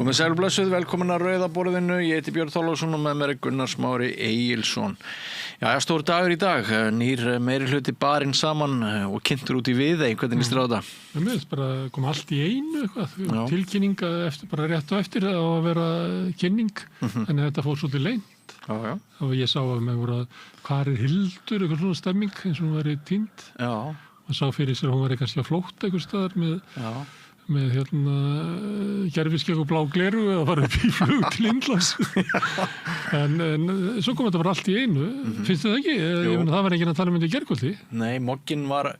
Komið sæl blessuð, velkomin að Rauða borðinu. Ég heiti Björn Þorláksson og með mér er Gunnar Smári Egilsson. Já, stór dagur í dag. Nýr meirihluti barinn saman og kynntur út í Viðey. Hvernig líst þér á það? Mér finnst bara kom allt í einu eitthvað. Tilkynning eftir, bara rétt á eftir á að vera kynning. En þetta fór svolítið leint. Já. Og ég sá að með voru að hvar er Hildur, eitthvað svona stemming eins og hún væri týnd. Já. Og sá fyrir sér að hún væri kannski að flótta einhvers staðar með gerfiskegg og blá gleru eða fara upp í flug til Indlands. en svo kom þetta bara allt í einu. Finnst þið það ekki? Ég meina, það var enginn að tala um þetta í gærkvöldi. Nei, mogginn var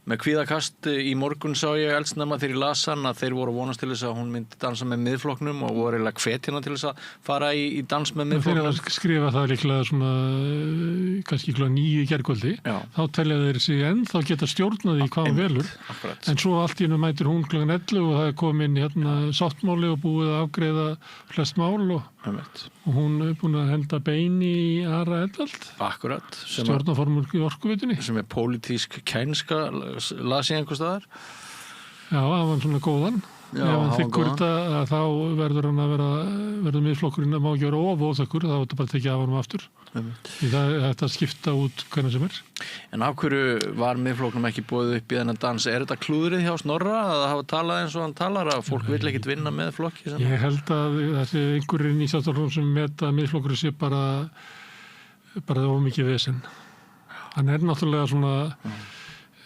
með kvíðakast. Í morgun sá ég eldsnemma þegar ég las hann að þeir voru að vonast til þess að hún myndi dansa með miðflokknum og voru eiginlega hvetjana til þess að fara í dans með miðflokknum. Þeir að skrifa það líklega svona kannski kl. 9 í gærkvöldi. Þá telja þeir sig ennþá geta stjórnað í hvað hún velur. Akkurat. En svo allt í einu mætir hún kl. 11 og það er komin sáttmáli og búið að afgreiða flest mál og hún er búin að henda beini í Ara Edvald. Akkurat. Stjórnarformur í Orkuveitunni. Sem er pólitísk kænska, las ég einhvers staðar. Já, það var svona góðan. Ef hann þykkur þetta þá verður hann að verður miðflokkurinn að má ekki vera óþekkur, þá er þetta bara tekið af hann aftur. Því það er þetta að skipta út hvernig sem er. En af hverju var miðflokknum ekki boðið upp í þennan dans? Er þetta klúðrið hjá Snorra að hafa talað eins og hann talar að fólk vill ekkit vinna með flokki? Ég held að þessi einhverjum í Sjálfstæðisflokknum sem meta miðflokkurinn sé bara of mikið vesen. Hann er náttúrulega svona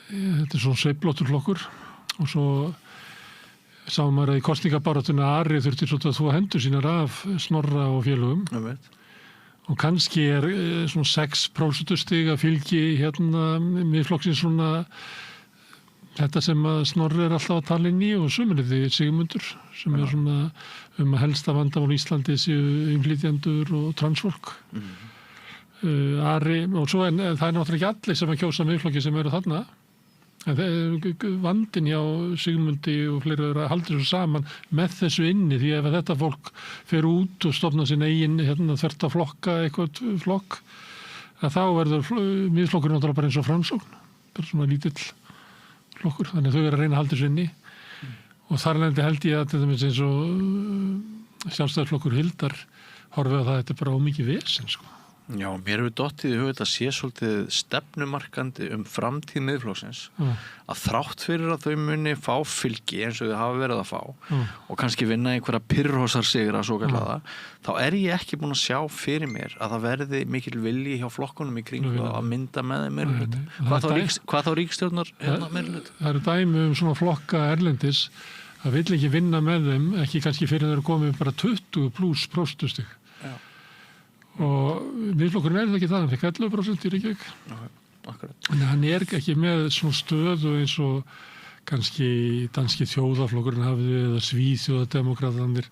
þetta er svona sveiflóttur flokkur og svo sá maður að í kosningabaráttunni að Ari þurfti svolítið að þvo hendur sínar af Snorra og félögum. Og kannski er svona 6% stig að fylgi miðflokksins svona þetta sem að Snorri er alltaf að tala inn í og sömuleiðis Sigmundur sem er svona að helsta vandamál í Íslandi séu innflytjendur og transfólk. Ari, og svo það er náttúrulega ekki allir sem að kjósa miðflokki sem eru þarna. Vandinn hjá Sigmundi og fleiri að halda þessu saman með þessu inni því ef þetta fólk fer út og stofna sin eigin þvert að flokka eitthvað flokk að þá verður miðflokkurinn náttúrulega bara eins og Framsókn bara svona lítill flokkur þannig að þau eru að reyna að halda þessu inni og þar lendi held ég að þetta eins og Sjálfstæðisflokkur Hildar horfið að þetta er bara ómikið vesen sko. Já, mér hefur dottið í hug þetta sé svolítið stefnumarkandi framtíð miðflokksins að þrátt fyrir að þau muni fá fylgi eins og þau hafa verið að fá og kannski vinna einhverja pirrhósarsigra svo kallaða, þá er ég ekki búin að sjá fyrir mér að það verði mikil vilji hjá flokkunum í kringu að mynda með þeim meirihluta. Hvað þá ríkisstjórnar meirihluta? Það eru dæmi svona flokka erlendis að vill ekki vinna með þeim, ekki kannski fyrir þeir komið bara 20+% stig. Og miðflokkurinn er það ekki það, hann fekk 11% í Reykjavík. En hann er ekki með svona stöðu eins og kannski danski þjóðaflokkurinn hafði eða Svíþjóðademókratarnir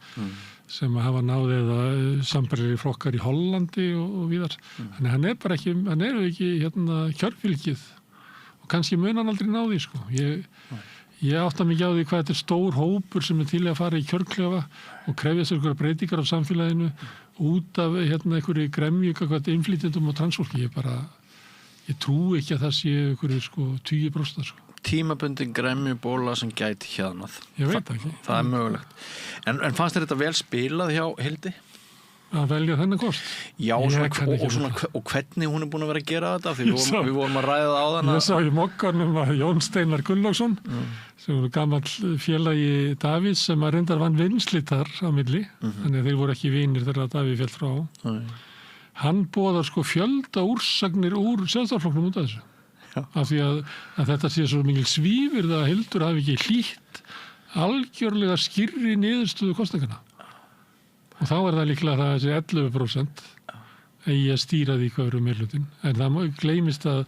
sem hafa náð eða sambærilegir flokkar í Hollandi og víðar. Þannig hann er bara ekki, hann er ekki kjörfylgið og kannski mun hann aldrei náði sko. Ég átta mikið á því hvað þetta er stór hópur sem er til að fara í kjörklefa og krefja sér einhverja breytingar af samfélaginu út af einhverju gremju hvað innflytjendum og transfólki. Ég trúi ekki að það sé einhverju sko 20% sko. Tímabundin gremjubóla sem gæti hjaðnað. Ég veit ekki. Það er mögulegt. En fannst þér þetta vel spilað hjá Hildi? Að velja þennan kost? Já, og hvernig hún er búin að vera að gera þetta? Því við vorum að ræða á þann. Ég sá í mokkanum að Jón Steinar Gunnlaugsson, sem var gamall félagi Davíðs sem að reyndar vann vinslitar á milli, þannig að þeir voru ekki vinir þegar Davíð féll frá. Hann boðar sko fjölda úrsagnir úr Sjálfstæðisflokknum út af þessu. Af því að þetta sé svo mikil svífur að Hildur hafi ekki hlýtt algjörlega skýrri niðurstöðu kosninganna. Og þá er það líklega það þessi 11% eigi að stýra því hvað eru meirihlutin. En það gleymist að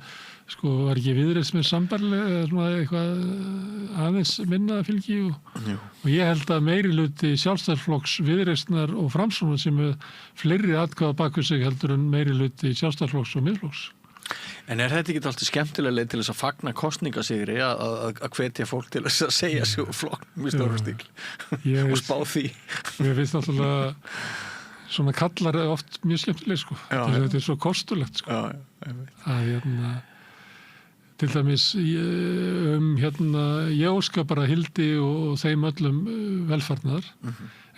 sko var ekki Viðreisn með sambærilega eða svona eitthvað aðeins minna fylgi og ég held að meirihluti Sjálfstæðisflokks, Viðreisnar og Framsóknar sem er fleiri atkvæða bak við sig heldur en meirihluti Sjálfstæðisflokks og Miðflokks. En er þetta ekki alltaf skemmtilega leið til þess að fagna kosningasigri að hvetja fólk til þess að segja sig úr flokknum í stórum stíl og spá því? Mér finnst náttúrulega svona kallar oft mjög skemmtileg sko. Þetta er svo kostulegt sko. Til dæmis ég óska bara Hildi og þeim öllum velfarnaðar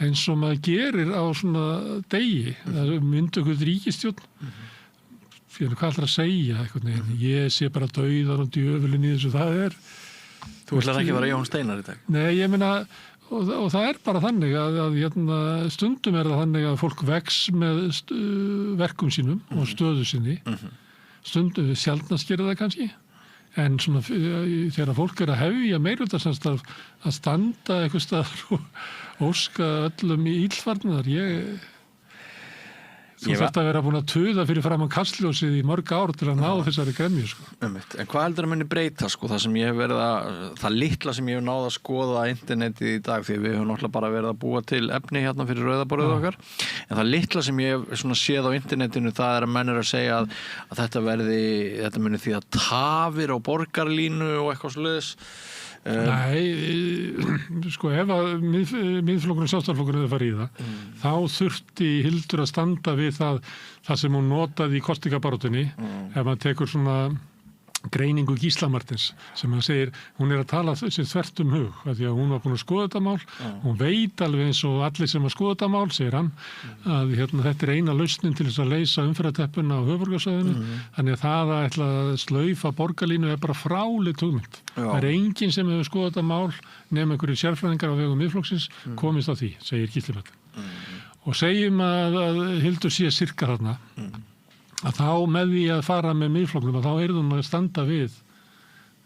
eins og maður gerir á svona degi. Það myndu ykkur ríkisstjórn. Fyrir hvað ætlar að segja einhvern veginn. Ég sé bara dauðan og djöfulinn í þessu. Það er... Þú ætlar ekki að vera Jón Steinar í dag? Nei, ég meina, og það er bara þannig að stundum er það þannig að fólk vex með verkum sínum og stöðu sinni. Stundum við sjaldnast gera það kannski. En svona þegar fólk er að hefja meirihlutasamstarf að standa eitthvað staðar og óska öllum í illfarnar, þú þarft að vera búin að tuða fyrir framan kastljósið í mörg ár til að ná þessari gremju, sko. En hvað heldur að muni breyta, sko, það sem ég hef verið það litla sem ég hef náð að skoða internetið í dag, því við höfum náttúrulega bara verið að búa til efni hérna fyrir rauðaborðið okkar, en það litla sem ég hef svona séð á internetinu, það er að menn að segja að þetta muni því að tafir á borgarlínu og eitthvað svoleiðis. Nei, sko ef að miðflokkurinn sjálfstæðisflokkurinn hefur farið í það, þá þurfti Hildur að standa við það sem hún notaði í kosningabaráttunni, ef maður tekur svona greiningu Gísla Martins sem hann segir, hún er að tala sér þvert hug, af því að hún var búin að skoða þetta mál, hún veit alveg eins og allir sem að skoða þetta mál, segir hann, að þetta er eina lausnin til þess að leysa umferðarteppuna á höfuðborgarsvæðinu, þannig að það að ætla að slaufa borgarlínu er bara fráleitt hugmynd. Það er enginn sem hefur skoðað þetta mál nema einhverju sérfræðingar á vegum Miðflokksins komist á því, segir Gísli Martin. Og segjum að Hildur sé sirka þarna, að þá með því að fara með Miðflokknum að þá er hún að standa við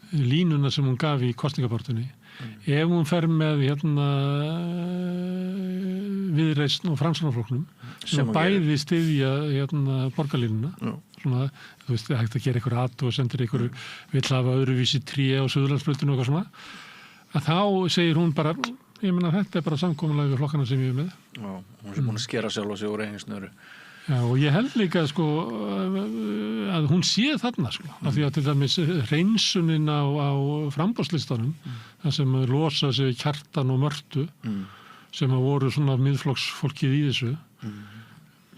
línuna sem hún gaf í kosningabaráttunni. Ef hún fer með Viðreisn og Framsóknarflokknum sem bæði styðja borgarlínuna, svona, þú veist, það hægt að gera einhver og sendir einhver vill hafa öðruvísi tré á Suðurlandsbrautinu og eitthvað svona, að þá segir hún bara, ég meina þetta er bara samkomulag við flokkana sem ég er með. Já, hún er búin að skera sjálf á sig úr eigin snöru. Já, og ég held líka sko að hún sé þarna sko, af því að til dæmis hreinsunin á framboðslistanum, það sem losa sig við Kjartan og Mörtu, sem að voru svona miðflokksfólkið í þessu,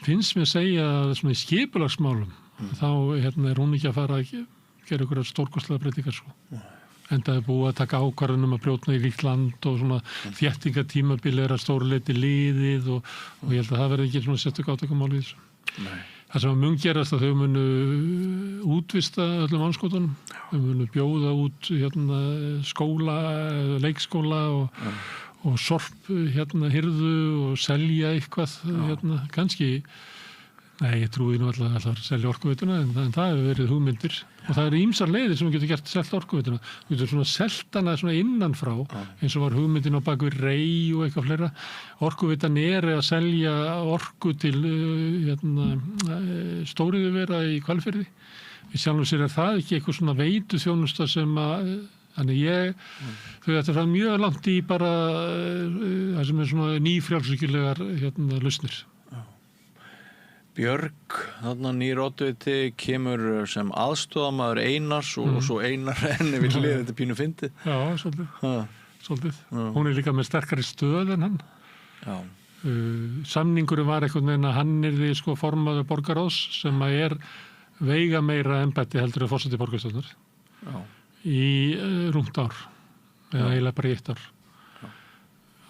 finnst mér að segja að svona í skipulagsmálum, þá er hún ekki að fara að gera einhverjar stórkostlega breytingar sko. En það er búið að taka ákvarðanum að brjótna í líkt land og svona þéttingatímabil er að stórleiti liðið og ég held að það verði ekki svona sérstök átökumál í þessu. Nei. Það sem mun gerast að þau munu útvista öllum anskotunum. Þau munu bjóða út skóla, leikskóla og sorp hirðu og selja eitthvað kannski. Nei, ég trúi nú alltaf að selja orkuveituna en það hefur verið hugmyndir og það eru ýmsar leiðir sem getur gert selt orkuveituna. Þú getur svona selt hana svona innanfrá eins og var hugmyndin á bak við Rey og eitthvað fleira. Orkuveitan er að selja orku til stóriðuvera í Hvalfirði. Við sjálfum sér það ekki eitthvað svona veituþjónusta sem að þannig þau ættu að fara mjög langt í bara það sem er svona nýfrjálsvíkjulegar lausnir. Björg, þarna nýr oddviti kemur sem aðstoðamaður Einars og svo Einar henni vil liða þetta pínu fyndið. Já, svolítið. Hún er líka með sterkari stöð en hann. Já. Samningurinn var einhvern veginn að hann yrði sko formaður borgarráðs sem að er veiga meira embætti heldur en forseti borgarstjórnar í rúmt ár, eða eiginlega bara í 1 ár.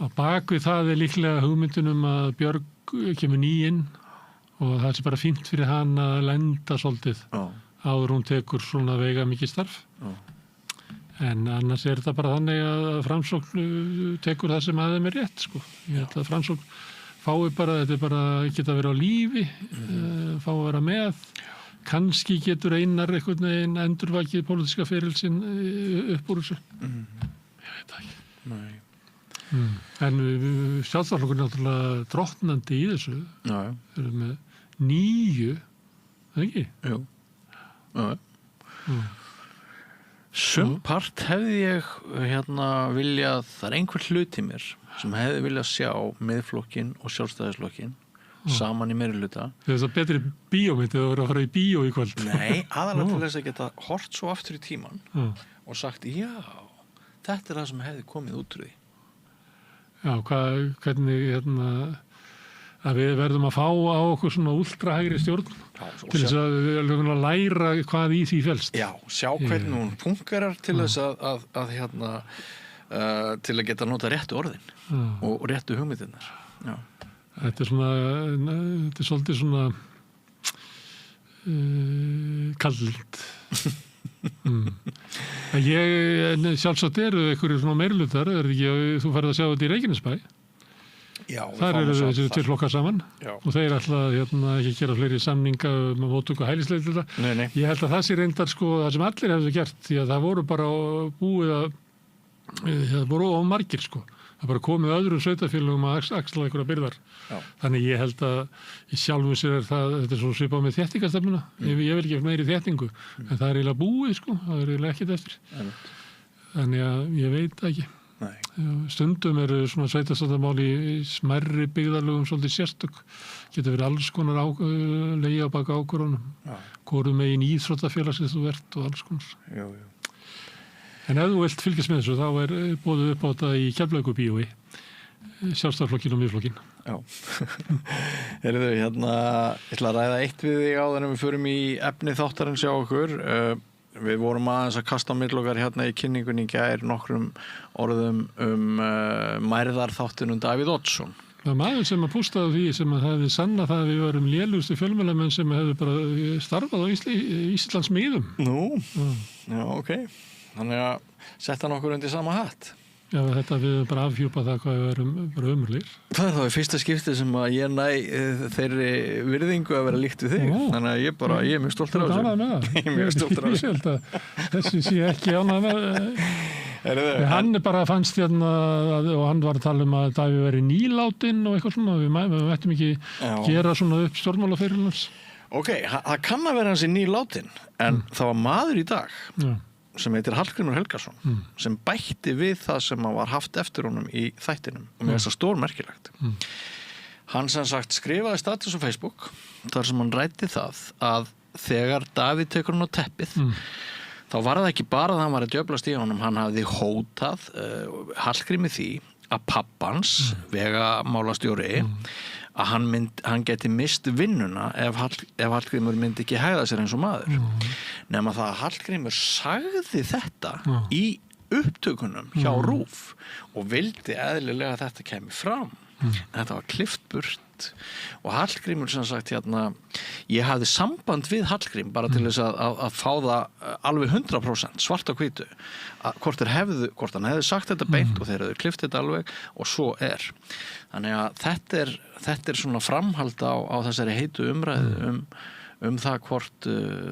Á bakvið það er líklega hugmyndin að Björg kemur ný inn og það er bara fínt fyrir hann að lenda svolítið áður hún tekur svona veiga mikið starf. En annars er þetta bara þannig að Framsókn tekur það sem aðeim er rétt sko. Ég held að Framsókn fái bara, þetta er bara geta verið á lífi, fái að vera með. Kannski getur Einar einhvern veginn endurvakið pólitíska ferilsinn upp úr þessu. Ég veit það ekki. Nei. En sjálfstæðisflokkurinn er náttúrulega drottnandi í þessu. Já. Þeir eru með 9, það ekki? Jú. Já. Sumpart hefði ég viljað, það er einhver hlut í mér sem hefði viljað sjá Miðflokkinn og Sjálfstæðisflokkinn saman í meirihluta. Það er betri bíómynd eða voru að fara í bíó í kvöld. Nei, aðalega til þess að geta hort svo aftur í tíman og sagt, já, þetta er það sem hefði komið út úr því. Já, hvernig að við verðum að fá á okkur svona ultrahægri stjórn til þess að við verðum að læra hvað í því felst. Já, sjá hvernig hún fungerar til þess að til að geta nota réttu orðin og réttu hugmyndirnar. Já. Þetta er svolítið svona kallt. En sjálfsagt eru einhverjir svona meirlutar, ekki, þú færð að sjá þetta í Reykjanesbæ. Já, þar eru þessi til flokkar saman. Já. Og þeir ætla ekki gera fleiri samninga með móttöku hælisleitenda. Nei. Ég held að það sé reyndar sko það sem allir hefðu gert, því að það voru bara búið að það voru of margir sko. Það bara komið öðrum sveitarfélögum að axla einhverja byrðar. Já. Þannig ég held að í sjálfum sér þetta er svo svipað með þéttingastefnuna. Ég vil ekki meiri þéttingu, en það er eiginlega búið sko, það er eiginlega ekkert eftir. Þannig að ég veit ekki. Nei. Stundum eru svona sveitarstjórnarmál í smærri byggðarlögum svolítið sérstök. Getur verið alls konar leigja baka ákvörðunum. Hvorum megin íþróttafélagsins þú ert og alls konar. Jú. En ef þú vilt fylgjast með þessu, þá er boðið upp á þetta í Keflavíkurbíói, Sjálfstæðisflokkinn og Miðflokkinn. Já. Heyrðu, ég ætla að ræða eitt við þig áður en við förum í efni þáttarins hjá okkur. Við vorum aðeins að kasta á milli okkar í kynningunni í gær nokkrum orðum mærðarþáttunum Davíð Oddsson. Það var maður sem að pústaði því sem að hefði sannað það að við varum lélugustu fjölmiðlamenn sem hefði bara starfað á Íslands miðum. Nú, já, ok. Þannig að setja hann okkur undir sama hatt. Já, þetta við bara afhjúpa það hvað við erum bara ömurlegir. Það er þá í fyrsta skipti sem að ég næ þeirri virðingu að vera líkt við þig. Þannig að ég er mjög stoltur af þessu. Ég er mjög stoltur af þessu. Ég held að þessi sé ekki ánægð með. Hann bara fannst og hann var að tala um að Davíð veri nýláttinn og eitthvað svona. Við mættum ekki gera svona upp stjórnmálaferilans. Ok, það kann að vera hans í nýláttinn, en það var maður í dag. Já. Sem heitir Hallgrímur Helgason sem bætti við það sem var haft eftir honum í þættinum og mér finnst það stórmerkilegt. Hann sem sagt skrifaði status á Facebook þar sem hann ræddi það að þegar Davíð tekur hann á teppið þá var það ekki bara að hann var að djöflast í honum, hann hafði hótað Hallgrími því að pappans vegamálastjóri að hann geti mist vinnuna ef Hallgrímur myndi ekki hegða sér eins og maður. Nema það að Hallgrímur sagði þetta í upptökunum hjá RÚV og vildi eðlilega að þetta kemi fram. Þetta var klippt burt og Hallgrímur sem sagt ég hafði samband við Hallgrím bara til þess að fá það alveg 100% svart á hvítu hvort hann hefði sagt þetta beint og þeir hefðu klippt þetta alveg og svo er. Þannig að þetta er svona framhald á þessari heitu umræðu um það hvort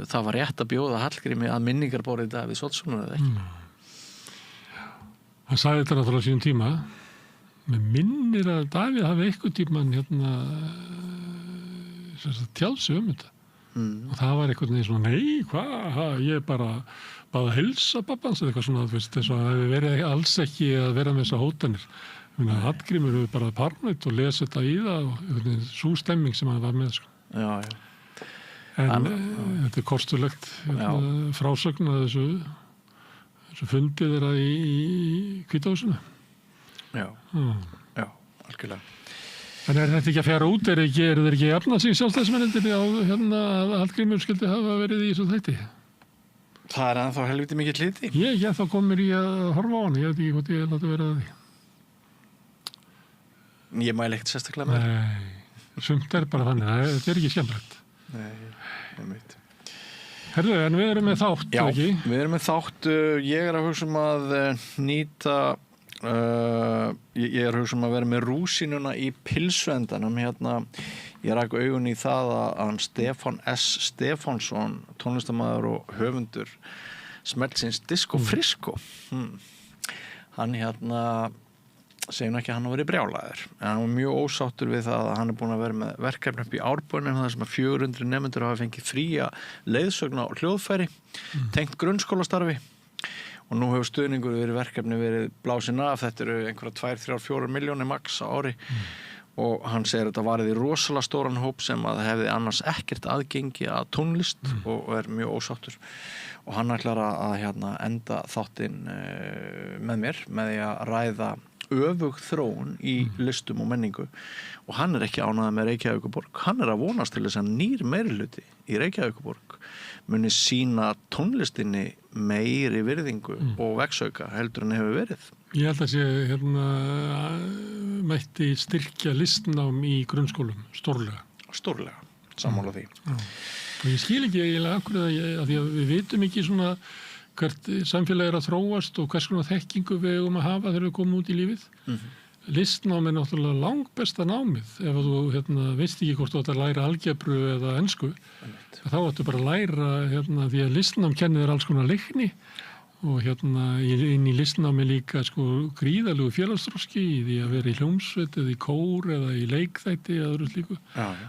það var rétt að bjóða Hallgrími að minningarborði Davíðs Oddssonar eða ekki. Hann sagði þetta náttúrulega á sínum tíma. Mér minnir að Davíð hafi eitthvað tímann tjáð sig þetta. Og það var eitthvað neins svona, nei, hvað, ég bara báði að heilsa pappans eða eitthvað svona, þess að það hefði verið alls ekki að vera með þessar hótanir. Hallgrímur hefur bara parnætt og lesið þetta í það og svo stemming sem hann var með. Sko. Já. En þetta er kostulegt frásögn að þessu fundið þeirra í Hvítahúsinu. Já, algjörlega. En þetta ekki að fjara út? Er þeir ekki jafnað sig sjálfstæðismennirnir að Hallgrímur skildi hafa verið í þessu þætti? Það er ennþá helviti mikið hliti. Ég ekki ennþá kom mér í að horfa á hann. Ég veit ekki hvort ég láti vera að því. Ég mæli ekkert sérstaklega með. Nei, sumt er bara þannig. Þetta er ekki skemmtilegt. Nei, ég veit. Herðu, en við erum með þátt, ekki? Já, við erum með þátt. Ég er að hugsa að nýta... ég er að hugsa að vera með rúsínuna í pilsuendanum ég rak augun í það að hann Stefán S. Stefánsson tónlistarmaður og höfundur Smellsins Disco Frisco hann segir nú ekki að hann hafi verið brjálaður en hann var mjög ósáttur við það að hann er búin að vera með verkefni upp í Árbænum þar sem að 400 nemendur hafa fengið fría leiðsögn á hljóðfæri tengt grunnskólastarfi og nú hefur stuðningur verkefni verið blásin af, þetta eru einhverja 2-3-4 milljónir max á ári og hann segir að þetta varði rosalega stóran hóp sem að hefði annars ekkert aðgengi að tónlist og er mjög ósáttur og hann ætlar að enda þáttinn með mér með því að ræða öfug þróun í listum og menningu og hann er ekki ánægður með Reykjavíkurborg, hann er að vonast til þess að nýr meirihluti í Reykjavíkurborg muni sína tónlistinni meiri virðingu og vegsauka heldur en hefur verið Ég held að sé mætti styrkja listnám í grunnskólum stórlega. Stórlega, sammála því. Og ég skil ekki eiginlega af því að við vitum ekki svona hvert samfélag að þróast og hvers konar þekkingu við eigum að hafa þegar við komum út í lífið. Listnám náttúrulega langbesta námið. Ef þú veist ekki hvort þú átt að læra algebru eða ensku, þá áttu bara að læra því að listnám kennir þér alls konar leikni og inn í listnámi líka gríðarlegu félagsþroski í því að vera í hljómsveit eða í kór eða í leikþætti eða öðru slíku.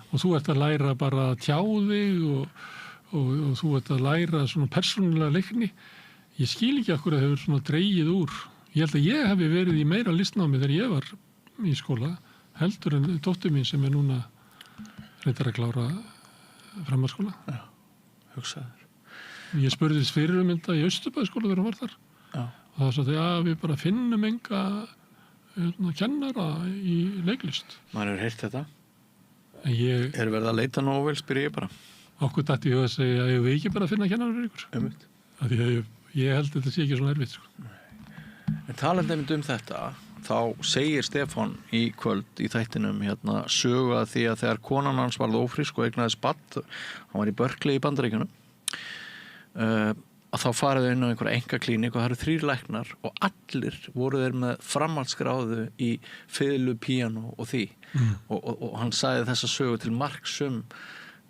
Og þú ert að læra bara að tjá þig og þú ert að læra svona persónulega leikni. Ég skil ekki af hverju það hefur svona dregið úr. Ég held að ég hefði verið í meira listnámi þegar ég var í skóla, heldur en dóttir mín sem núna reyndar að klára framhaldsskóla. Já, hugsaður. Ég spurði þess fyrir þetta í Austurbæðaskóla þegar hún var þar. Já. Og það sagði, við bara finnum enga kennara í leiklist. Maður hefur heyrt þetta. En Er verið að leita nógu vel, spyr ég bara. Okkur datt ég að segja að ég við ekki bara að finna kennara fyrir ykkur. Einmitt. Af því að ég held að þetta sé ekki svona erfitt. En talandi þetta, þá segir Stefán í kvöld í þættinum sögu að því að þegar konan hans varð ófrísk og eignaðist barn, hann var í Berkeley í Bandaríkjunum, að þá farið inn á einhverja einkaklíník og það eru 3 læknar og allir voru þeir með framhaldsgráðu í fiðlu, píanó og því. Og hann sagði þessa sögu til marks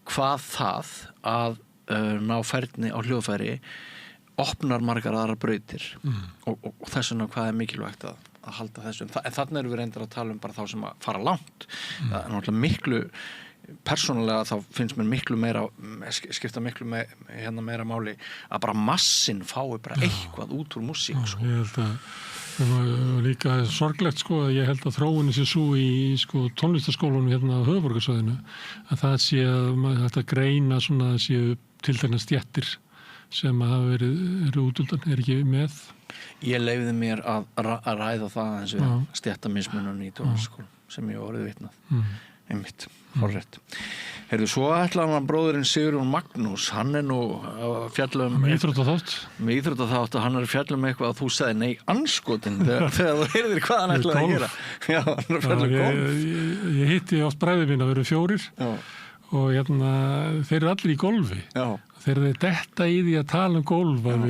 hvað það að ná færni á hljóðfæri opnar margar aðrar brautir og þess vegna hvað mikilvægt að halda þessum. En þarna erum við reyndar að tala bara þá sem að fara langt. Það náttúrulega miklu, persónulega þá finnst mér miklu meira, skipta miklu meira máli að bara massin fái bara eitthvað út úr músík. Ég held að líka sorglegt að ég held að þróunin sé svo í tónlistarskólunum á höfuðborgarsvæðinu að það sé að þetta greina svona að séu tiltekna stéttir sem eru útundan, ekki með. Ég leyfði mér að ræða það eins og stéttamismunum í tónlistarskólum sem ég orðið vitnað. Einmitt, forrétt. Heyrðu, svo ætlaði hann bróðurinn Sigurjón Magnús, hann nú að fjalla með íþróttaþátt. Með íþróttaþátt og hann að fjalla eitthvað að þú sagði nei, anskotin þegar þú heyrðir hvað hann ætlaði að gera. Já, hann að fjalla golf. Ég hitti oft bræður mín að vera 4 og þeir eru allir í golfi. Já. Þegar þeir detta í því að tala golf að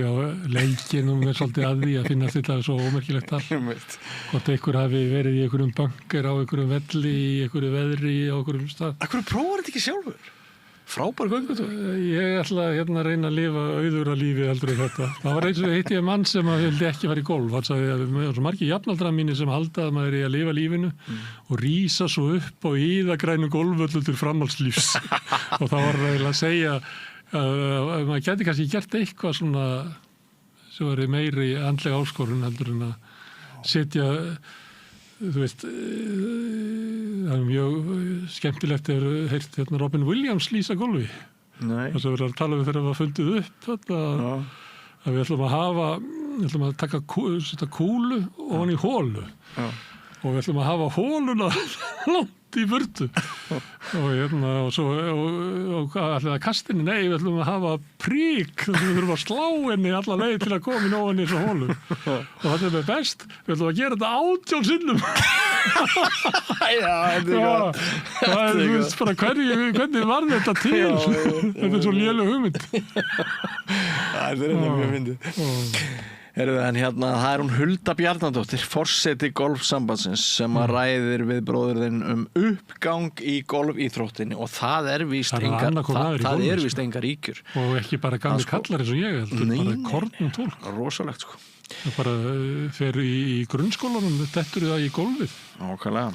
leikinum svolítið að því að finna þetta svo ómerkilegt tal. Hvort einhver hafi verið í einhverjum bunker á einhverjum velli, í einhverju veðri á einhverjum stað. Akkur prófar þetta ekki sjálfur? Frábær göngutúr. Ég ætla að reyna að lifa auðura lífi heldur en þetta. Það var eins og hitti ég mann sem vildi ekki fara í golf. Hann sagði að það var svo margir jafnaldrar mínir sem halda að maður að lifa lífinu og rísa svo upp á íðagrænu golfvöllu til framhaldslífs. Og það var eiginlega að segja að maður geti kannski gert eitthvað svona sem var meiri andlega áskorun heldur en að setja, þú veist, það er mjög skemmtilegt að heyrt Robin Williams lýsa golfi. Nei. Það sem við erum að tala þegar það var fundið upp að við ætlum að taka kúlu ofan í hólu og við ætlum að hafa hóluna langt í burtu og svo ætlum að kastinni, nei, við ætlum að hafa prík, við þurfum að slá henni alla leið til að koma inn ofan í þessu hólu og það sem er best, við ætlum að gera þetta 18 sinnum. Já, það er, þú veist, bara hvernig var þetta til? Þetta er svo léleg hugmynd. Það er mjög fyndið. En það er hún Hulda Bjarnadóttir, forseti golfsambandsins sem að ræðir við bróðurðinn uppgang í golfíþróttinni og það er víst engar ríkjur. Og ekki bara gamli kallar eins og ég heldur, bara kornum tólk. Rosalegt Það bara fer í grunnskólanum, dettur það í golfið. Nákvæmlega.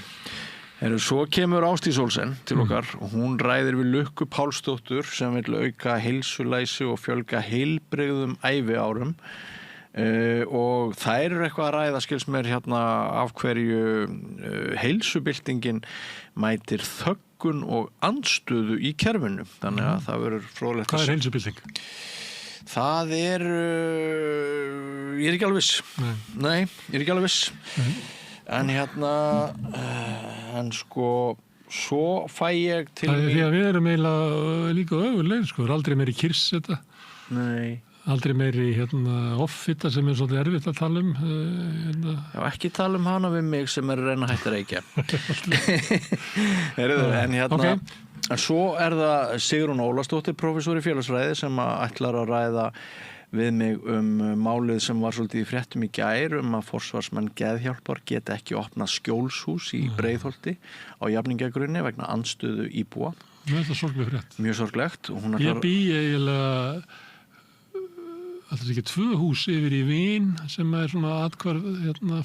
Svo kemur Ásdís Olsen til okkar og hún ræðir við Lukku Pálsdóttur sem vill auka heilsulæsi og fjölga heilbrigðum æviárum. Og þær eru eitthvað að ræða skils mér af hverju heilsubyltingin mætir þöggun og andstöðu í kerfinu, þannig að það verður fróðlegt. Hvað er heilsubylting? Það er ég er ekki alveg viss. Nei, ég er ekki alveg viss. En en svo fæ ég til því að við erum eiginlega líka öfurlegir, það er aldrei meiri kirs þetta. Nei. aldrei meiri offita sem svolítið erfitt að tala Já, ekki tala hana við mig sem að reyna að hætta að reykja. En okay. En svo það Sigrún Ólafsdóttir, prófessor í félagsfræði, sem ætlar að ræða við mig málið sem var svolítið í fréttum í gær að forsvarsmenn Geðhjálpar geta ekki opnað skjólshús í Breiðholti á jafningjagrunni vegna andstöðu íbúa. Þetta sorgleg frétt. Mjög sorglegt. Ég bý eiginlega alltaf ekki 2 hús yfir í Vín sem svona atkvarð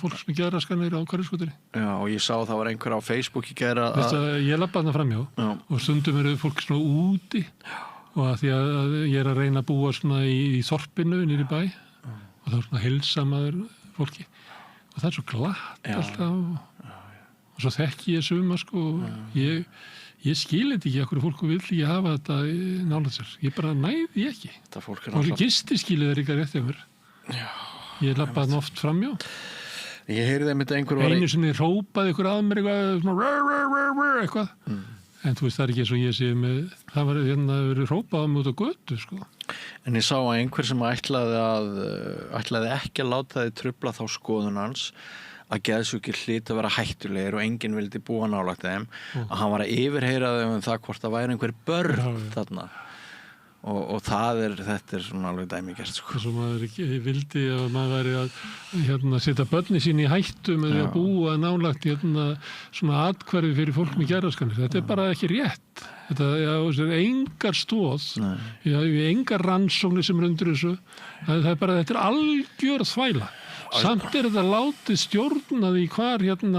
fólk sem geðraskanir á Hverfisgötunni. Já, og ég sá það var einhver á Facebook í gær ég labba þarna framhjá og stundum fólk svona úti og að því að ég að reyna að búa svona í þorpinu niður í bæ og það svona heilsamaður fólki og það svo glatt alltaf og svo þekki ég suma sko ég skil þetta ekki okkur fólk vill ekki hafa þetta nálægt sér. Ég bara næði ekki. Og gistiskilið ekki rétt hjá mér. Ég labbaði hann oft framjá. Ég heyrði einmitt einhver var einu sinni hrópaði ykkur að mér eitthvað. En þú veist það ekki eins og ég sé með það var verið hrópað á mig út á götu sko. En ég sá að einhver sem ætlaði ekki að láta þið trufla þá skoðun hans að geðsjúkir hlyti að vera hættulegir og enginn vildi búa nálægt þeim að hann var að yfirheyra þau það hvort það væri einhver börn þarna og þetta svona alveg dæmigert sko. Þess að maður vildi að maður væri að setja börni sín í hættu með því að búa nálægt svona atkvæði fyrir fólk með geðraskanir. Þetta bara ekki rétt. Þetta er engar stóð engar rannsóknir sem undir þessu þetta er algjör þvæla. Samt þetta látið stjórna því hvar það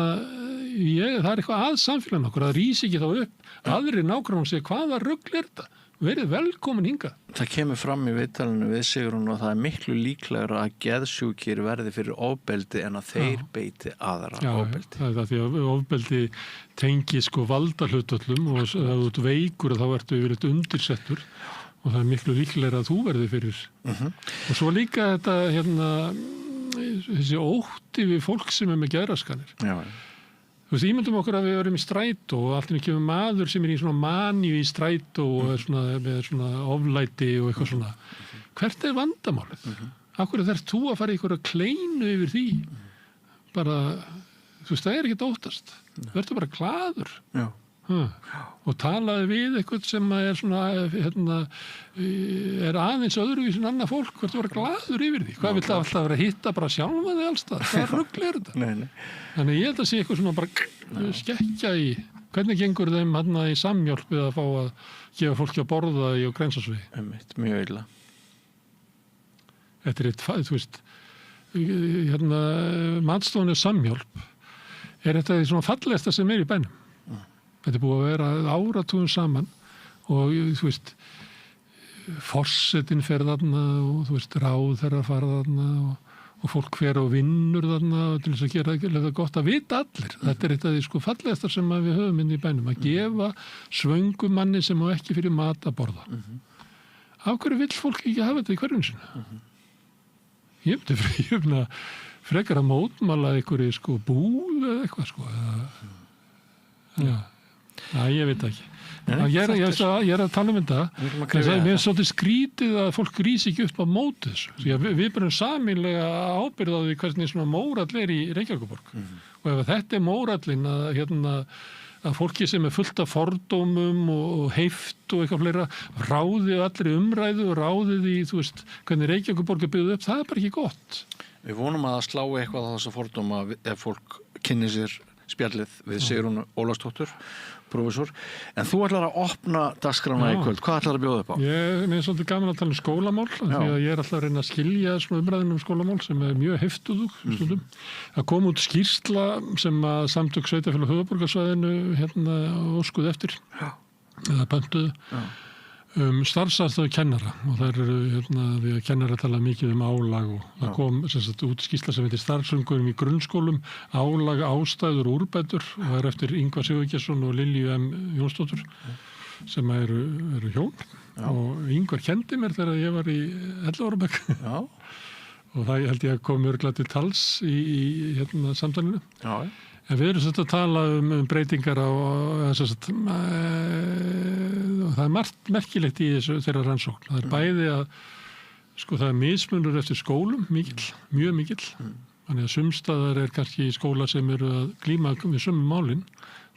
er eitthvað að samfélaginu okkur að rísi ekki þá upp aðri nákvæmlega segja hvaða rugl þetta verið velkomin hingað. Það kemur fram í viðtalinu við Sigrún og það er miklu líklegra að geðsjúkir verði fyrir ofbeldi en að þeir beiti aðra ofbeldi. Það er því að ofbeldi tengi sko valdahlutföllum og ef þú ert veikur þá ertu yfirleitt undirsettur og það er miklu líklegra að þú verði fyrir. Og svo líka þetta þessi ótti við fólk sem með geðraskanir. Þú veist, ímyndum okkur að við erum í strætó og allt í kemur maður sem í svona maníu í strætó og með svona oflæti og eitthvað svona. Hvert vandamálið? Af hverju þarft þú að fara í einhverja kleinu yfir því? Bara, þú veist, það ekkert óttast. Vertu bara glaður. Og talaði við eitthvað sem er svona er aðeins öðruvísi en annað fólk, hvert vera glaður yfir því hvað vill það alltaf vera að hitta bara sjálfa þig allstað, hvað rugl er þetta? Þannig ég held að sé eitthvað svona bara skekkja í hvernig gengur þeim í samhjálp við að fá að gefa fólki að borða í og Grensásvegi. Mjög illa. Þetta er þú veist matstofunni samhjálp þetta svona fallegasta sem er í bænum. Þetta er búið að vera áratugum saman og þú veist forsetinn fer þarna og þú veist ráðherrar fara þarna og fólk fer og vinnur þarna og til þess að gera þetta gott að vita allir. Þetta er eitt af því sko fallegasta sem við höfum inn í bænum að gefa svöngum manni sem á ekki fyrir mat að borða. Af hverju vill fólk ekki hafa þetta í hverjum sinu? Ég myndi frekar að mótmala einhverju sko búð eða eitthvað sko. Ég veit ekki. Ég er að tala þetta mér er svolítið skrítið að fólk rísi ekki upp á móti þessu. Við berum sameiginlega ábyrgð á því hvernig svona mórall er í Reykjavíkurborg og ef þetta er mórallinn að fólki sem er fullt af fordómum og heift og eitthvað fleira ráðið allir umræðu og ráðið í þú veist hvernig Reykjavíkurborg er byggð upp, það er bara ekki gott. Við vonum að slá eitthvað á þessa fordóma ef fólk kynni sér spjallið við Sigrún Ólafsdóttur, prófessor. En þú ætlar að opna dagskrána í kvöld. Hvað ætlar að bjóða upp á? Mér er svolítið gaman að tala um skólamál, því að ég er alltaf að reyna að skilja svona umræðinu um skólamál sem er mjög heftuðug stundum. Það kom út skýrsla sem að samtök sveitarfélag höfuðborgarsvæðinu óskuð eftir, eða pöntuðu, starfsaðstöðu kennara og þær eru því að kennara tala mikið álag og það kom út skýrsla sem heitir starfsumhverfum í grunnskólum álag, ástæður, úrbætur og það er eftir Ingvar Sigurgeirsson og Lilju M. Jónsdóttur sem eru hjón og Ingvar kendi mér þegar ég var í 11 ára bekk og það held ég að kom örglega til tals í samtalinu. En við erum að tala um breytingar og það er margt merkilegt í þessu þeirra rannsókn. Það er bæði að Sko það mismunur eftir skólum mjög mikill. Þannig að sumstaðar kannski skóla sem eru að glíma við sömu málin,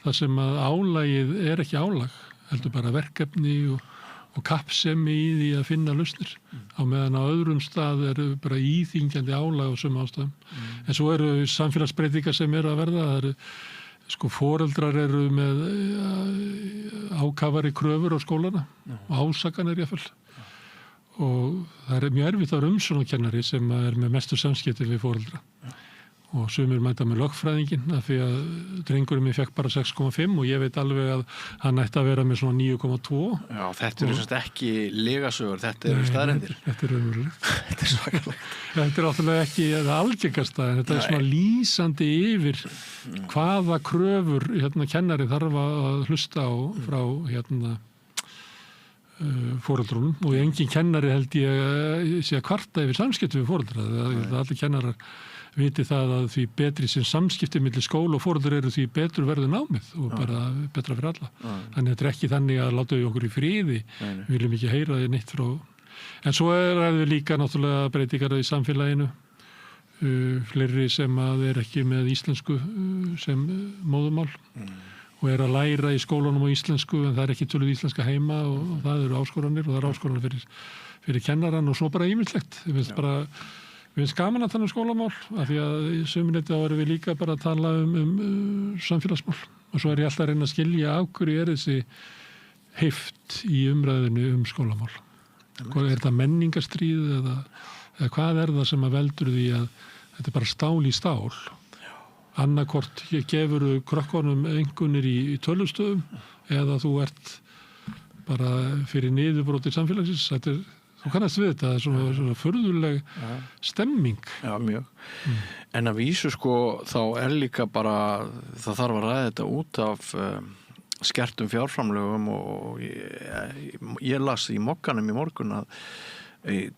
þar sem að álagið ekki álag, heldur bara verkefni og kappsemi í því að finna lausnir. Á meðan á öðrum stað eru bara íþyngjandi álag á sömu ástæðum. En svo eru samfélagsbreytingar sem eru að verða. Það eru, sko, foreldrar eru með ákafari kröfur á skólana og ásakanir jafnvel. Og það mjög erfitt að vera umsjónarkennari sem er með mestu samskipti við foreldra. Og sumir mæta með lögfræðinginn af því að drengurinn minn fekk bara 6,5 og ég veit alveg að hann ætti að vera með svona 9,2. Já, þetta eru semst ekki legasögur, þetta eru staðreyndir. Þetta er raunverulegt. Þetta er svakalegt. Þetta er náttúrulega ekki það algengasta, en þetta er svona lýsandi yfir hvaða kröfur kennari þarf að hlusta á frá foreldrunum, og engin kennari held ég sé að kvarta yfir samskipti við foreldra. Allir kennarar viti það að því betri sem samskipti milli skóla og foreldrar eru, því betur verður námið og bara betra fyrir alla. Þannig þetta er ekki þannig að láta við okkur í friði, við viljum ekki heyra því neitt frá. En svo við líka náttúrulega breytingar í samfélaginu, fleiri sem að ekki með íslensku sem móðurmál og að læra í skólanum á íslensku, en það ekki töluð íslenska heima, og það eru áskoranir, og það eru áskoranir fyrir kennaran, og svo bara ýmislegt. Við finnst gaman að tala skólamál, af því að í sömuleyti þá erum við líka bara að tala samfélagsmál, og svo ég alltaf að reyna að skilja af hverju þessi heift í umræðinu skólamál. Er þetta menningarstríð eða hvað það sem að veldur því að þetta er bara stál í stál? Annarkvort gefur krökkunum einkunnir í tölustöðum, eða þú ert bara fyrir niðurbrotir samfélagsins. Þú kannast við þetta, það er svona furðuleg stemming. Já, mjög. En að vísu sko, þá líka bara, það þarf að ræða þetta út af skertum fjárframlögum, og ég las í Mogganum í morgun að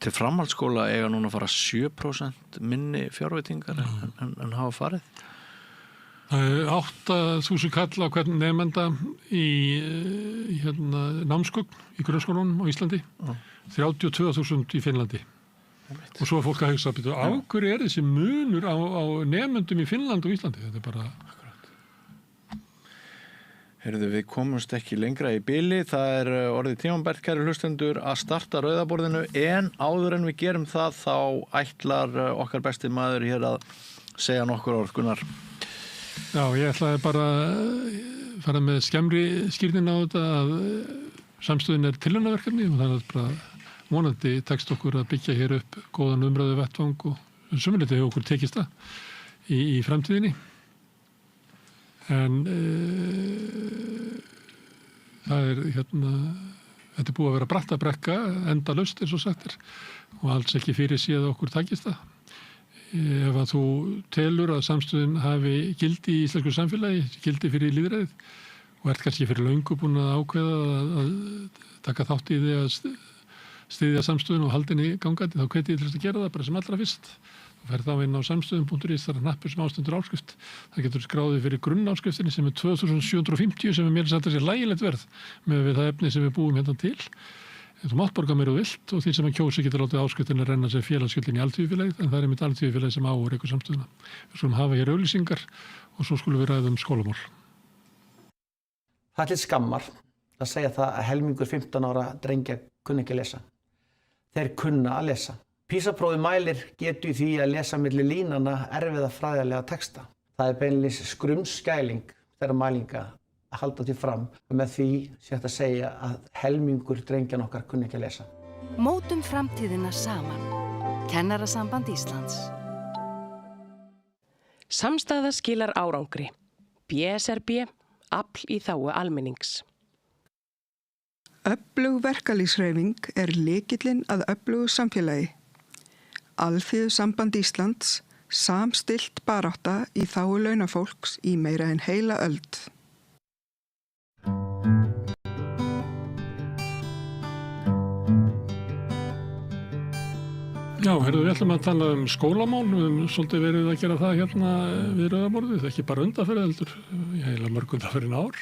til framhaldsskóla eiga núna að fara 7% minni fjárveitingar en hafa farið. Það er 8.000 kall á hvern nemenda í námsgögn í grunnskólanum á Íslandi, 32.000 í Finnlandi. Og svo er fólk að hugsa, á hverju þessi munur á nemendum í Finnlandi og Íslandi? Þetta er bara... Heyrðu, við komumst ekki lengra í bili. Það er orðið tímabært, kæru hlustendur, að starta rauðaborðinu, en áður en við gerum það, þá ætlar okkar besti maður hér að segja nokkur orð, Gunnar. Já, ég ætlaði bara að fara með skemmri skýrnin á þetta að samstöðin er tilraunaverkefni, og það er bara vonandi tekst okkur að byggja hér upp góðan umræðu vettvang, og sömuleyti hefur okkur tekist það í framtíðinni. En það er þetta er búið að vera brattabrekka endalaust, eins og sagt er, og alls ekki fyrir séð okkur takist það. Ef að þú telur að samstöðin hafi gildi í íslensku samfélagi, gildi fyrir lýðræðið, og ert kannski fyrir löngu búin að ákveða að taka þátt í því að styðja samstöðin og haldinni gangandi, þá hvet ég til að gera það bara sem allra fyrst. Þú ferð þá inn á samstöðin.is, það er hnappur sem ástendur áskrift. Það getur skráðið fyrir grunnáskriftinni sem er 2.750, sem er mér satt að sé lægilegt verð með við það efni sem við búum hérna til. Þú mátt borga meira vilt, og því sem að kjósi getur látið áskriftinni renna sér félagsgjöldin í alþýðufélagið, en það er einmitt alþýðufélagið sem á og rekur samstöðuna. Við skulum hafa hér auglýsingar, og svo skulum við ræða skólamál. Það er til skammar að segja það að helmingur 15 ára drengja kunna ekki að lesa. Þeir kunna að lesa. PISA-prófið mælir getu í því að lesa milli línanna erfiða fræðilega texta. Það er beinlínis skrumskæling þeirra mælinga að halda því fram, og með því sé hægt að segja að helmingur drengjan okkar kunni ekki að lesa. Mótum framtíðina saman. Kennarasamband Íslands. Samstaða skilar árangri. BSRB, afl í þágu almennings. Öflug verkalýðshreyfing er lykillinn að öflugu samfélagi. Alþýðusamband Íslands, samstillt barátta í þágu launafólks í meira en heila öld. Já, við ætlum að tala skólamál, svolítið verið að gera það hérna við Rauðaborðið, ekki bara undanferð heldur, heila mörg undanferðin ár.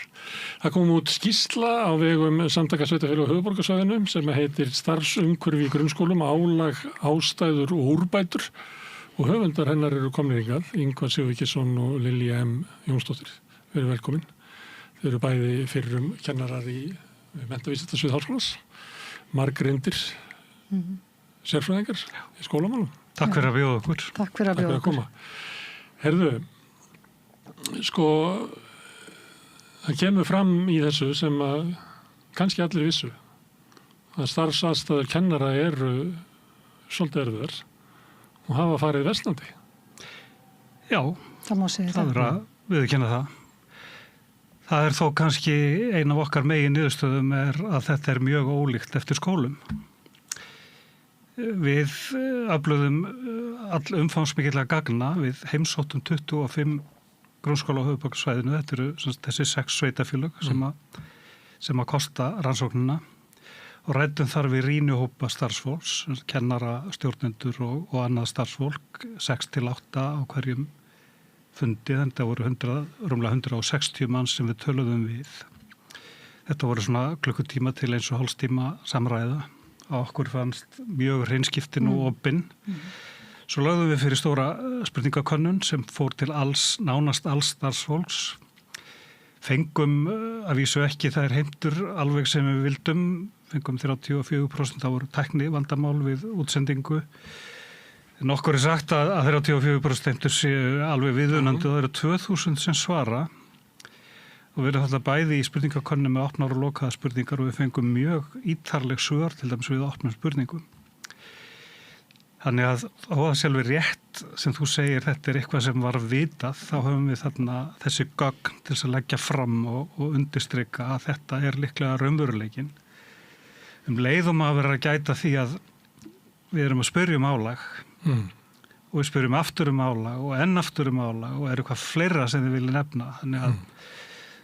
Það kom út skýrsla á vegum Samtaka sveitarfélaga á höfuðborgarsvæðinu sem heitir Starfsumhverfi í grunnskólum, álag, ástæður og úrbætur og höfundar hennar eru komnir hingað, Ingvar Sigurgeirsson og Lilja M. Jónsdóttir. Verið velkomin. Þau eru bæði fyrrum kennarar í menntavísindasvið Háskólans, margreyndir sérfræðingar í skólamálum. Takk fyrir að bjóða okkur. Takk fyrir að bjóða okkur. Herðu, sko, það kemur fram í þessu sem að kannski allir vissu að starfsaðstæður kennara eru svolítið erfiðar og hafa farið versnandi. Já, það má segja það. Það er að viðurkenna það. Það er þó kannski ein af okkar megin niðurstöðum er að þetta er mjög ólíkt eftir skólum. Við aflöðum all umfangsmikilla gagna, við heimsóttum 25 grunnskóla á höfuðborgarsvæðinu, þetta eru þessi 6 sveitafélög sem að kosta rannsóknina og ræddum þar við rýnihópa starfsfólks, kennara, stjórnendur og annað starfsfólk, 6-8 á hverjum fundi, þannig að það voru rúmlega 160 mann sem við töluðum við. Þetta voru svona klukkutíma til 1,5 tíma samræða. Okkur fannst mjög hreinskiptin og opinn. Svo lögðum við fyrir stóra spurningakönnun sem fór til nánast alls starfsfólks. Fengum að vísu ekki þær heimtur alveg sem við vildum. Fengum 34%, það voru tækni vandamál við útsendingu. Nokkur er sagt að 34% heimtur séu alveg viðunandi og það eru 2000 sem svara. Og við erum alltaf bæði í spurningakönnum með opnar og lokaða spurningar og við fengum mjög ítarleg svör til dæmis við opnum spurningum. Þannig að á það sjálfur rétt sem þú segir þetta er eitthvað sem var vitað, þá höfum við þarna þessi gögn til þess að leggja fram og undirstrika að þetta er líklega raunveruleikinn. Leiðum að vera að gæta því að við erum að spyrja álag og við spyrjum aftur álag og enn aftur álag og er eitthvað fleira sem þið vilja nefna. Þannig að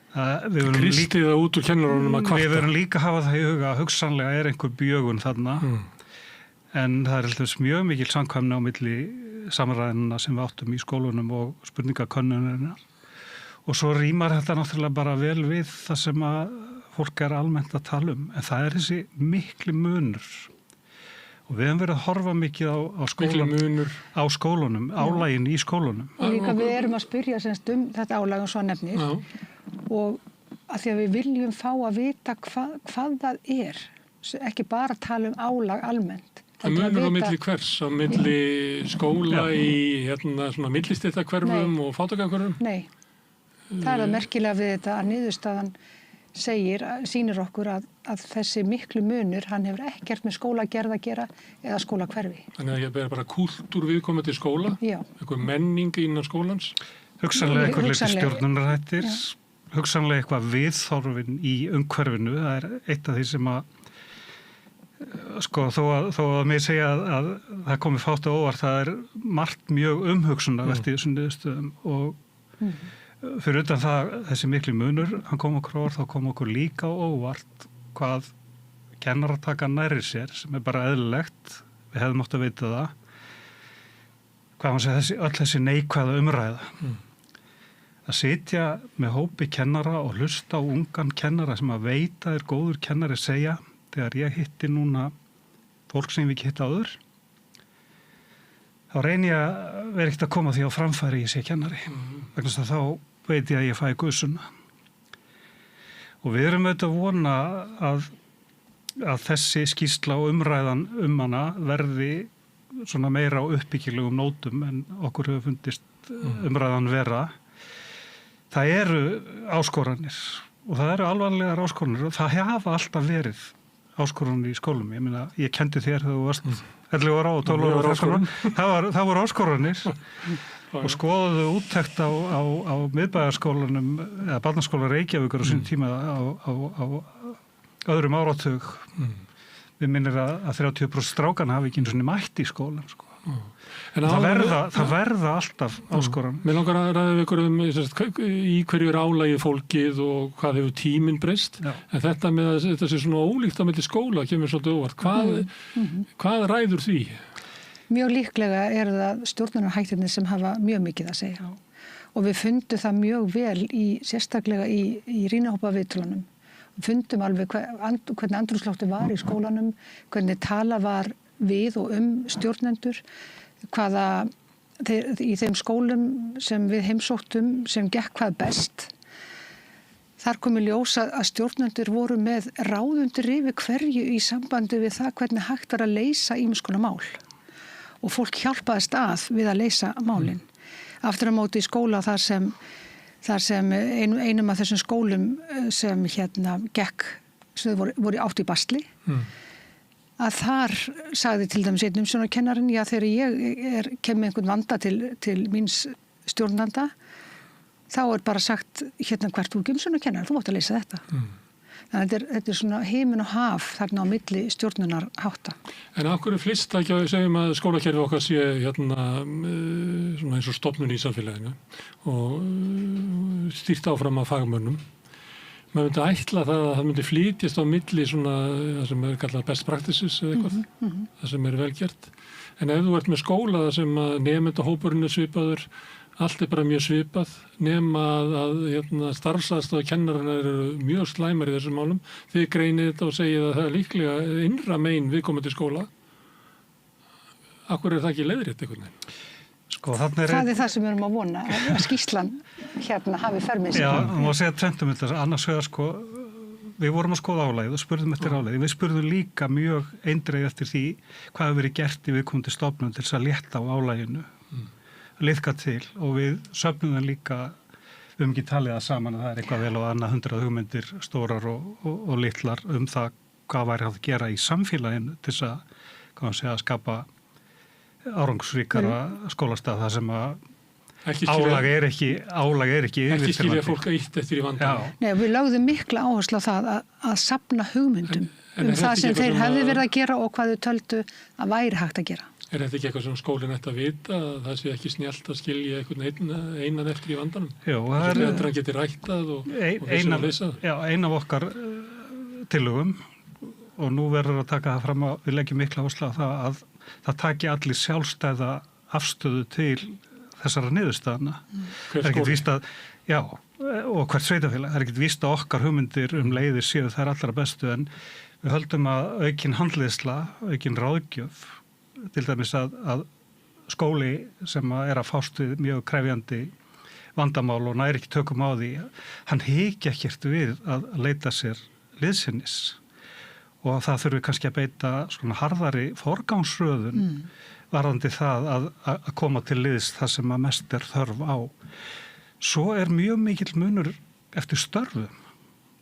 Kristið það út úr kennarunum að kvarta. Við verum líka að hafa það í huga að hugsanlega er einhver bjögun þarna en það er alltaf mjög mikil samkvæmni á milli samræðina sem við áttum í skólunum og spurningakönnunina og svo rýmar þetta náttúrulega bara vel við það sem að fólk er almennt að tala en það er þessi mikli munur og við hefum verið að horfa mikið á skólunum, álagin í skólunum. Og líka við erum að spyrja þetta álag og svo nefnir og að því að við viljum fá að vita hvað það er, ekki bara tala álag almennt. Það munur á milli hvers, á milli skóla í svona millistéttarhverfum og fátækrahverfum? Nei, það er það merkilega við þetta að niðurstaðan sýnir okkur að þessi miklu munur, hann hefur ekkert með skólagerð að gera eða skólahverfi. Þannig að ég ber bara kúltúr viðkomandi skóla, einhver menning innan skólans? Hugsanlega einhver leiti stjórnunarhættir, hugsanlega eitthvað viðþorfin í umhverfinu, það er eitt af því sem að sko, þó að mér segja að það komi fátt á óvart, það er margt mjög umhugsunarvert í þessum niðurstöðum og fyrir utan það, þessi mikli munur, hann kom okkur orð, þá kom okkur líka á óvart hvað kennarar taka nærri sér, sem er bara eðlilegt, við hefðum átt að veita það, hvað maður segja, öll þessi neikvæða umræða. Að sitja með hópi kennara og hlusta á ungan kennara sem að veita er góður kennari segja, þegar ég hitti núna fólk sem við ekki hitti áður, þá reyni ég að vera ekkert að koma því á framfæri ég sé kennari. Vegna þess að þá veit ég að ég fæ guðsuna. Og við erum auðvitað að vona að þessi skýrsla og umræðan hana verði svona meira á uppbyggilegum nótum en okkur hefur fundist umræðan vera. Það eru áskoranir og það eru alvarlegar áskoranir og það hafa alltaf verið áskoranir í skólum. Ég meina, ég kendi þér þegar þú varst 11 ára og 12 ára áskoran. Það voru áskoranir og skoðuðu úttekt á miðbæjarskólanum eða barnaskóla Reykjavíkur á sín tíma á öðrum áratug. Við minnir að 30% strákana hafi ekki einu sinni mætt í skólan. Sko. Það verða alltaf áskoran. Mér langar að ræða ykkur í hverju er álagið fólkið og hvað hefur tíminn breyst. En þetta með að þetta sé svona ólíkt á milli skóla kemur svolítið óvart. Hvað ræður því? Mjög líklega eru það stjórnunarhættirnir sem hafa mjög mikið að segja. Og við fundum það mjög vel sérstaklega í rýnihópaviðtölunum. Við fundum alveg hvernig andrúmslofti var í skólanum, hvernig tala var við og stjórnendur, í þeim skólum sem við heimsóttum sem gekk hvað best. Þar kom í ljós að stjórnendur voru með ráðundir yfir hverju í sambandi við það hvernig hægt var að leysa ýmiss konar mál. Og fólk hjálpaðist að við að leysa málin. Aftur á móti í skóla þar sem einum af þessum skólum sem gekk, sem voru átt í bastli, að þar sagði til dæmis einn umsjónarkennarinn, já þegar ég kem með einhvern vanda til míns stjórnanda, þá bara sagt hvert þú umsjónarkennari, þú mátt að leysa þetta. Þannig að þetta svona heimin og haf þarna á milli stjórnunarhátta. En af hverju flyst það ekki að segjum að skólakerfið okkar sé svona eins og stofnun í samfélaginu og stýrt áfram af fagmönnum? Maður myndi ætla að það myndi flytjast á milli svona það sem kallað best practices eða eitthvað, það sem vel gert. En ef þú ert með skóla það sem að nemendahópurinn svipaður, allt bara mjög svipað, nema að starfsaðstoð kennararnir eru mjög slæmar í þessum málum. Þið greinið þetta og segið að það líklega innra megin viðkomandi skóla. Akkur það ekki leiðrétt einhvern veginn? Það það sem við erum að vona, að skýrslan hafi fermið sig. Já, það má segja tventum þetta, annars vegar við vorum að skoða álagið og spurðum eftir álagið. Við spurðum líka mjög eindregið eftir því hvað hefur verið gert í viðkomandi stofnun til þess að létta á álaginu. Liðka til og við söfnum líka, við höfum ekki talið það saman að það eitthvað vel og annað 100 hugmyndir stórar og litlar það hvað væri að gera í samfélaginu til þess að skapa árangsríkara skólastað þar sem að álag er ekki ekki skilja fólk eitt eftir í vandanum. Nei, við lögðum mikla áherslu á það að safna hugmyndum það sem þeir hefði verið að gera og hvað þau töldu að væri hægt að gera. Er þetta ekki eitthvað sem skólinn ætti að vita að það sé ekki snjallt að skilja einhvern einan eftir í vandanum? Jú, það er að geti rættað og þess að leysa það. Já, ein af okkar tillögum og nú verður að taka það fram að við leggjum mikla áherslu á það að það taki allir sjálfstæða afstöðu til þessara niðurstaðna. Hver skóli? Já, og hvert sveitafélag. Það er ekkert víst að okkar hugmyndir leiðir séu þær allra bestu en við höldum að aukin handleiðsla, aukin ráðgjöf til dæmis að skóli sem er að fást við mjög krefjandi vandamál og næri ekki tökum á því, hann hiki ekkert við að leita sér liðsinnis og það þurfi kannski að beita svona harðari forgangsröðun varðandi það að koma til liðs það sem að mest er þörf á. Svo er mjög mikill munur eftir störfum.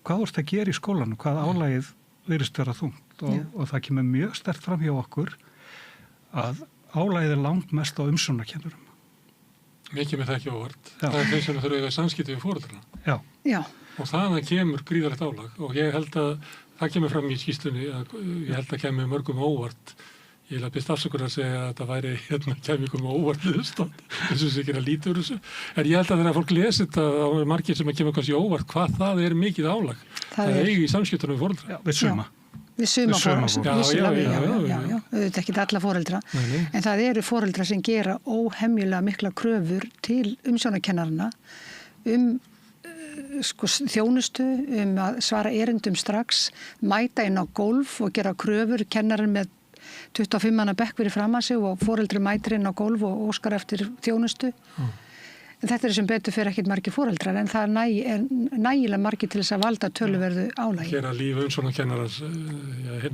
Hvað þú ert að gera í skólanum, hvað álagið virðist vera þungt og það kemur mjög sterkt fram hjá okkur að álagið er langt mest á umsjónarkennurum. Mikið með það ekki óvart. Það er þeir sem þurfa að eiga samskipti við foreldrana. Já. Og þaðan kemur gríðarlegt álag og ég held að það kemur fram í skýrslunni að ég held að kemur mörgum óvart. Ég vil að byrst afsökur að segja að það væri kemur ykkur með óvart viðstótt eins og sér ekki að lítur þessu. En ég held að þegar fólk lesi þetta á margir sem að kemur kannski óvart hvað það er mikið álag. Það eigi í samskiptunum við foreldra. Já, við suma. Við suma foreldra. Já. Auðvitað ekki alla foreldra. En það eru foreldra sem gera óhemjulega mikla kröfur til umsjónarkennarana þjónustu, að svara erindum strax, mæta inn á gólf og gera kröfur, kennarinn með 25 manna bekk fyrir fram að sig og foreldri mætir inn á gólf og óskar eftir þjónustu. En þetta er sem betur fyrir ekkert margir foreldrar en það er nægilega margir til þess að valda töluverðu álagi. Gera líf umsjónarkennarans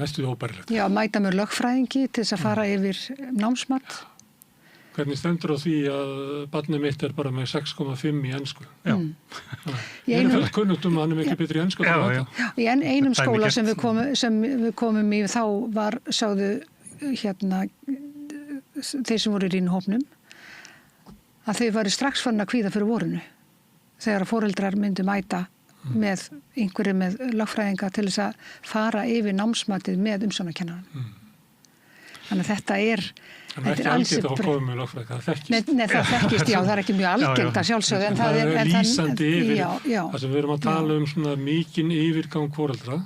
næstuði óbærilegt. Já, mæta með lögfræðingi til þess að fara yfir námsmat. Hvernig stendur á því að barnið mitt er bara með 6,5 í ensku? Já. Ég er fullt kunnugt að hann er miklu betri í ensku. Í einum skóla sem við komum í þá sáðu þeir sem voru í rýnihópnum að þeir varu strax farin að kvíða fyrir vorinu þegar foreldrar myndu mæta með einhverju með lögfræðinga til þess að fara yfir námsmatið með umsjónarkennarann. Þannig að þetta er ekki algengt að koma með lögfræðinga, það þekkist. Nei, það þekkist, já, það er ekki mjög algengt að sjálfsögðu. En það er lýsandi yfir það sem við erum að tala um svona mikinn yfirgang foreldra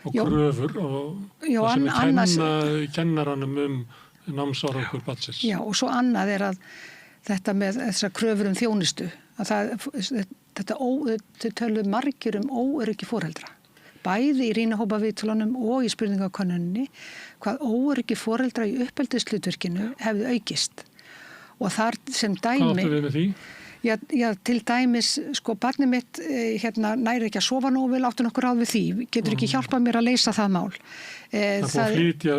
og kröfur og það sem kennaranum námsárangur barnsins. Já, og svo annað er að þetta með þessar kröfur þjónustu, að þetta tölu margir óöryggi foreldra. Bæði í rýnahópaviðtölunum og í spurningakönnunni hvað óöryggi foreldra í uppeldishlutverkinu hefði aukist. Og þar sem dæmi... Hvað áttu við með því? Já, til dæmis, sko, barnið mitt næri ekki að sofa nógu vel, áttu nokkur ráð við því, getur ekki hjálpað mér að leysa það mál. Það búið að flytja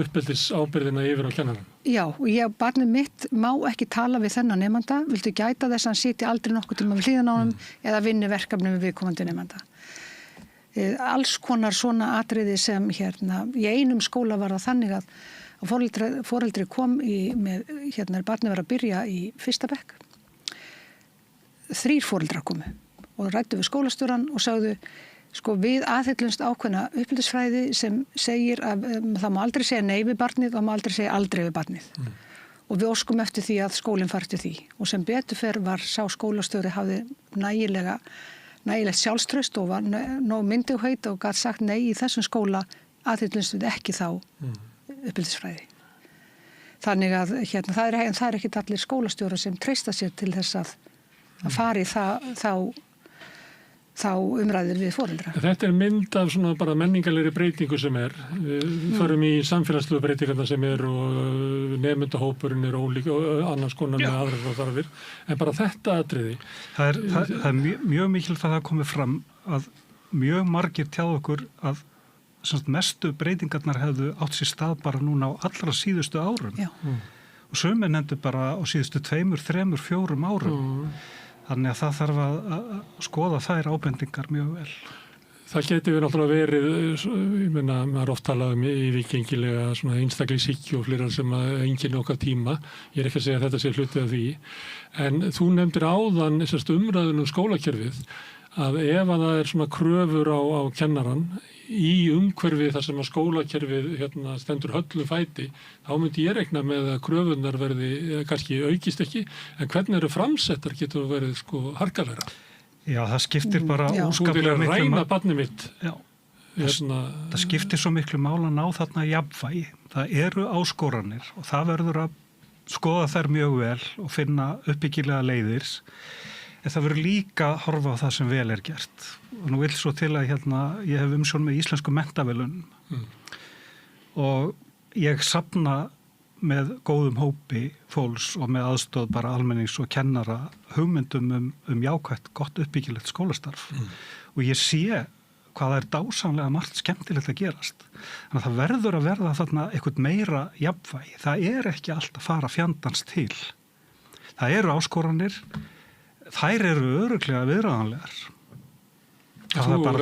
uppeldisábyrgðina yfir á kennarann. Já, og barnið mitt má ekki tala við þennan nemanda, viltu gæta þess að hann sitji aldrei nokkuð tíma við hliðan á honum eða vinni verkefni við viðkomandi nemanda. Alls konar svona atriði sem í einum skóla var það þannig að foreldri kom barnið var að byrja í 1. bekk. 3 foreldrar komu og ræddu við skólastjórann og sagðu, sko, við aðhyllumst ákveðna uppeldisfræði sem segir að það má aldrei segja nei við barnið og það má aldrei segja aldrei við barnið. Og við óskum eftir því að skólinn fari til því. Og sem betur fer var sá skólastjóri hafði nægilegt sjálfstraust og var nóg myndughheit og gat sagt nei í þessum skóla aðhyllumst við ekki þá uppeldisfræði. Þannig að það er ekki allir skólastjórar sem treysta sér til þess að fari þá umræðir við foreldra. Þetta er mynd af svona bara menningalegri breytingu sem er. Við förum í samfélagslegu breytingarna sem er og nemendahópurinn er ólík og annars konar með aðrar þarfir. En bara þetta atriði. Það er mjög mikilvægt að það komi fram að mjög margir tjáðu okkur að mestu breytingarnar hefðu átt sér stað bara núna á allra síðustu árum. Og sumir nefndu bara á síðustu 2, 3, 4 árum. Þannig að það þarf að skoða þær ábendingar mjög vel. Það geti við náttúrulega verið, ég meina, maður oft talað yfirgengilega svona einstaklingshyggju og fleira sem að einkenni okkar tíma. Ég er ekki að segja að þetta sé hluti af því. En þú nefndir áðan umræðun skólakerfið að ef að það er svona kröfur á kennaran í umhverfi þar sem að skólakerfið stendur höllu fæti, þá myndi ég reikna með að kröfunar verði kannski aukist ekki, en hvernig eru framsettar getur verið harkalega. Já, það skiptir bara óskaplega miklu máli. Ræna barnið mitt. Já, það skiptir svo miklu máli að ná þarna jafnvægi. Það eru áskoranir og það verður að skoða þær mjög vel og finna uppbyggilega leiðir. En það verður líka að horfa á það sem vel er gert. Og nú vil svo til að ég hef umsjón með íslensku menntavelunum. Og ég safna með góðum hópi fólks og með aðstoð bara almennings og kennara hugmyndum jákvætt gott uppbyggilegt skólastarf. Og ég sé hvað er dásamlega margt skemmtilegt að gerast. Þannig að það verður að verða þarna eitthvað meira jafnvægi. Það er ekki allt að fara fjandans til. Það eru áskoranir. Þær eru örugglega viðráðanlegar. Það þarf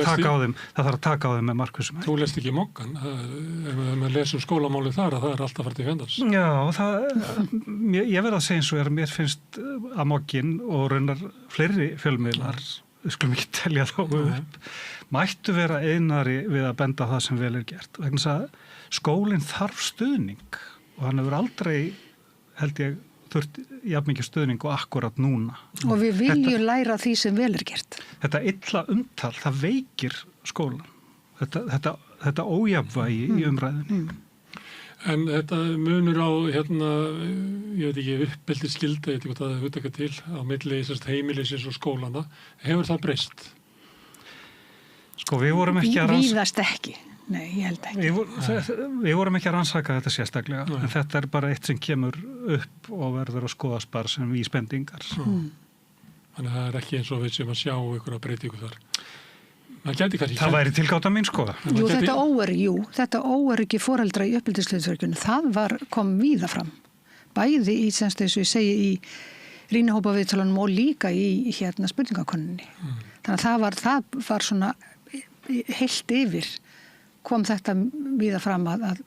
að taka á þeim með markvissum. Þú lest ekki Moggan, ef maður lesum skólamálið þar að það er alltaf farið til fjandans. Já, ég verð að segja eins og mér finnst að Moggin og raunar fleiri fjölmiðlar, við skulum ekki telja þá upp, mættu vera einari við að benda það sem vel er gert. Vegna þess að skólinn þarf stuðning og hann hefur aldrei, held ég, þurft jafn mikið stuðning og akkurat núna. Og við viljum læra því sem vel er gert. Þetta illa umtal, það veikir skólan. Þetta ójafnvægi í umræðinni. En þetta munur á, ég veit ekki, uppeldisskylda, ég veit ekki hvað það er hugtaka til, á milli heimilisins og skólana. Hefur það breyst? Sko, við vorum ekki að Víðast ekki. Nei, ég held ekki. Við vorum ekki að rannsaka þetta sérstaklega, en þetta er bara eitt sem kemur upp og verður að skoðast bara sem vísbendingar. Þannig að það er ekki eins og við sem að sjá ykkur að breytingu þar. Það væri tilgáta mín, sko. Þetta óöryggi foreldra í uppeldishlutverkinu, það kom víða fram. Bæði í, sem ég segi, í rýnihópaviðtölunum og líka í spurningakonunni. Þannig að það var svona heilt yfir kom þetta víða fram að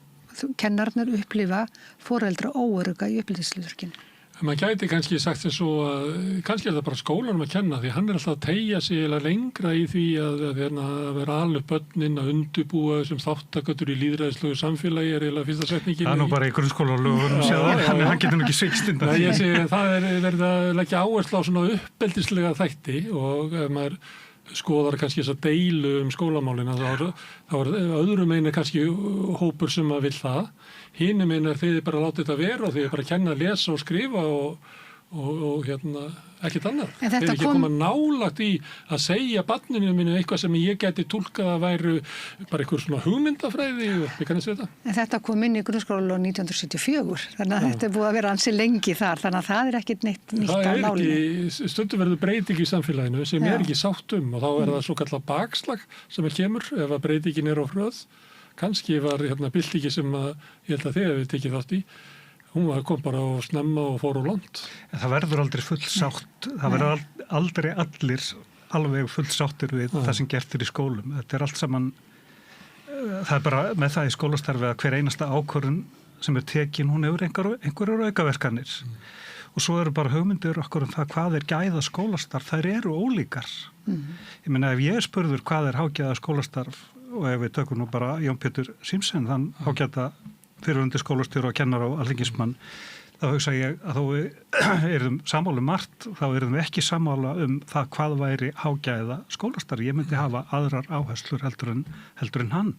kennararnir upplifa foreldra óörugga í uppeldishlutverkinu. Man gæti kannski sagt þess að kannski er það bara skólanum að kenna því hann er alltaf að teygja sig lengra í því að vera alveg börnin að undirbúa þessum þáttakatur í lýðræðislegu samfélagi er eiginlega fyrsta setningin. Það er nú bara í grunnskólalögunum hann getur nú ekki svikst undan því. Það er verið að leggja áherslu á svona uppeldislega þætti og ef maður skoðar kannski þessa deilu skólamálina, þá er öðrum einu kannski hópur sem að vil það. Hinum einu þið bara látið þetta vera og þið bara kenna að lesa og skrifa og ekkert annað. Þið ekki koma nálægt í að segja barninu mínu eitthvað sem ég geti túlkað að væru bara einhver svona hugmyndafræði og við kannast þetta. En þetta kom inn í grunnskóla 1974, þannig að þetta er búið að vera ansi lengi þar, þannig að það er ekkert nýtt að nálinu. Stundum verður breyting í samfélaginu sem er ekki sátt og þá er það svo kallar bakslag sem kemur ef að breytingin er á hröð. Kannski var byltingi sem ég held að þið hefur tekið þátt í. Hún kom bara og snemma og fór úr land. En það verður aldrei full sátt. Það verður aldrei allir alveg full sáttir við það sem gert í skólum. Þetta er allt saman, það er bara með það í skólastarfi að hver einasta ákvörðun sem er tekin, hún hefur einhverjar aukaverkanir. Og svo eru bara hugmyndir okkur það hvað er gæða skólastarf. Þær eru ólíkar. Ég meina ef ég spurður hvað er hágæða skólastarf og ef við tökum nú bara Jón Pétur Simsen, þann hágæða fyrirhundi skólastjóra og kennar á alþingismann, þá hugsa ég að þó við erum sammála margt, þá erum við ekki sammála það hvað væri hágæða skólastarf. Ég myndi hafa aðrar áherslur heldur en hann.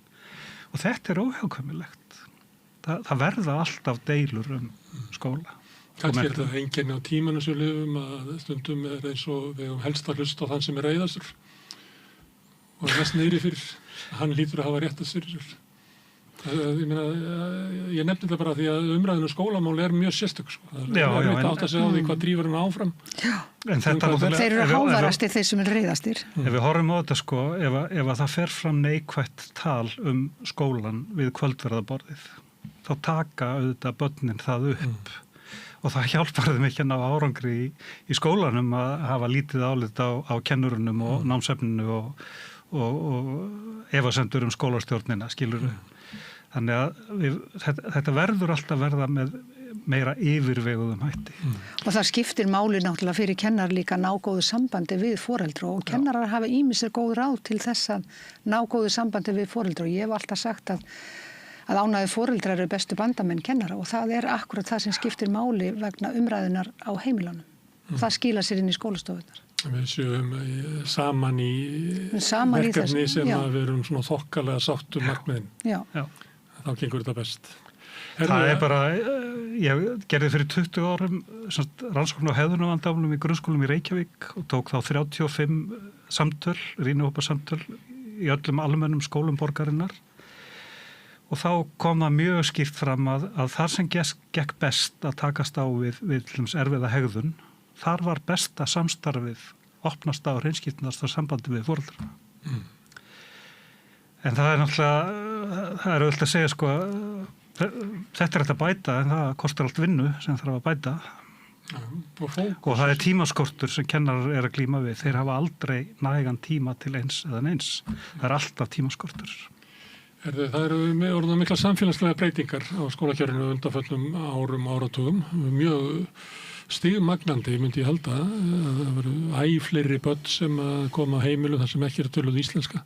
Og þetta er óhjákvæmilegt. Það verða alltaf deilur skóla. Kannski er þetta einkenni á tímanu sem við lifum að stundum er eins og við höfum helst að hlusta á þann sem er reiðastur og er mest niðri fyrir. Hann lítur að hafa réttast fyrir sér. Ég nefndi þetta bara því að umræðinu skólamál er mjög sérstök. Það er átt að segja á því hvað drífur hann áfram. Þeir eru hávarastir þeir sem eru reiðastir. Ef við horfum á þetta ef það fer fram neikvætt tal skólan við kvöldverðarborðið, þá taka auðvitað börnin það upp. Og það hjálpar þeim ekki að ná árangri í skólanum að hafa lítið álit á kennurunum og námsefninu og efasemdur skólastjórnina, skilurðu. Þannig að þetta verður alltaf verða með meira yfirveguðum hætti. Og það skiptir máli náttúrulega fyrir kennar líka ná góðu sambandi við foreldra og kennarar hafa ýmsir góð ráð til þess að ná góðu sambandi við foreldra og ég hef alltaf sagt að ánægðir foreldrar eru bestu bandamenn kennara og það er akkurat það sem skiptir máli vegna umræðunar á heimilunum. Það skila sér inn í skólastofunar. Við séum saman í verkefni sem að við erum svona þokkalega sáttum markmiðin. Já. Þá gengur þetta best. Það er bara, ég gerði fyrir 20 árum rannsókn á hegðunarvandamálum í grunnskólum í Reykjavík og tók þá 35 samtöl, rýnihópa samtöl í öllum almennum skólum borgarinnar. Og þá kom það mjög skýrt fram að þar sem gekk best að takast á við erfiða hegðun, þar var besta samstarfið, opnast á hreinskiptnast á sambandi við foreldra. En það er náttúrulega, það er auðvitað að segja þetta er þetta að bæta en það kostar allt vinnu sem þarf að bæta. Og það er tímaskortur sem kennarar er að glíma við. Þeir hafa aldrei nægan tíma til eins eða neins. Það er alltaf tímaskortur. Það eru orðið mikla samfélagslega breytingar á skólakjörinu undanföllum árum og áratugum. Mjög stigmagnandi, myndi ég halda. Það veru fleiri börn sem koma á heimilu þar sem ekki er töluð íslenska.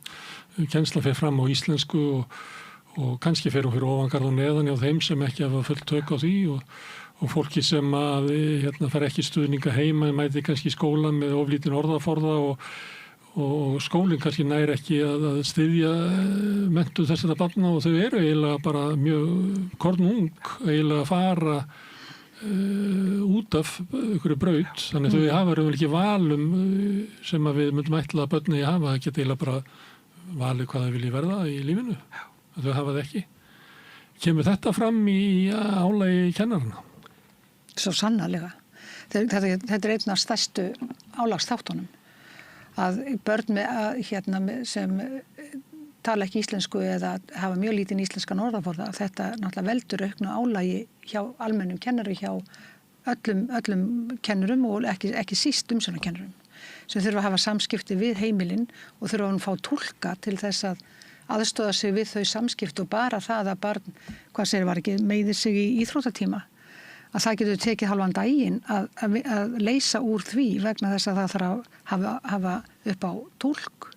Kennsla fer fram á íslensku og kannski fer hún fyrir ofangarð og neðan hjá þeim sem ekki hafa fullt tök á því og fólki sem fær ekki stuðninga heima, mæti kannski í skólan með oflítinn orðaforða og skólinn kannski næri ekki að styðja menntun þessara barna og þau eru eiginlega bara mjög kornung eiginlega að fara út af einhverju braut, þannig að þau hafa raunverulega ekki valum sem að við myndum ætla að börni hafa, það geta eiginlega bara valið hvað þau vilja verða í lífinu, að þau hafa það ekki. Kemur þetta fram í álagi kennarana? Svo sannarlega. Þetta er einn af stærstu álagsþáttunum. Að börn sem tala ekki íslensku eða hafa mjög lítinn íslenskan orðaforða, þetta náttúrulega veldur auknu álagi hjá almennum kennari, hjá öllum kennurum og ekki síst umsjónarkennurum sem þurfa að hafa samskipti við heimilinn og þurfa að fá túlka til þess að aðstoða sig við þau samskipti og bara það að barn, var ekki meiðir sig í íþróttatíma, að það getur tekið halvan daginn að leysa úr því vegna þess að það þarf að hafa upp á túlk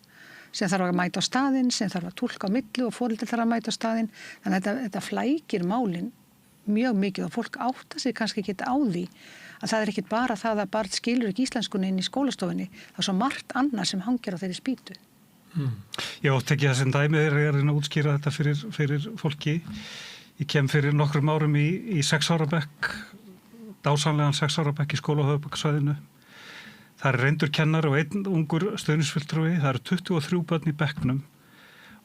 sem þarf að mæta á staðinn, sem þarf að túlka á milli og foreldrar þarf að mæta á staðinn. Þannig að þetta flækir málin mjög mikið og fólk áttar sig kannski ekki á því að það ekkit bara það að barn skilur ekki íslenskunni inn í skólastofunni, það svo margt annað sem hangir á þeirri spýtu. Já, tekið það sem dæmi er að reyna að útskýra þetta fyrir fólki. Ég kem fyrir nokkrum árum í 6 ára bekk, dásamlegan 6 ára bekk í skóla á höfuðborgarsvæðinu. Það er reyndur kennari og einn ungur stuðningsfulltrúi, það eru 23 börn í bekknum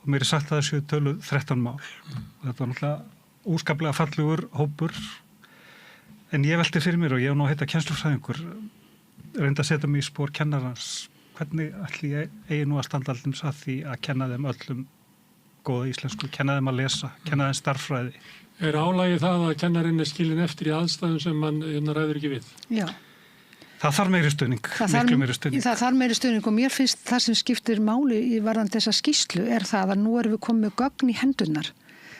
og mér er sagt að þessu töluð 13 mál. Þetta var náttúrulega óskaplega fallegur hópur, en ég velti fyrir mér og ég hef nú heita kennslufræðingur, reynda að setja mig í spór kennarans. Hvernig ætli ég eigi nú að standa allins að því að kenna þeim öllum góða íslensku, kenna þeim að lesa, kenna þeim starffræði? Er álagi það að kennarinn er skilin eftir í aðstæðum sem mann ræður ekki við? Já. Það þarf meiri stuðning, miklu meiri stuðning. Það þarf meiri stuðning og mér finnst það sem skiptir máli í varðandi þessa skýrslu er það að nú erum við komið gögn í hendurnar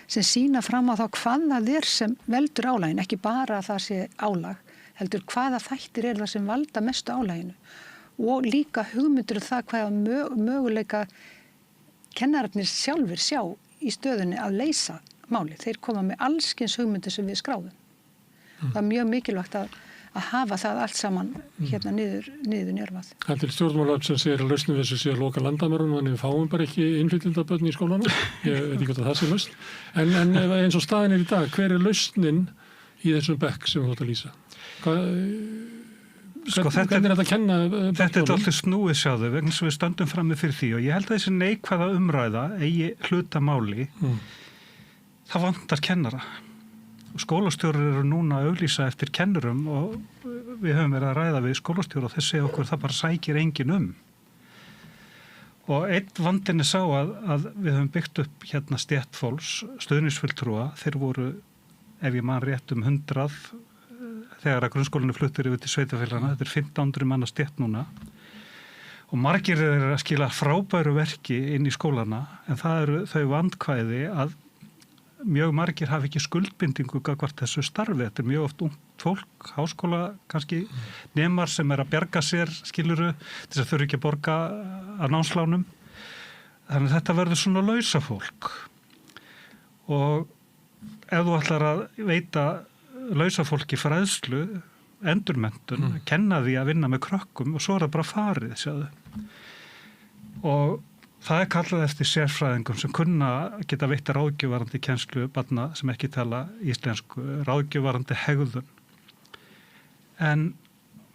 sem sýna fram á þá hvað það er sem veldur álagin, ekki bara að það sé álag, heldur hvaða þættir er það sem valda mestu álaginu og líka hugmyndur það hvaða möguleika kennararnir sjálfur sjá í stöðunni að leysa máli. Þeir koma með allskins hugmyndir sem við skráðum. Það er mjög mikilvægt að hafa það allt saman hérna niður njörfað. Það er til stjórnmálaöfl sem segir að lausnin við þessu sé að loka landamærunum, þannig við fáum bara ekki innflytjendabörn í skólanum. Ég veit ekki hvort að það sé lausn. En eins og staðin er í dag, hver er lausnin í þessum bekk sem þú ætti að lýsa? Hvernig er þetta að kenna börnunum? Þetta er alltaf snúið sjáðu, vegna sem við stöndum frammi fyrir því og ég held að þessi neikvæða umræða eigi hlutamáli. Það vantar kennara. Skólastjórar eru núna að auglýsa eftir kennurum og við höfum verið að ræða við skólastjóra og þeir segja okkur það bara sækir enginn Og einn vandinn er sá að við höfum byggt upp hérna stéttfólks, stuðningsfulltrúa, þeir voru, ef ég man rétt 100 þegar að grunnskólinu fluttur yfir til sveitafélagana, þetta er 1500 manna stétt núna og margir eru að skila frábæru verki inn í skólana en það eru þau vandkvæði að mjög margir hafa ekki skuldbindingu gagnvart þessu starfi. Þetta er mjög oft ungt fólk, háskóla kannski, nemar sem er að bjarga sér, skiluru, þess að þurfi ekki að borga að námslánum. Þannig að þetta verður svona lausa fólk. Og ef þú ætlar að veita lausa fólki fræðslu, endurmenntun, kenna því að vinna með krökkum og svo er það bara farið, sjáðu. Og það er kallað eftir sérfræðingum sem kunna geta veitt ráðgjöfarandi kennslu barna sem ekki tala íslensku, ráðgjöfarandi hegðun. En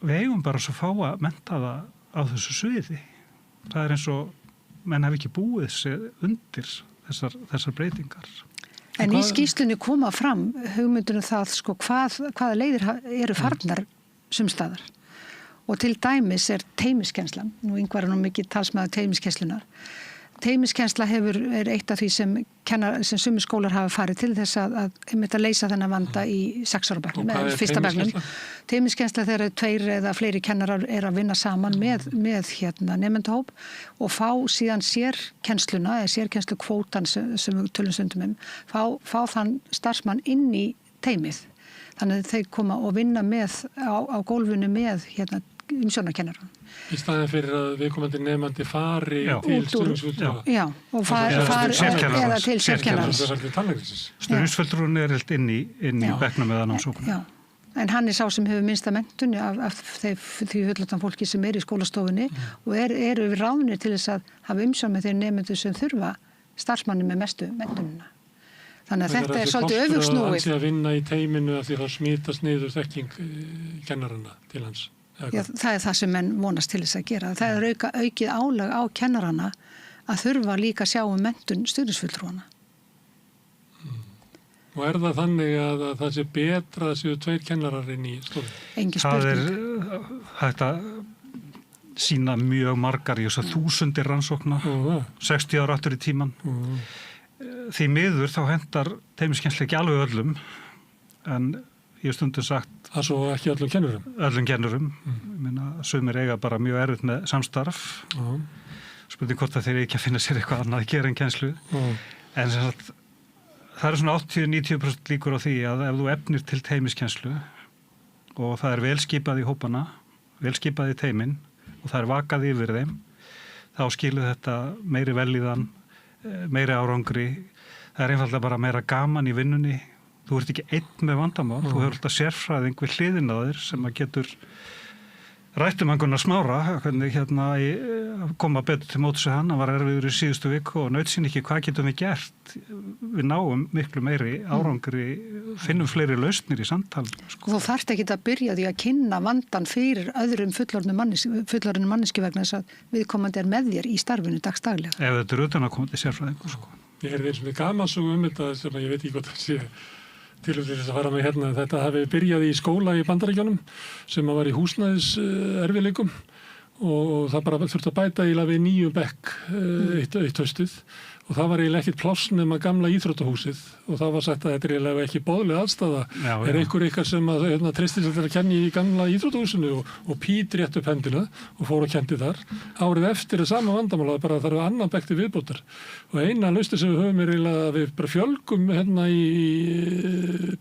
við eigum bara svo fá að mennta það á þessu sviði. Það er eins og menn hafi ekki búið sig undir þessar breytingar. En í skýrslunni koma fram hugmyndunum það sko hvaða leiðir eru farnar sumstaðar. Og til dæmis er teymiskennslan, nú Ingvar er nú mikið talsmaður teymiskenslunar. Teymiskennsla er eitt af því sem sumir skólar hafa farið til þess að leysa þennan vanda í 6 ára bekknum, eða fyrsta bekknum. Teymiskennsla þegar 2 eða fleiri kennarar er að vinna saman með nemendahóp og fá síðan sérkennsluna, eða sérkennslukvótan sem við tölum stundum fá þann starfsmann inn í teymið. Þannig að þeir koma og vinna á gólfinu með umsjónarkennaran. Í staðin fyrir að viðkomandi nemandi fari til stuðningsfulltrúa. Já, og fari eða til sérkennarans. Stuðningsfulltrúin er helt inn í bekknum eða námsóknum. Já, en hann er sá sem hefur minnsta menntun af því fullorðna fólki sem er í skólastofunni og eru við ráðnir til þess að hafa umsjón með þeir nemendur sem þurfa starfsmanni með mestu mentunina. Þannig að þetta er svolítið öfugsnúið. Það er að vinna í teyminu af því að það smítast niður þekking kennarana til hans. Já, það er það sem menn vonast til þess að gera. Það er aukið álag á kennarana að þurfa líka að sjá mentun stuðningsfulltrúana. Og er það þannig að það sé betra að séu 2 kennarar inn í stofu? Engin spurning. Það er hægt að sína mjög margar í þess að 1000 rannsókna, 60 ára aftur í tíman. Því miður þá hendar teymiskennsla ekki alveg öllum, en ég hef stundum sagt það svo ekki öllum kennurum? Öllum kennurum. Ég meina, sumir eiga bara mjög erfitt með samstarf. Spurning hvort að þeir ekki að finna sér eitthvað annað að gera en kennslu. En sem sagt, það eru svona 80-90% líkur á því að ef þú efnir til teymiskennslu og það er velskipað í hópana, velskipað í teymin og það er vakað yfir þeim, þá skilur þetta meiri velíðan, meiri árangri. Það er einfaldlega bara meira gaman í vinnunni þú ert ekki einn með vandamál, þú hefur alltaf sérfræðing við hliðina á þér sem að getur rættum hann Gunnar Smára, hvernig koma betur til móts við hann var erfiður í síðustu viku og naut sín ekki hvað getum við gert. Við náum miklu meiri árangri, finnum fleiri lausnir í samtal. Sko. Þú þarft ekki að byrja því að kynna vandan fyrir öðrum fullorðinu manneski vegna þess að viðkomandi með þér í starfinu dagstaglega. Ef þetta utanaðkomandi sérfræðingur. Sko. Ég eins og gamansögu þetta sem ég veit ekki hvað það sé. Til þess að fara með hérna, þetta hafi byrjað í skóla í Bandaríkjunum sem var í húsnæðis erfiðleikum og það bara þurfti að bæta í við 9 bekk eitt haustið og það var eiginlega ekkert pláss nema gamla íþróttahúsið og það var sagt að þetta er eiginlega ekki boðleg aðstaða. Er einhver ykkar sem treystir sér til að kenna í gamla íþróttahúsinu og Pít rétt upp hendina og fór og kendi þar. Árið eftir er sama vandamála, bara það eru annan bekk til viðbótar. Og eina lausnir sem við höfum er eiginlega að við bara fjölgum hérna í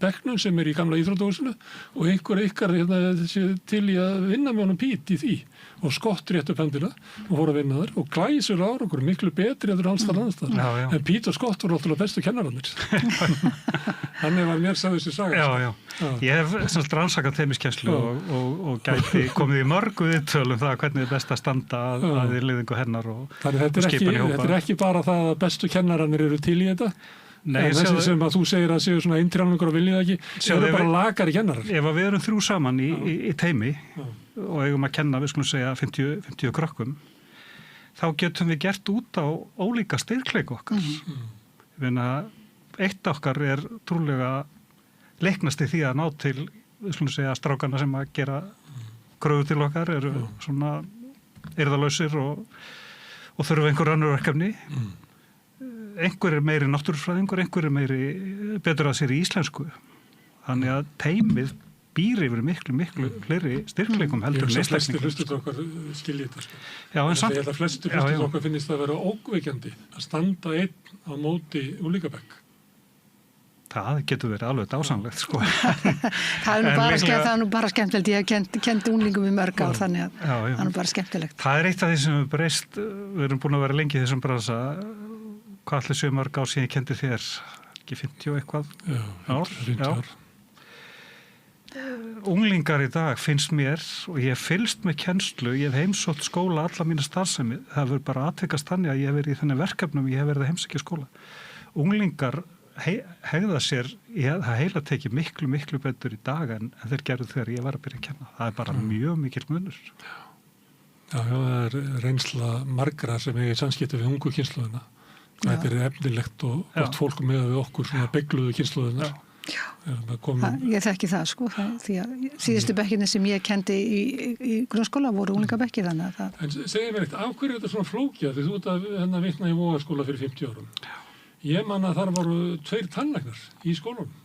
bekknum sem er í gamla íþróttahúsinu og einhver ykkar til í að vinna með honum Pít í því og skott rétt upp hendina og fór að vinna þar og glæsur árangur miklu betri en allstar. En Pít og Skott voru alltaf bestu kennararnir. Þannig var mér sagði þessi saga. Já. Ég hef rannsakað teymiskennslu og gæti komið í mörgu viðtölum það hvernig er best að standa að liðingu hennar og skipan í hópa. Þetta er ekki bara það að bestu kennararnir eru til í þetta. Nei, þessi sem að þú segir að séu svona eintrjáningur og viljið ekki, það eru bara lakari kennarar. Ef við erum 3 saman í teymi og eigum að kenna, við skulum segja 50 krökkum, þá getum við gert út á ólíka styrkleika okkar. Eitt okkar er trúlega leiknast í því að ná til, við skulum segja, strákana sem að gera kröfu til okkar, eru svona eirðalausir og þurfa einhver önnur verkefni. Einhver er meiri náttúrufræðingur, einhver er meiri betur að sér í íslensku. Þannig að teymið býr yfir miklu fleiri styrkleikum heldur en einstaklingar. Flestir hlustur okkar skilji þetta. Sko. Já, en samt. Ég held að flestir hlustur okkar finnist það að vera ókveikjandi að standa einn á móti úlíkabekk. Það getur verið alveg dásamlegt, sko. Það er nú bara skemmtilegt. Ég hef kent unglingum í mörg ár, þannig að það er nú bara skemmtilegt. Það er eitt af því sem við breyst, við erum búin að vera lengi í þessum bransa, hvað allir séu mörg ár síðan ég kendi þér, ekki 50 eitthvað ár? 50 ár. Unglingar í dag finnst mér og ég hef fylgst með kennslu, ég hef heimsótt skóla alla mína starfsemi, það hefur bara aðtekast þannig að ég hef verið í þennan verkefnum, ég hef verið að heimsækja skóla. Unglingar hegða sér, það heila tekið miklu betur í dag en þeir gerðu þegar ég var að byrja að kenna. Það er bara mjög mikill munur. Já, það er reynsla margra sem er í samskipti við ungu kynslóðina. Þetta er efnilegt og gott fólk með við okkur svona begluðu kynslóðina. Ég þekki það sko, því að síðustu bekkinni sem ég kendi í grunnskóla voru unglingabekki þannig að það... En segir mér eitt, af hverju er þetta svona flókja? Því þú ert að vitna í Vogaskóla fyrir 50 árum. Ég man að þar voru 2 tannlæknar í skólanum.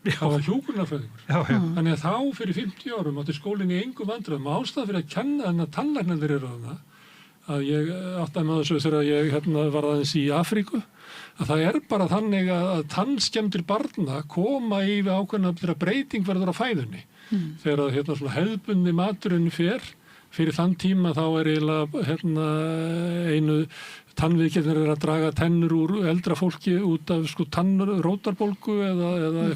Það var hjúkrunarfræðingur. Þannig að þá fyrir 50 árum átti skólinn í engum vandræðum ástæða fyrir að kenna þennan tannlæknarnir eru þarna. Að ég átti að með þessu þegar ég var aðeins í Afríku að það er bara þannig að tannskemmdir barna koma í við ákveðna breyting verður á fæðunni. Þegar svona hefðbundni maturinn fyrir þann tíma þá er eiginlega einu tannviðgerðir er að draga tennur úr eldra fólki út af rótarbólgu eða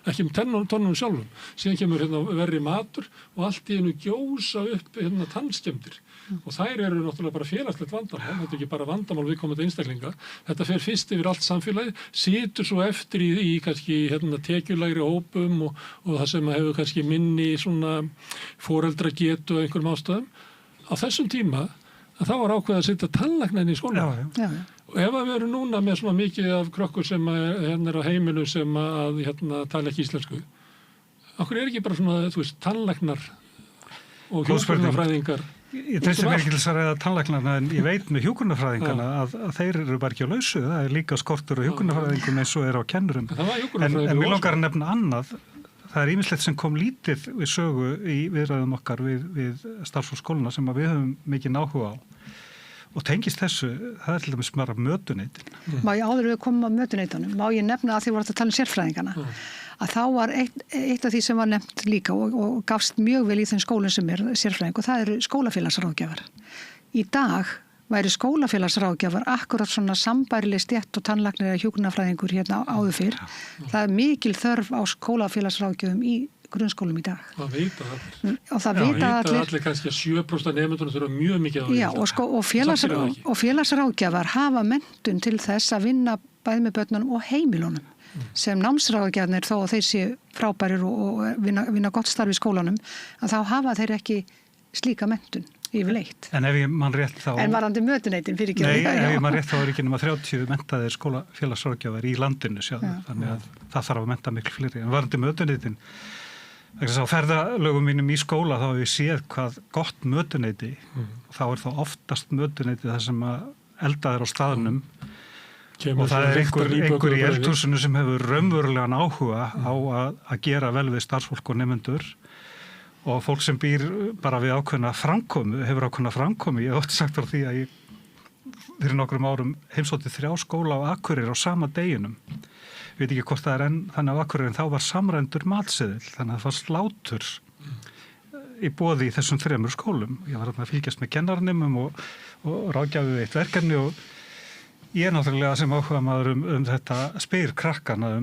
ekki tennunum sjálfum. Síðan kemur verri matur og allt í einu gjósa upp tannskemmdir. Og þær eru náttúrulega bara félagslegt vandamál, þetta er ekki bara vandamál viðkomandi einstaklinga. Þetta fer fyrst yfir allt samfélagi, situr svo eftir í kannski tekjulægri hópum og það sem hefur kannski minni svona foreldragetu af einhverjum ástæðum. Á þessum tíma þá var ákveðið að setja tannlækna inn í skólanum. Og ef við erum núna með svona mikið af krökkur sem er á heimilu sem að tala ekki íslensku, okkur er ekki bara svona, tannlæknar og hjúkrunarfræðingar. Ég treysti mér ekki til að ræða tannlæknarna en ég veit með hjúkrunarfræðingana að þeir eru bara ekki á lausu. Það er líka skortur á hjúkrunarfræðingum eins og er á kennurum. En mér langar að nefna annað. Það er ýmislegt sem kom lítið við sögu í viðræðum okkar við starfsfólksskólana sem við höfum mikið áhuga á. Og tengist þessu, það er til dæmis bara mötuneytin. Má ég áður við komum á mötuneytunum, má ég nefna að þið voru að tala um sérfræðingana. Að þá var eitt af því sem var nefnt líka og gafst mjög vel í þeim skólum sem er sérfræðing og það eru skólafélagsráðgjafar. Í dag væri skólafélagsráðgjafar akkurat svona sambærileg stétt og tannlæknir eða hjúkrunarfræðingur hérna áður fyrr. Það er mikil þörf á skólafélagsráðgjöfum í grunnskólum í dag. Það vita allir. Og það vita allir kannski að 7% nemendunum þurfa mjög mikið á því. Já, og félagsráðgjafar hafa menntun til þess að vinna bæði með börnunum og heimilunum. Sem námsráðgjafarnir þó að þeir séu frábærir og vinna gott starf í skólanum, að þá hafa þeir ekki slíka menntun yfirleitt. En ef ég mann rétt þá... En varandi mötuneytin fyrir ekki. Nei, ef ég mann rétt þá er ekki nema 30 menntaðir skólafélagsráðgjafar í landinu sjálf, þannig að það þarf að mennta miklu fleiri. En varandi mötuneytin, á ferðalögum mínum í skóla þá hef ég séð hvað gott mötuneyti, þá er þá oftast mötuneyti þar sem að eldað er á staðnum og það er einhver í eldhúsinu sem hefur raunverulegan áhuga á að gera vel við starfsfólk og nemendur og fólk sem býr bara við ákveðna framkomu, hefur ákveðna framkomu. Ég hef oft sagt frá því að ég fyrir nokkrum árum heimsótti 3 skóla á Akureyri á sama deginum. Ég veit ekki hvort það er enn þannig á Akureyri en þá var samræmdur matseðill, þannig að það var slátur í boði í þessum 3 skólum. Ég var að fylgjast með kennarnimum og ráðgjafi við eitt verkefni og ég er náttúrulega sem áhugamaður þetta spyr krakkana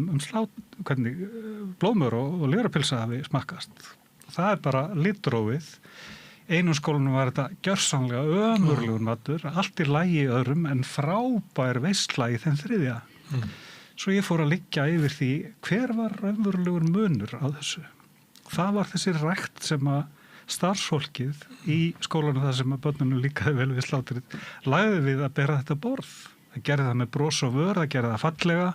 hvernig blómur og lýrapilsa hafi smakkast. Það er bara litrófið. Einum skólanum var þetta gjörsamlega ömurlegur matur, allt í lagi öðrum en frábær veisla í þeim 3. Svo ég fór að liggja yfir því hver var raunverulegur munur á þessu. Það var þessi rækt sem að starfsfólkið í skólanum þar sem að börnunum líkaði vel við sláturinn lagði við að bera þetta borð. Það gerði það með bros og vör, það gerði það fallega,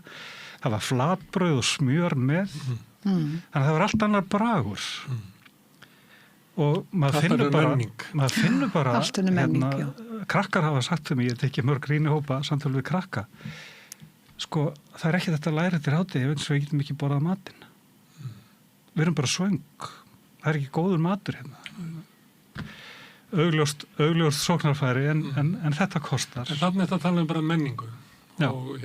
það var flatbrauð og smjör með, þannig að það var allt annar bragur. Og maður finnur bara krakkar hafa sagt um mig, ég tekið mörg rýnihópa samtal við krakka, sko, það er ekki þetta að læra til hádegi eins og við getum ekki borðað matinn. Við erum bara svöng, það er ekki góður matur hérna. Augljóst sóknarfæri en þetta kostar. En þannig að tala bara menningu. Já. Og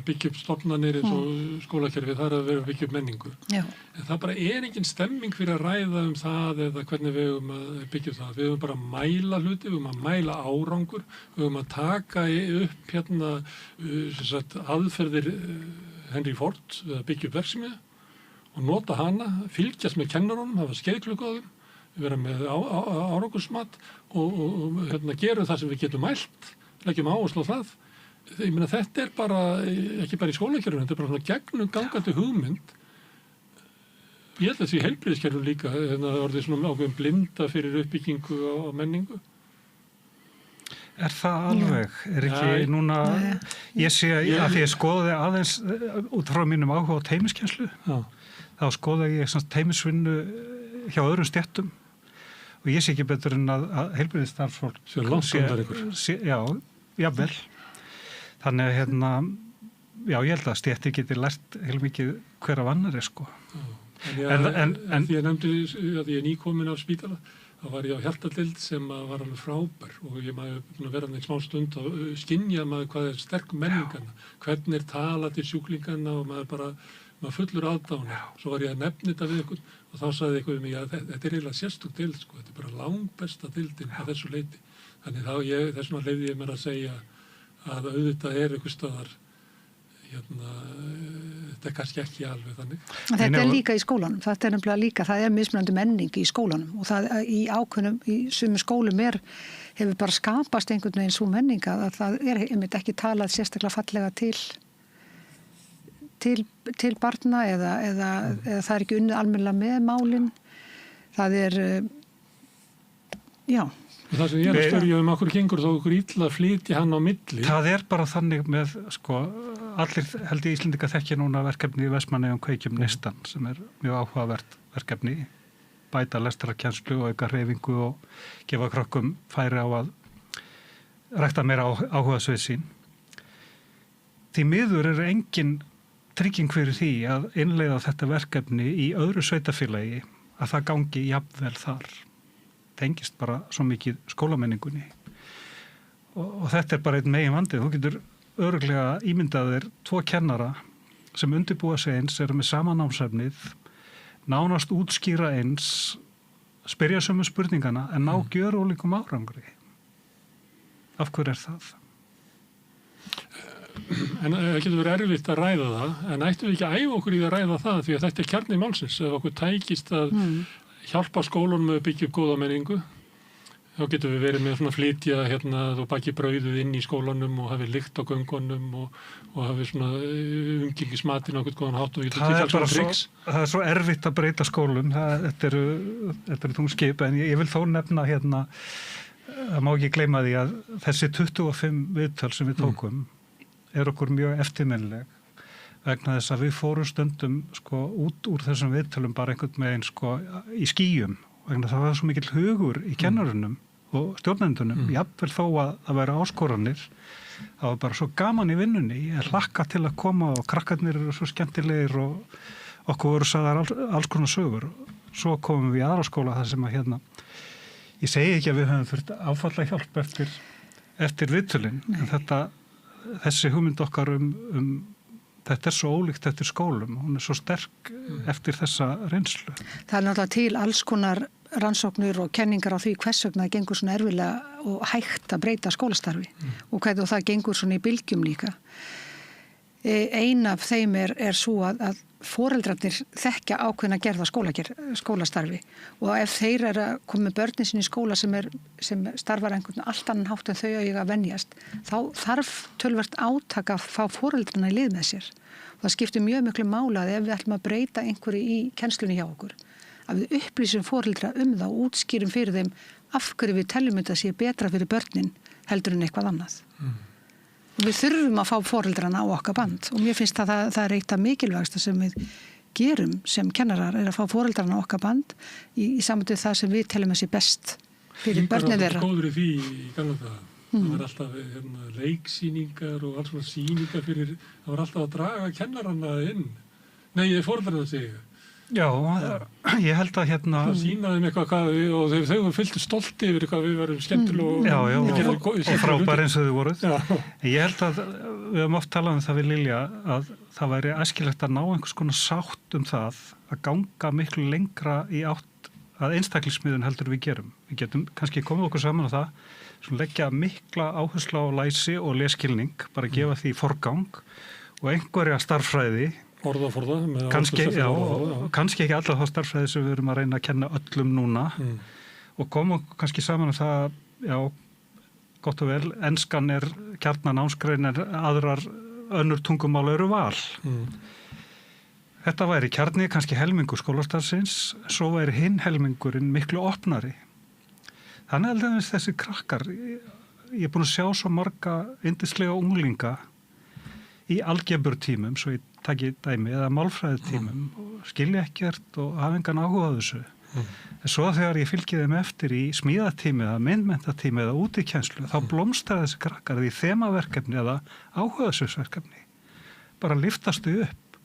byggja upp stofnanir eins og skólakerfi, það er að vera að byggja upp menningu. Já. En það bara er engin stemming fyrir að ræða það eða hvernig við höfum að byggja upp það. Við höfum bara að mæla hluti, við höfum að mæla árangur, við höfum að taka upp aðferðir Henry Ford að byggja upp verksmiðju og nota hana, fylgjast með kennarunum, hafa skeiðklukkaðum, vera með árangursmat og gera það sem við getum mælt, leggjum áherslu á það. Ég meina þetta er bara, ekki bara í skólakerfinu, þetta er bara svona gegnum gangandi hugmynd. Ég held að því heilbrigðiskerfinu líka, það orðið svona ákveðin blinda fyrir uppbyggingu á menningu. Er það alveg? Er ekki núna, ég sé að því ég skoði aðeins út frá mínum áhuga á teymiskenslu, þá skoði ég teymisvinnu hjá öðrum stéttum og ég sé ekki betur en að heilbrigðisstarfsfólk jafnvel. Þannig að ég held að stéttir geti lært heilmikið hver af annarri sko. En því ég nefndi að ég er nýkomin af spítala, þá var ég á hjartadeild sem var alveg frábær og ég maður vera með smá stund að skynja maður hvað er sterk menningarna, hvernig er talað til sjúklingarna og maður fullur aðdánar. Svo var ég að nefna þetta við ykkur og þá sagði ykkur mig að þetta er eiginlega sérstök deild sko, þetta er bara langbesta deildin að þessu leyti. Þannig þess vegna leyfði ég mér að segja að auðvitað er ykkur staðar þetta er kannski ekki alveg þannig. Þetta er líka í skólanum, þetta er nefnilega líka, það er mismunandi menning í skólanum og það í ákveðnum, í sumum skólum hefur bara skapast einhvern veginn svo menninga að það er einmitt ekki talað sérstaklega fallega til barna eða það er ekki unnið almennilega með málin. Það er, já. Og það sem ég er að spyrja okkur gengur þó okkur illa flytja hann á milli. Það er bara þannig með, sko, allir held í Íslendinga þekkja núna verkefni í Vestmannaeyjum Kveikjum neistan sem er mjög áhugavert verkefni. Bæta lestrarkennslu og auka hreyfingu og gefa krökkum færi á að rækta meira áhugasvið sín. Því miður er engin trygging fyrir því að innleiða þetta verkefni í öðru sveitarfélagi að það gangi jafnvel þar. Tengist bara svo mikið skólamenningunni og þetta er bara einn megin vandið. Þú getur örugglega ímyndað þér 2 kennara sem undirbúa sig eins, eru með sama námsefnið, nánast útskýra eins, spyrja sömu spurningana en ná gjörólíkum árangri. Af hverju það? En það getur verið erfitt að ræða það, en ættum við ekki að æfa okkur í að ræða það, því að þetta er kjarni málsins. Ef okkur tækist að hjálpa skólunum að byggja upp góða menningu, þá getum við verið með svona flytja og baki brauðið inn í skólanum og hafi lykt á göngunum og hafi svona umgengismatinn á einhvern góðan hátt og getum tekið alls svona triks. Það er svo erfitt að breyta skólum, þetta eru þungskip, en ég vil þó nefna það má ekki gleyma því að þessi 25 viðtöl sem við tókum er okkur mjög eftirminnileg vegna þess að við fórum stundum út úr þessum viðtölum bara einhvern veginn í skýjum vegna það var svo mikill hugur í kennarunum og stjórnendunum, jafnvel þó að það væri áskoranir. Það var bara svo gaman í vinnunni, ég hlakka til að koma og krakkarnir eru svo skemmtilegir og okkur voru sagðar alls konar sögur. Svo komum við í aðra skóla þar sem að ég segi ekki að við höfum þurft áfalla hjálp eftir viðtölin, en þessi hugmynd okkar þetta er svo ólíkt eftir skólum, hún er svo sterk eftir þessa reynslu. Það er náttúrulega til alls konar rannsóknir og kenningar á því hvers vegna það gengur svona erfilega og hægt að breyta skólastarfi og hvernig það gengur svona í bylgjum líka. Ein af þeim er svo að foreldrarnir þekkja ákveðna gerða skólastarfi og ef þeir eru að koma með börnin sinni í skóla sem starfar einhvern allt annan hátt en þau eiga að venjast, þá þarf töluvert átak að fá foreldrarna í lið með sér. Og það skiptir mjög miklu máli að ef við ætlum að breyta einhverju í kennslunni hjá okkur, að við upplýsum foreldra það og útskýrum fyrir þeim af hverju við teljum þetta sé betra fyrir börnin heldur en eitthvað annað. Við þurfum að fá foreldrana á okkar band og mér finnst að það er eitt af mikilvægasta sem við gerum sem kennarar er að fá foreldrana á okkar band í samvættu það sem við teljum að sé best fyrir börnin þeirra. Góður í því í gamla daga. Það var alltaf leiksýningar og alls svona sýningar það var alltaf að draga kennarana inn. Nei, foreldrana segja. Já, ég held að það sýnaði þeim eitthvað og þau fylgdu stolti yfir eitthvað við varum skemmtilega og frábær eins og þau voruð. Ég held að við höfum oft talað það við Lilja að það væri æskilegt að ná einhvers konar sátt það að ganga miklu lengra í átt að einstaklingsmiðun heldur við gerum. Við getum kannski komið okkur saman á það sem leggja mikla áherslu á læsi og leskilning, bara gefa því forgang og einhverja starffræði orðaforða kannski ekki alla þá starffræði sem við erum að reyna að kenna öllum núna og koma kannski saman það gott og vel, enskan er kjarnan námsgrein en aðrar önnur tungumál eru val þetta væri kjarni kannski helmingur skólastarfsins svo væri hinn helmingurinn miklu opnari þannig að þessi krakkar ég er búin að sjá svo marga yndislega unglinga í algeburtímum svo ég taki dæmi eða málfræðitímum og skilja ekkert og hafa engan áhuga á þessu. En svo þegar ég fylgi þeim eftir í smíðatími eða myndmenntatími eða útikennslu þá blómstrar þessi krakkar því þemaverkefni eða áhugasöfsverkefni bara lyftastu upp.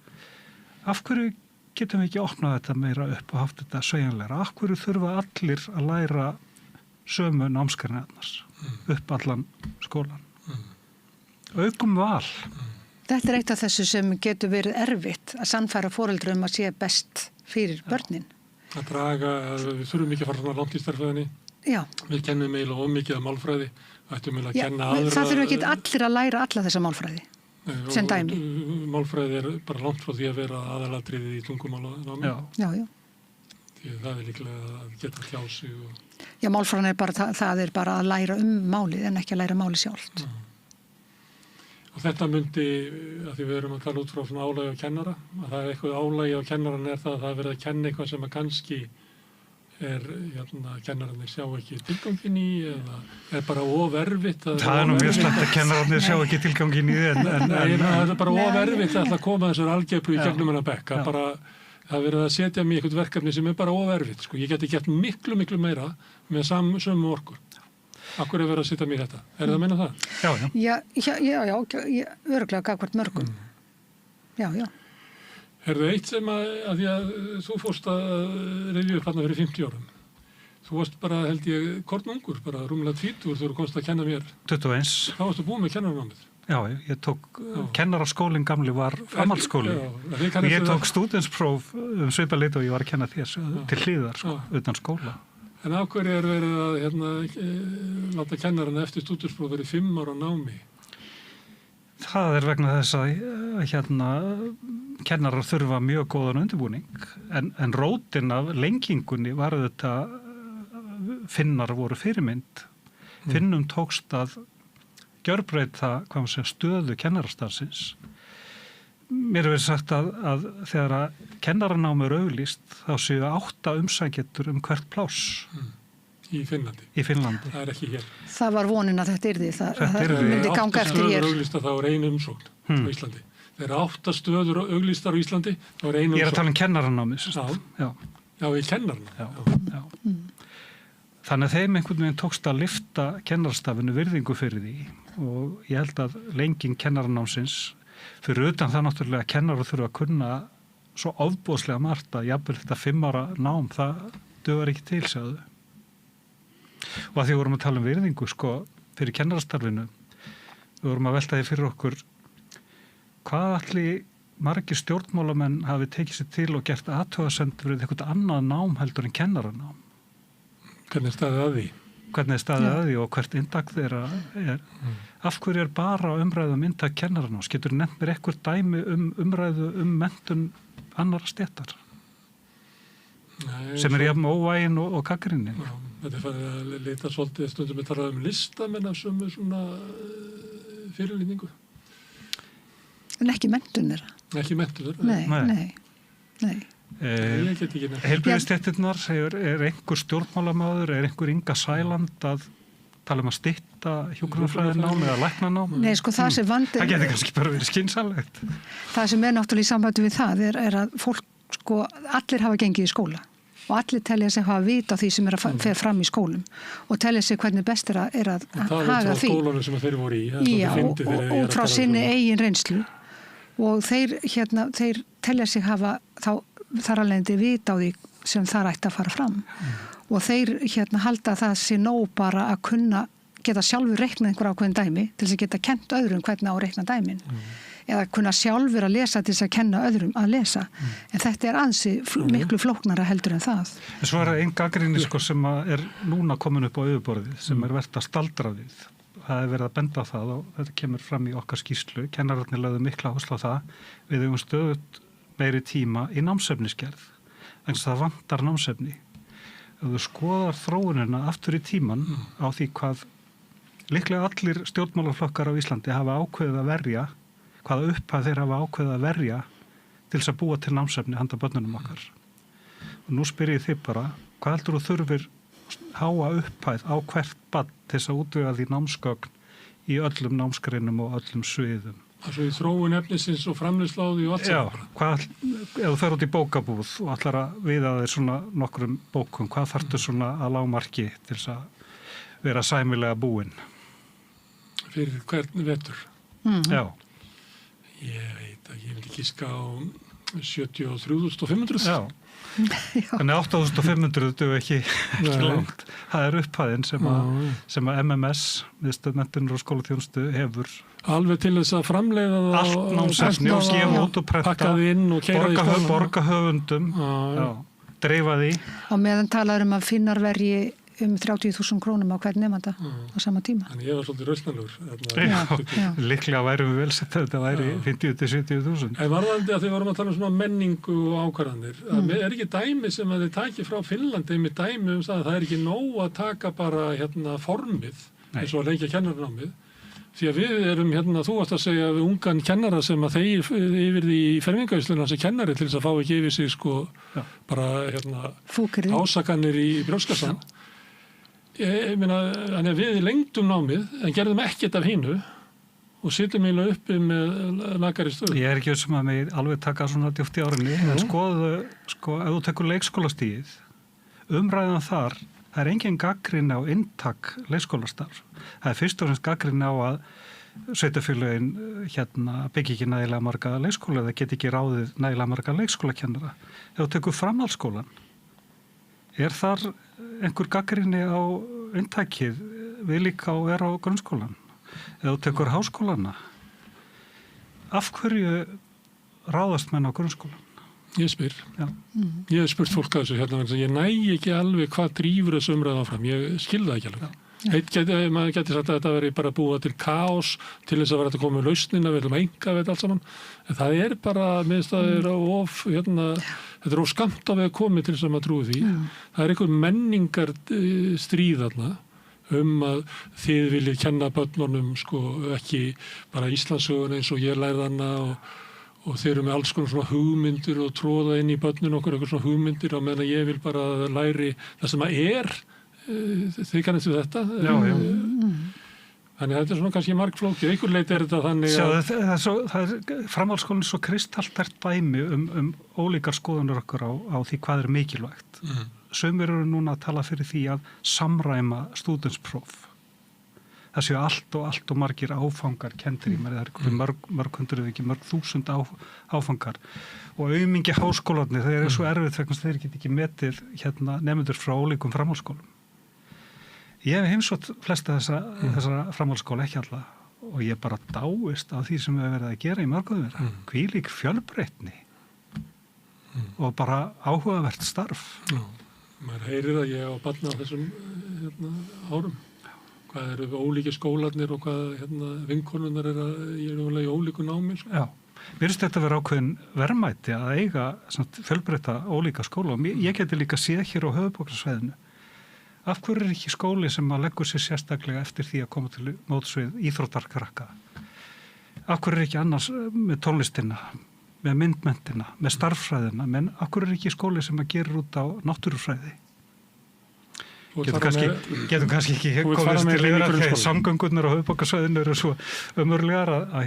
Af hverju getum við ekki opnað þetta meira upp og haft þetta sveigjanlegra? Af hverju þurfa allir að læra sömu námsgreinarnar upp allan skólan? Aukum val. Þetta er eitt af þessu sem getur verið erfitt að sannfæra foreldra að sé best fyrir börnin. Að draga, við þurfum ekki að fara svona langt í starffræðinni. Já. Við kennum eiginlega ómikið af málfræði. Kenna aðra... Það þurfum ekki allir að læra alla þessa málfræði. Sem dæmi. Málfræði er bara langt frá því að vera aðalatriðið í tungumálanámi. Já. Því það er líklega að geta tjási og... Já, málfræðin það er bara að læra málið en ekki að læra málið sjálft. Og þetta myndi, að því við erum að tala út frá svona álægi á kennara, að það er eitthvað álægi á kennaran er það að það er verið að kenna eitthvað sem að kannski kennararnir sjá ekki tilgangin í eða er bara of-erfitt. Það er nú mjög slæmt að kennararnir sjá ekki tilgangin í það er bara of-erfitt að koma þessar algebru í gegnum hennar bekk. Það er verið að setja mig eitthvað verkefni sem er bara of-erfitt. Ég geti gert miklu meira með sömu orku. Akkur er verið að setja mér þetta? Er það að meina það? Já, örugglega gagvart mörgum. Já. Er það eitt sem að því að þú fórst að rifja upp þarna fyrir 50 árum. Þú varst bara, held ég, kornungur, bara rúmlega 20 þegar þú komst að kenna mér. 21. Þá varstu búin með kennaranámið. Já, ég tók kennaraskólinn gamli var framhaldsskóli. Ég tók stúdenspróf svipað leyti og ég var að kenna þér til hliðar utan skóla. En af hverju verið að láta kennarana eftir stúdentspróf verið 5 ára námi? Það vegna þess að kennarar þurfa mjög góðan undirbúning en rótin af lengingunni var þetta Finnar voru fyrirmynd. Finnum tókst að gjörbreyta stöðu kennarastarfsins. Mér hefur verið sagt að þegar að kennaranám auglýst þá séu 8 umsækjendur hvert pláss. Í Finnlandi. Í Finnlandi. Það ekki hér. Það var vonin að þetta yrði. Það myndi ganga eftir hér. 8 stöður auglýstar, þá 1 umsókn á Íslandi. Þegar 8 stöður auglýstar á Íslandi, þá 1 umsókn. Ég að tala kennarannámi. Já, í kennaranám. Já. Þannig að þeim einhvern veginn tókst að lyfta kennarastafinu virðingu fyrir því og ég held að lenging kennaranámsins fyrir utan það náttúrulega að kennarar þurfa að kunna svo ofboðslega margt að jafnvel þetta 5 ára nám, það dugar ekki til, sagðu. Og að því vorum að tala virðingu, fyrir kennarastarfinu, við vorum að velta því fyrir okkur hvað allir margir stjórnmálamenn hafi tekið sér til og gert athugasemd við eitthvað annað nám heldur en kennaranám. Hvernig staðið að því? Hvernig staðið að því og hvert inntak þeirra er. Af hverju bara umræðu inntak kennaranám? Getur nefnt mér eitthvað dæmi umræðu menntun annarra stéttar? Sem jafn óvægin og gagnrýnin. Þetta farið að leita svolítið stundum við talað listamenn af sömu svona fyrirlýningu. En ekki menntun þeirra? Ekki menntun þeirra? Nei. Heilbrigðisstéttirnar er einhver stjórnmálamáður, er einhver Inga Sæland að tala að stytta hjúkrunarfræðinám eða læknanám? Nei, það sem vandi... Það getur kannski bara verið skynsamlegt. Það sem náttúrulega í sambandi við það er að fólk, allir hafa gengið í skóla og allir telja sig hafa vita á því sem fer fram í skólum og telja sig hvernig best er að haga því. Það er skólanum sem þeir voru í. Já, og frá sinni eigin reynslu og þeir telja sig hafa þá þar alveg vita á því sem það ætti að fara fram og þeir halda að það sé nóg bara að kunna geta sjálfur reiknað einhver ákveðin dæmi til þess að geta kent öðrum hvernig á að reikna dæmin eða kunna sjálfur að lesa til þess að kenna öðrum að lesa en þetta er ansi miklu flóknara heldur en það. En svo einn gagnrýni sem er núna komin upp á yfirborðið sem vert að staldra við. Það verið að benda á það og þetta kemur fram í okkar skýrslu. Kennararnir lögðu mikla áherslu á það. Við eigum stöðugt meiri tíma í námsefnisgerð en það vantar námsefni. Ef þú skoðar þróunina aftur í tíman á því hvað líklega allir stjórnmálaflokkar á Íslandi hafa ákveðið að verja, hvaða upphæð þeir hafa ákveðið að verja til þess að búa til námsefni handa börnunum okkar. Og nú spyr ég þig bara, hvað heldur þú þurfir háa upphæð á hvert barn til þess að útvega því námsgögn í öllum námsgreinum og öllum sviðum? Í þróun efnisins og framleiðslu og allt saman. Já, ef þú fer út í bókabúð og ætlar að viða þér svona nokkrum bókum, hvað þarftu svona að lágmarki til þess að vera sæmilega búinn? Fyrir hvern vetur? Já. Ég veit að ég vil ekki giska á 73.500. Já. Þannig 8.500 duð ekki langt. Það er upphæðin sem að MMS, Miðstöð menntunar og skólaþjónustu, hefur alveg til þess að framleiða það allt námsefni og gefa út og prenta, pakkaði inn og keira í skóla, borga höfundum, dreifa því. Og meðan talaður að Finnar verji 30.000 krónum á hvern nemanda á sama tíma. Þannig ég var svolítið rausnalegur. Líklega værum við vel sett að þetta væri 50.000-70.000. En varðandi að þið vorum að tala um svona menningu og ákvarðanir. Er ekki dæmi sem að þið taki frá Finnlandi með dæmi um það er ekki nóg að taka bara formið eins og að leikja kennaranámið. Því að við erum þú varst að segja við ungan kennara sem að þeir yfir því fermingavísluna sem kennari til þess að fá ekki yfir sig bara ásakanir í brjóskassan. Ég meina, þannig að við lengdum námið en gerðum ekkert af hinu og sittum eiginlega uppi með lakari stöðu. Ég er ekki sem að mig alveg taka svona djúpt í árinni, en skoðu, ef þú tekur leikskólastigið, umræðan þar, það er engin gagnrýni á inntak leikskólastarf. Það er fyrst og fremst gagnrýni á að sveitarfélögin byggja ekki nægilega marga leikskóla eða get ekki ráðið nægilega marga leikskólakennara. Ef þú tekur framhaldsskólan, er þar einhver gagnrýni á inntakið við líka og er á grunnskólan? Ef þú tekur háskólana, af hverju ráðast menn á grunnskólan? Ég spyr. Já. Ég hef spurt fólk að þessu hérna, ég næ ekki alveg hvað drífur þessu umræða áfram. Ég skil það ekki alveg. Maður geti sagt að þetta veri bara búa til kaos til þess að vera að koma með lausnina, við ætlum að enga við allt saman. En það er bara, minnst það er þetta er of skamt á við að komi til þess að maður trúi því. Það er einhver menningar stríð þarna að þið viljið kenna börnunum sko ekki bara Íslandssögun eins og ég lærði hana og þeir eru með alls konar svona hugmyndir og tróða inn í börnun okkur eitthvað svona hugmyndir á meðan ég vil bara læri það sem að þið kannast við þetta. Já. Þannig að þetta er svona kannski margflókið. Einhver leit er þetta þannig að framhaldsskólinn svo kristaltært dæmi ólíkar skoðanir okkur á því hvað er mikilvægt. Sumir eru núna að tala fyrir því að samræma stúdentspróf. Það séu allt og margir áfangar kendir í mér, það er mörg hundruð ekki, mörg þúsund áfangar og aumingi háskólarnir, þeir eru svo erfið vegna þeir geta ekki metið nemendur frá ólíkum framhaldsskólum. Ég hef heimsótt flesta þessara framhaldsskóla, ekki alla, og ég bara dáist af því sem við verið að gera í mörgum þeirra. Hvílík fjölbreytni og bara áhugavert starf. Já, maður heyrir að ég á barna á þessum árum. Hvað eru ólíki skólarnir og hvað vinkonurnar eru í ólíku námi. Sko. Já, mér finnst þetta að vera ákveðin verðmæti að eiga fjölbreytta ólíka skóla og ég geti líka séð hér á höfuðborgarsvæðinu. Af hverju er ekki skóli sem að leggur sér sérstaklega eftir því að koma til mótsvið íþróttarkrakka? Af hverju er ekki annars með tónlistina, með myndmenntina, með starffræðina, menn af hverju er ekki skóli sem að gera út á náttúrufræði? Getum kannski ekki komist til yfir að samgöngurnar á höfuðborgarsvæðinu eru svo ömurlegar að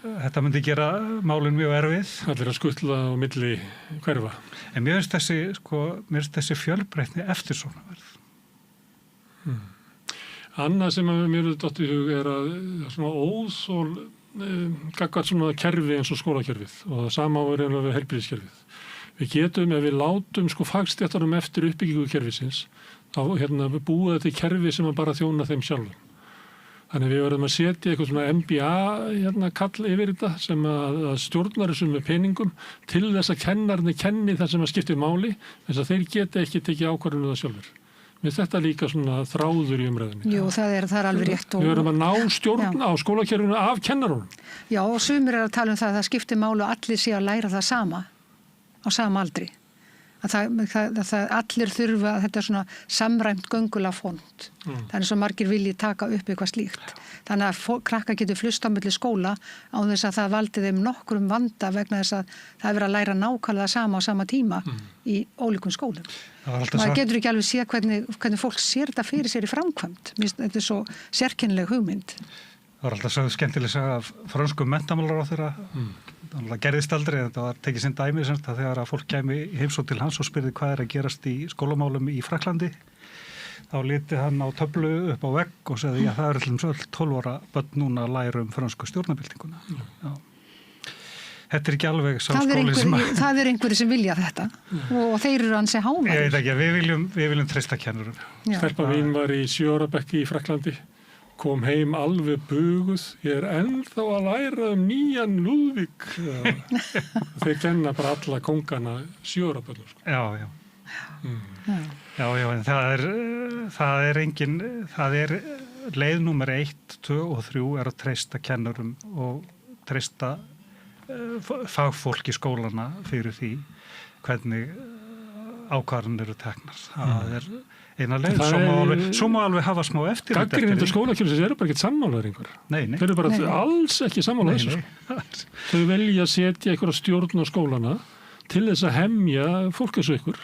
þetta myndi gera málin mjög erfið. Allir að skutla á milli hverfa. En mér finnst þessi fjölbreytni eftirsóknarverð. Annað sem mér er dottið í hug er að svona óþol gagnvart svona kerfi eins og skólakerfið og það sama á við heilbrigðiskerfið. Við getum, ef við látum fagstéttunum eftir uppbyggingu kerfisins, þá búa þetta í kerfi sem bara þjóna þeim sjálfum. Þannig við verðum að setja eitthvað svona MBA kall yfir þetta sem að stjórnar þessum með peningum til þess að kennarnir kenni það sem að skiptir máli, þess að þeir geta ekki tekið ákvörðun það sjálfur. Mér þetta líka svona þráður í umræðinni. Jú, það er alveg rétt. Við verðum að ná stjórn á skólakerfinu af kennarunum. Já, og sumir að tala það skiptir máli og allir sé að læra það sama á sama aldri. Að allir þurfa að þetta er svona samræmt göngulafond. Þannig svo margir vilji taka upp eitthvað slíkt. Þannig að krakka getur flust á milli skóla á þess að það valdi þeim nokkrum vanda vegna þess að það er verið að læra nákvæmlega sama á sama tíma í ólíkum skólum. Maður getur ekki alveg séð hvernig fólk sér þetta fyrir sér í framkvæmd. Þetta er svo sérkennileg hugmynd. Það var alltaf sögð skemmtileg saga af frönskum menntamálaráðherra. Það gerðist aldrei, þetta var tekið sinn dæmi að þegar að fólk kæmi í heimsókn til hans og spurði hvað er að gerast í skólamálum í Frakklandi. Þá liti hann á töflu upp á vegg og sagði, það er öll 12 ára börn núna að læra frönsku stjórnarbyltinguna. Já. Þetta er ekki alveg sá skóli sem að... Það er einhverju sem vilja þetta og þeir eru ansi háværir. Ég veit ekki, við viljum treysta kennurum. Stelpa mín var í 7 ára bekki í Frakklandi. Kom heim alveg buguð, ég er ennþá að læra nýjan Lúðvík. Þeir kenna bara alla kóngana 7 ára börnum. Já. Já, en það er leið númer 1, 2 og 3 er að treysta kennurum og treysta fagfólk í skólana fyrir því hvernig ákvarðanir eru teknar. Það er eina leið, svo má alveg hafa smá eftir. Gagnrýnendur skólakerfisins eru bara ekkert sammálaðir einhver. Nei. Þeir eru bara alls ekki sammálaðir þessu. Þau velja að setja einhverja stjórn á skólana til þess að hemja fólk eins og ykkur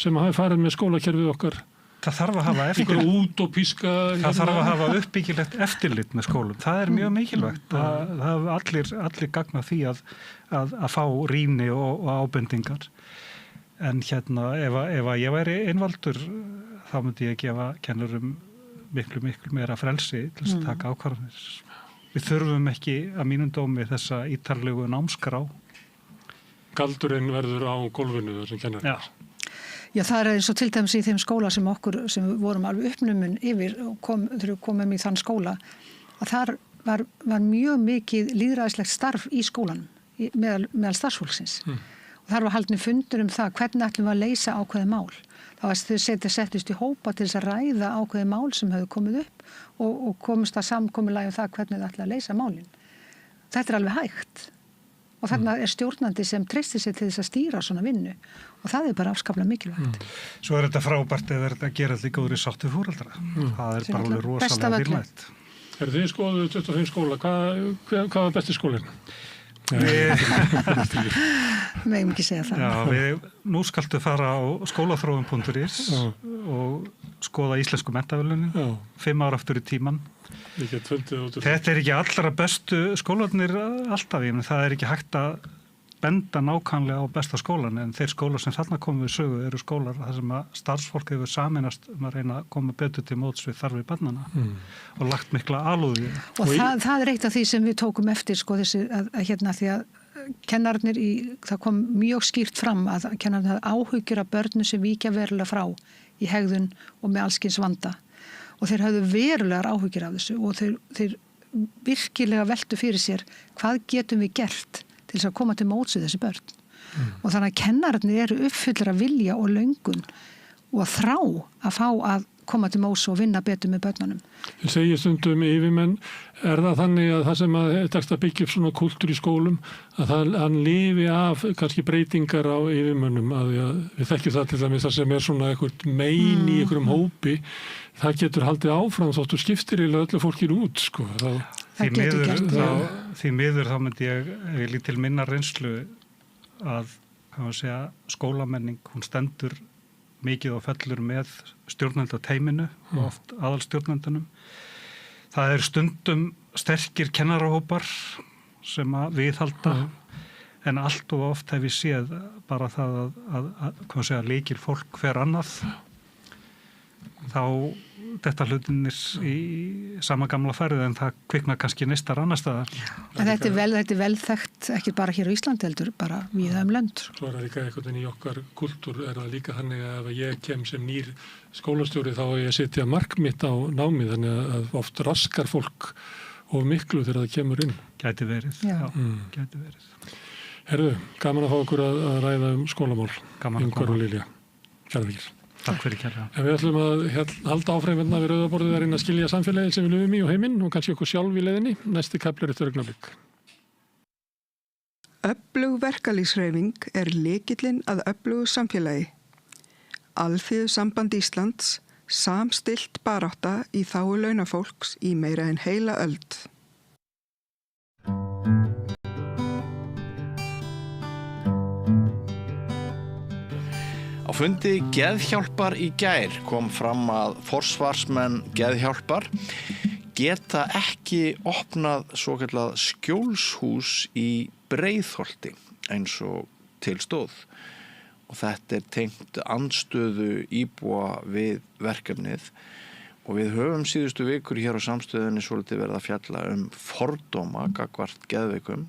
sem hafi farið með skólakerfið okkar. Það þarf að hafa eftirlit. Útópíska. Það þarf að hafa uppbyggilegt eftirlit með skólum. Það er mjög mikilvægt. Það hafa allir gagn af því að fá rýni og ábendingar. En ef ég væri einvaldur, þá myndi ég gefa kennurum miklu meira frelsi til þess að taka ákvarðanir. Við þurfum ekki að mínum dómi þessa ítarlegu námskrá. Galdurinn verður á gólfinu þessum kennarar. Já, það er eins og til dæmis í þeim skóla sem við vorum alveg uppnumin yfir og þegar við komum í þann skóla, að þar var mjög mikið lýðræðislegt starf í skólanum meðal starfsfólksins. þar var haldni fundur það hvernig ætlum við að leysa ákveðið mál. Það var þau settist í hópa til þess að ræða ákveðið mál sem hefur komið upp og komist að samkomulagi það hvernig þau ætla að leysa málin. Þetta alveg hægt og þarna stjórnandi sem treystir sig til þess að stýra svona vinnu og það bara afskaplega mikilvægt. Svo þetta frábært eða þetta gera þetta í góðri sátt við foreldra. Það bara alveg rosalega dýrmætt. Þið skoðuðu 25 skóla, hvað var besti skólinn? Megum ekki segja það. Já, nú skaltu fara á skólaþróun.is og skoða íslensku menntaverðlaunin 5 ár aftur í tíman. Þetta ekki allra bestu skólarnir alltaf, það ekki hægt að benda nákvæmlega á besta skólan en þeir skólar sem þarna komum við sögu eru skólar þar sem að starfsfólk hefur sameinast að reyna að koma betur til móts við þarfir barnanna og lagt mikla alúð í. Og það eitt af því sem við tókum eftir þessi að hérna því að kennararnir það kom mjög skýrt fram að kennararnir hafði áhyggjur af börnum sem víkja verulega frá í hegðun og með allskyns vanda og þeir hafðu verulegar áhyggjur af þessu og þeir virkilega veltu fyrir sér hvað getum við gert til þess að koma til móts við þessi börn. Og þannig að kennararnir eru uppfullir af vilja og löngun og þrá að fá að koma til móts og vinna betur með börnunum. Þið segir stundum yfirmenn, það þannig að það sem að tekst að byggja upp svona kultúr í skólum, að hann lifi af kannski breytingar á yfirmönnum, að við þekkjum það til dæmis það sem svona eitthvað mein í einhverjum hópi, það getur haldið áfram þóttu skiptir í öllu fólkinu út, sko. Því miður þá myndi ég líti til minna reynslu að skólamenning, hún stendur mikið og fellur með stjórnendateiminu og oft aðalstjórnendunum. Það stundum sterkir kennarahópar sem að viðhalda en allt og oft hef ég séð bara það að leikir fólk hver annað þá þetta hlutinir í sama gamla færið en það kviknar kannski neistar annar staðar. Þetta er vel þekkt ekki bara hér á Íslandi heldur, bara víða lönd. Svo það líka einhvern í okkar kultúr það líka þannig að ef ég kem sem nýr skólastjóri þá ég setja mark mitt á námið þannig að oft raskar fólk of miklu þegar það kemur inn. Gæti verið. Gæti verið. Herðu, gaman að fá okkur að ræða skólamál. Ingvar og Lilja. Kærleikir. Takk fyrir kærlega. En við ætlum að halda áfram við rauðaborðið að reyna að skilja samfélagið sem við lifum í og heiminn og kannski okkur sjálf í leiðinni. Næsti kafli eftir augnablik. Öflug verkalýðshreyfing lykillinn að öflugu samfélagi. Alþýðusamband Íslands, samstillt barátta í þágu launafólks í meira en heila öld. Á fundi Geðhjálpar í gær kom fram að forsvarsmenn Geðhjálpar geta ekki opnað svokallað skjólshús í Breiðholti eins og til stóð. Og þetta tengt andstöðu íbúa við verkefnið og við höfum síðustu vikur hér á samstöðunni svolítið verið að fjalla fordóma gagnvart geðveikum.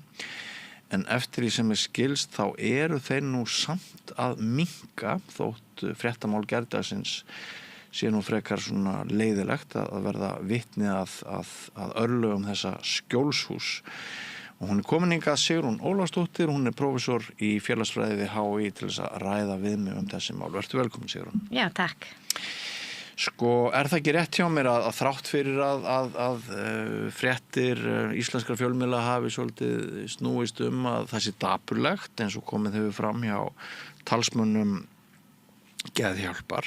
En eftir því sem skilst þá eru þeir nú samt að minnka þótt fréttamál gærdagsins sé nú frekar svona leiðilegt að verða vitni að örlögum þessa skjólshús. Og hún komin hingað Sigrún Ólafsdóttir, hún prófessor í félagsfræði við HÍ til þess að ræða við mig þessi mál. Vertu velkomin, Sigrún. Já, takk. Sko, það ekki rétt hjá mér að þrátt fyrir að fréttir íslenskra fjölmiðla hafi svolítið snúist að það sé dapurlegt eins og komið hefur fram hjá talsmönnum Geðhjálpar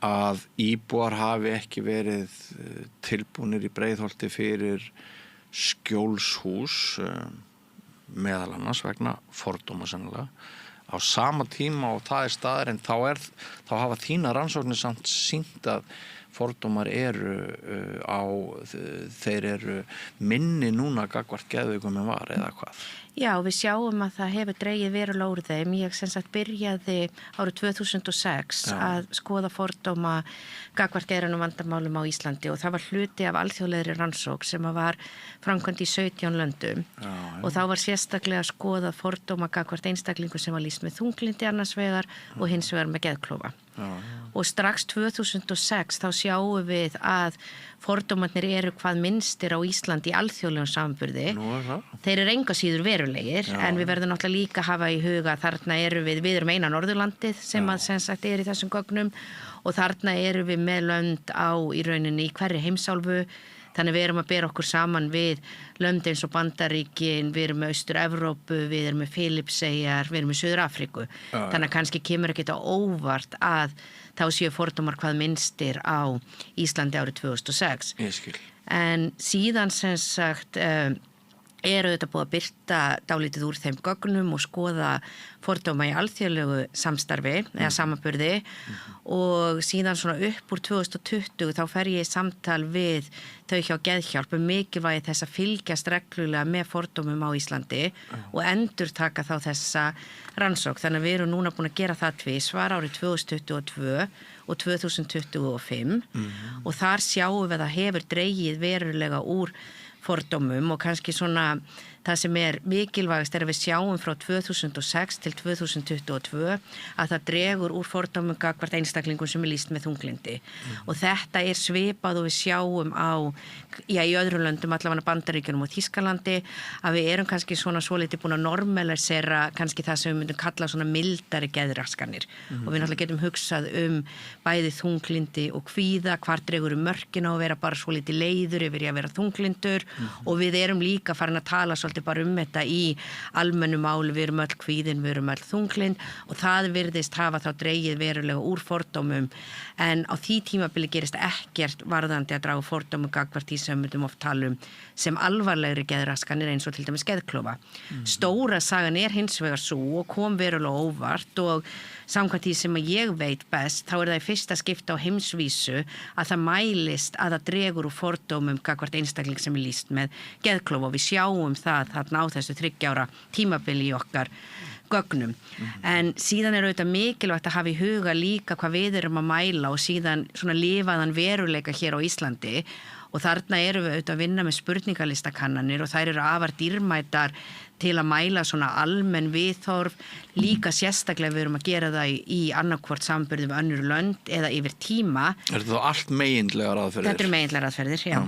að íbúar hafi ekki verið tilbúnir í Breiðholti fyrir skjólshús meðal annars vegna fordóma sennilega. Á sama tíma og það staðurinn þá hafa þína rannsóknir samt sýnt að fordómar þeir eru minni núna gagnvart geðveikum en var eða hvað? Já, við sjáum að það hefur dregið verulega úr þeim. Ég sem sagt byrjaði árið 2006 að skoða fordóma gagnvart geðrænum vandamálum á Íslandi og það var hluti af alþjóðlegri rannsókn sem var framkvæmd í 17 löndum og þá var sérstaklega að skoða fordóma gagnvart einstaklingu sem var lýst með þunglyndi annars vegar og hins vegar með geðklofa. og strax 2006 þá sjáum við að fordómarnir eru hvað minnstir á Íslandi í alþjóðlegum samanburði. Þeir eru enga síður verulegir, en við verðum náttúrulega líka að hafa í huga þarna eru við erum eina Norðurlandið sem að sem sagt er í þessum gögnum og þarna eru við með lönd á í rauninni í hverri heimsálfu. Þannig við erum að bera okkur saman við lönd eins og Bandaríkin, við erum með Austur-Evrópu, við erum með Filippseyjar, við erum með Suður-Afríku. Þannig að kannski kemur ekkert á óvart að þá séu fordómar hvað minnstir á Íslandi árið 2006. Ég skil. En síðan sem sagt eru þetta búið að birta dálítið úr þeim gögnum og skoða fordóma í alþjóðlegu samstarfi eða samanburði og síðan svona upp úr 2020 þá fer ég í samtal við þau hjá Geðhjálp mikilvægi þess að fylgjast reglulega með fordómum á Íslandi og endurtaka þá þessa rannsókn. Þannig að við erum núna búin að gera það tvisvar árið 2022 og 2025 og þar sjáum við að það hefur dregið verulega úr fordómum og kannski svona það sem er mikilvægast er að við sjáum frá 2006 til 2022 að það dregur úr fordómum gagnvart einstaklingum sem er lýst með þunglindi og þetta er svipað og við sjáum í öðrum löndum allavega Bandaríkjunum og Þýskalandi að við erum kannski svona svolítið búin að normalisera kannski það sem við myndum kalla svona mildari geðraskanir og við náttúrulega getum hugsað bæði þunglindi og kvíða, hvar dregur mörkin á að vera bara svolítið leiður yfir í að vera þunglindur og við erum líka farin að tala svolítið bara þetta í almennu máli, við erum öll kvíðin, við erum öll þunglind og það virðist hafa þá dregið verulega úr fordómum en á því tímabili gerist ekkert varðandi að draga fordómum gagnvart því sem við myndum oft tala sem alvarlegri geðraskanir eins og til dæmis geðklofa. Stóra sagan er hins vegar svo og kom verulega óvart og samkvæmt því sem ég veit best þá er það í fyrsta skipta á heimsvísu að það mælist að það dregur úr fordómum gagnvart einstakling sem er lýst með geðklofa og við sjáum það þarna á þessu 30 ára tímabili í okkar gögnum. En síðan er auðvitað mikilvægt að hafa í huga líka hvað við erum að mæla og síðan svona lifaðan veruleika hér á Íslandi og þarna erum við auðvitað að vinna með spurningalistakannanir og þær eru afar dýrmætar til að mæla svona almenn viðhorf, líka sérstaklega við erum að gera það í annarkvort samanburði við önnur lönd eða yfir tíma. Er þetta þá allt megindlegar aðferðir? Þetta eru megindlegar aðferðir, já.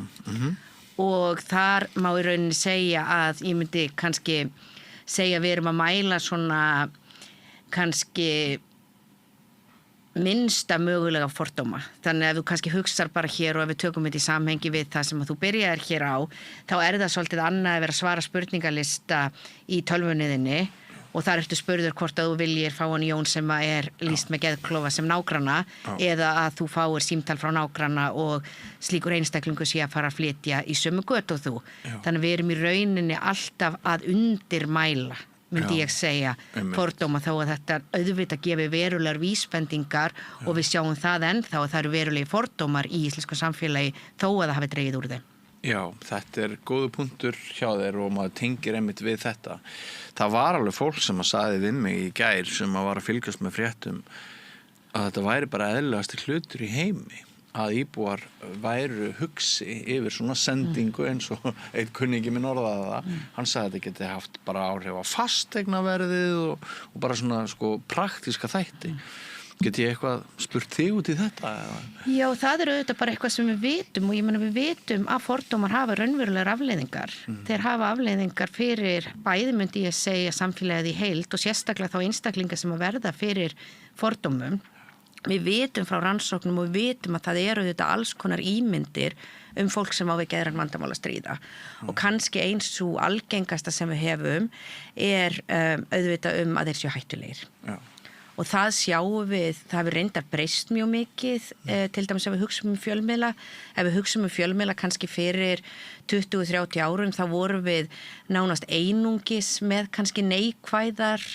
Og þar má í rauninni segja að ég myndi kannski segja við erum að mæla svona kannski minnsta mögulega fordóma. Þannig að þú kannski hugsar bara hér og ef við tökum þetta í samhengi við það sem að þú byrjaðir hér á, þá er það svolítið annað að vera að svara spurningalista í tölvunniðinni og þar ertu spurður hvort að þú viljir fá hann Jón sem er lýst með geðklofa sem nágranna eða að þú fáir símtal frá nágranna og slíkur einstaklingu sé að fara að flytja í sömu götu og þú. Þannig að við erum í rauninni alltaf að undirmæla myndi ég segja, fordóma þó að þetta auðvitað gefi verulegar vísbendingar og við sjáum það ennþá að það eru verulegi fordómar í íslensku samfélagi þó að það hafi dregið úr þeim. Já, þetta er góðu punktur hjá þér og maður tengir einmitt við þetta. Það var alveg fólk sem að sagði við mig í gær sem að var að fylgjast með fréttum að þetta væri bara eðlilegasti hlutur í heimi að íbúar væru hugsi yfir svona sendingu eins og einn kunningi minn orðaði það. Hann sagði að þetta geti haft bara áhrif á fasteignaverðið og bara svona praktíska þætti. Get ég eitthvað spurt þig út í þetta? Já, það eru auðvitað bara eitthvað sem við vitum og ég meina við vitum að fordómar hafa raunverulegar afleiðingar. Þeir hafa afleiðingar fyrir bæði myndi ég segja samfélagið í heild og sérstaklega þá einstaklingar sem að verða fyrir fordómum. Við vitum frá rannsóknum og við vitum að það eru auðvitað alls konar ímyndir fólk sem á við geðræn vandamál að stríða og kannski eins og algengasta sem við hefum er auðvitað að þeir séu hættulegir. Já. Og það sjáum við, það hefur reyndar breyst mjög mikið, til dæmis ef við hugsaum fjölmiðla. Ef við hugsaum fjölmiðla kannski fyrir 20-30 árum, þá vorum við nánast einungis með kannski neikvæðar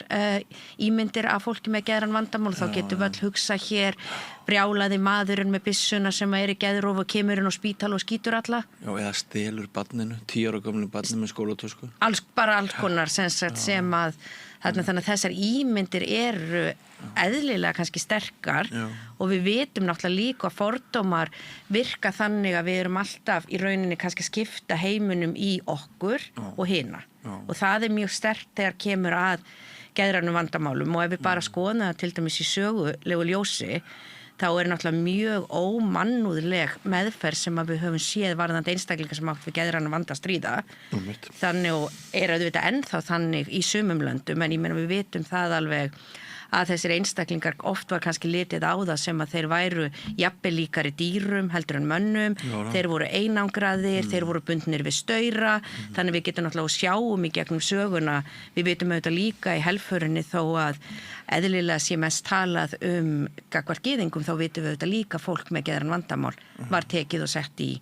ímyndir af fólki með geðræn vandamál. Þá getum við öll hugsa hér brjálaði maðurinn með byssuna sem er í geðrof og kemur inn á spítal og skýtur alla. Já, eða stelur barninu, 10 ára gömlu barninu með skólatösku. Bara alls konar sem að þannig að þessar ímyndir eru eðlilega kannski sterkar og við vitum náttúrulega líka að fordómar virka þannig að við erum alltaf í rauninni kannski skipta heiminum í okkur og hina og það er mjög sterkt þegar kemur að geðrænum vandamálum og ef við bara skoðum það til dæmis í sögulegu ljósi þá náttúrulega mjög ómannúðleg meðferð sem að við höfum séð varðandi einstaklingar sem átt við geðrænum vanda að stríða. Þannig og auðvitað ennþá þannig í sumum löndum en ég meina við vitum það alveg að þessir einstaklingar oft var kannski litið á það sem að þeir væru jafnvel líkari dýrum heldur en mönnum, þeir voru einangraðir, þeir voru bundnir við staura, þannig við getum náttúrulega sjáum í gegnum söguna, við vitum auðvitað líka í helförinni þó að eðlilega sé mest talað gagnvart gyðingum, þá vitum við auðvitað líka fólk með geðræn vandamál var tekið og sett í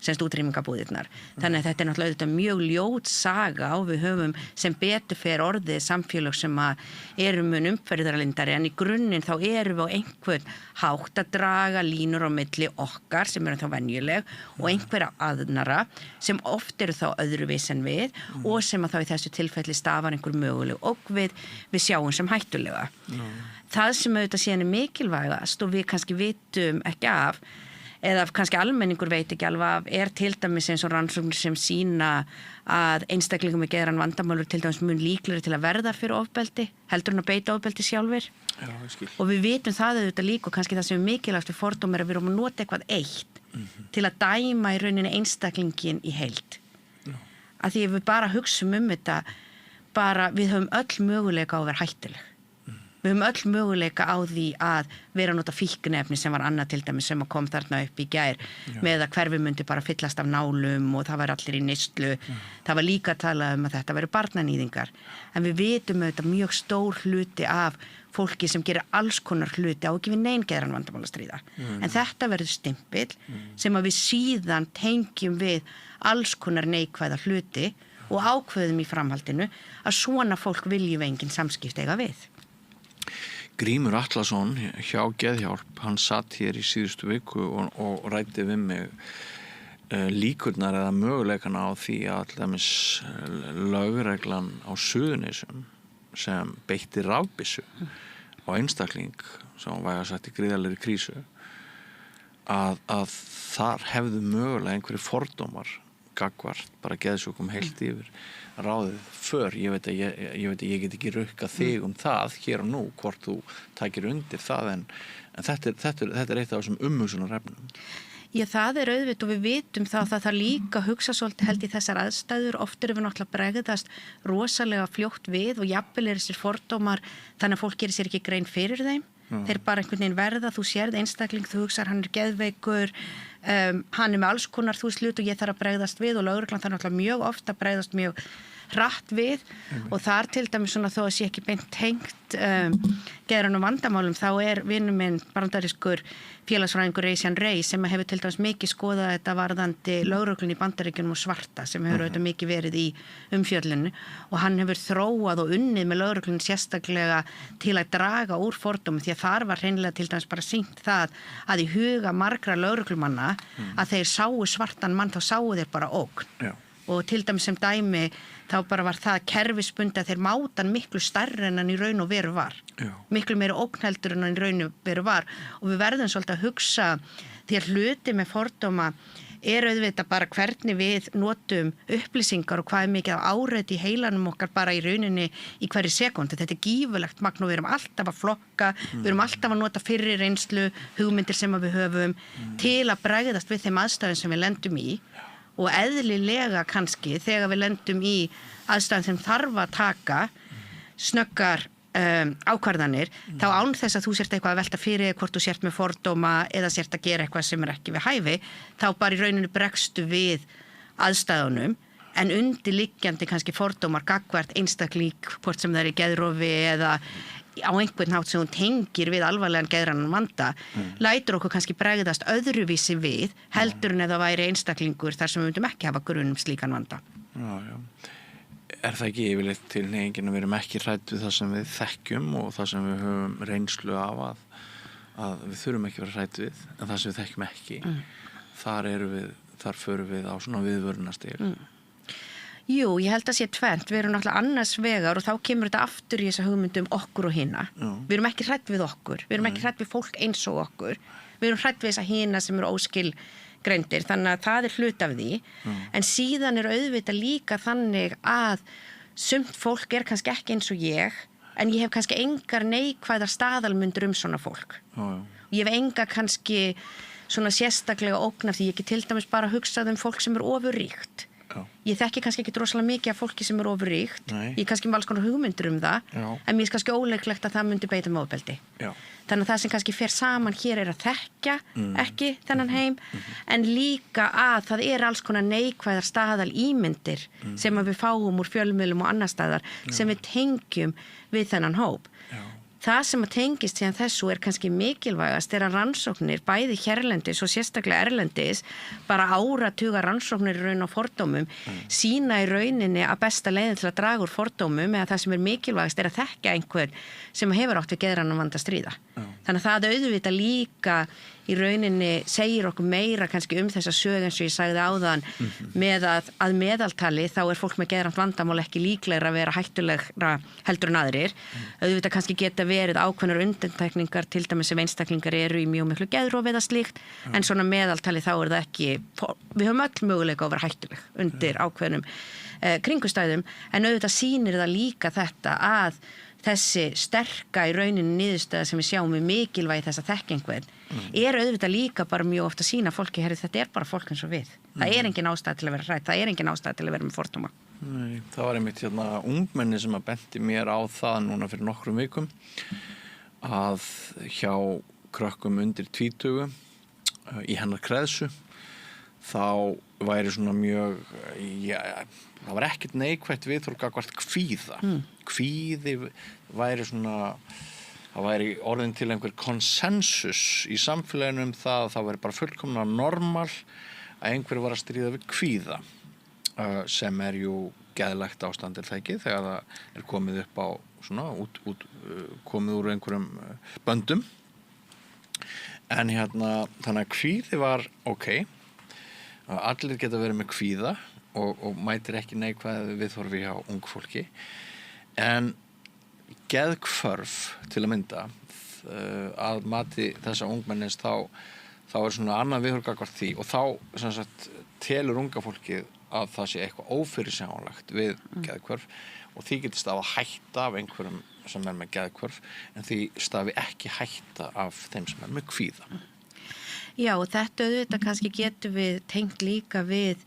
semst útrýmingabúðirnar. Þannig að þetta náttúrulega auðvitað mjög ljót saga og við höfum sem betur fer orðið samfélög sem að eru mun umferðarlindari en í grunninn þá erum við á einhvern hátt að draga línur á milli okkar sem eru þá venjuleg og einhverja aðnara sem oft eru þá öðruvís en við og sem að þá í þessu tilfelli stafar einhver möguleg og við sjáum sem hættulega. Það sem auðvitað síðan mikilvægast og við kannski vitum ekki af eða kannski almenningur veit ekki alveg af til dæmis eins og rannsóknir sem sýna að einstaklingum með geðræn vandamálur til dæmis mun líklegri til að verða fyrir ofbeldi heldur en að beita ofbeldi sjálfur. Og við vitum það auðvitað líka og kannski það sem mikilvægt við fordómar að við erum að nota eitthvað eitt til að dæma í rauninni einstaklingin í heild. Að því ef við bara hugsum þetta bara við höfum öll möguleika á að vera hættuleg. Við höfum öll möguleika á því að vera að nota fíkniefni sem var annað til dæmis sem kom þarna upp í gær með að hverfi myndi bara fyllast af nálum og það var allir í neyslu. Það var líka að tala að þetta veru barnanýðingar. En við vitum auðvitað mjög stór hluti af fólki sem gerir alls konar hluti á ekki við nein geðræn vandamál að stríða. En þetta verður stimpill sem að við síðan tengjum við alls konar neikvæða hluti og ákveðum í framhaldinu að svona fólk viljum engin samskipti eiga við. Grímur Atlason hjá Geðhjálp, hann satt hér í síðustu viku og ræddi við mig líkurnar eða möguleikana á því að alltaf lögreglan á Suðurnesjum sem beitti rafbyssu á einstakling sem var sett í gríðarlegri krísu að þar hefðu mögulega einhverju fordómar gagnvart bara geðsjúkum heilt yfir ráðið för, ég veit að ég get ekki rukka þig það hér og nú, hvort þú takir undir það en þetta er eitt af þessum umhugsunarefnum. Já, það er auðvitað og við vitum það að það líka hugsa svolítið held í þessar aðstæður, oft eru við náttúrulega bregðast rosalega fljótt við og jafnvel þessir fordómar þannig að fólk gerir sér ekki grein fyrir þeim. Þeir bara einhvern veginn verða, þú sérð einstakling, þú hugsar hann geðveikur, hann með alls konar þú slut og ég þarf að bregðast við og lögreglan þarf náttúrulega mjög ofta að bregðast mjög hratt við og þar til dæmis svona þó að sé ekki beint tengt geðrænum vandamálum þá vinur minn bandarískur félagsfræðingur Reisian Rey sem hefur til dæmis mikið skoðað þetta varðandi lögreglun í Bandaríkjunum og svarta sem hefur auðvitað mikið verið í umfjöllinu og hann hefur þróað og unnið með lögreglun sérstaklega til að draga úr fordómum því að þar var hreinlega til dæmis bara sýnt það að í huga margra lögreglumanna að þeir sáu svartan mann þá sáu þeir bara ógn. Og til dæmis sem dæmi þá bara var það kerfisbundi að þeir mátan miklu stærri en hann í raun og veru var. Miklu meiri ógnheldur en hann í raun og veru var og við verðum svolítið að hugsa því að hluti með fordóma auðvitað bara hvernig við notum upplýsingar og hvað mikið af áreiti í heilanum okkar bara í rauninni í hverju sekúndu. Þetta gífurlegt magn og við erum alltaf að flokka, við erum alltaf að nota fyrri reynslu, hugmyndir sem við höfum til að bregðast við þeim aðstæðum sem við lendum í og eðlilega kannski þegar við lendum í aðstæðum sem þarf að taka snöggar ákvarðanir þá án þess að þú sért eitthvað að velta fyrir hvort þú sért með fordóma eða sért að gera eitthvað sem ekki við hæfi þá bara í rauninu bregstu við aðstæðunum en undirliggjandi kannski fordómar gagnvart einstakling hvort sem það er í geðrofi eða á einhvern hátt sem hún tengir við alvarlegan geðrænan vanda lætur okkur kannski bregðast öðruvísi við heldur en ef það væri einstaklingur þar sem við myndum ekki hafa grun slíkan vanda. Já. Er það ekki yfirleitt til neyingin að við erum ekki hrædd við það sem við þekkjum og það sem við höfum reynslu af að við þurfum ekki að vera hrædd við en það sem við þekkjum ekki þar förum við á svona viðvörunastig. Jú, ég held að sé tvennt. Við erum náttúrulega annars vegar og þá kemur þetta aftur í þessa hugmyndum okkur og hina. Við erum ekki hrædd við okkur. Við erum ekki hrædd við fólk eins og okkur. Við erum hrædd við þessa hina sem eru óskilgreindir. Þannig að það er hlut af því. En síðan er auðvitað líka þannig að sumt fólk er kannski ekki eins og ég en ég hef kannski engar neikvæðar staðalmyndir svona fólk. Ég hef enga kannski svona sérstaklega ógn af því ég get til dæmis bara hugsað fólk sem ofurríkt. Ég þekki kannski ekki rosalega mikið af fólki sem ofurríkt. Ég kannski með alls konar hugmyndir það, en mér kannski óleiklegt að það myndi beita með ofbeldi. Þannig að það sem kannski fer saman hér að þekkja ekki þennan heim, en líka að það alls konar neikvæðar staðal ímyndir sem við fáum úr fjölmiðlum og annar staðar sem við tengjum við þennan hóp. Það sem að tengist síðan þessu kannski mikilvægast að rannsóknir, bæði hérlendis og sérstaklega erlendis, bara áratuga rannsóknir í raun og fordómum, sína í rauninni að besta leiðin til að draga úr fordómum eða það sem mikilvægast að þekkja einhvern sem hefur átt við geðrannan vanda að stríða. Þannig að það auðvitað líka í rauninni segir okkur meira kannski þessa sögu eins og ég sagði áðan með að meðaltali þá fólk með geðrænt vandamál ekki líklegra að vera hættulegra heldur en aðrir. Auðvitað kannski geta verið ákveðnar undantekningar til dæmis sem einstaklingar eru í mjög miklu geðrofi eða slíkt, en svona meðaltali þá það ekki, við höfum öll möguleika að vera hættuleg undir ákveðnum kringustæðum, en auðvitað sýnir það líka þetta að þessi sterka í rauninni niðurstöða sem við sjáum mikilvægi þessa þekkingu auðvitað líka bara mjög ofta sína fólki, þetta bara fólk eins og við. Það engin ástæða til að vera hrædd, það engin ástæða til að vera með fordóma. Nei, það var einmitt ungmenni sem að benti mér á það núna fyrir nokkrum vikum að hjá krökkum undir 20 í hennar kreðsu þá væri svona mjög það var ekkert neikvætt viðhorf gagnvart kvíða. Kvíði væri svona, það væri orðin til einhver konsensus í samfélaginu það væri bara fullkomna normal að einhver var að stríða við kvíða sem jú geðlegt ástand það ekki þegar það komið upp á svona, komið úr einhverjum böndum. En þannig að kvíði var allir geta verið með kvíða og mætir ekki neikvæð viðhorfi hjá ung fólki. En geðhvörf til að mynda að mati þessa ungmennis þá svona annað viðhorf gagnvart því og þá sem sagt telur unga fólkið að það sé eitthvað ófyrirsjáanlegt við geðhvörf og því getur stafa hætta af einhverjum sem með geðhvörf en því stafi ekki hætta af þeim sem með kvíða. Já, og þetta auðvitað kannski getur við tengt líka við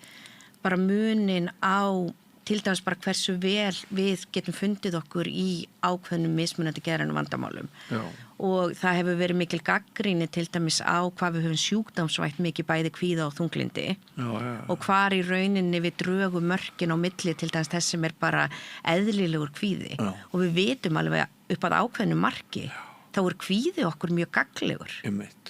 bara munin á til dæmis bara hversu vel við getum fundið okkur í ákveðnum mismunandi geðrænum vandamálum. Já. Og það hefur verið mikil gagnrýni til dæmis á hvað við höfum sjúkdómsvætt mikið bæði kvíða og þunglindi. Já. Og hvar í rauninni við drögum mörkin á milli til dæmis þess sem bara eðlilegur kvíði. Já. Og við vitum alveg upp að ákveðnu marki þá kvíði okkur mjög gagnlegur.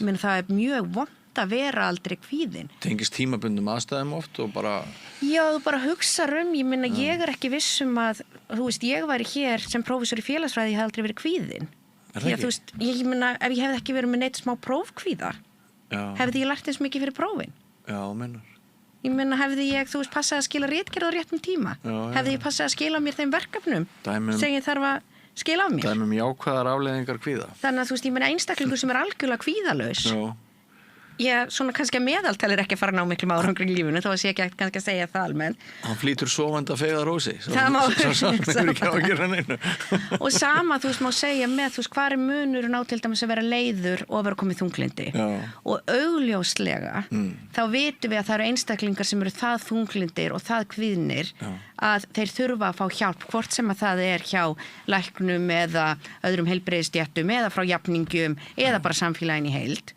Men það mjög vont að vera aldrei kvíðin. Tengist tímabundum aðstæðum oft og bara... Já, þú bara hugsar ég meina ég ekki vissum að, þú veist, ég væri hér sem prófessor í félagsfræði, ég hef aldrei verið kvíðin. Það ekki? Þú veist, ég meina, ef ég hefði ekki verið með neitt smá prófkvíða, hefði ég lært eins mikið fyrir prófin. Já, mennar. Ég meina, hefði ég, þú veist, passað að skila ritgerð á réttum tíma. Já. Hefði ég passað að skila mér þeim verkefnum sem ég þarf að skila af mér. Það jákvæðar afleiðingar kvíða. Þannig að þú veist, ég meina einstaklingur sem algjörlega kvíðalaus. Ég svona kannski að meðaltalir ekki að fara ná miklum árangri í lífunu, þá sé ekki kannski að segja það almenn. Hann flýtur sofandi að feiða rósi. Það má ekki að gera neinu. Og sama, þú veist, má segja með, þú veist, hvað munurinn á til dæmis að vera leiður og vera komið þunglindi. Já. Og augljóslega, þá vitum við að það eru einstaklingar sem eru það þunglindir og það kvíðnir að þeir þurfa að fá hjálp, hvort sem að það hjá læknum eða öðrum heilbrigðisstéttum eða frá jafningjum eða bara samfélagin í heild.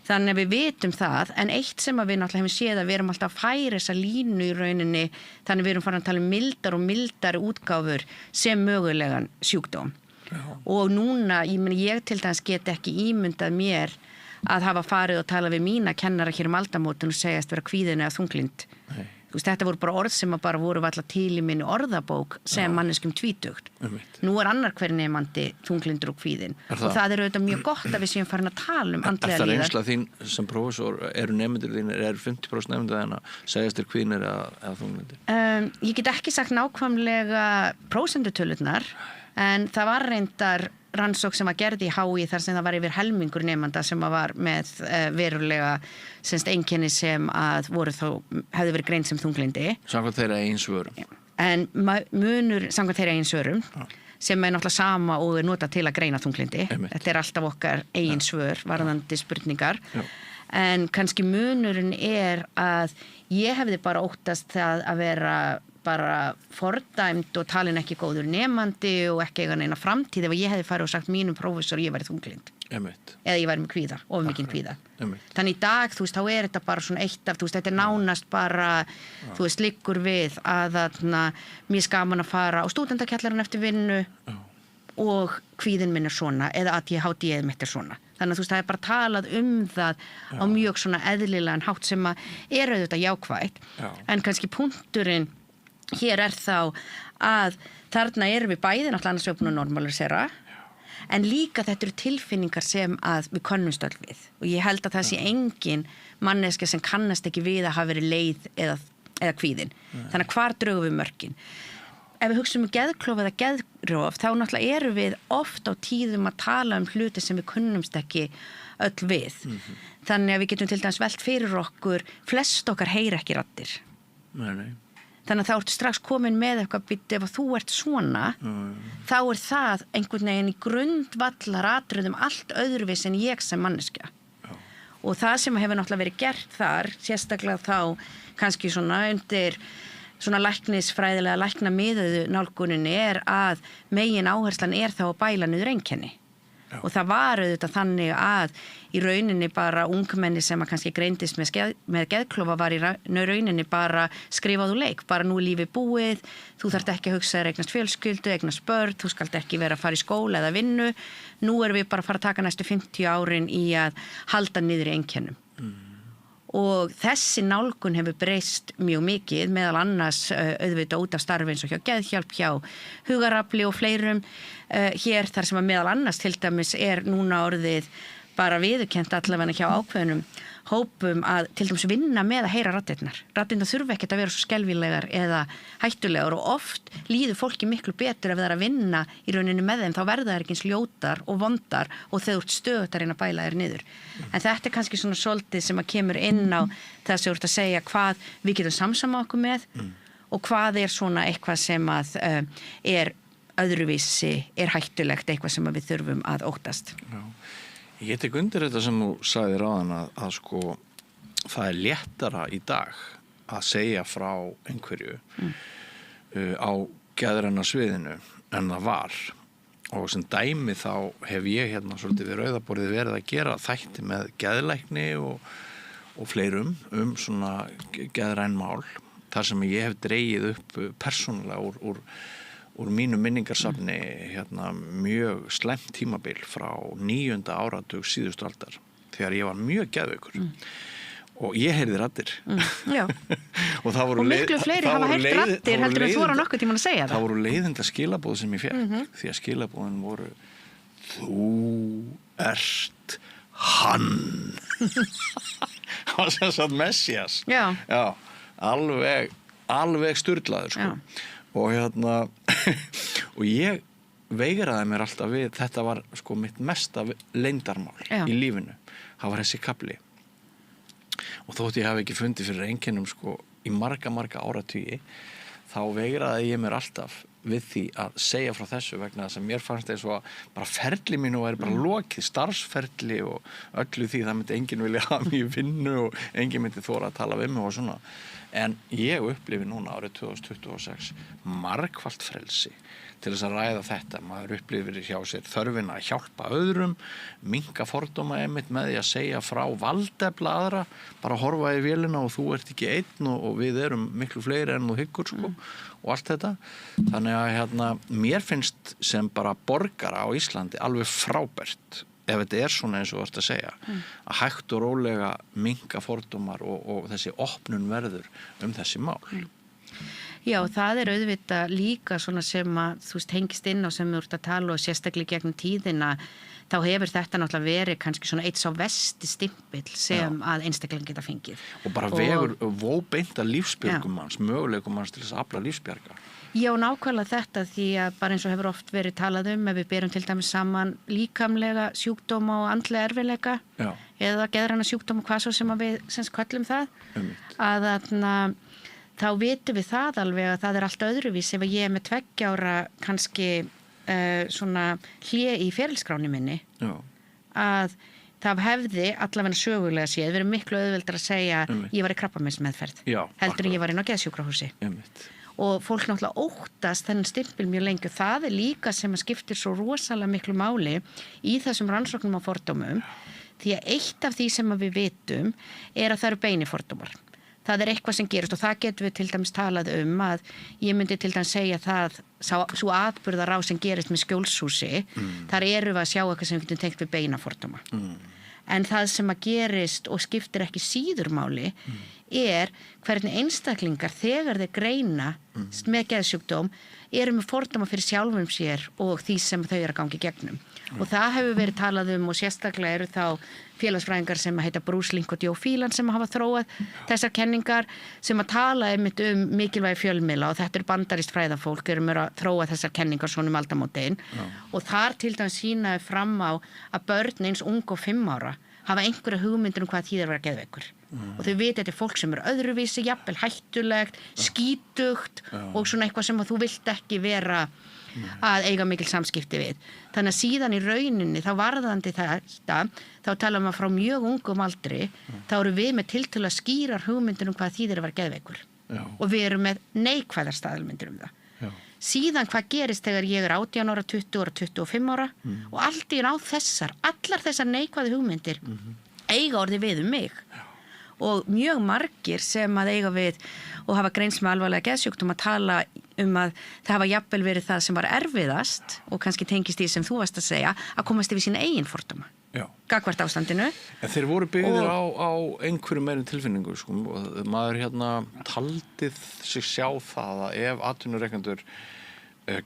Þannig að við vitum það, en eitt sem að við náttúrulega hefum séð að við erum alltaf að færa þessa línu í rauninni, þannig við erum farin að tala mildar og mildar útgáfur sem mögulegan sjúkdóm. Já. Og núna, ég til dæmis get ekki ímyndað mér að hafa farið og tala við mína kennara hér aldamótin og segjast vera kvíðin eða þunglind. Nei. Þú veist, þetta voru bara orð sem að bara voru alltaf til í minni orðabók sem manneskum tvítugt. Nú annar hver nemandi þunglindur og kvíðin. Og það auðvitað mjög gott að við séum farin að tala andlega líðan. Það reynsla þín sem prófessor, eru nemendur þínir, 50% nemendur en að segjast þér kvíðinir eða þunglindir? Ég get ekki sagt nákvæmlega prósentutölurnar, en það var reyndar rannsókn sem var gerð í HÍ þar sem það var yfir helmingur nemanda sem var með verulega einkenni sem að hefði verið greind sem þunglindi. Samkvæmt þeirra eigin svörum. En munur, samkvæmt þeirra eigin svörum, sem náttúrulega sama og er notað til að greina þunglyndi. Einmitt. Þetta alltaf okkar eigin svör varðandi spurningar. Já. En kannski munurinn að ég hefði bara óttast það að vera bara fordæmd og talin ekki góður nemandi og ekki eiga neina framtíð ef ég hefði farið og sagt mínum prófessor ég væri þunglynd. Einmitt. Eða ég væri með kvíða, of mikinn kvíða. Einmitt. Þannig í dag, þú veist, þá er þetta bara svona eitt af, þú veist, þetta er nánast bara, þú veist, liggur við að þarna, mér skaman að fara á stúdendakjallarinn eftir vinnu og kvíðin minn er svona, eða að ég hátt ég mitt er svona. Þannig að þú veist, það er bara talað það á mjög svona eðlilegan hátt sem að er auðvitað jákvætt. En kannski punkturinn hér er þá að þarna erum við bæði náttúrulega annars búin að normalisera, en líka þetta eru tilfinningar sem að við könnumst öll við. Og ég held að það sé engin manneska sem kannast ekki við að hafa verið leið eða kvíðin. Þannig að hvar drögum við mörkin? Ef við hugsaum geðklofa eða geðrof, þá náttúrulega erum við oft á tíðum að tala hluti sem við kunnumst ekki öll við. Þannig að við getum til dæmis velt fyrir okkur, flest okkar heyra ekki raddir. Nei. Þannig að þá ertu strax komin með eitthvað býtt ef þú ert svona, þá er það einhvern veginn í grundvallar atriðum allt öðruvís en ég sem manneskja. Og það sem hefur náttúrulega verið gert þar, sérstaklega þá kannski svona undir svona læknisfræðilega læknamiðuðu nálguninni að megin áherslan þá að bæla niður einkenni. Og það var auðvitað þannig að í rauninni bara ungmenni sem að kannski greindist með geðklofa var í rauninni bara skrifað úr leik, bara nú er lífið búið, þú þarft ekki að hugsa eignast fjölskyldu, eignast börn, þú skalt ekki vera að fara í skóla eða vinnu, nú erum við bara að fara að taka næstu 50 árin í að halda niður í einkennum. Og þessi nálgun hefur breyst mjög mikið, meðal annars auðvitað út af starfi eins og hjá geðhjálp, hjá hugarafli og fleirum hér þar sem að meðal annars til dæmis núna orðið bara viðurkennt allavega hjá ákveðnum hópum að til dæmis vinna með að heyra raddirnar. Raddirnar þurfa ekkert að vera svo skelfilegar eða hættulegar og oft líður fólki miklu betur ef það er að vinna í rauninni með þeim, þá verða þær ekki eins ljótar og vondar og þau ert stöðugt að reyna að bæla þær niður. En þetta er kannski svona svolítið sem að kemur inn á það sem þú ert að segja hvað við getum samsama okkur með og hvað er svona eitthvað sem að er öðruvísi, er hættulegt, eitthvað sem að við þurfum að óttast. Já. Ég tek undir þetta sem þú sagðir áðan að sko það er léttara í dag að segja frá einhverju á geðræna sviðinu en það var og sem dæmi þá hef ég hérna svolítið við Rauðaborðið verið að gera þætti með geðlækni og fleirum svona geðræn mál þar sem ég hef dregið upp persónulega úr mínu minningarsafni hérna mjög slæmt tímabil frá 9. áratug síðustu aldar þegar ég var mjög geðveikur og ég heyrði raddir Já. og það voru og miklu fleiri hafa heyrt raddir heldur en þora nokkuð tímann að segja það. Það voru leiðinda skilabóð sem ég fékk því að skilabóðin voru þú ert hann það var sem sagt Messias Já, alveg sturlaður sko. Og hérna og ég veigraði mér alltaf við þetta var sko mitt mesta leyndarmál í lífinu, það var þessi kafli og þótt ég hafi ekki fundið fyrir einkennum sko í marga áratugi þá veigraði ég mér alltaf við því að segja frá þessu vegna þess að mér fannst eins og að bara ferli mínu væri bara lokið, starfsferli og öllu því það myndi enginn vilja hafa mig í vinnu og enginn myndi þora að tala við mig og svona. En ég upplifi núna árið 2026 margfalt frelsi til þess að ræða þetta. Maður upplifir hjá sér þörfina að hjálpa öðrum, minnka fordóma einmitt með því að segja frá valdefla aðra, bara horfa í vélina og þú ert ekki einn og við erum miklu fleiri en þú hyggur sko og allt þetta. Þannig að hérna, mér finnst sem bara borgara á Íslandi alveg frábært ef þetta er svona eins og þú ert að segja að hægt og rólega minnka fordómar og þessi opnun verður þessi mál. Já, það er auðvitað líka svona sem að þú veist hengist inn á sem þú ert að tala og sérstaklega gegnum tíðina þá hefur þetta náttúrulega verið kannski svona eitt sá versti stimpill sem að einstakling geta fengið. Og bara vegur vóbeinta lífsbjörgum manns, möguleikum manns til þess að afla lífsbjarga. Já, nákvæmlega þetta því að bara eins og hefur oft verið talað ef við berum til dæmis saman líkamlega sjúkdóma og andlega erfiðleika eða geðræna sjúkdóma hvað svo sem að við sem köllum það að þá vitum við það alveg að það er allt öðruvís ef ég er með 2 ára kannski svona hlé í ferilskráni minni Já. að það hefði allavega sögulega séð verið miklu auðveldar að segja ég var í krabbameinsmeðferð heldur en ég var inn á geðsjúkrahúsi og fólk náttúrulega óttast þennan stimpil mjög lengi og það líka sem að skiptir svo rosalega miklu máli í þessum rannsóknum á fordómum því að eitt af því sem við vitum að það eru beinifordómar. Það eitthvað sem gerist og það getum við til dæmis talað að ég myndi til dæmis segja það svo atburðarás sem gerist með Skjólshúsi, þar erum við að sjá eitthvað sem við getum tengt við beinafordóma. En það sem að gerist og skiptir ekki síður máli hvernig einstaklingar þegar þeir greina með geðsjúkdóm eru með fordóma fyrir sjálfum sér og því sem þau eru að gangi gegnum. Og það hefur verið talað og sérstaklega eru þá félagsfræðingar sem heita Bruce Link og Joe Phelan sem hafa þróað þessar kenningar sem að tala mikilvægi fjölmiðla og þetta bandarískt fræðafólk að þróa þessar kenningar svona aldamótin og þar til dæmis sýnaði fram á að börn eins ung og 5 ára hafa einhverja hugmyndir hvað þýðir að vera geðveikur. Og þau vita þetta fólk sem öðruvísi, jafnvel hættulegt, skítugt og svona eitthvað sem þú vilt ekki vera að eiga mikil samskipti við. Þannig að síðan í rauninni, þá varðandi þetta, þá talum við frá mjög ungum aldri, þá eru við með tiltölulega skýrar hugmyndir hvað þýðir að vera geðveikur. Og við erum með neikvæðar staðalmyndir það. Síðan hvað gerist þegar ég 18 ára, 20 ára, 25 ára og allt í allar þessar neikvæðu hugmyndir eiga orðið við mig. Og mjög margir sem að eiga við og hafa greinst með alvarlega geðsjúkdóm að tala að það hafa jafnvel verið það sem var erfiðast og kannski tengist því sem þú varst að segja að komast yfir sína eigin fordóma gagnvart ástandinu. En þeir voru byggðir á einhverju meiri tilfinningu og maður taldi sig sjá það að ef atvinnurekendur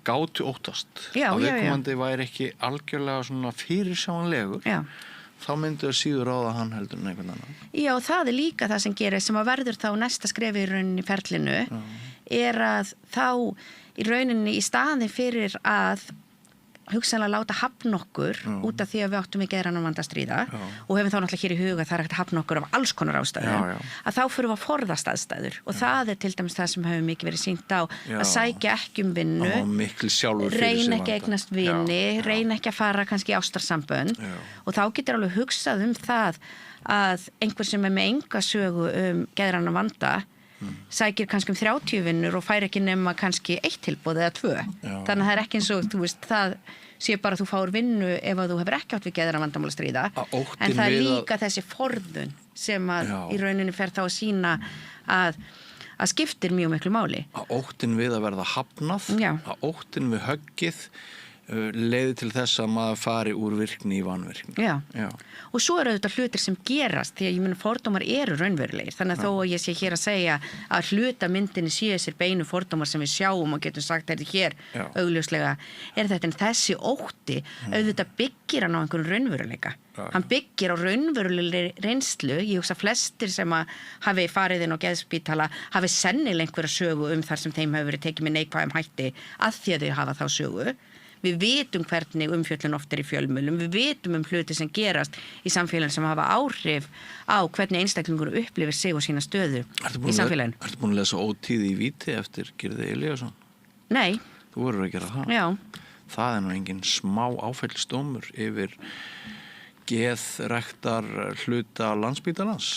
gátu óttast að viðkomandi væri ekki algjörlega svona fyrirsjáanlegur þá myndu að síður á það hann heldur en einhvern annan. Já, og það líka það sem gerir sem að verður þá næsta skref í rauninni í ferlinu að þá í rauninni í staðin fyrir að hugsanlega láta hafna okkur út af því að við áttum í geðrænan vanda að stríða og hefum þá náttúrulega hér í huga það hægt að hafna okkur af alls konar ástæðum að þá fyrir við að forðast aðstæður og það til dæmis það sem hefur mikið verið sýnt á að sækja ekki um vinnu reyna ekki að eignast vini reyna ekki að fara kannski í ástarsambönd og þá getur alveg hugsað það að einhver sem með enga sögu geðrænan vanda sækir kannski 30 vinnur og fær ekki nema kannski 1 tilboð eða 2. Þannig að það ekki eins og, þú veist, það sé bara að þú fáir vinnu ef að þú hefur ekki átt við geðrænan vandamál að stríða. En það líka þessi forðun sem að í rauninni fer þá að sýna að skiptir mjög miklu máli. Að óttin við að verða hafnað, að óttin við höggið leiði til þess að maður fari úr virkni í vanvirkni. Já. Og svo eru þetta hlutir sem gerast því að ég meina fordómar eru raunverulegir þannig að þó að ég sé hér að segja að hluta myndinni séu sér beinu fordómar sem við sjáum og getum sagt þetta hér augljóslega þetta en þessi ótti auðvitað byggir hann á einhverjum raunveruleika. Hann byggir á raunverulegri reynslu ég hugsa flestir sem að hafi farið inn á geðspítala hafi sennilega einhverja sögu þar sem þeim hefur verið tekið með neikvæðum hætti að því að þau hafa þá sögu. Við vitum hvernig umfjöllun oft í fjölmiðlum, við vitum hluti sem gerast í samfélaginu sem hafa áhrif á hvernig einstaklingur upplifir sig og sína stöðu í samfélaginu. Ertu búin að lesa Ótíð í víti eftir Gyrði Elíasson? Nei. Þú voru að gera það? Já. Það nú engin smá áfellisdómur yfir geðræktar hluta Landspítalans.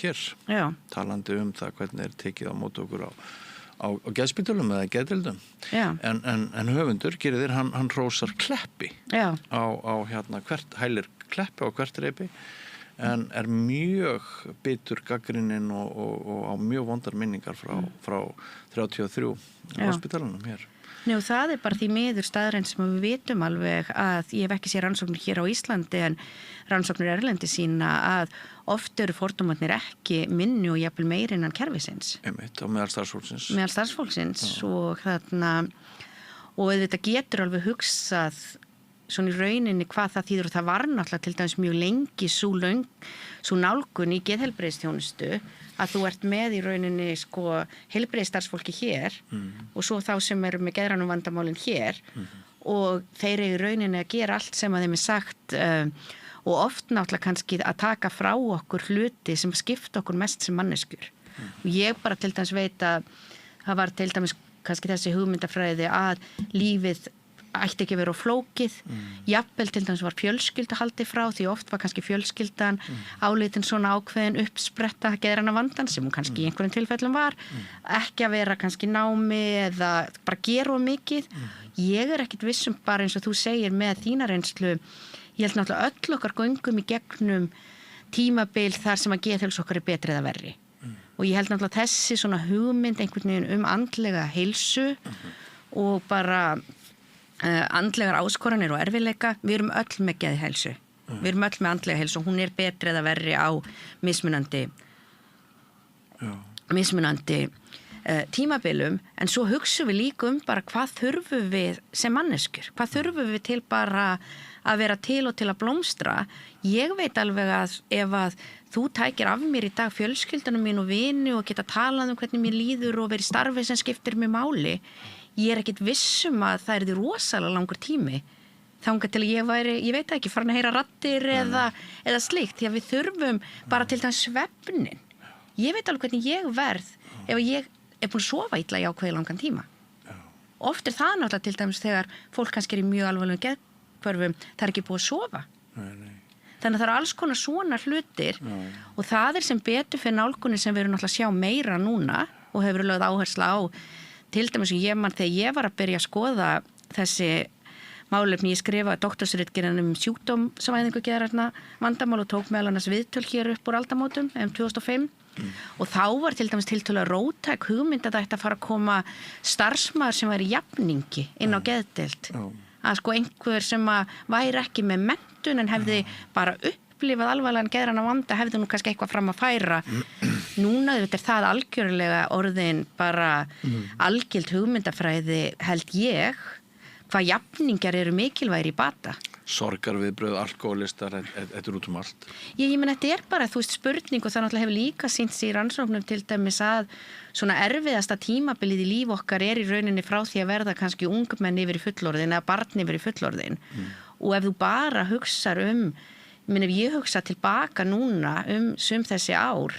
Hér. Talandi það hvernig tekið á móti okkur á geðspítölum eða geðdeildum en höfundur Gyrðir hann hrósar Kleppi á hvert hælir Kleppi á hvert reipi en mjög bitur gagnrýninn og á mjög vondar minningar frá 33 á spítalanum hér. Nei, og það bara því miður staðreind sem við vitum alveg að ég hef ekki séð rannsóknir hér á Íslandi en rannsóknir erlendi sína að oft eru fordómarnir ekki minni og jafnvel meiri innan kerfisins. Einmitt, á meðal starfsfólksins. Meðal starfsfólksins og þarna og þetta getur alveg hugsað svona í rauninni hvað það þýður og það var náttúrulega til dæmis mjög lengi svo nálgun í geðheilbrigðisþjónustu að þú ert með í rauninni heilbrigðisstarfsfólki hér og svo þá sem eru með geðrænum vandamálin hér og þeir eru í rauninni að gera allt sem að þeim sagt og oft náttúrulega kannski að taka frá okkur hluti sem skipta okkur mest sem manneskjur og ég bara til dæmis veit að það var til dæmis kannski þessi hugmyndafræði að lífið ætti ekki að vera of flókið, jafnvel til dæmis var fjölskylda haldið frá því oft var kannski fjölskyldan álitin svona ákveðin uppspretta geðræna vandan sem hún kannski í einhverjum tilfellum var, ekki að vera kannski námi eða bara gera of mikið. Ég ekkit vissum bara eins og þú segir með þína reynslu, ég held náttúrulega öll okkar göngum í gegnum tímabil þar sem að geðheilsu okkar betri eða verri. Og ég held náttúrulega þessi svona hugmynd einhvern veginn andlega heilsu og bara andlegar áskoranir og erfiðleika, við erum öll með geðheilsu. Við erum öll með andlega heilsu og hún betri eða verri á mismunandi tímabilum, en svo hugsum við líka bara hvað þurfum við sem manneskjur, hvað þurfum við til bara að vera til og til að blómstra. Ég veit alveg að ef að þú tækir af mér í dag fjölskyldunum mín og vini og geta talað hvernig mér líður og verið starfi sem skiptir mér máli, ég ekkit vissum að það því rosalega langur tími þangað til ég veit ekki, farin að heyra raddir eða slíkt, því að við þurfum bara til það svefnin. Ég veit alveg hvernig ég verð ef ég búin að sofa illa í ákveði langan tíma. Oft það náttúrulega til dæmis þegar fólk kannski í mjög alvarlegum geðhvörfum, það ekki búið að sofa. Þannig að það alls konar svona hlutir og það sem betur fyrir nálgunin sem við erum náttúrulega að sjá meira núna og hefur verið lögð áhersla á, til dæmis og ég man þegar ég var að byrja að skoða þessi málefni, ég skrifaði doktorsritgerð sjúkdómsvæðingu geðrænna vandamál og tók meðal annars viðtöl hér upp úr aldamótum 2005 og þá var til dæmis tiltölulega róttæk hugmynd að það ætti að fara að koma starfsmaður sem væri jafningi inn á geðdeild. Að sko einhver sem væri ekki með menntun en hefði bara upplifað alvarlegan geðræna vanda, hefði nú kannski eitthvað fram að færa. Núna þetta það algjörlega orðin bara algild hugmyndafræði held ég, hvað jafningar eru mikilvægir í bata. Sorgarviðbrögð, alkoholistar, þetta út allt. Ég meina þetta bara, þú veist, spurning og það náttúrulega hefur líka sýnt sig í rannsóknum til dæmis að svona erfiðasta tímabilið í líf okkar í rauninni frá því að verða kannski ungmenn yfir í fullorðin eða barn yfir í fullorðin. Og ef þú bara hugsar ef ég hugsa tilbaka núna sum þessi ár,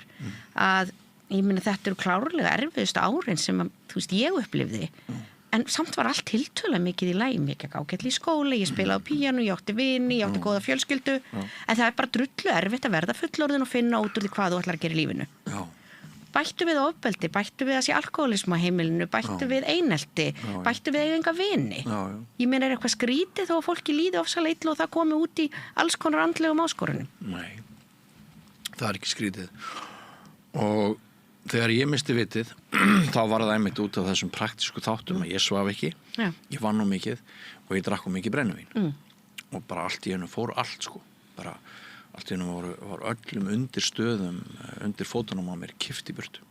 að ég meina þetta eru klárlega erfiðustu árin sem þú veist, ég upplifði. En samt var allt tiltölulega mikið í lagi, mikið ágætli í skóla, ég spilaði á píanu, ég átti vini, ég átti góða fjölskyldu, en það bara drullu erfitt að verða fullorðin og finna út úr því hvað þú ætlar að gera í lífinu. Bættu við ofbeldi, bættu við að sé alkoholisma á heimilinu, bættu við einelti, bættu við enga vini. Ég meina eitthvað skrítið þó að fólki líði ofsalega illa og það komi út í alls konar andlegum áskorunum. Nei, það ekki skrítið. Og þegar ég misti vitið, þá var það einmitt út af þessum praktísku þáttum að ég svaf ekki, ég vann nú mikið og ég drakk mikið brennivín. Og bara allt í einu fór allt sko, bara allt í einu var öllum undir stöðum, undir fótunum á mér kippt í burtu.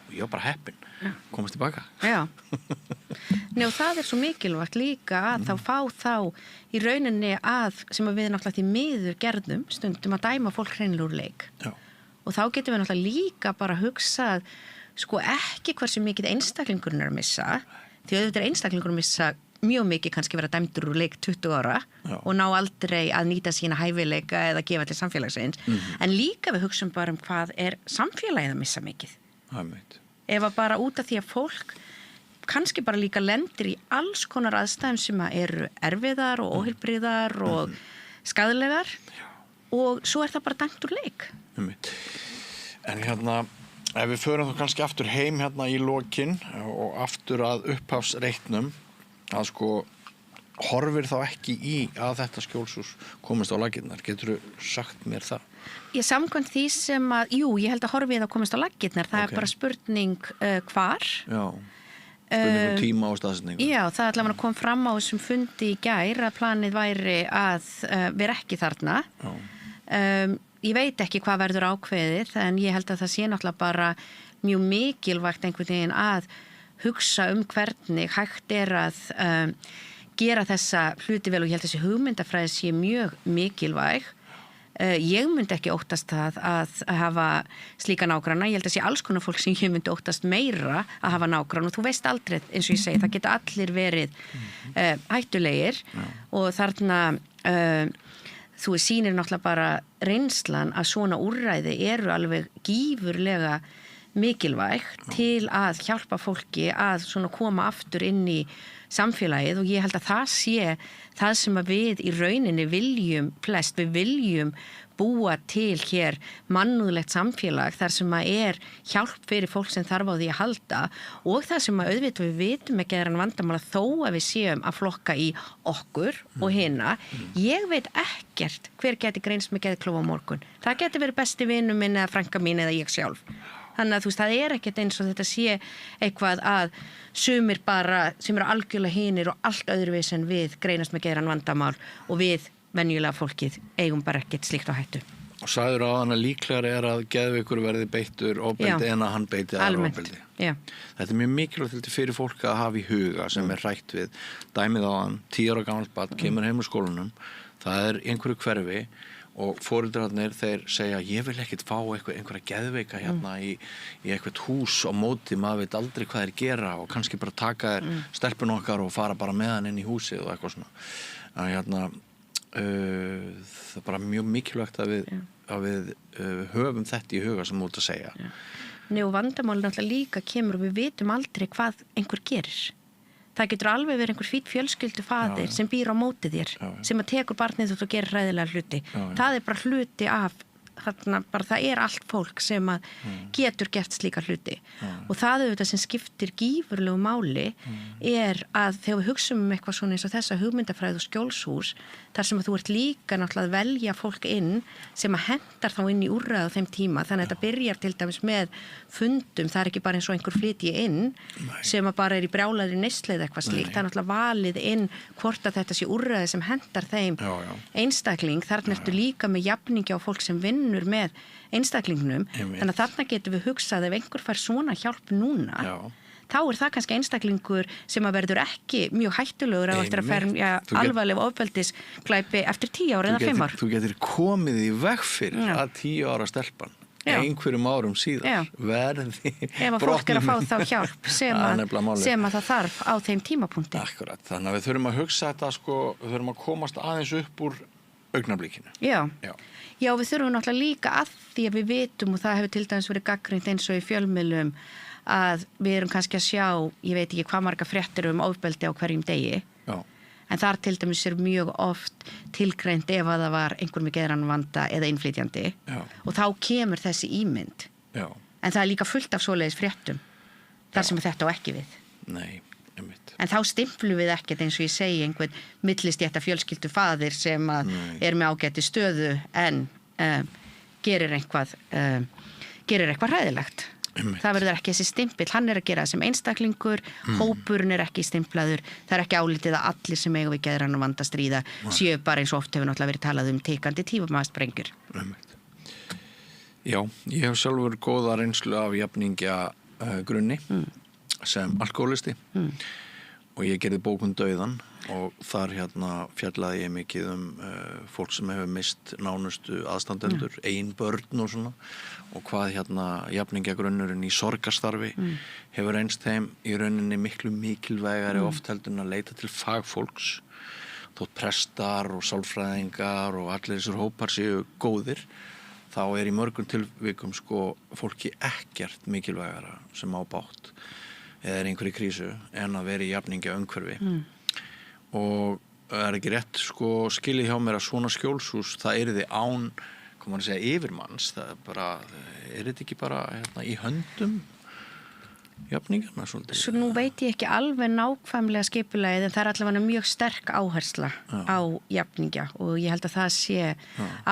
Og ég var bara heppinn, komast tilbaka. Já, og það svo mikilvægt líka að þá fá þá í rauninni sem við náttúrulega því miður gerðum stundum að dæma fólk hreinlega úr leik. Já. Og þá getum við náttúrulega líka bara hugsað, sko ekki hversu mikið einstaklingurinn að missa, því auðvitað einstaklingurinn að missa mjög mikið kannski vera dæmdur úr leik 20 ára og ná aldrei að nýta sína hæfileika eða gefa til samfélagsins, en líka við hugsum bara hvað samfélagið að missa mikið. Ef að bara út af því að fólk kannski bara líka lendir í alls konar aðstæðum sem eru erfiðar og óheilbrigðar og skaðlegar og svo það bara dæmt úr leik. En ef við förum þá kannski aftur heim í lokin og aftur að upphafsreitnum, að sko horfir þá ekki í að þetta skjólshús komist á laggirnar, geturðu sagt mér það? Ég samkvæmt því sem ég held að horfið að komist á laggirnar, það bara spurning hvar. Já, spurning tíma og staðsetningu. Já, það allavega kom fram á þessum fundi í gær að planið væri að vera ekki þarna. Ég veit ekki hvað verður ákveðið, en ég held að það sé náttúrulega bara mjög mikilvægt einhvern veginn að hugsa hvernig hægt að gera þessa hluti vel og ég held að þessi hugmyndafræði sé mjög mikilvæg. Ég myndi ekki óttast það að hafa slíka nágranna, ég held að sé alls konar fólk sem ég myndi óttast meira að hafa nágrann og þú veist aldrei, eins og ég segi, það geta allir verið hættulegir og þarna þú sýnir náttúrulega bara reynslan að svona úrræði eru alveg gífurlega mikilvæg til að hjálpa fólki að svona koma aftur inn í samfélagið og ég held að það sé það sem að við í rauninni viljum flest, við viljum búa til hér mannúðlegt samfélag þar sem að hjálp fyrir fólk sem þarf á því að halda og það sem að auðvitað við vitum ekki er vandamála þó að við séum að flokka í okkur og hina. Ég veit ekkert hver geti greinst með geðklofa á morgun. Það geti verið besti vinur minn eða frænka mín eða ég sjálf. Þannig að þú veist, það ekkert eins og þetta sé eitthvað að sumir bara sem eru algjörlega hinir og allt öðruvís en við greinast með geðran vandamál og við venjulega fólkið eigum bara ekkert slíkt á hættu. Og sagður á hann að líklegar að geðveikur verði beittur ofbeldi en að hann beiti aðra ofbeldi. Já. Þetta mjög mikilvægt fyrir fólk að hafa í huga sem hrætt við dæmið á hann, 10 ára gamalt barn, kemur heim úr skólanum, það einhverju hverfi og foreldrarnir þeir segja ég vil ekkert fá einhverja geðveika hérna í eitthvað hús á móti, maður veit aldrei hvað þeir gera og kannski bara taka stelpun okkar og fara bara með hann inn í húsið og eitthvað svona. Að það bara mjög mikilvægt að við höfum þetta í huga sem út að segja. Nei og vandamálið náttúrulega líka kemur og við vitum aldrei hvað einhver gerir. Það getur alveg verið einhver fínn fjölskyldufaðir sem býr á móti þér, sem að tekur barnið og gerir hræðilega hluti. Það bara hluti af, bara það allt fólk sem að getur gert slíka hluti. Og það auðvitað sem skiptir gífurlegu máli að þegar við hugsum eitthvað svona eins og þessa hugmyndafræði og skjólshús, þar sem að þú ert líka náttúrulega að velja fólk inn sem að hendar þá inn í úrræði á þeim tíma, þannig að þetta byrjar til dæmis með fundum, það ekki bara eins og einhver flytji inn sem að bara í brjálaðri neyslu eða eitthvað slíkt, það náttúrulega valið inn hvort að þetta sé úrræði sem hendar þeim einstakling, þarna ertu líka með jafningi á fólk sem vinnur með einstaklingnum, þannig að þarna getum við hugsað ef einhver fær svona hjálp núna þá það kannski einstaklingur sem að verður ekki mjög hættulegur að eftir að ferja alvarleg ofbeldisglæpi eftir 10 ára eða 5 ár. Þú getur komið í veg fyrir að 10 ára stelpan einhverjum árum síðar verði ef að fólk að fá þá hjálp sem að það þarf á þeim tímapunkti. Akkurat, þannig að við þurfum að hugsa þetta við þurfum að komast aðeins upp úr augnablikinu. Já, við þurfum náttúrulega líka að því að við vitum og það hefur til dæmis verið gagnrýnt eins og í fjölmiðlum að við erum kannski að sjá, ég veit ekki hvað marga fréttir ofbeldi á hverjum degi, en þar til dæmis mjög oft tilgreint ef að það var einhver með geðran vanda eða innflytjandi og þá kemur þessi ímynd. En það líka fullt af svoleiðis fréttum þar sem þetta á ekki við. Nei, einmitt. En þá stimplum við ekkert eins og ég segi einhvern millistétta fjölskyldu faðir sem að með ágæti stöðu en gerir eitthvað hræðilegt. Það verður ekki þessi stimpill, hann að gera það sem einstaklingur, hópurinn ekki stimplaður, það ekki álitið að allir sem eiga við geðran og vanda stríða séu bara eins og oft hefur náttúrulega verið talað tikandi tífamaðsprengjur. Já, ég hef sjálfur góða reynslu af jafningja grunni sem alkoholisti og ég gerði bókun Dauðan og þar fjallaði ég mikið fólk sem hefur mist nánustu aðstandendur, eigin börn og svona og hvað jafningjagrunnurinn í sorgarstarfi hefur reynst þeim í rauninni miklu mikilvægari oft heldur en að leita til fagfólks þótt prestar og sálfræðingar og allir þessir hópar séu góðir þá í mörgum tilvikum fólki ekkert mikilvægara sem á bátt eða einhverju krísu en að vera í jafningja umhverfi og ekki rétt skilið hjá mér að svona skjólshús það yrði án, hvað maður segja, yfirmanns það bara, þetta ekki bara í höndum jafningarna svolítið? Svo nú veit ég ekki alveg nákvæmlega skipulagið en það allavega mjög sterk áhersla á jafningja og ég held að það sé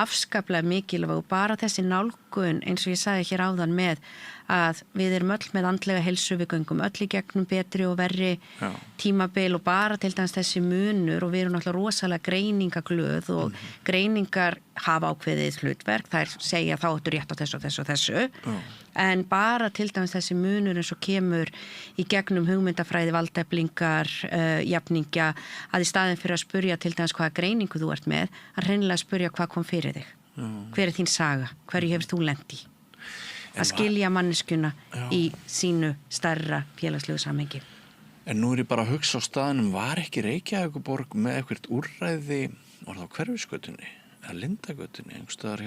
afskaplega mikilvæg og bara þessi nálgun eins og ég sagði hér áðan með að við erum öll með andlega heilsu, við göngum öll í gegnum betri og verri tímabil og bara til dæmis þessi munur og við erum náttúrulega rosalega greiningaglöð og greiningar hafa ákveðið hlutverk, þær segja þá áttu rétt á þessu og þessu og þessu en bara til dæmis þessi munur eins og kemur í gegnum hugmyndafræði valdeflingar, jafningja að í staðin fyrir að spurja til dæmis hvaða greiningu þú ert með, að hreinlega spurja hvað kom fyrir þig, hver þín saga, hverju hefur þú lent í að skilja manneskjuna í sínu stærra félagslegu samhengi. En nú ég bara að hugsa á staðnum, var ekki Reykjavíkurborg með eitthvað úrræði, var það á Hverfisgötunni eða Lindagötunni, einhvers staðar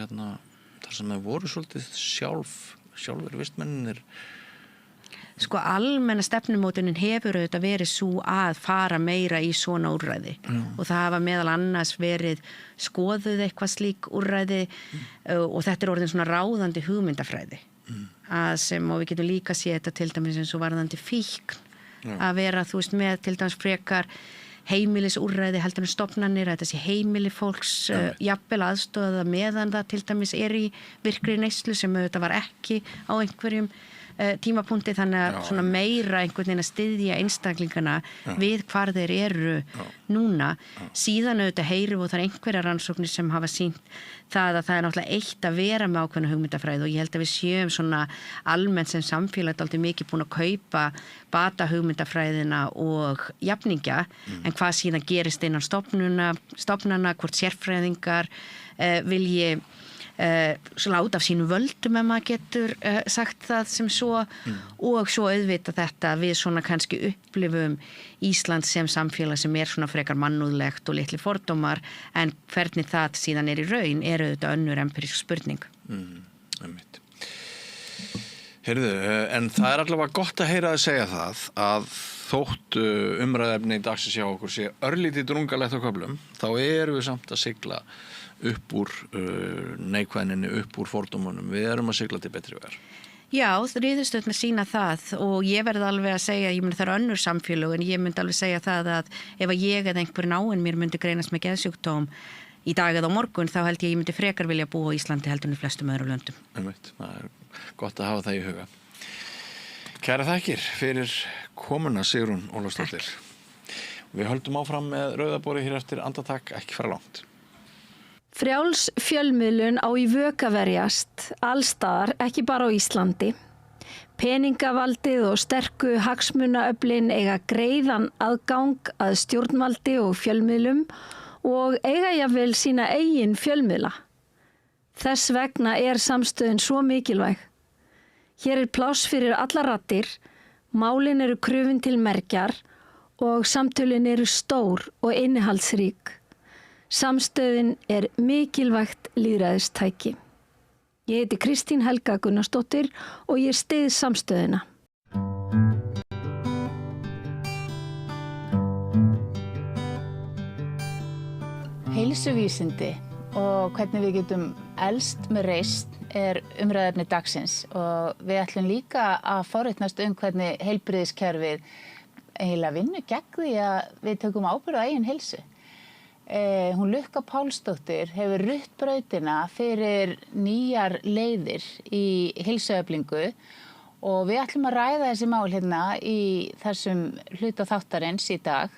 þar sem þau voru svolítið sjálf sjálfur vistmennir? Sko almenna stefnumótunin hefur auðvitað verið svo að fara meira í svona úrræði og það hafa meðal annars verið skoðuð eitthvað slík úrræði og þetta orðin svona ráðandi hugmyndafræði að sem, og við getum líka séð þetta til dæmis eins og varðandi fíkn að vera, þú veist, með til dæmis frekar heimilisúrræði heldur en stofnanir, að þetta sé heimili fólks jafnvel aðstoða meðan það til dæmis í virkri neyslu sem auðvitað var ekki á einhverjum tímapunkti, þannig að svona meira einhvern veginn að styðja einstaklingana við hvar þeir eru núna. Síðan auðvitað heyrum og það einhverja rannsóknir sem hafa sýnt það að það náttúrulega eitt að vera með ákveðna hugmyndafræði og ég held að við séum svona almennt sem samfélag dálítið mikið búin að kaupa bata hugmyndafræðina og jafningja en hvað síðan gerist innan stofnana, hvort sérfræðingar vilji láta af sínum völdum ef maður getur sagt það sem svo og svo auðvita þetta við svona kannski upplifum Ísland sem samfélag sem svona frekar mannúðlegt og litli fordómar en hvernig það síðan í raun auðvitað önnur empírísk spurning. Einmitt. Heyrðu, en það allavega gott að heyra að segja það að þótt umræðefni í dagsins hjá okkur sé örlítið drungalegt á köflum, þá erum við samt að sigla upp úr neikvæðninni, upp úr fordómunum. Við erum að sigla til betri vegar. Já, riðustöð með sína það og ég verð alveg að segja, ég myndi það eru önnur samfélög en ég myndi alveg segja það að ef að ég eða einhver náinn mér myndi greinast með geðsjúkdóm í dag eða á morgun þá held ég myndi frekar vilja búa í Íslandi heldur en í flestum öðrum löndum. Einmitt, það er gott að hafa það í huga. Kæra þakkir fyrir komuna Sigrún Ólafsdóttir. Við höldum áfram með rauðaborið hér eftir andartak, ekki fara langt. Frjáls fjölmiðlun á í vök að verjast, allstaðar, ekki bara á Íslandi. Peningavaldið og sterku hagsmunaöflin eiga greiðan aðgang að stjórnvaldi og fjölmiðlum og eiga jafnvel sína eigin fjölmiðla. Þess vegna samstöðin svo mikilvæg. Hér pláss fyrir alla raddir, málin eru krufin til mergjar og samtölin eru stór og innihaldsrík. Samstöðin mikilvægt lýðræðistæki. Ég heiti Kristín Helga Gunnarsdóttir og ég styð samstöðina. Heilsuvísindi og hvernig við getum elst með reisn umræðefni dagsins og við ætlum líka að forvitnast hvernig heilbrigðiskerfið eiginlega vinnur gegn því að við tökum ábyrgð á eigin heilsu. Hún Lukka Pálsdóttir hefur rutt brautina fyrir nýjar leiðir í heilsueflingu og við ætlum að ræða þessi mál hérna í þessum hluta þáttarins í dag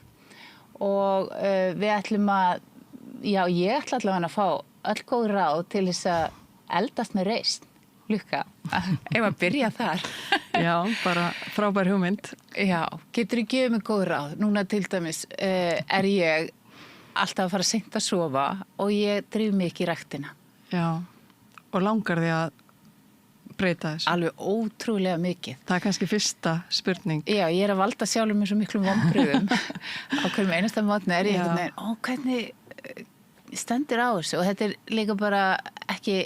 og við ætlum að, ég ætla allavega að fá öll góð ráð til þess að eldast með reisn. Lukka, ef að byrja þar. Já, bara frábær hugmynd. Já, getur þú gefið mig góð ráð? Núna til dæmis ég alltaf að fara seint að sofa og ég dríf mig ekki í ræktina. Já, og langar því að breyta þessu? Alveg ótrúlega mikið. Það er kannski fyrsta spurning. Já, ég að valda sjálfum mér svo miklum vonbrigðum. Á hverjum einasta mótni ég einhvern veginn, hvernig stendur á þessu? Og þetta líka bara ekki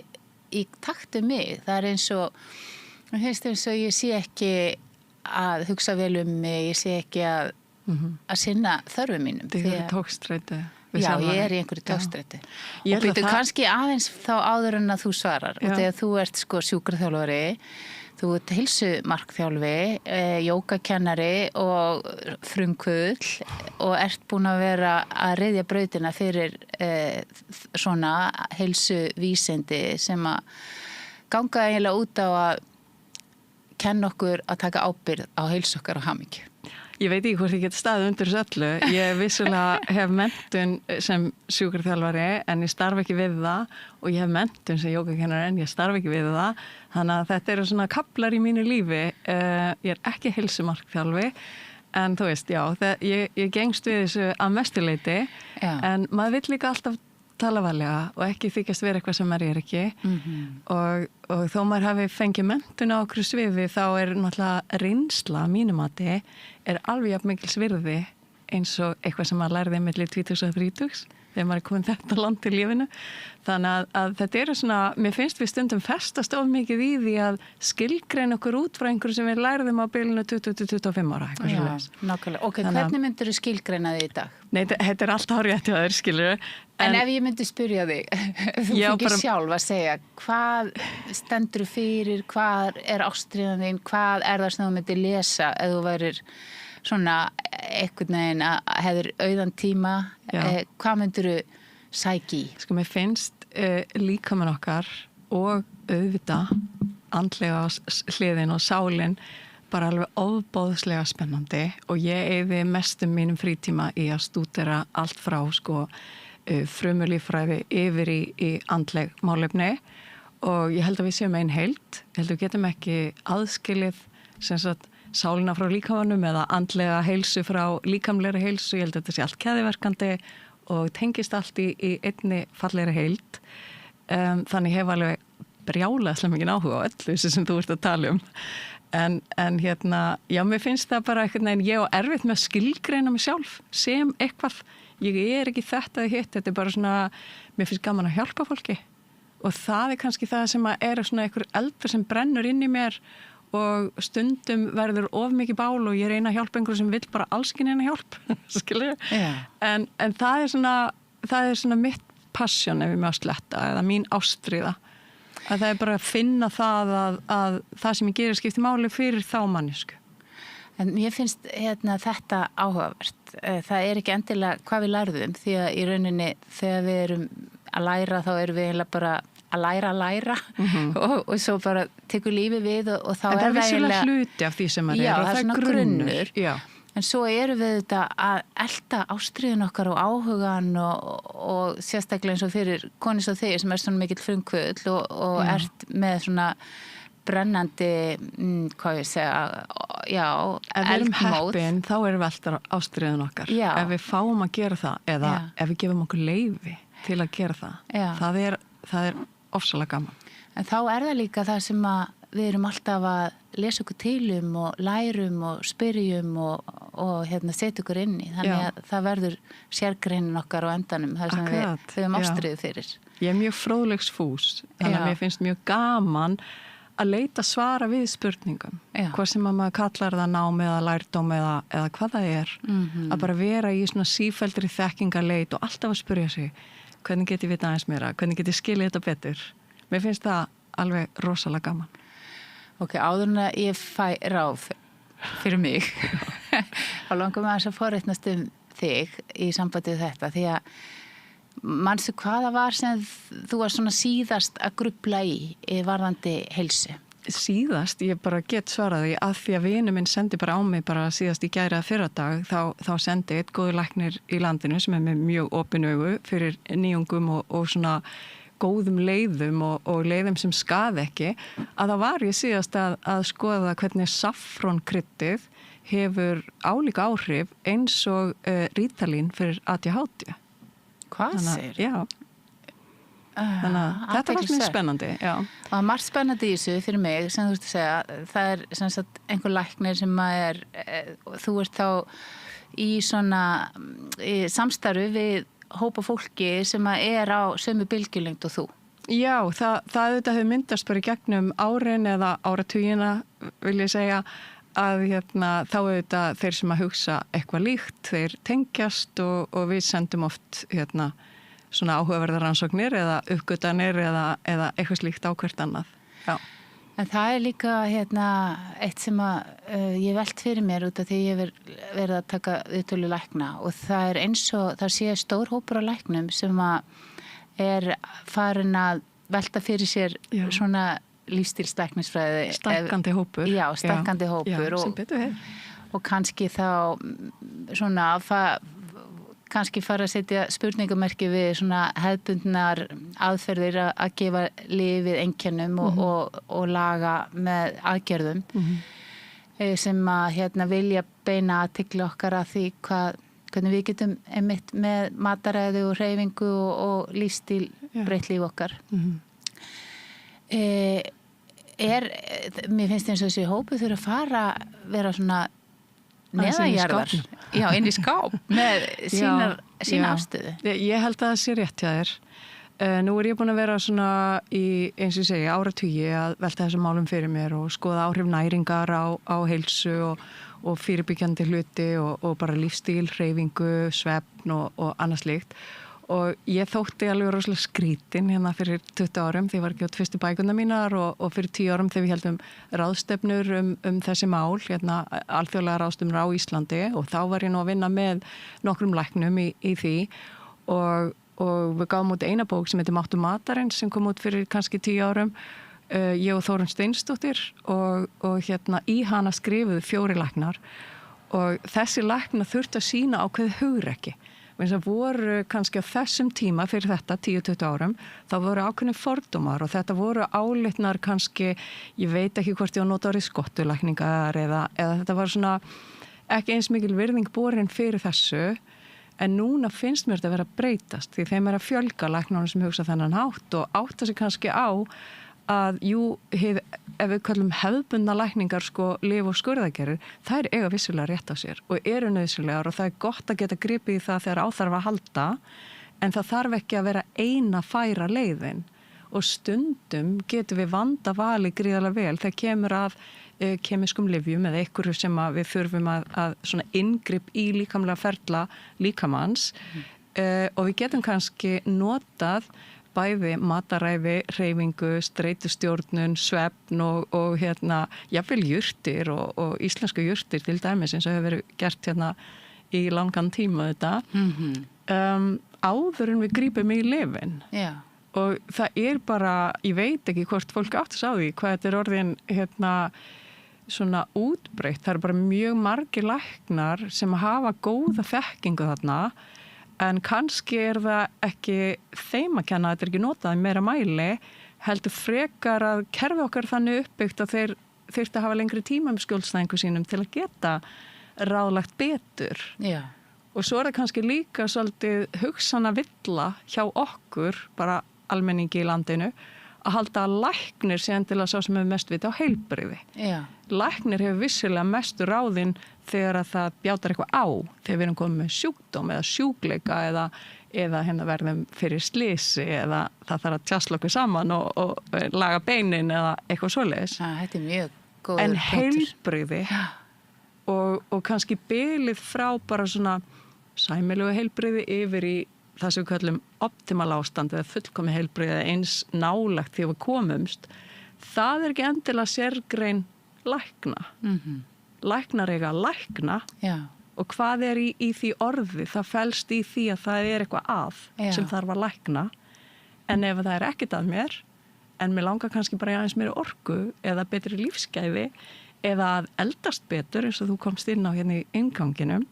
í taktu mig. Það eins og, eins og ég sé ekki að hugsa vel mig, ég sé ekki að sinna þörfum mínum. Það er tókstræti. Já, ég í einhverju tókstræti. Og byrju kannski aðeins þá áður en að þú svarar. Og þegar þú ert sjúkraþjálfari, þú ert heilsumarkþjálfi, jógakennari og frumkvöðl og ert búin að vera að ryðja brautina fyrir svona heilsuvísindi sem að ganga eiginlega út á að kenna okkur að taka ábyrgð á heilsu okkar og hamingju. Ég veit ekki hvort ég get staðið undir þessu öllu. Ég vissulega hef menntun sem sjúkraþjálfari en ég starf ekki við það og ég hef menntun sem jógakennari en ég starf ekki við það. Þannig að þetta eru svona kaplar í mínu lífi. Ég ekki heilsumarkþjálfi en þú veist, ég gengst við þessu að mestuleyti en maður vill líka alltaf tala varlega og ekki þykjast vera eitthvað sem ég er ekki og þó maður hafi fengið menntun á okkur sviði þá náttúrulega reynsla mínum alveg jafn mikils virði eins og eitthvað sem maður lærði milli 20 og 30 þegar maður komin þetta land til lífinu. Þannig að þetta svona, mér finnst við stundum festast of mikið í því að skilgreina okkur út frá einhverju sem við lærðum á bilinu 20-25 ára. Já, nákvæmlega. Ok, hvernig myndir þú skilgreina þig í dag? Nei, þetta allt hárétt hjá þér, skilur. En ef ég myndi spyrja þig, þú fengir sjálf að segja, hvað stendur fyrir, hvað ástríðan þín, hvað það sem þú myndir lesa ef þú værir svona einhvern veginn að hefur auðan tíma, hvað myndir þú sæki í? Sko, mér finnst líkamann okkar og auðvitað andlega hliðin og sálin bara alveg ofboðslega spennandi og ég eyði mestum mínum frítíma í að stúdera allt frá sko frumulíffræði yfir í andleg málefni og ég held að við séum ein heild, ég held að við getum ekki aðskilið sem sagt sálina frá líkamanum eða andlega heilsu frá líkamlega heilsu, ég held að þetta sé allt keðiverkandi og tengist allt í einni fallegri heild. Þannig hef alveg brjálega mikið áhuga á öllu þessu sem þú ert að tala um. En hérna, já, mér finnst það bara einhvern veginn, ég á erfitt með að skilgreina mig sjálf sem eitthvað. Ég ekki þetta eða hitt, þetta bara svona, mér finnst gaman að hjálpa fólki. Og það kannski það sem svona einhver eldur sem brennur inn í mér og stundum verður of mikið bál og ég reyna að hjálpa einhverjum sem vill bara alls ekki neina hjálp, skilur. En það er svona mitt passion ef ég með að sletta eða mín ástríða. Að það er bara að finna það að það sem ég gerir skiptir máli fyrir þá mannesku. En mér finnst þetta áhugavert. Það er ekki endilega hvað við lærðum því að í rauninni þegar við erum að læra þá erum við eiginlega bara að læra og svo bara tekur lífið við og þá en það er vissulega hluti af því sem og það er grunnur. En svo erum við þetta að elta ástríðun okkar og áhugan og sérstaklega eins og fyrir konur svo þig sem svona mikill frumkvöðl og ert með svona brennandi, hvað ég segja, eldmóð. Ef við erum heppin, þá erum við alltaf ástríðun okkar. Ef við fáum að gera það eða ef við gefum okkur leyfi til að gera það, það er ofsalega gaman. En þá er það líka það sem að við erum alltaf að lesa okkur til og lærum og spyrjum og setja okkur inn í. Þannig að það verður sérgreinin okkar á endanum, það sem við höfum ástríðu fyrir. Ég er mjög fróðlegsfús, þannig að mér finnst mjög gaman að leita svara við spurningum. Hvað sem að maður kallar það nám eða lærdóm eða hvað það er. Að bara vera í svona sífelldri þekkingarleit og alltaf að spyrja sig hvernig get ég vita aðeins meira, hvernig get ég skilja þetta betur. Mér finnst það alveg rosalega gaman. Ok, áður en að ég fæ ráð fyrir mig þá langar maður að forréttnast þig í sambandi við þetta því að manstu hvaða var sem þú var svona síðast að grufla í varðandi heilsu? Síðast, ég bara get svaraði að því að vinur minn sendi bara á mig bara síðast í gæri að fyrradag þá sendi eitt góður læknir í landinu sem er með mjög opin augu fyrir nýjungum og svona góðum leiðum og leiðum sem skaði ekki að það var ég síðast að skoða hvernig saffrónkryddið hefur álíka áhrif eins og Ritalin fyrir ADHD. Hvað segir? Já. Þannig að þetta var mjög spennandi. Já. Og það er margt spennandi í þessu fyrir mig sem þú veist að segja. Það er sem sagt einhver læknir sem þú ert þá í svona samstarfi við hópa fólki sem er á sömu bylgjulengd og þú. Já, það auðvitað hefur myndast bara í gegnum árin eða áratugina vil ég segja að þá auðvitað þeir sem að hugsa eitthvað líkt, þeir tengjast og við sendum oft svona áhugaverðar rannsóknir eða uppgötanir eða eitthvað slíkt á hvert annað. Já. En það er líka eitt sem að ég velt fyrir mér út af því ég verið að taka viðtölu lækna og það er eins og það sé stór hópur af læknum sem að er farin að velta fyrir sér svona lífstílslæknisfræði. Stækkandi hópur. Já, stækkandi hópur. Já, sem betur hefur. Og kannski þá svona kannski fara að setja spurningamerki við svona hefðbundnar aðferðir að gefa lyfið einkennum og laga með aðgerðum sem að vilja beina athygli okkar að því hvernig við getum einmitt með mataræði og hreyfingu og lífstíl breytt líf okkar. Mér finnst eins og þessi hópu þurfa að vera svona neðanjarðar, inn í skáp með sínar sína afstöðu? Ég held að það sé rétt hjá þér. Nú ég búin að vera svona eins og ég segi, áratugi að velta þessum málum fyrir mér og skoða áhrif næringar á heilsu og fyrirbyggjandi hluti og bara lífstíl, hreyfingu, svefn og annað slíkt. Og ég þótti alveg rosalega skrítin hérna fyrir 20 árum þegar ég var ekki átt fyrstu bækuna mínar og fyrir 10 árum þegar við heldum ráðstefnur þessi mál, hérna alþjóðlega ráðstefnur á Íslandi og þá var ég nú að vinna með nokkrum læknum í því og við gáum út eina bók sem heitir Máttur matarins sem kom út fyrir kannski 10 árum, ég og Þórunn Steinsdóttir og hérna í hana skrifuðu 4 læknar og þessi læknar þurfti að sýna ákveðið hugrekki. Það voru kannski á þessum tíma fyrir þetta 10-20 árum, þá voru ákveðnir fordómar og þetta voru álitnar kannski, ég veit ekki hvort ég á nota orðið skottulækningar eða þetta var svona ekki eins mikil virðing borin fyrir þessu, en núna finnst mér þetta að vera að breytast því þeim að fjölga læknarnir sem hugsa þennan hátt og átta sig kannski á að ef við kallum hefðbundna lækningar lyf og skurðaðgerðir, þær eiga vissulega rétt á sér og eru nauðsynlegar og það er gott að geta gripið í það þegar á þarf að halda en það þarf ekki að vera eina færa leiðin og stundum getum við vanda vali gríðarlega vel þegar kemur að kemiskum lyfjum eða einhverju sem við þurfum að svona inngrip í líkamlega ferla líkamanns og við getum kannski notað bæði mataræfi, hreyfingu, streitustjórnun, svefn og hérna, jafnvel jurtir og íslensku jurtir til dæmis eins og hefur verið gert hérna í langan tíma þetta. Áður en við grípum í lyfin. Já. Og það bara, ég veit ekki hvort fólk átt að sá því hvað þetta orðin hérna svona útbreytt. Það bara mjög margir læknar sem hafa góða þekkingu þarna en kannski það ekki þeim að kenna, þetta ekki notað í meira mæli, heldur frekar að kerfi okkar þannig uppbyggt að þeir þyrfti að hafa lengri tíma með skjólstæðingu sínum til að geta ráðlagt betur. Já. Og svo það kannski líka svolítið hugsana villa hjá okkur, bara almenningi í landinu, að halda að læknir sé endilega sá sem hefur mest vita á heilbrigði. Já. Læknir hefur vissilega mestu ráðinn þegar að það bjátar eitthvað á, þegar við erum komið með sjúkdóm eða sjúkleika eða hérna verðum fyrir slysi eða það þarf að tjasla okkur saman og laga beinin eða eitthvað svoleiðis. Þetta er mjög góður en heilbrigði og kannski bilið frá bara svona sæmilegu heilbrigði yfir í það sem við kallum optimal ástand eða fullkomið heilbrigði eins nálagt því að við komumst, það ekki endilega sérgrein lækna. Læknar eiga lækna. Já. Og hvað í því orði? Það felst í því að það eitthvað að sem þarf að lækna. En ef það ekkert að mér, en mér langar kannski bara aðeins meiri orku eða betri lífsgæði eða að eldast betur eins og þú komst inn á hérna í innganginum,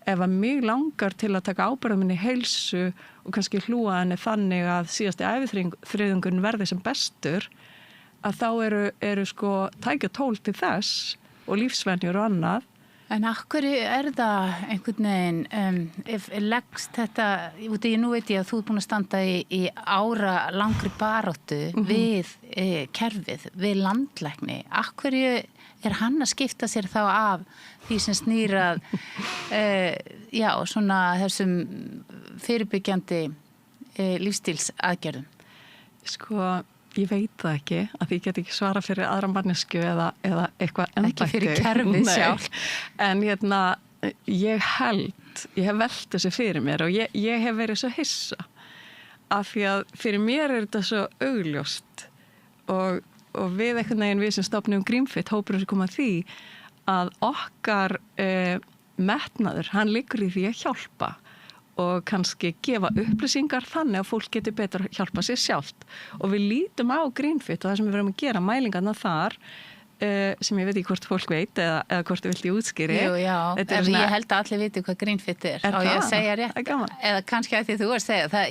ef að mig langar til að taka ábyrgð minni heilsu og kannski hlúa henni þannig að síðasti æviþriðungun verði sem bestur, að þá eru tækja tól til þess og lífsvenjur og annað. En akkur það einhvern veginn, leggst þetta, nú veit ég að þú búin að standa í ára langri baráttu við kerfið, við landlækni. Akkur hann að skipta sér þá af því sem snýrað, svona þessum fyrirbyggjandi lífstílsaðgerðum? Ég veit það ekki, að ég get ekki svara fyrir aðra mannesku eða eitthvað embætti. Ekki fyrir kerfið sjálf. En ég hef velt þessu fyrir mér og ég hef verið svo hissa. Af því að fyrir mér þetta svo augljóst og við einhvern veginn, við sem stofnum Greenfit, hópurum sem koma að því að okkar metnaður, hann liggur í því að hjálpa og kannski gefa upplýsingar þannig að fólk getur betur hjálpa sér sjálft. Og við lítum á Greenfit og það sem við verðum að gera mælingarna þar, sem ég veit ekki hvort fólk veit eða hvort þið vilti útskýri. Jú, já, ég held að allir viti hvað Greenfit er. Og ég segja rétt, eða kannski að því þú varst að segja það,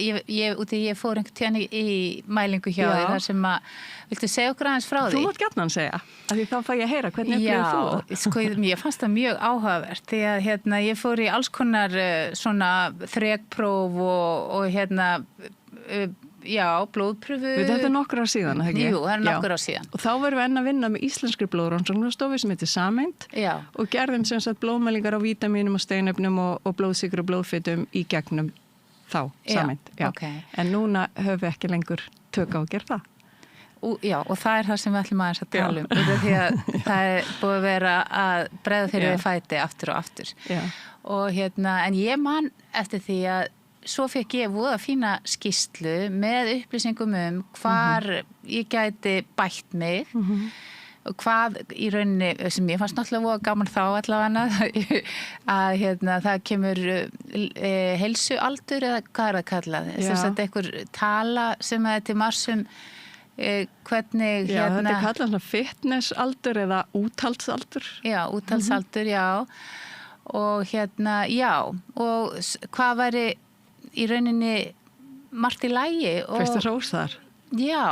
ég fór einhvern tíðan í mælingu hjá því þar sem að, viltu segja okkur aðeins frá því? Þú mátt gjarnan segja, af því þá fæ ég að heyra hvernig upplifir þú. Ég fannst það mjög áhugavert, því að ég fór í alls konar svona þrekpróf og Já, blóðprufu. Þetta nokkur ár síðan, ekki? Jú, það nokkur ár síðan. Og þá verðum við enn að vinna með íslenskri blóðrannsóknarstofu sem heitir Sameind og gerðum sem sagt blóðmælingar á vítamínum og steinefnum og blóðsykri og blóðfitum í gegnum þá, Sameind. Já. Okay. En núna höfum við ekki lengur tök á að gera það. Já, og það er það sem við ætlum aðeins að tala um. Því að það er búið að vera að bregða fyrir við fæti aftur og aftur. Já. Og en ég man eftir því að svo fekk ég voða fína skýrslu með upplýsingum hvar ég gæti bætt mig og hvað í rauninni, sem ég fannst náttúrulega voða gaman þá allavega að það kemur heilsualdur eða hvað er það kallað? Sem sagt einhver tala sem er til marsum hvernig þetta er kallað fitnessaldur eða úthaldsaldur. Já, úthaldsaldur, já. Og og hvað væri í rauninni margt í lagi. Fyrstu hrós þar. Já.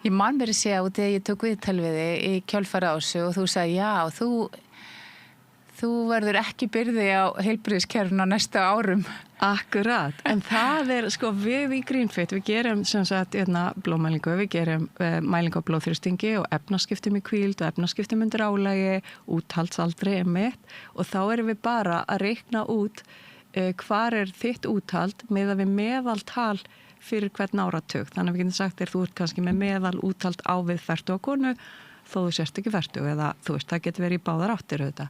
Ég man mér að segja út þegar ég tók viðtal við þig í kjölfara ásu og þú sagði, þú verður ekki byrði á heilbrigðiskerfinu á næsta árum. Akkurat, en það er, við í Greenfit, við gerum sem sagt blóðmælingu, við gerum mælingu á blóðþrýstingi og efnaskiptum í hvíld og efnaskiptum undir álagi, úthaldsaldri og þá erum við bara að reikna út hvar er þitt úthald með meðaltal fyrir hvern áratug. Þannig að við getum sagt þú ert kannski með meðal úthald á við fertuga konu þó þú sérst ekki fertug eða það getur verið í báðar áttir auðvitað.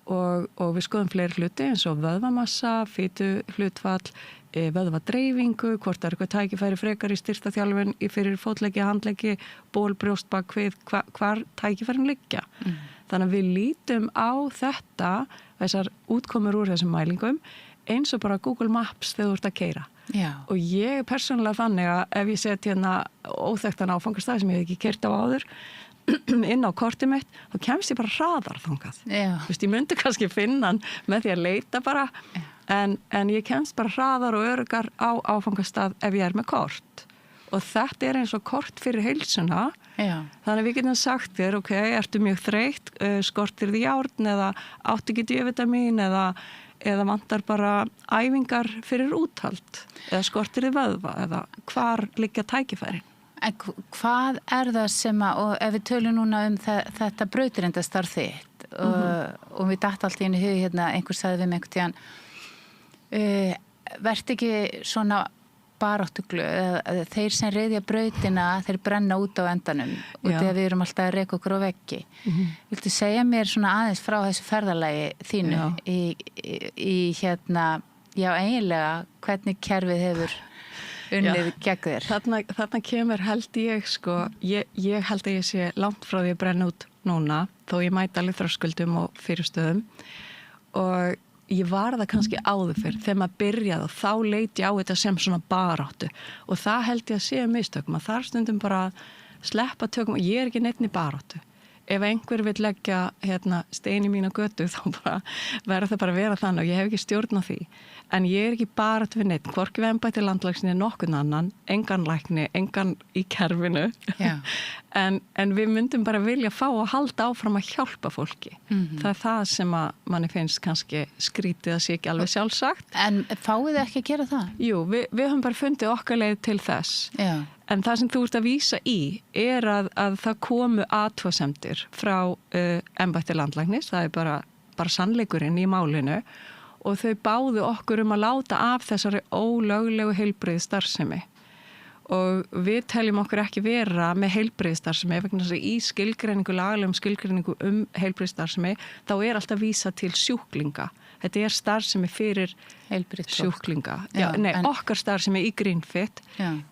Og við skoðum fleiri hluti eins og vöðvamassa, fituhlutfall, vöðvadreifingu, hvort það er eitthvað tækifæri frekar í styrktarþjálfun fyrir fótleggi, handleggi, ból, brjóst, bakvið, hvar tækifærin liggja. Þannig að við lítum á þetta, þessar útkomur úr þessum mælingum, eins og bara Google Maps þegar þú ert að keyra. Já. Og ég persónulega þannig að ef ég set óþekktan áfangastað sem ég hef ekki keyrt á áður, inn á kortið mitt, þá kemst ég bara hraðar þangað. Ég myndi kannski finna hann með því að leita bara, en ég kemst bara hraðar og öruggar á áfangastað ef ég er með kort. Og þetta er eins og kort fyrir heilsuna. Þannig að við getum sagt þér, ertu mjög þreytt, skortir þig járn eða áttu ekki D-vitamin eða vantar bara æfingar fyrir úthald eða skortir þig vöðva eða hvar liggja tækifærin. En hvað er það sem og ef við tölum núna þetta brautirindastarf þitt og við datt allt í einu hug einhver sagði við mig einhvern tíðan verð ekki svona baráttuglöð eða þeir sem reiðja brautina þeir brenna út á endanum og þegar við erum alltaf að reka okkur á veggi. Viltu segja mér svona aðeins frá þessu ferðalagi þínu í eiginlega hvernig kerfið hefur unnið gegn þér? Þarna kemur held ég held að ég sé langt frá því að brenna út núna þó ég mæti alveg þröskuldum og fyrirstöðum og ég var það kannski áður fyrr þegar maður byrjaði og þá leit ég á þetta sem svona baráttu og það held ég að sé mistökum að þar stundum bara sleppa tökum og ég er ekki neitt í baráttu. Ef einhver vil leggja stein í mína götu þá bara verður það bara að vera þannig og ég hef ekki stjórn á því. En ég er ekki bara við neitt, hvorki við embætti landlækni nokkurn annan, engan lækni, engan í kerfinu. en við myndum bara vilja fá að halda áfram að hjálpa fólki. Það er það sem að manni finnst kannski skrítið að sé ekki alveg sjálfsagt. En fáið þið ekki að gera það? Jú, við höfum bara fundið okkar leið til þess. Já. En það sem þú ert að vísa í er að það komu athugasemdir frá embætti landlæknis, það er bara sannleikurinn í málinu og þau báðu okkur að láta af þessari ólöglegu heilbrigðisstarfsemi og við teljum okkur ekki vera með heilbrigðisstarfsemi vegna þess að í skilgreiningu, lagalegum skilgreiningu sjúklinga. Þetta er starfsemi fyrir sjúklinga. Okkar starfsemi í Greenfit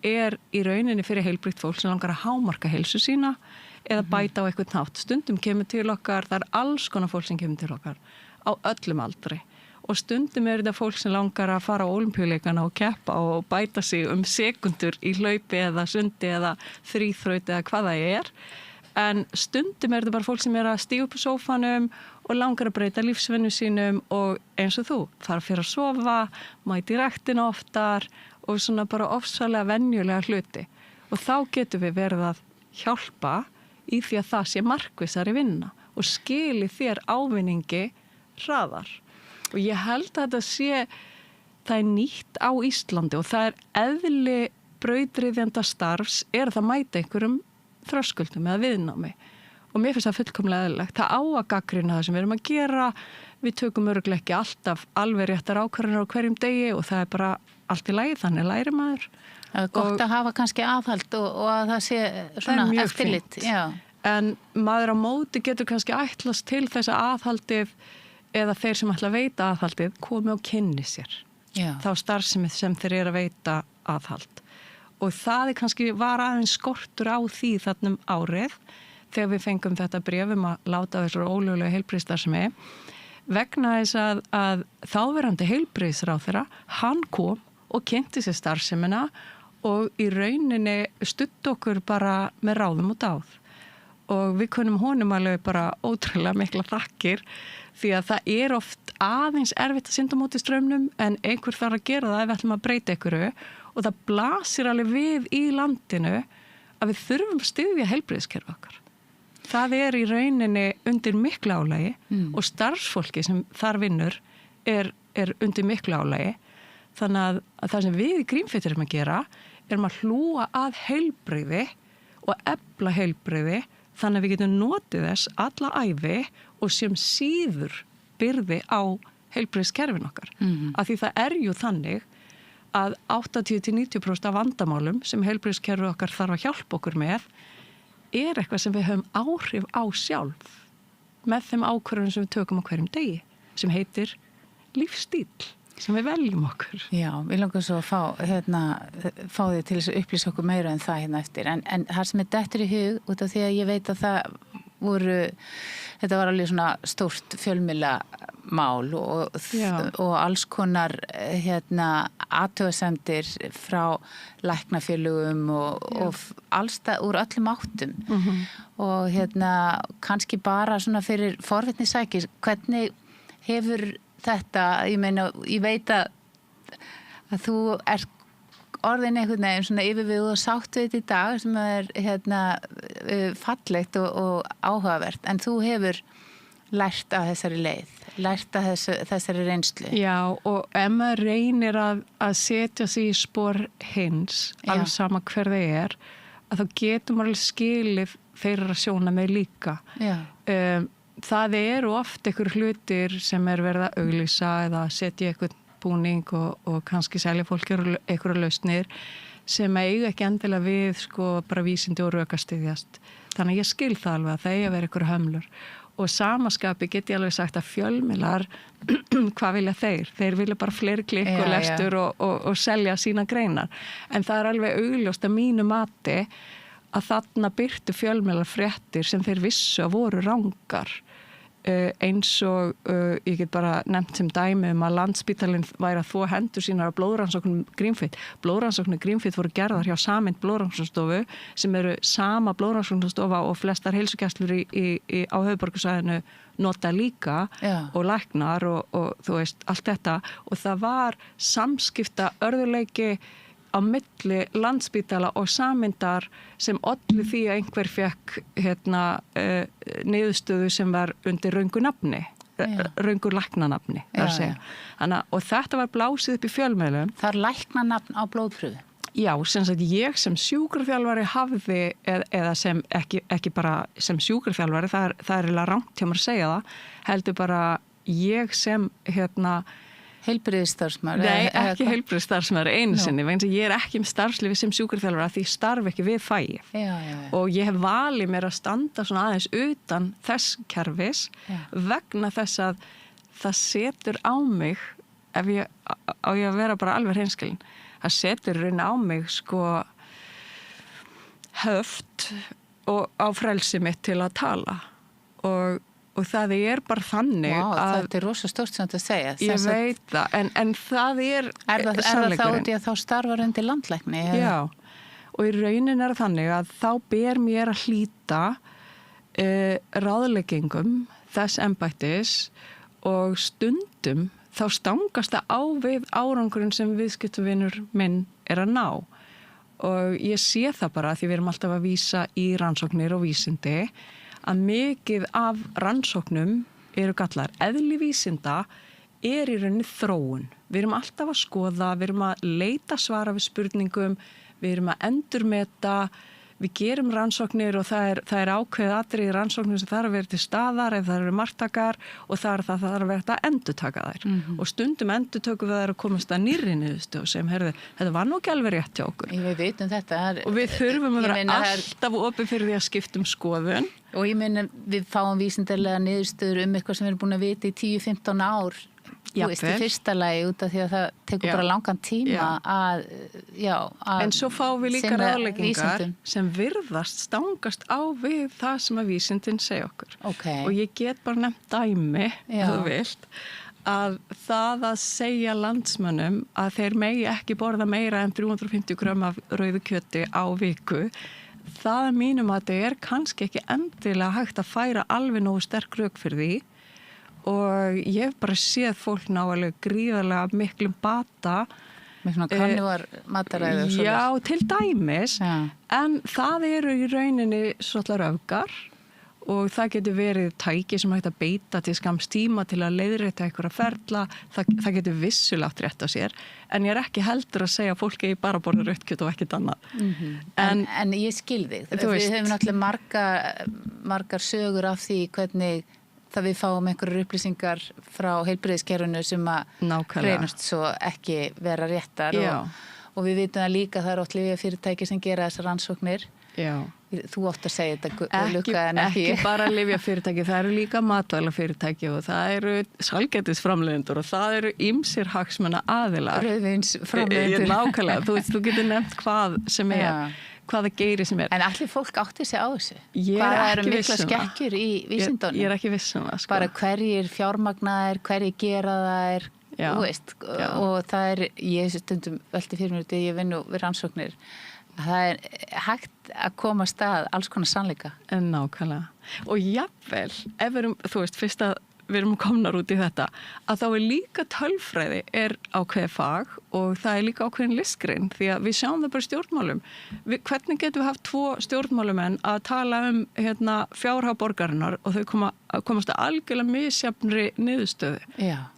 er í rauninni fyrir heilbrigt fólk sem langar að hámarka heilsu sína eða bæta á eitthvað nátt. Stundum kemur til okkar, það er alls konar fólk sem kemur til okkar á öllum aldri. Og stundum er þetta fólk sem langar að fara á ólympíuleikana og keppa og bæta sig sekundur í hlaupi eða sundi eða þríþraut eða hvað það er. En stundum er þetta bara fólk sem er að stíga upp í sófanum og langar að breyta lífsvennu sínum og eins og þú, þarf fyrir að sofa, mæti ræktina oftar og svona bara ofsalega venjulega hluti. Og þá getum við verið að hjálpa í því að það sé markvissari vinna og skili þér ávinningi hraðar. Og ég held að þetta það er nýtt á Íslandi og það er eðli brautriðjanda starfs það mæta einhverjum þröskuldum eða viðnámi. Og mér finnst það fullkomlega eðlilegt. Það á að gagnrýna það sem við erum að gera. Við tökum örugglega ekki alltaf alveg réttar ákvarðanir á hverjum degi og það bara allt í lagi, þannig læri maður. Það gott að hafa kannski aðhald og að það sé svona eftirlit. Já. En maður á móti getur kannski ætlast til þess að aðhaldið eða þeir sem ætla að veita aðhaldið komi og kynni sér. Já. Þá starfsemi sem þeir eru að veita aðhald. Og það kannski var aðeins skortur á því þarna árið þegar við fengum þetta bréfum að láta þessar ólöglega heilbrigðisstarfsemi vegna þess að þáverandi heilbrigðisráðherra, hann kom og kynnti sér starfsemina og í rauninni stutt okkur bara með ráðum og dáð. Og við kunnum honum alveg bara ótrúlega mikla þakkir því að það oft aðeins erfitt að synda móti straumnum en einhver þarf að gera það ef við ætlum að breyta einhverju og það blasir alveg við í landinu að við þurfum að styðja heilbrigðiskerfi okkar. Það í rauninni undir miklu álagi og starfsfólki sem þar vinnur undir miklu álagi. Þannig að það sem við í Greenfit erum að gera að hlúa að heilbrigði og efla heilbrigði þannig að við getum notið þess alla ævi og sem síður byrði á heilbrigðiskerfin okkar. Af því það jú þannig að 80-90% af vandamálum sem heilbrigðiskerfi okkar þarf að hjálpa okkur með eitthvað sem við höfum áhrif á sjálf með þeim ákvörðunum sem við tökum á hverjum degi sem heitir lífstíl sem við veljum okkur. Já, við langum svo að fá þig til þess að upplýsa okkur meira en það hérna eftir en það sem dettur í hug út af því að ég veit að þetta var alveg svona stórt fjölmiðlamál og alls konar athugasemdir frá læknafélögum og alls það úr öllum áttum og kannski bara svona fyrir forvitnissækir, hvernig hefur þetta, ég veit að þú orðin einhvern veginn svona yfirveguð og sátt við þetta í dag sem fallegt og áhugavert en þú hefur lært af þessari leið, lært af þessari reynslu. Já, og ef maður reynir að setja sig í spor hins, alveg sama hver það að þá getur maður skilið þeirra sjóna með líka. Já. Það oft einhver hlutir sem verið að auglýsa eða setja einhvern búning og kannski selja fólki einhverja lausnir sem eiga ekki endilega við bara vísindi og rökastyðjast. Þannig að ég skil það alveg að það að vera einhverja hömlur. Og samaskapi get ég alveg sagt að fjölmiðlar, hvað vilja þeir? Þeir vilja bara fleiri klikk og lestur og selja sína greinar. En það alveg augljóst að mínu mati að þarna birtu fjölmiðlar fréttir sem þeir vissu að voru rangar. Eins og ég get bara nefnt sem dæmi að Landspítalinn væri að þvo hendur sínar á blóðrannsóknum Greenfit. Blóðrannsóknir Greenfit voru gerðar hjá sameind blóðrannsóknstofu sem sama blóðrannsóknstofa og flestar heilsugæslur á höfuðborgarsvæðinu nota líka og læknar og þú veist allt þetta og það var samskipta örðuleiki á milli Landspítala og sameindar sem olli því að einhver fekk niðurstöðu sem var undir röngu nafni, röngu læknanafni, og þetta var blásið upp í fjölmiðlum. Það læknanafn á blóðprufu? Já, ég sem sjúkraþjálfari hafði, eða sem ekki bara sem sjúkraþjálfari, það eiginlega rangt hjá mér að segja það, heldur bara ég sem heilbrigðisstarfsmaður? Nei, ekki heilbrigðisstarfsmaður einu sinni, vegna ég ekki með starfsleyfi sem sjúkraþjálfari því ég starf ekki við fagið. Og ég hef valið mér að standa svona aðeins utan þess kerfis vegna þess að það setur á mig, ef ég að vera bara alveg hreinskilin, það setur raun á mig höft og á frelsi mitt til að tala og það bara þannig að þetta rosa stórt sem þetta segja. Ég veit það, en það það þá út í að þá starfar undir landlækni? Já, og í raunin þannig að þá ber mér að hlíta ráðleggingum þess embættis og stundum þá stangast það á við árangurinn sem viðskiptavinur minn að ná. Og ég sé það bara því við erum alltaf að vísa í rannsóknir og vísindi að mikið af rannsóknum eru gallar. Eðli vísinda í rauninni þróun. Við erum alltaf að skoða, við erum að leita svara við spurningum, við erum að endurmeta, við gerum rannsóknir og það er ákveðið atriði rannsóknir sem þarf að vera til staðar ef það eru marktakar og það þarf að vera að endurtaka þær. Og stundum endurtökum við þær að komast að nýrri niðurstöðu sem, þetta var nú ekki alveg rétt hjá okkur. Við vitum þetta. Og við þurfum að vera alltaf opið fyrir því að skipta skoðun. Og ég meina, við fáum vísindarlega niðurstöður eitthvað sem við erum búin að vita í 10-15 ár. Þú veist, í fyrsta lagi út af því að það tekur bara langan tíma að en svo fáum við líka ráðleggingar sem virðast stangast á við það sem að vísindin segja okkur. Og ég get bara nefnt dæmi, þú vilt, að það að segja landsmönnum að þeir megi ekki borða meira en 350 grömm af rauðu kjöti á viku, það að mínum að það er kannski ekki endilega hægt að færa alveg nógu sterk rök fyrir því. Og ég hef bara séð fólk ná alveg gríðarlega miklum bata. Með svona karnivar mataræði. Já, til dæmis. En það eru í rauninni svolítið öfgar og það getur verið tæki sem hægt að beita til skamms tíma til að leiðrétta einhverja ferla. Það getur vissulega átt rétt á sér. En ég er ekki heldur að segja að fólk eigi bara að borða rautt kjöt og ekkert annað. En ég skil þig. Við hefum náttúrulega margar sögur af því hvernig það við fáum einhverjar upplýsingar frá heilbrigðiskerfinu sem að reynast svo ekki vera réttar og við vitum að líka það eru oft lyfjafyrirtæki sem gera þessar rannsóknir. Þú átt að segja þetta Luka en ekki. Ekki bara lyfjafyrirtæki, það eru líka matvælafyrirtæki og það eru sælgætisframleiðendur og það eru ýmsir hagsmuna aðilar. Rauðvínsframleiðendur. Nákvæmlega, þú getur nefnt hvað sem er. Hvaða geiri sem er. En allir fólk átti sig á þessu. Hvað eru mikla skekkjur í vísindunum? Ég er ekki viss það, sko. Bara hverjir fjármagnaðir, hverjir gera þær, þú veist. Og það ég stundum velti fyrir mér þegar ég vinn við rannsóknir. Það hægt að koma að stað alls konar sannleika. Nákvæmlega. Og jafnvel, ef við erum, þú veist, fyrst að við erum komnar út í þetta, að þá líka tölfræði ákveðið fag og það líka ákveðin listgrein því að við sjáum það bara í stjórnmálum. Hvernig getum við haft 2 stjórnmálumenn að tala fjárhag borgarinnar og þau komast að algjörlega misjafnri niðurstöðu.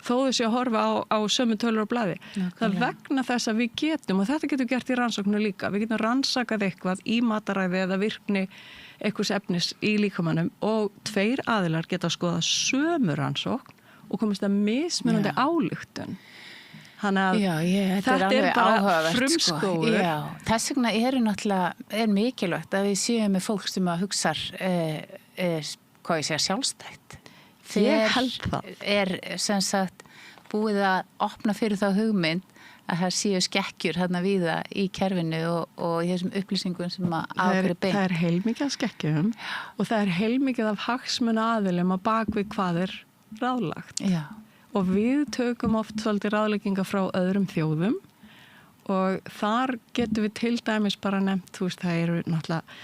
Þó þau sé að horfa á sömu tölur á blaði. Það vegna þess að við getum, og þetta getum gert í rannsóknu líka, við getum rannsakað eitthvað í mataræði eða virkni einhvers efnis í líkamannum og 2 aðilar geta að skoða sömu rannsókn og komast að mismunandi ályktun. Þannig að þetta er bara frumskógur. Þess vegna er mikilvægt að við séum með fólk sem að hugsa hvað ég segja sjálfstætt. Ég held það. Sem sagt búið að opna fyrir þá hugmynd að það séu skekkjur hérna víða í kerfinu og í þessum upplýsingum sem að ákveður beint. Það er heilmikið af skekkjum og það er heilmikið af hagsmuna aðilum að bakvið hvað er ráðlagt. Og við tökum oft svolítið ráðlegginga frá öðrum þjóðum og þar getum við til dæmis bara nefnt, þú veist, það eru náttúrulega,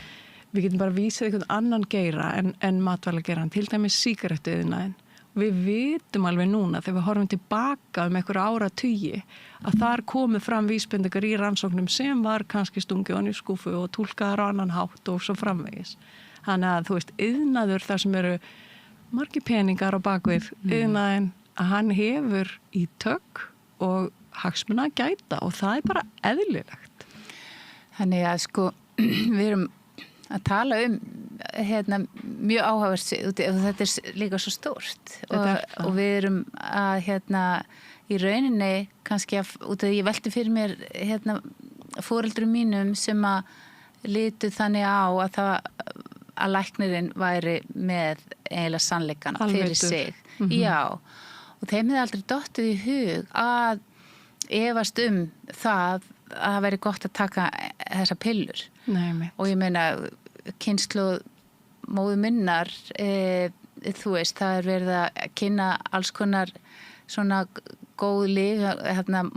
við getum bara vísið einhvern annan geira en matvælageiran, til dæmis sígarettuiðnaðinn. Við vitum alveg núna þegar við horfum tilbaka einhverja áratugi að þar komið fram vísbendingar í rannsóknum sem var kannski stungið ofan í skúfu og túlkaðar á annan hátt og svo framvegis. Þannig að þú veist, iðnaður þar sem eru margir peningar á bakvið, iðnaðinn að hann hefur í tök og hagsmuna að gæta og það er bara eðlilegt. Þannig að sko við erum að tala mjög áhugavert og þetta er líka svo stórt og við erum að í rauninni kannski út af því ég velti fyrir mér foreldrum mínum sem að litu þannig á að læknirinn væri með eiginlega sannleikan fyrir sig. Og þeim hefði aldrei dottið í hug að efast það að það væri gott að taka þessa pillur. Og ég meina kynslóð móðu minnar þú veist, það er verið að kynna alls konar svona góð lyf,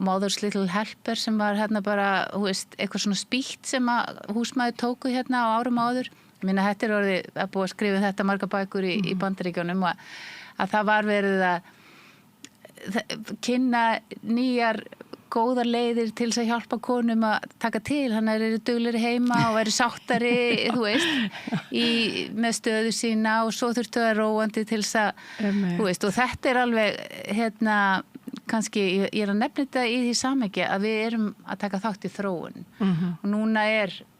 Mother's Little Helper sem var bara, þú veist, eitthvað svona spýtt sem að húsmæður tóku á árum áður. Ég meina, þetta er orðið að búið að skrifa þetta margar bækur í Bandaríkjunum og að það var verið að kynna nýjar góðar leiðir til þess að hjálpa konum að taka til, hann eru duglegri heima og eru sáttari, þú veist, með stöðu sína og svo þurftu að róandi til þess að, þú veist, og þetta er alveg, kannski, ég að nefna þetta í því samhengi að við erum að taka þátt í þróun og núna erum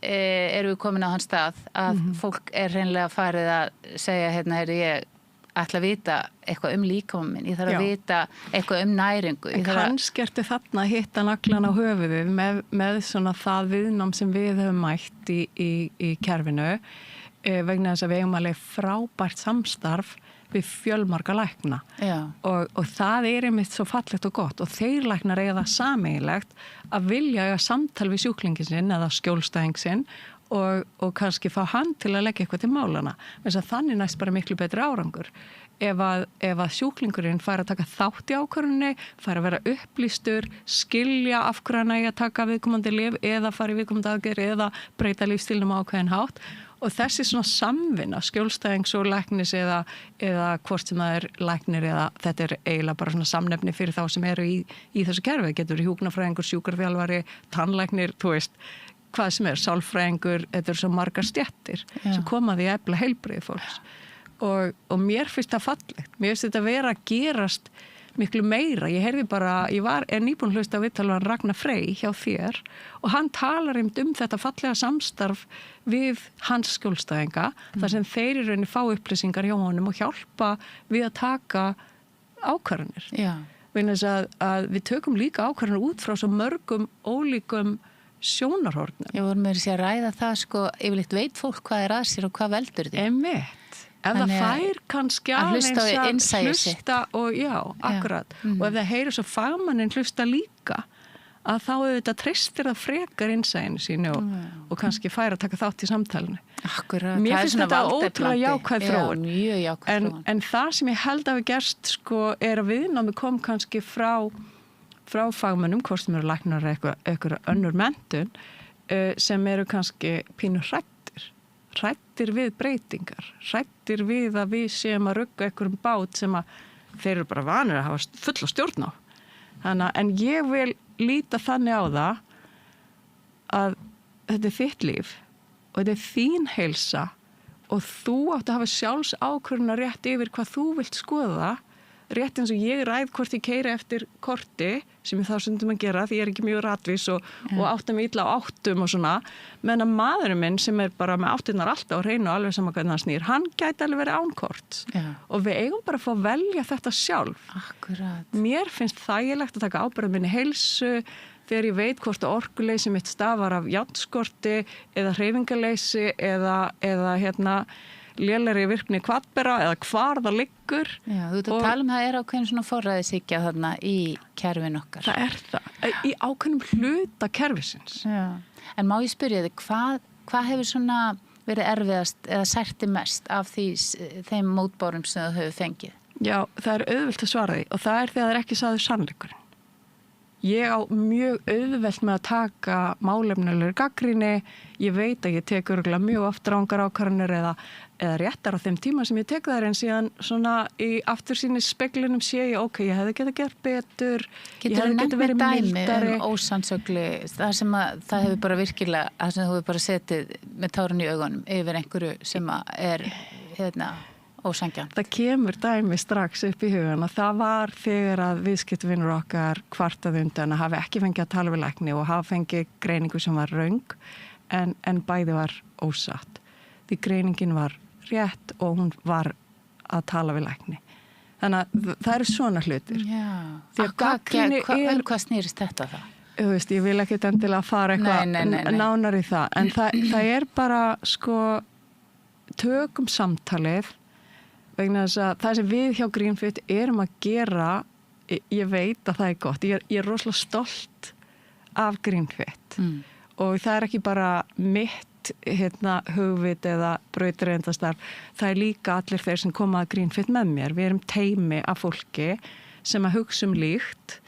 við komin á hans stað að fólk hreinlega farið að segja hérna, ég ætla að vita eitthvað líkamann minn, ég þarf að vita eitthvað næringu. En kannski ertu þarna að hitta naglan á höfuðið með svona það viðnám sem við höfum mætt í kerfinu vegna þess að við eigum alveg frábært samstarf við fjölmarga lækna og það einmitt svo fallegt og gott og þeir læknar eiga það sameiginlegt að vilja eiga samtal við sjúklingin sinn eða skjólstæðing sinn og kannski fá hann til að leggja eitthvað til málana. Þannig næst bara miklu betri árangur. Ef að sjúklingurinn fær að taka þátt í ákvörðunni, fær að vera upplýstur, skilja af hverju hann eigi að taka viðkomandi lyf eða fara í viðkomandi aðgerð eða breyta lífstílnum á ákveðin hátt. Og þessi svona samvinna, skjólstæðings og læknis eða hvort sem það læknir eða þetta eiginlega bara svona samnefni fyrir þá sem eru í þessu kerfi. Getur hjúkrunarfræðingur, sjúkraþjálfari, tannlæknir, þú veist, hvað sem sálfræðingur, þetta svo margar stéttir sem koma því að efla heilbrigði fólks. Og mér finnst það fallegt. Mér finnst þetta vera að gerast miklu meira. Ég heyrði bara, ég nýbúin hlusta á viðtalvan Ragnar Frey hjá þér og hann talar þetta fallega samstarf við hans skjólstæðinga þar sem þeir í rauninni fá upplýsingar hjá honum og hjálpa við að taka ákvarðanir. Vegna þess að við tökum líka ákvarðanir út frá svo mörgum ólíkum sjónarhornum. Ég voru með að ræða það yfirleitt veit fólk hvað að sér og hvað veldur því. Ef það fær kannski aðeins að hlusta og akkurat. Og ef það heyrir svo fagmanninn hlusta líka að þá auðvitað treystir það frekar innsæðinu sínu og kannski fær að taka þátt í samtalinu. Akkurat. Mér finnst þetta ótrúlega jákvæð þróun. Mjög jákvæð þróun. En það sem ég held að við gerst að viðnámi kom kannski frá fagmönnum, hvort sem eru læknar eitthvað önnur menntun sem eru kannski pínu hrættir við breytingar, hrættir við að við séum að rugga einhverjum bát sem að þeir eru bara vanir að hafa fulla stjórn á. En ég vil líta þannig á það að þetta er þitt líf og þetta er þín heilsa og þú átt að hafa sjálfs ákvörðuna rétt yfir hvað þú vilt skoða, rétt eins og ég ræð hvort ég keyri eftir korti sem ég þá stundum að gera því ég er ekki mjög ratvís og átta mig illa á áttum og svona, menn að maðurinn minn sem bara með áttunar alltaf á hreinu og alveg saman hvernig hann snýr, hann gæti alveg verið án kort og við eigum bara að fá að velja þetta sjálf. Akkurat. Mér finnst þægilegt að taka ábyrgð minni heilsu þegar ég veit hvort að orkuleysi mitt stafar af járnskorti eða hreyfingarleysi eða lélegri virkni hvatbera eða hvar það liggur. Þú ert að tala það ákveðin svona forræðishyggja þarna í kerfin okkar. Það það. Í ákveðnum hluta kerfisins. En má ég spyrja þig, hvað hefur svona verið erfiðast eða særti mest af þeim mótbárum sem þú hefur fengið? Já, það auðvelt að svara því og það þegar það ekki sagður sannleikurinn. Ég á mjög auðvelt með að taka málefnilegri gagnrýni. Ég veit að ég tek örugglega mjög oft rangar ákvarðanir eða réttar á þeim tíma sem ég tek þær en síðan svona í aftursýnis speglinum sé ég, ok, ég hefði getað gert betur. Getur þú nefnt með dæmi ósannsögli, það sem að það hefur bara virkilega, það sem þú hefur bara setið með tárun í augunum yfir einhverju sem ósangjarnt. Það kemur dæmi strax upp í hugan og það var þegar að viðskiptavinur okkar kvartað undan að hafa ekki fengið að tala við lækni og hafa fengið greiningu sem var röng en bæði var ósatt. Því greiningin var rétt og hún var að tala við lækni. Þannig að það eru svona hlutir. Hvað snýrist þetta það? Ég vil ekki endilega fara eitthvað nánar í það en það bara tökum samtalið vegna þess að það sem við hjá Greenfit erum að gera, ég veit að það er gott. Ég er rosalega stolt af Greenfit og það ekki bara mitt hugvit eða brautryðjendastarf. Það líka allir þeir sem koma að Greenfit með mér. Við erum teymi af fólki sem að hugsa líkt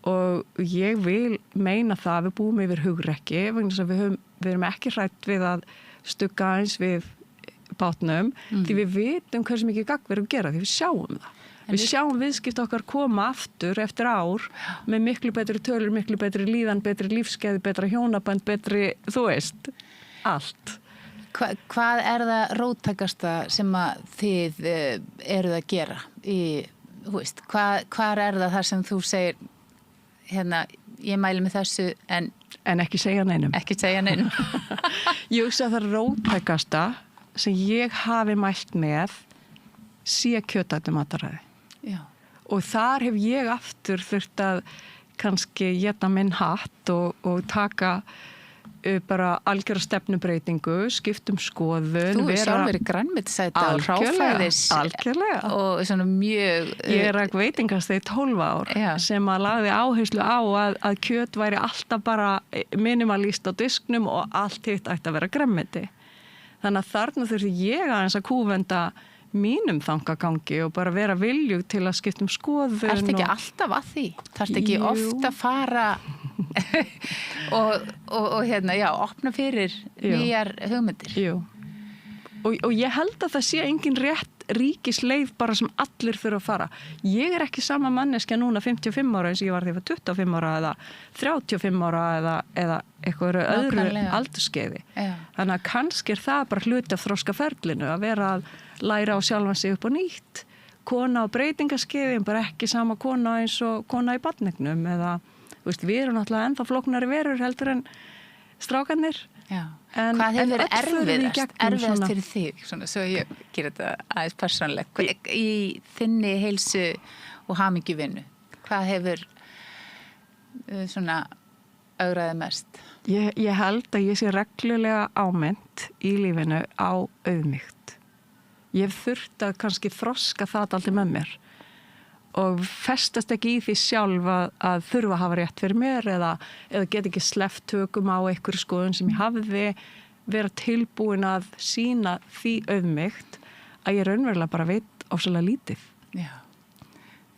og ég vil meina það að við búum yfir hugrekki vegna þess að við erum ekki hrætt við að stugga eins við bátnum, því við vitum hversu mikið gagn við erum að gera, því við sjáum það. Við sjáum viðskipt okkar koma aftur eftir ár með miklu betri tölur, miklu betri líðan, betri lífsgæði, betra hjónaband, betri, þú veist, allt. Hvað það róttækasta sem að þið eruð að gera þú veist, hvar það þar sem þú segir, hérna, ég mæli með þessu en ekki segja neinum. Ekki segja neinum. Ég hugsa að það róttækasta sem ég hafi mælt með sé kjötætu mataræði. Já. Og þar hef ég aftur þurft að kannski éta minn hatt og taka bara algjöra stefnubreitingu, skiptum skoðun. Þú sjálfur í grænmetisæta og hráfæðis. Algjörlega. Og svona mjög... Ég rak veitingastað í 12 ár sem að lagði áherslu á að kjöt væri alltaf bara minimalist á disknum og allt hitt ætti að vera grænmeti. Þannig að þarna þurfti ég aðeins að kúvenda mínum þangagangi og bara vera viljug til að skipta skoðun. Ertu ekki alltaf að því? Þarftu ekki ofta að fara og hérna, opna fyrir nýjar hugmyndir? Jú. Og ég held að það sé engin rétt ríkisleið bara sem allir þurfa að fara. Ég ekki sama manneskja núna 55 ára eins og ég var þegar ég var 25 ára eða 35 ára eða eitthvað öðru aldurskeiði. Þannig að kannski það bara hluti af þroskaferlinu að vera að læra á sjálfan sig upp á nýtt. Kona á breytingaskeiði, bara ekki sama kona eins og kona í barnegnum eða, við erum náttúrulega ennþá flóknari verur heldur en strákarnir. Já. Hvað hefur erfiðast fyrir þig, svona, svo ég gerir þetta aðeins persónulegt, í þinni heilsu og hamingjuvinnu? Hvað hefur svona ögraði mest? Ég held að ég sé reglulega áminnt í lífinu á auðmýkt. Ég hef þurft að kannski þroska það aldrei með mér og festast ekki í því sjálf að þurfa að hafa rétt fyrir mér eða get ekki sleppt tökum á einhverju skoðun sem ég hafði, vera tilbúin að sýna því auðmýkt að ég raunverulega bara veit ofsalega lítið. Já.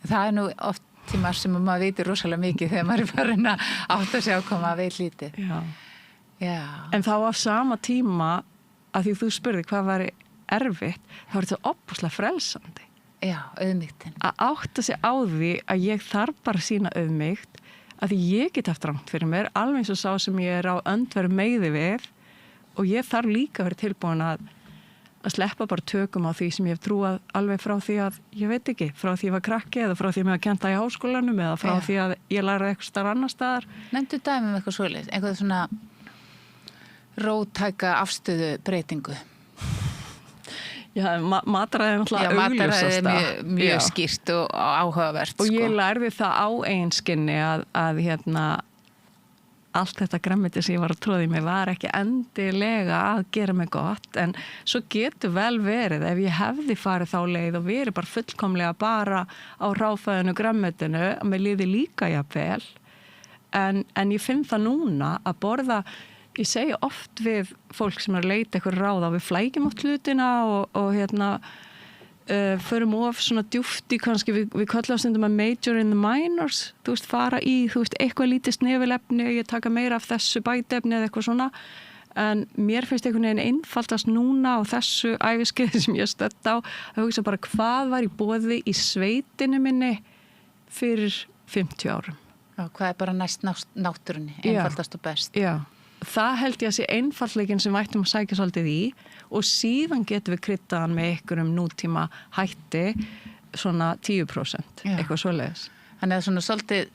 Það nú oft tímar sem maður veitir rosalega mikið þegar maður farin að átta sig á hvað maður veit lítið. Já. En þá á sama tíma að því þú spurði hvað var erfitt, þá er þetta opaslega frelsandi. Já, auðmýktin. Að átta sig á því að ég þarf bara að sýna auðmýkt að því ég get haft rangt fyrir mér alveg eins og sá sem ég á öndveru meiði við og ég þarf líka að vera tilbúin að sleppa bara tökum á því sem ég hef trúað alveg frá því að, ég veit ekki, frá því ég var krakki eða frá því að ég hef kenta í háskólanum eða frá því að ég læraði eitthvað starf annar staðar. Nefndu dæmi eitthvað svoleiðis, eitthvað svona róttæka afstöðu breytingu. Já, mataræði er náttúrulega augljósasta. Já, mataræði er mjög skýrt og áhugavert. Og ég lærði það á einskinni að hérna, allt þetta grænmeti sem ég var að tróða í mig var ekki endilega að gera mig gott, en svo getur vel verið ef ég hefði farið þá leið og verið bara fullkomlega bara á hráfæðinu grænmetinu að mér líði líka jafnvel, en ég finn það núna að borða. Ég segi oft við fólk sem er að leita eitthvað ráð á við flækjum átt hlutina og hérna förum of svona djúpt í kannski við köllum stundum að major in the minors, þú veist, fara í, þú veist, eitthvað lítið snefilefni og ég taka meira af þessu bætefni eða eitthvað svona, en mér finnst einhvern veginn einfaldast núna á þessu æviskeiði sem ég stödd á að hugsa bara hvað var í boði í sveitinu minni fyrir 50 árum. Já, hvað er bara næst náttúrunni, einfaldast og best. Já. Það held ég að sé einfaldleikin sem við ættum að sækja svolítið í og síðan getum við kryddaðan með einhverjum nútíma hætti svona 10%, eitthvað svoleiðis. Þannig að svona svolítið,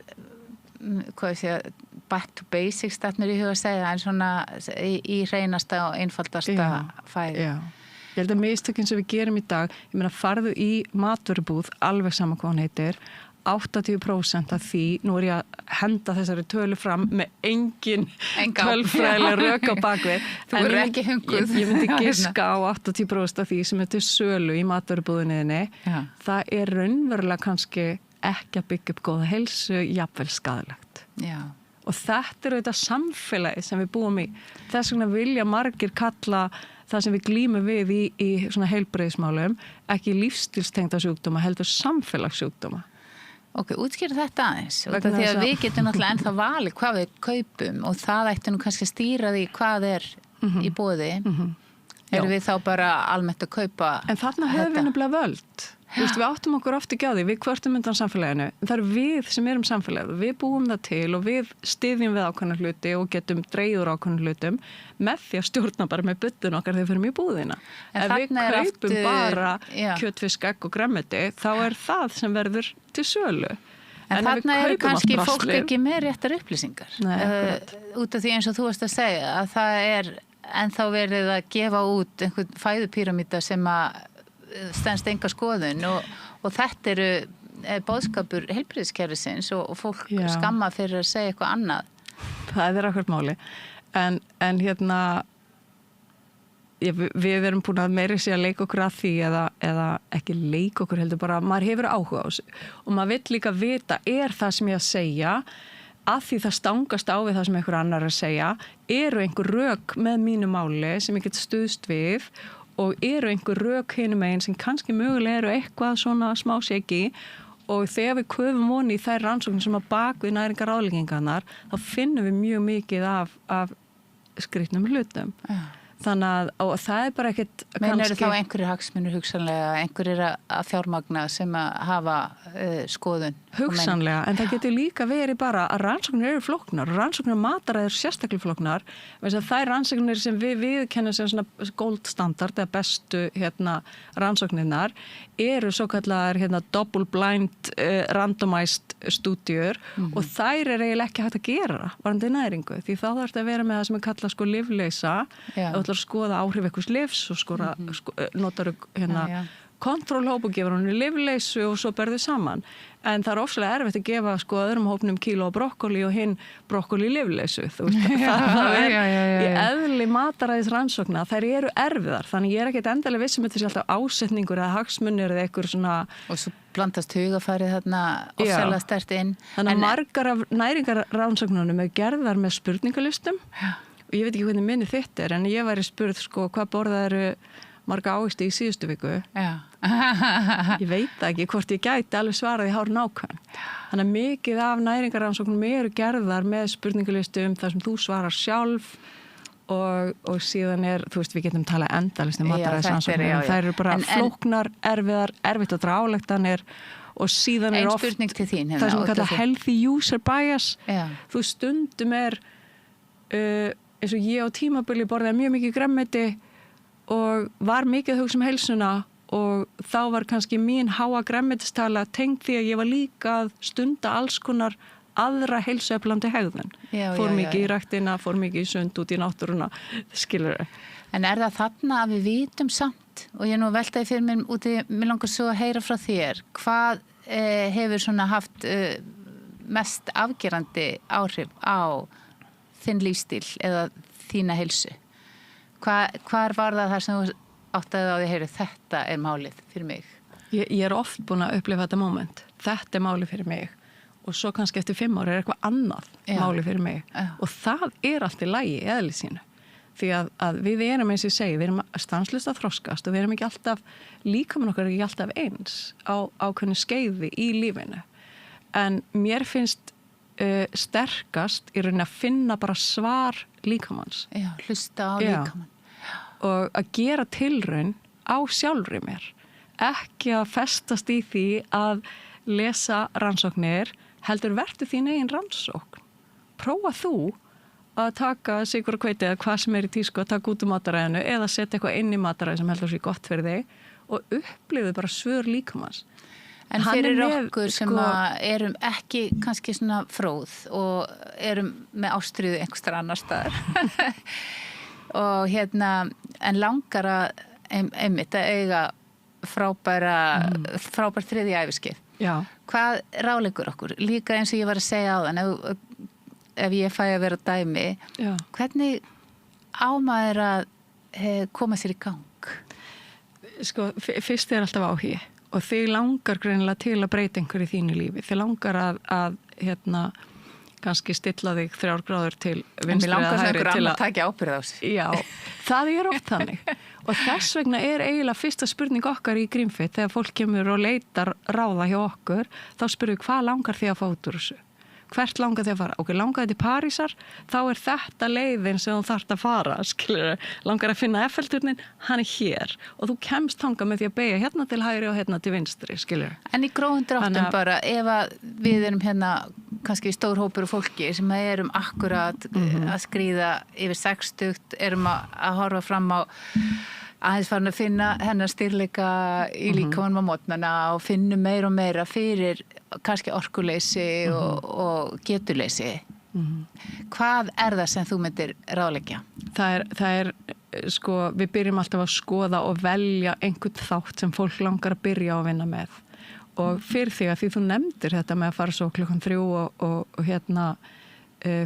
hvað ég segja, back to basics, þetta mér í huga að segja, en svona í hreinasta og einfaldasta fæði. Já, ég held að mistökin sem við gerum í dag, ég meina farðu í matvörubúð, alveg sama hvað hún heitir, 80% af því, nú er ég að henda þessari tölu fram með engin tölfræðileg rök á bakvið. Þú eru ekki hunguð. Ég myndi giska á 80% af því sem er til sölu í matvörubúðinni. Það er raunverulega kannski ekki að byggja upp góða heilsu, jafnvel skaðlegt. Já. Og þetta er auðvitað samfélagi sem við búum í. Þess vegna vilja margir kalla það sem við glímum við í svona heilbrigðismálum, ekki lífstílstengda sjúkdóma, heldur samfélagssjúkdóma. Ok, útskýra þetta aðeins. Því að við getum náttúrulega ennþá valið hvað við kaupum og það ætti nú kannski að stýra því hvað er í boði. Erum við þá bara almennt að kaupa en þarna höfum við nefnilega völd. Við áttum okkur oft ekki á því, við kvörtum undan samfélaginu, en það eru við sem erum samfélagið, við búum það til og við styðjum við ákveðna hluti og getum dregið úr ákveðna hlutum með því að stjórna bara með buddun okkar þegar við förum í búðina. Ef við kaupum bara kjötfisk, egg og grænmeti, þá það sem verður til sölu. En þarna eru kannski fólk ekki með réttar upplýsingar. Út af því eins og þú varst að segja að það ennþá verið að gefa út einhvern fæðupíramíta sem að stendst enga skoðun og þetta eru boðskapur heilbrigðiskerfisins og fólk skamma fyrir að segja eitthvað annað. Það akkurat máli. En við erum búin að meiri sig að leika okkur að því eða ekki leika okkur heldur bara, maður hefur áhuga á þessu og maður vill líka vita, það sem ég að segja að því það stangast á við það sem einhver annar að segja, eru einhver rök með mínu máli sem ég get stuðst við og eru einhver rök hinum megin sem kannski mögulega eru eitthvað svona smáseki og þegar við köfum voni í þær rannsóknir sem að bak við næringaráðleggingarnar þá finnum við mjög mikið af skrýtnum hlutum. Þannig að það bara ekkert kannski... Men eru þá einhverjir hagsmunir hugsanlega, einhverjir að fjármagna sem að hafa skoðun? Hugsanlega, en það getur líka verið bara að rannsóknir eru flóknar og rannsóknir mataræðir sérstaklega flóknar. Það rannsóknir sem við viðkennum sem svona gold standard eða bestu rannsóknirnar eru svo kallar double blind randomized stúdíur og þær eiginlega ekki hægt að gera varandi næringu því þá þarf þetta að vera með það sem kallað sko lyfleysa og ætlar að skoða áhrif einhvers lyfs og notar kontrólhóp og gefur hann lyfleysu og svo berðu saman. En það ofslega erfitt að gefa sko öðrum hópnum kíló brokkoli og hinn brokkoli lyfleysu. Það í eðli mataræðis rannsókna, þær eru erfiðar. Þannig ég ekkert endalega vissum þetta sé alltaf ásetningur eða hagsmunir eða eitthvað svona... Og svo blandast hugafærið þarna ofsalega sterkt inn. Þannig að margar af næringarrannsóknunum gerðar með spurningalistum. Og ég veit ekki hvernig minni þitt en ég væri spurð sko hvað borðaðu marga ávexti í síðustu viku. Ég veit ekki hvort ég gæti alveg svaraði hár nákvæm. Þannig að mikið af næringarrannsóknum eru gerðar með spurningalistum þar sem þú svarar sjálf og síðan þú veist, við getum talað endalaust mataræðisrannsóknir. Það eru bara flóknar, erfiðar, erfitt að draga ályktanir og síðan oft spurning til þín, það sem kallað healthy user bias. Þú stundum eins og ég á tímabili borðaði mjög mikið grænmeti og var mikið að hugsa heilsuna og þá var kannski mín háa grænmetistala tengd því að ég var líka að stunda alls konar aðra heilsueflandi hegðun. Fór mikið í ræktina, fór mikið í sund út í náttúruna, skilur þau. En það þarna að við vitum samt og ég nú veltaði fyrir mér úti, mér langar svo að heyra frá þér, hvað hefur svona haft mest afgerandi áhrif á þinn lífstíl eða þína heilsu? Hvar var það sem þú áttaði á því, heyru, þetta málið fyrir mig? Ég oft búin að upplifa þetta moment. Þetta málið fyrir mig. Og svo kannski eftir 5 ára eitthvað annað málið fyrir mig. Og það allt í lagi í eðli sínu. Því að við erum eins og ég segi, við erum stanslaust að þroskast og við erum ekki alltaf, líkamann okkar ekki alltaf eins á ákveðnu skeiði í lífinu. En mér finnst sterkast í rauninni að finna bara svar líkamanns. Hlusta á líkamann. Og að gera tilraun á sjálfri mér. Ekki að festast í því að lesa rannsóknir, heldur vertu þín eigin rannsókn. Prófa þú að taka sigur og hveiti eða hvað sem í tísku að taka út mataræðinu eða setja eitthvað inn í mataræði sem heldur sér gott fyrir þig og upplifðu bara svör líkamanns. En fyrir okkur sem erum ekki kannski svona fróð og erum með ástríðu einhverstaðar annar staðar og en langar að einmitt að eiga frábært þriðja æviskeið. Hvað ráðleggur okkur? Líka eins og ég var að segja áðan, ef ég fæ að vera dæmi, hvernig á maður að koma sér í gang? Sko, fyrst alltaf áhugi. Og þig langar greinilega til að breyta einhverju í þínu lífi. Þig langar að kannski stilla þig 3 gráður til vinstri eða hægri. En mér langar einhver annar að taka ábyrgð á sig. Já, það oft þannig. Og þess vegna eiginlega fyrsta spurning okkar í Greenfit þegar fólk kemur og leitar ráða hjá okkur, þá spurðum við hvað langar þig að fá út úr þessu? hvert langar þig að fara? Ok, langar þig til Parísar, þá er þetta leiðin sem þú þarft að fara, skilur, langar að finna Eiffelturnin, hann er hér og þú kemst þangað með því að beygja hérna til hægri og hérna til vinstri, skilur. En í grófum dráttum bara, ef að við erum hérna kannski stór hópur og fólki sem erum akkurat að skríða yfir 60, erum að horfa fram á aðeins farin að finna hennar styrleika í líkamanum á mótnana og finnum meira og meira fyrir kannski orkuleysi og getuleysi. Hvað er það sem þú myndir ráðleggja? Það er sko, við byrjum alltaf að skoða og velja einhvern þátt sem fólk langar að byrja að vinna með. Og fyrir því að því þú nefndir þetta með að fara svo 3:00 og hérna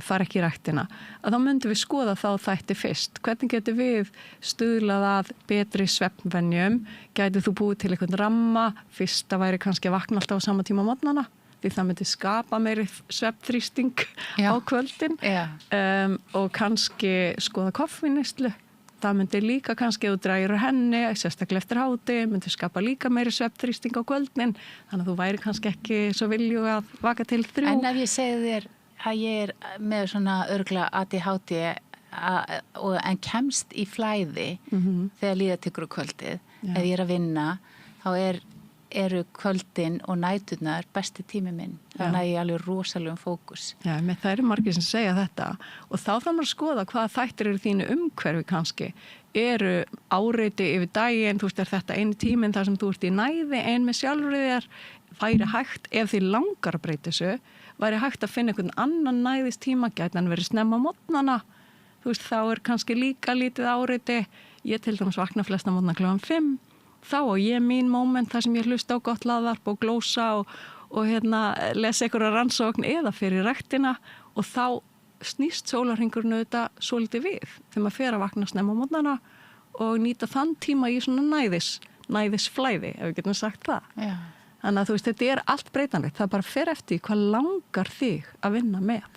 fara ekki í ræktina, að þá myndum við skoða þá þætti fyrst. Hvernig getur við stuðlað að betri svefnvenjum? Gætið þú búið til einhvern ramma? Fyrsta væri kannski að vakna alltaf á sama tíma á morgnana, því það myndi skapa meiri svefnþrýsting á kvöldin. Og kannski skoða koffínneyslu. Það myndi líka kannski ef þú drægir úr henni, sérstaklega eftir hádegi, myndi skapa líka meiri svefnþrýsting á kvöldin, þannig að þú væri kannski ekki svo viljug að vaka til 3. En ef ég segi þér að ég er með svona örugglega ADHD en kemst í flæði þegar líða tekur á kvöldið. Ef ég er að vinna, þá eru kvöldin og næturnar besti tími minn. Þannig að ég er alveg rosalegum fókus. Já, með það eru margir sem segja þetta og þá þarf maður að skoða hvaða þættir eru þínu umhverfi kannski. Eru áreiti yfir daginn, þú veist, er þetta einu tíminn þar sem þú ert í næði ein með sjálfur þér, væri hægt, ef þið langar að breyta þessu, væri hægt að finna einhvern annan næðistíma, gæti hann verið snemma á morgnana, þú veist, þá er kannski líka lítið áreiti, ég til dæmis vakna flesta morgna 5:00, þá og ég mín moment þar sem ég hlusta á gott hlaðvarp og glósa og hérna lesa einhverja rannsókn eða fyrir ræktina og þá snýst sólarhringurinn auðvitað svolítið við þegar maður fer að vakna snemma á morgnana og nýta þann tíma í svona næðisflæði, ef við getum sagt það. Já. Þannig að þú veist, þetta er allt breytanlegt. Það bara fer eftir hvað langar þig að vinna með.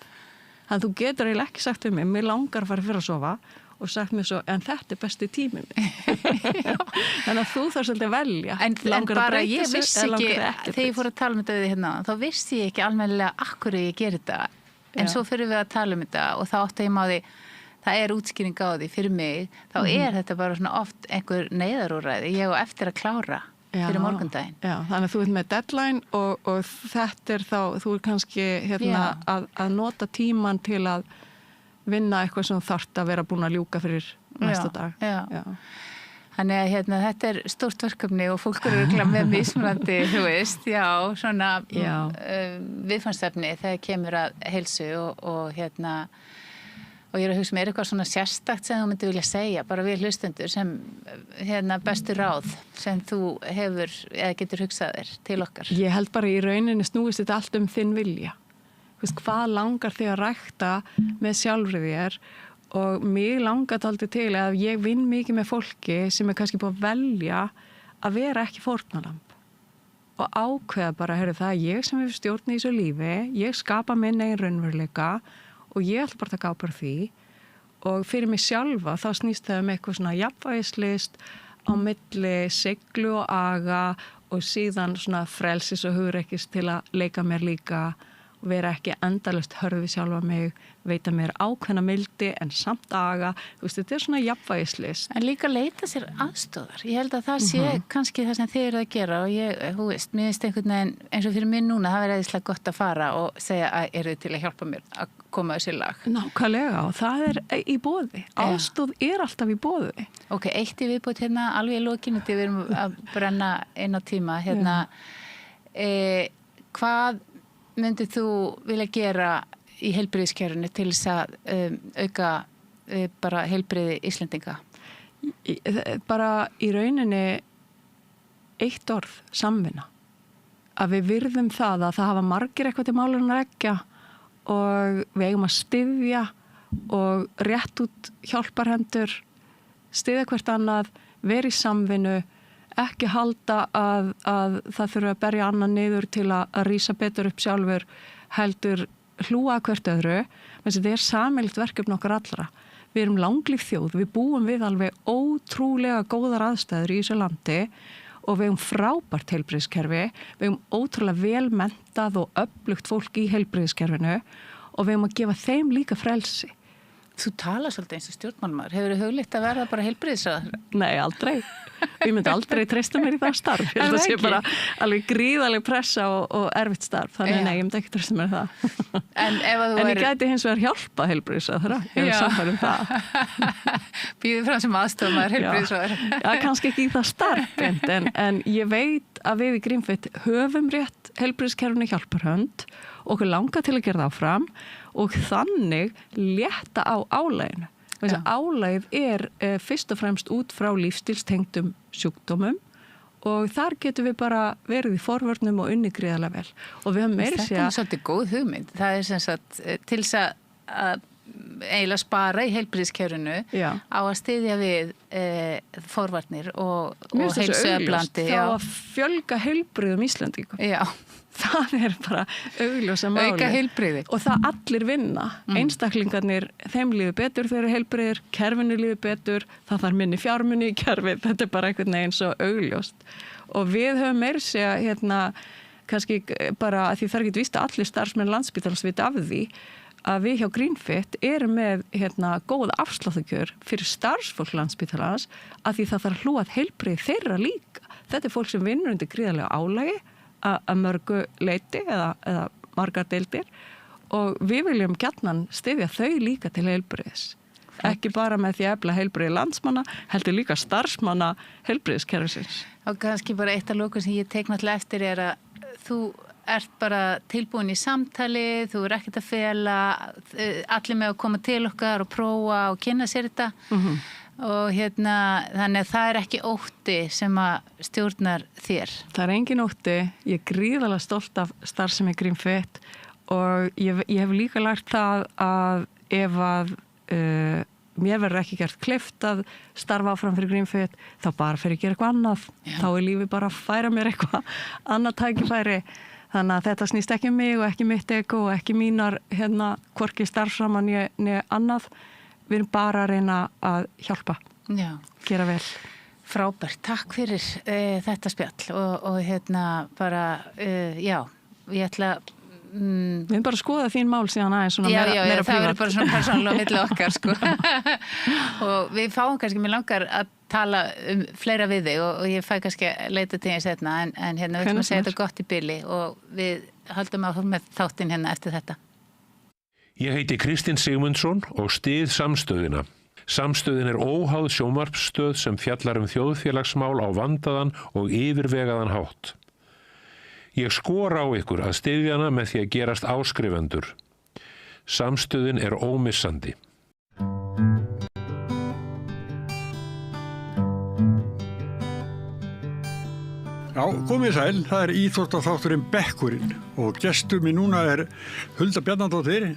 Þannig að þú getur eiginlega ekki sagt við mig, mér langar að fara fyrir að sofa og sagt mér svo, en þetta er besti tími minn. Þannig að þú þarf svolítið að velja. En bara ég vissi ekki, þegar ég fór að tala um þetta við hérna, þá vissi ég ekki almennilega akkur ég gerir þetta. En svo fyrir við að tala um þetta og þá átti ég má því, það er útskýring á því fyrir mig, þá er þetta bara svona oft einhver neyðarúrræði, ég á eftir að klára fyrir morgundaginn. Já, þannig að þú ert með deadline og þetta er þá, þú er kannski hérna að nota tíman til að vinna eitthvað sem þarft að vera búin að ljúka fyrir næsta dag. Já. Þannig að hérna, þetta er stórt verkefni og fólk eru örugglega með mismunandi, þú veist, svona viðfangsefni þegar kemur að heilsu og hérna, og ég er að hugsa mér eitthvað svona sérstakt sem þú myndi vilja segja, bara við hlustendur sem hérna bestur ráð sem þú hefur eða getur hugsað þér til okkar. Ég held bara í rauninni snúist þetta allt þinn vilja. Veist, hvað langar þig að rækta með sjálfri þér og mig langar dálítið til að ég vinn mikið með fólki sem er kannski búið að velja að vera ekki fórnarlamb og ákveða bara, það ég sem hefur stjórn í þessu lífi, ég skapa minn eigin raunveruleika og ég ætla bara að taka ábyrgð því og fyrir mig sjálfa þá snýst það eitthvað svona jafnvægislist á milli siglu og aga og síðan svona frelsis og hugrekkis til að leika mér líka og vera ekki endalaust hörði sjálfa mig, veita mér ákveðna mildi en samt aga, þú veist, þetta er svona jafnvægislist. En líka leita sér aðstóðar. Ég held að það sé kannski það sem þið eru að gera og ég, þú veist, mér finnst einhvern veginn eins og fyrir mig núna, það verður eðislega gott að fara og segja að eru þið til að hjálpa mér að koma þessi lag. Nákvæmlega og það er í boði. Aðstóð er alltaf í boði. Ok, eitt í viðbót hérna, alveg í lokinu til við erum að brenna inn á tíma, hérna, hvað myndið þú vilja gera í heilbrigðiskerfinu til þess að auka bara heilbrigði Íslendinga? Bara í rauninni eitt orð, samvinna. Að við virðum það að það hafa margir eitthvað til málun að leggja og við eigum að styðja og rétt út hjálparhendur, styðja hvert annað, vera í samvinnu, ekki halda að það þurfa að berja annan niður til að rísa betur upp sjálfur, heldur hlúa hvert öðru, menn þetta er sameiginlegt verkefni okkar allra. Við erum langlíf þjóð, við búum við alveg ótrúlega góðar aðstæður í þessu landi og við frábært heilbrigðiskerfi, við ótrúlega vel menntað og öflugt fólk í heilbrigðiskerfinu og við að gefa þeim líka frelsi. Þú talar svolítið eins og stjórnmálmaður. Hefur þið hugleitt að verða bara heilbrigðisráðherra? Nei, aldrei. Ég myndi aldrei treysta mér í það starf. Ég held að sé bara alveg gríðaleg pressa og erfitt starf. Þannig nei, ég myndi ekki treysta mér það. En ég gæti hins vegar hjálpa heilbrigðisráðherra. Ég er samfærum það. Býðið fram sem aðstofmaður heilbrigðisráðherra. Já, kannski ekki í það starf, en ég veit að við í Grímsveit höfum rétt heilbrigðiskerfinu hjálparhönd, okkur langar til að gera það áfram og þannig létta á álaginu. Þess að álagið er fyrst og fremst út frá lífstílstengdum sjúkdómum og þar getum við bara verið í forvörnum og unni gríðarlega vel. Og við höfum meira segja... Þetta er svolítið góð hugmynd. Það er sem sagt til þess að eiginlega spara í heilbrigðiskerfinu á að styðja við forvarnir og heilsueflandi. Þá að fjölga heilbrigðum Íslendingum. Já. Það er bara augljósa máli. Auka heilbrigði. Og það allir vinna. Einstaklingarnir, þeim líður betur þegar heilbrigðir, kerfinu líður betur, það þarf minni fjármuni í kerfið. Þetta er bara einhvern veginn svo augljóst. Og við höfum meira segja, kannski bara að því það er ekki víst að allir starfsmenn Landspítalans vita af því, að við hjá Greenfit erum með góð afsláttakjör fyrir starfsfólk Landspítalans að því það þarf að hlúa að heilbrigði þeirra líka. Þetta er fólk sem vinnur undir gríðarlega álagi að mörgu leyti eða margar deildir og við viljum gjarnan styðja þau líka til heilbrigðis. Ekki bara með því að efla heilbrigði landsmanna, heldur líka starfsmanna heilbrigðiskerfisins. Og kannski bara eitt af lokum sem ég tek náttúrulega eftir er að þú ert bara tilbúin í samtali, þú er ekkert að fela, allir með að koma til okkar og prófa og kynna sér þetta. Og þannig að það er ekki ótti sem að stjórnar þér. Það er engin ótti, ég er gríðarlega stolt af starfsemi Greenfit og ég hef líka lært það að ef að mér verður ekki gert kleift að starfa áfram fyrir Greenfit þá bara fyrir að gera eitthvað annað. Þá er lífið bara að færa mér eitthvað annað tækifæri. Þannig að þetta snýst ekki mig og ekki mitt ego og ekki mínar hvorki starfsraman né annað. Við erum bara að reyna að hjálpa, gera vel. Frábært, takk fyrir þetta spjall og bara, ég ætla... Við erum bara að skoða þín mál síðan aðeins svona meira prívat. Já, það verður bara svona persónulega milli okkar, sko. Og við fáum kannski, mér langar að tala fleira við þig og ég fæ kannski að leita til þess hérna, en við ætlum að segja þetta gott í bili og við höldum að með þáttinn hérna eftir þetta. Ég heiti Kristinn Sigmundsson og styð Samstöðina. Samstöðin er óháð sjónvarpsstöð sem fjallar þjóðfélagsmál á vandaðan og yfirvegaðan hátt. Ég skora á ykkur að styðja hana með því að gerast áskrifendur. Samstöðin er ómissandi. Já, komið sæl, það er íþróttaþátturinn Bekkurinn og gestur minn núna er Hulda Bjarnadóttir,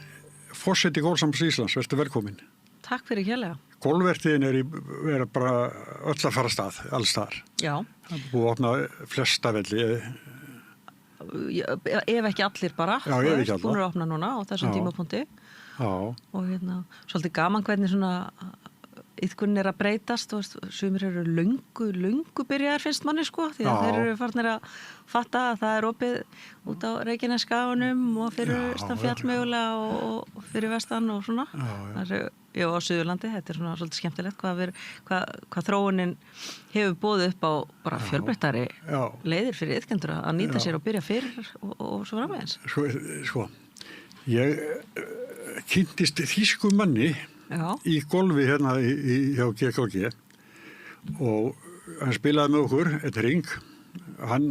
forseti Golfsambands Íslands. Vertu velkomin. Takk fyrir hérlega. Golfvertíðin er bara öll að fara stað, alls þar. Já. Það er búið að opna flesta velli. Ef ekki allir bara. Já, ef ekki allir. Búin að opna núna á þessum tímapunkti. Já. Og svolítið gaman hvernig svona iðkunin að breytast og sumir eru löngu byrjaðar finnst manni sko því að þeir eru farnir að fatta að það er opið út á Reykjanesskaganum og fyrir Stanfjall mögulega og fyrir vestan og svona. Já, á Suðurlandi, þetta er svona svolítið skemmtilegt hvað þróunin hefur boðið upp á bara fjölbreyttari leiðir fyrir iðkendur að nýta sér og byrja fyrir og svo framvegis. Sko, ég kynntist þýskum manni í golfi hérna hjá GKG og hann spilaði með okkur eitt ring. Hann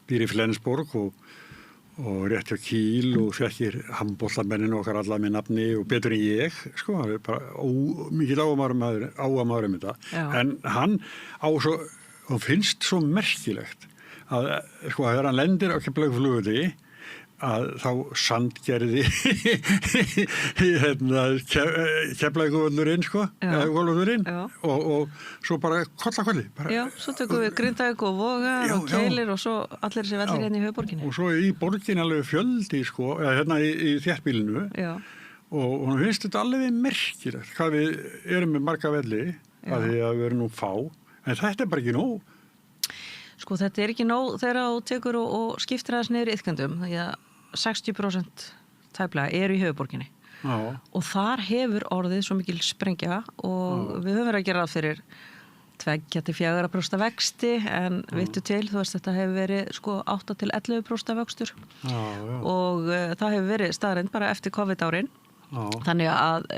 býr í Flensborg og rétt hjá Kíl og þekkir handboltamennin okkar alla með nafni og betur en ég, sko, hann er bara mikið áamaður þetta. En hann finnst svo merkilegt að sko þegar hann lendir á Keflavíkurflugvelli að þá sandgerði Keflavíkurvöllurinn sko, golfvöllurinn og svo bara kollakolli. Já, svo tökum við Grindavík og Voga og Keilir og svo allir þessi vellir hérna í höfuborginni. Og svo í borgin alveg fjöldi sko, hérna í þéttbílinu og hún finnst þetta alveg merkilegt hvað við erum með marga velli að því að við erum nú fá, en þetta er bara ekki nóg. Sko þetta ekki nóg þegar þú tekur og skiptir aðeins niður iðkendum, því að 60% tæplega eru í höfuborginni. Og þar hefur orðið svo mikil sprengja og við höfum verið að gera það fyrir 2-4% vexti en vittu til, þú veist þetta hefur verið sko 8-11% vöxtur og það hefur verið staðreind bara eftir COVID-árin. Þannig að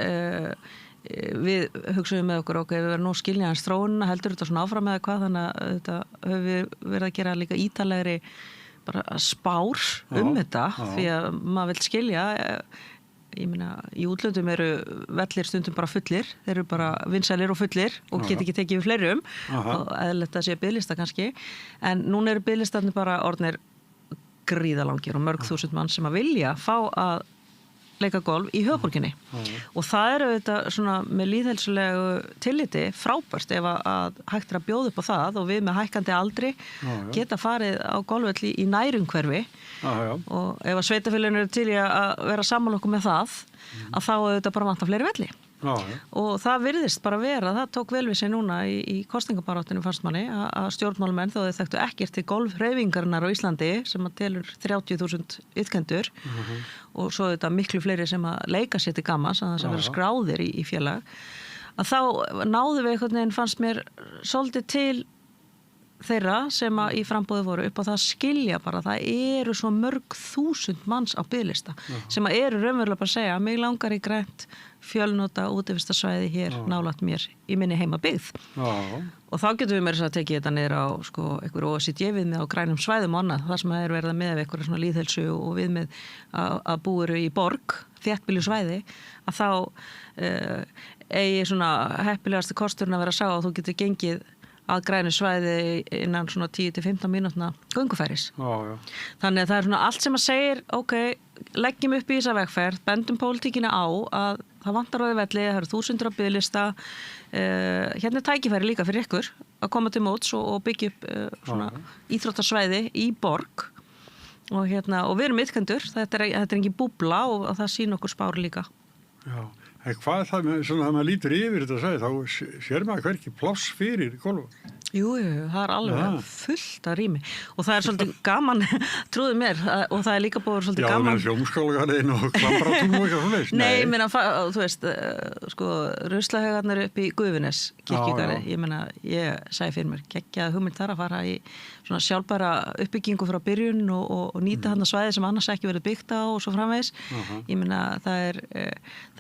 við hugsaðum með okkur við verðum nú skiljaðans þróunina, heldur þetta svona áfram eða hvað, þannig að þetta höfum við verið að gera líka ítalegri bara spár þetta því að maður vil skilja, ég meina í útlöndum eru vellir stundum bara fullir, þeir eru bara vinsælir og fullir og get ekki tekið við fleirum og eðlilegt að sé biðlista kannski, en núna eru biðlistarnir bara orðnir gríðalangir og mörg þúsund mann sem að vilja fá að leika golf í höfuborginni og það eru þetta svona með lýðheilsulegu tilliti frábært ef að hægt að bjóða upp á það og við með hækkandi aldri geta farið á golfvelli í nærumhverfi og ef að sveitafélaginu eru til í að vera saman okkur með það að þá auðvitað bara vanta fleiri velli og það virðist bara vera, það tók vel við sig núna í kosningabaráttinu fannst manni að stjórnmálamenn þó þeir þekktu ekkert til golfhreyfingarinnar á Íslandi sem að telur 30.000 iðkendur og svo þetta miklu fleiri sem að leika sér til gamans að það sem vera skráðir í félag að þá náðu við einhvern veginn fannst mér svolítið til þeirra sem að í frambóði voru upp á það skilja bara það eru svo mörg þúsund manns á biðlista sem að eru raunverulega bara að segja að mig langar í grænt fjölnota útivistarsvæði hér nálægt mér í minni heimabyggð og þá getum við meira að tekið þetta niður á sko, einhverju OECD viðmið á grænum svæðum og annað, það sem er verið að miða við einhverju svona lýðheilsu og viðmið að búiru í borg, þéttbýlu svæði að þá eigi svona heppilegasti kosturinn að vera að sjá að þú getur gengið að grænu svæði innan svona 10-15 mínútna göngufæris. Þannig að það er svona allt sem að segir, ok, leggjum upp í þessa vegferð, bendum pólitíkina á að það vantar á því velli, það eru þúsundur á biðlista, hérna er tækifæri líka fyrir ykkur að koma til móts og byggja upp svona íþróttarsvæði í borg og við erum iðkendur, þetta er engin búbla og það sýn okkur spár líka. Já. En hvað það með, svona, það lítur yfir þetta sæði, þá sér maður hverki pláss fyrir golf. Jú, það er alveg fullt af rými og það er svolítið gaman, trúðu mér, og það er líka búið svolítið gaman. Já, það er sjómskálagarðin og klambratún og eitthvað svoleiðis. Nei, ég meina, þú veist, sko, ruslahaugarnir upp í Gufunes, kirkjugarði, ég meina, ég sagði fyrir mér, geggjað hugmynd þar að fara í svona sjálfbæra uppbyggingu frá byrjun og nýta hann að svæði sem annars ekki verið byggt á og svo framvegis. Ég meina, það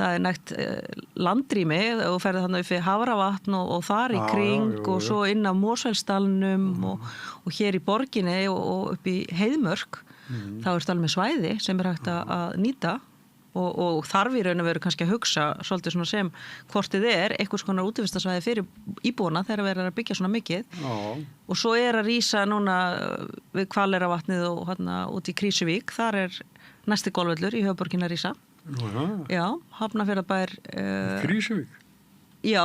er nægt landrými og ferði þannig upp við Hafravatn og þar í kring og svo inn á Mosfellsdalnum og hér í borginni og upp í Heiðmörk þá er alveg með svæði sem er hægt að nýta og þarf í raun og veru kannski að hugsa svolítið svona sem hvort þið er einhvers konar útivistarsvæði fyrir íbúana þegar verður að byggja svona mikið og svo er að rísa núna við Hvaleiravatnið og hérna út í Krýsuvík, þar er næsti golfvöllur í höfuborginni að rísa. Já, Hafnarfjarðarbær Krýsuvík? Já,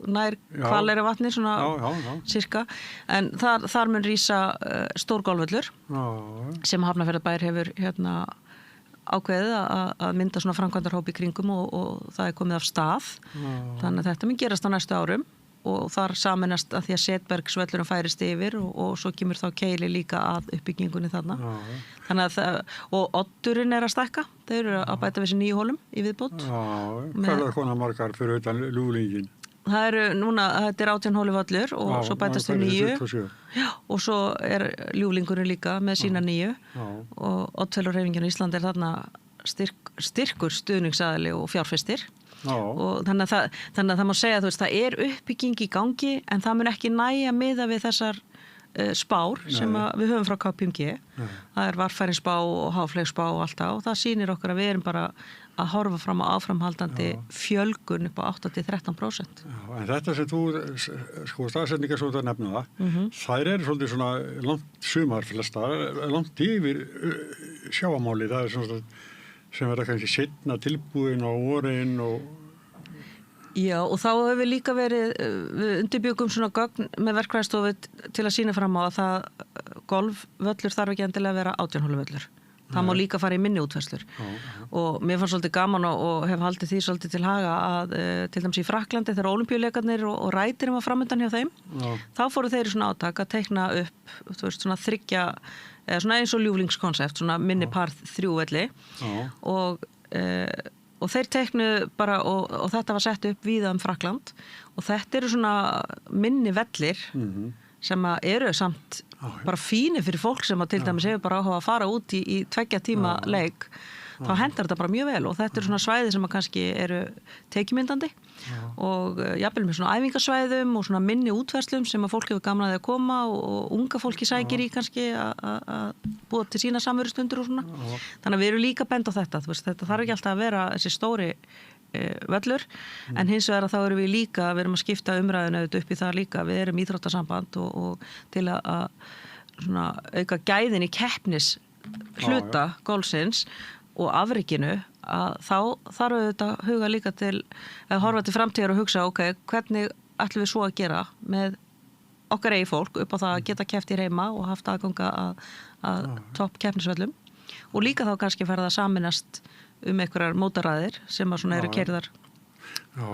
nær Hvaleiravatni svona cirka, en þar mun rísa stór golfvöllur sem Hafnarfjarðarbær hefur hérna ákveðið að mynda svona framkvæmdarhóp í kringum og það er komið af stað þannig að þetta mun gerast á næstu árum og þar saminast að því að Setbergsvöllurinn færist yfir og svo kemur þá Keili líka að uppbyggingunni þarna þannig að og Oddurinn er að stækka, þeir eru að bæta við sér 9 hólum í viðbót. Hvað er það margar fyrir utan Ljúflingin? Það eru núna, þetta er 18 hólu völlur og svo bætast við 9 og svo er Ljúflingurinn líka með sína 9 og Oddfellurhreyfingin á Íslandi er þarna styrkur stuðningsaðili og fjárfestir og þannig að það má segja þú veist, það er uppbygging í gangi en það mun ekki nægja miða við þessar spár sem við höfum frá KPMG það er varfærinsspá og háflegsspá og allt það og það sýnir okkur að við erum bara að horfa fram á áframhaldandi fjölgun upp á 8-13%. En þetta sem þú, sko staðsetningar svo þetta nefna þær eru svolítið svona langt sumar flesta, langt yfir sjáamáli, það er svona sem verða kannski seinna tilbúin á vorin og Já, og þá hefur við líka verið, við undirbyggum svona gögn með verkfræðistofu til að sýna fram á að það golfvöllur þarf ekki endilega að vera 18 hólu völlur það má líka fara í minni útfærslur og mér fannst svolítið gaman og hef haldið því svolítið til haga að til dæmis í Frakklandi þegar Ólympíuleikarnir og rætirinn var framundan hjá þeim þá fóru þeir í svona átak að teikna upp þú veist, svona 3 eða svona eins og ljúflingskonsept, svona minni par 3 velli og þeir teiknu bara og þetta var sett upp víða Frakkland og þetta eru svona minni vellir sem eru samt bara fínir fyrir fólk sem að til dæmis hefur bara áhuga að fara út í 2 tíma leik þá hendar þetta bara mjög vel og þetta eru svona svæði sem að kannski eru tekjumyndandi og jafnvel með svona æfingasvæðum og svona minni útverslum sem að fólk hefur gaman að koma og unga fólki sækir í kannski að búa til sína samverustundur og svona þannig að við erum líka bend á þetta þetta þarf ekki alltaf að vera þessi stóri völlur en hins vegar þá erum við líka við erum að skipta umræðinu upp í það líka við erum íþróttasamband og til að svona auka gæðin í keppnis hluta golfsins og afrikinu að þá þarf auðvitað að huga líka til að horfa til framtíðar og hugsa hvernig ætlum við svo að gera með okkar eigi fólk upp á það að geta keppt í heima og haft aðganga að topp keppnisvöllum og líka þá kannski ferða að saminast einhverjar mótaræðir sem að svona eru keyrðar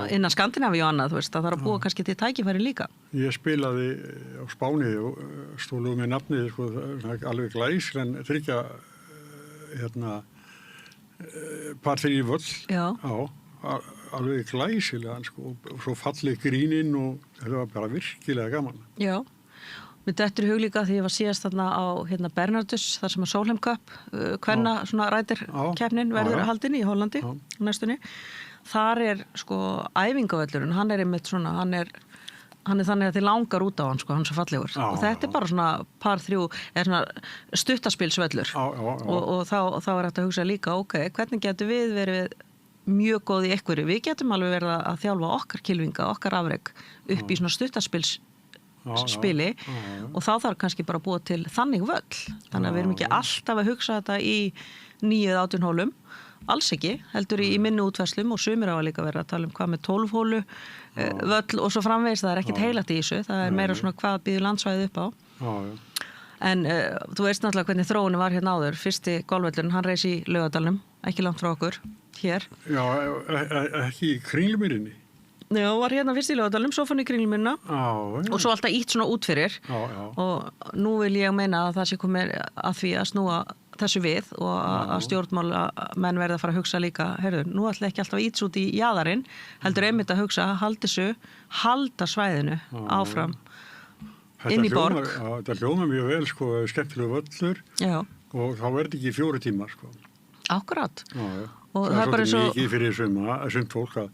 innan Skandinavíu og annað, þú veist, það þarf að búa kannski til tækifæri líka. Ég spilaði á Spáni og stóluðu með nafnið, sko, alveg glæslen 3 par 3 völl. Já, alveg glæsilega, sko, og svo fallið gríninn og þetta var bara virkilega gaman. Já. Mér dettur í hug líka því ég var síðast þarna á Bernardus, þar sem að Solheim Cup kvenna svona rætirkeppnin verður haldin í Hollandi næstunni. Þar sko æfingavöllurinn, hann einmitt svona, hann er þannig að þið langar út á hann, sko, hann er svo fallegur. Og þetta bara svona par 3, eða svona stuttaspilsvöllur. Og þá þetta að hugsa líka, hvernig getum við verið mjög góð í einhverju? Við getum alveg verið að þjálfa okkar kylfinga, okkar afrek upp í svona stuttaspils spili og þá þarf kannski bara að búa til þannig völl þannig að við erum ekki alltaf að hugsa þetta í 9-18 hólum alls ekki, heldur í minni útverslum og sumir á að líka vera að tala hvað með 12 hólu völl og svo framvegis það ekkert heilagt í þessu, það meira svona hvað býður landsvæðið upp á en þú veist náttúrulega hvernig þróunin var hérna áður fyrsti golfvöllurinn, hann reis í Laugardalnum ekki langt frá okkur, hér ekki í Kringlumýrinni. Já, var hérna fyrst í Laugardalnum, svo fann í Kringlumýrina og svo alltaf ítt svona út fyrir og nú vil ég meina að það sé komið að því að snúa þessu við og að stjórnmálamenn verða að fara að hugsa líka, heyrðu, nú ætla ekki alltaf íts út í jaðarinn, heldur einmitt að hugsa halda svæðinu áfram inn í borg. Þetta hljóma mjög vel, sko, skemmtilegu völlur og þá verður ekki 4 tímar, sko. Akkurat. Og það er bara mikið fyrir sumt fólk að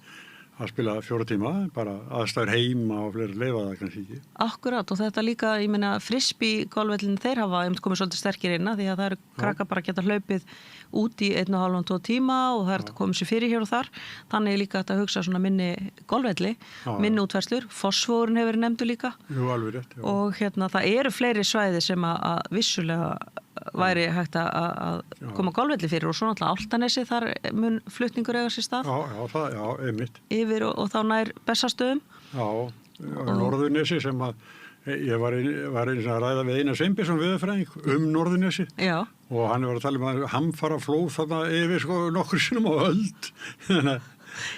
spila 4 tíma, bara aðstæður heima og fleiri leifa það kannski ekki. Akkurat og þetta líka, ég meina frisbee golfvellin þeir hafa komið svolítið sterkir inn því að það eru krakka bara geta hlaupið út í 1,5-2 tíma og það er komið sér fyrir hér og þar. Þannig er líka að hugsa svona minni golfvelli, minni útverslur, fosfórun hefur verið nefndu líka. Jú, alveg rétt. Já. Og það eru fleiri svæði sem að vissulega væri hægt að koma golfvelli fyrir og svo náttúrulega Álftanesi, þar mun flutningur eiga sér stað. Já, einmitt. Yfir og þá nær Bessastöðum. Já, Norðurnesi sem að ég var eins að ræða við Einar Sveinbjörnsson veðurfræðing Norðurnesi. Já. Og hann var að tala að hamfara flóð þarna yfir sko nokkur sinnum á öld.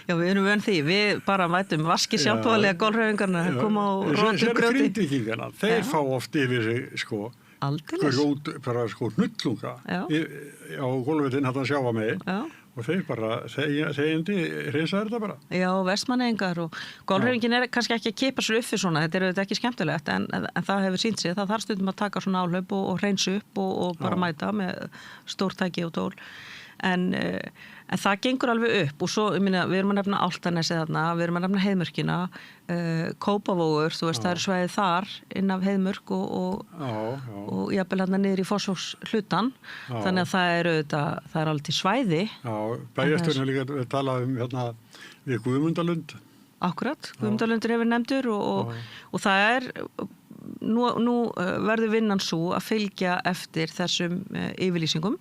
Já, við erum vön því. Við bara mætum vaski sjálfbóðlega golfhreyfingarna koma á rótum grjóti. Grindvíkingarna, þeir fá oft yfir sig sko grjót, bara sko hnullunga á golfvöllin hættan sjáa megin. Já. Og þeir bara þegjandi hreinsaði þetta bara. Já, vestmannegingar og golfhreyfingin er kannski ekki að kipa sér upp fyrir svona, þetta er auðvitað ekki skemmtilegt en það hefur sýnt sig, það þarf stundum að taka svona áhlaup og hreinsu upp og bara mæta með stórtæki og tól en það gengur alveg upp og svo, ég minna, við erum að nefna Álftanesi þarna, við erum að nefna Heiðmörkina Kópavogur, þú veist, það er svæðið þar inn af Heiðmörk og jafnvel hérna niður í Fossvogs hlutan þannig að það er alveg til svæði. Já, bæjarstjórinn líka talað hérna við Guðmundalund. Akkurat, Guðmundalundur hefur nefndur og það er nú verður vinnan svo að fylgja eftir þessum yfirlýsingum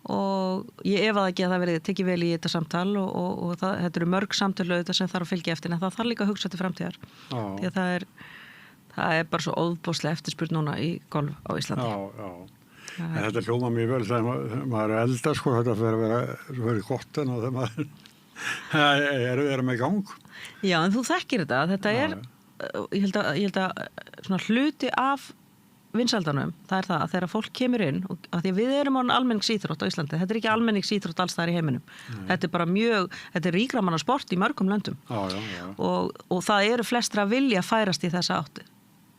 og ég efaði ekki að það verið tekið vel í þetta samtal og þetta eru mörg samtölu sem þarf að fylgja eftir en það þarf líka að hugsa til framtíðar því að það er bara svo óðbóðslega eftirspurn núna í golf á Íslandi. En þetta hljóma mjög vel þegar maður er elda, sko, þetta fyrir að vera gott en þegar maður er með gang. Já, en þú þekkir þetta ég held að svona hluti af vinsaldanum, það er það að þegar fólk kemur inn, og að því að við erum á almenningsíþrótt á Íslandi, þetta er ekki almenningsíþrótt alls þar í heiminum, þetta er bara þetta er ríkramanna sport í mörgum löndum og það eru flestra að vilja færast í þessa átti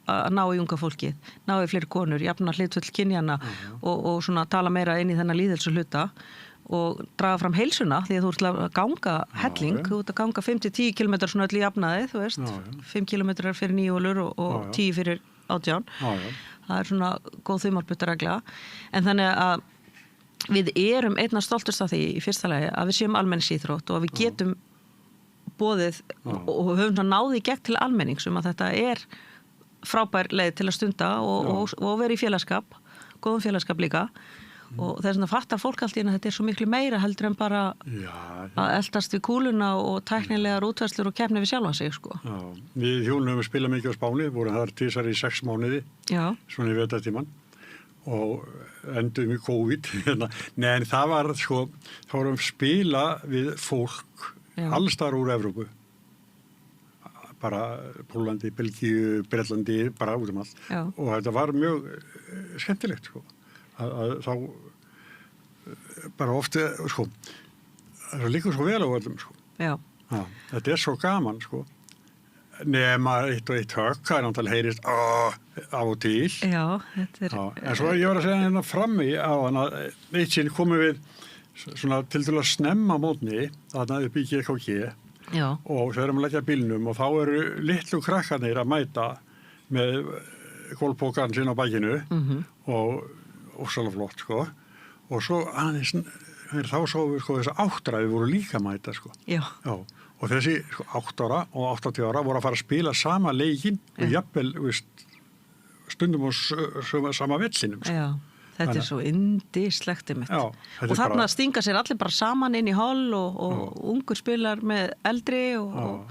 að ná í unga fólkið, ná í fleiri konur, jafna hlutföll kynjanna og svona tala meira inn í þennan lýðhelsu hluta og draga fram heilsuna því að þú ert að ganga helling, þú ert að ganga 5-10 km svona öll í jafnaði, þú veist 5 km fyrir nýjólur og 10 fyrir 18 það er svona góð þumalputtaregla en þannig að við erum einna stoltust af því í fyrsta lagi að við séum almenningsíþrótt og að við getum boðið og höfum náði gegn til almennings að þetta er frábær leið til að stunda og vera í félagskap, góðum félagskap líka og þess að fattar fólk allt í að þetta er svo miklu meira heldur en bara að eldast við kúluna og tæknilegar útverslur og keppni við sjálfa sig, sko. Já, við hjónum spila mikið á Spáni, vorum þar tvisvar í 6 mánuði, svona í vetrartímann og endum í COVID. Nei, en það var, sko, þá vorum við spila við fólk allstar úr Evrópu. Bara Pólandi, Belgíu, Bretlandi, bara út allt. Og þetta var mjög skemmtilegt, sko. Að þá bara ofta, sko, það líka svo vel á öllum, sko. Já, þetta er svo gaman, sko. Nema eitt og eitt högg, það er náttúrulega heyrist af og til. Já, þetta er... En svo ég var að segja hérna frammi á hann að eitt sinn komum við svona til að snemma mótni, þarna upp í GKG og þegar við leggja bílnum og þá eru litlu krakkarnir að mæta með gólpókan sinn á bakinu og svolítið flott, sko. Og svo aðeins, þá sáum við, sko, þess að 8 ára við voru líka að mæta, sko. Já. Og þessi, sko, 8 ára og 80 ára voru að fara að spila sama leikinn og jafnvel, stundum á sama vellinum, sko. Já, þetta er svo yndislegt mitt. Já. Og þarna stinga sér allir bara saman inn í hall og ungur spilar með eldri og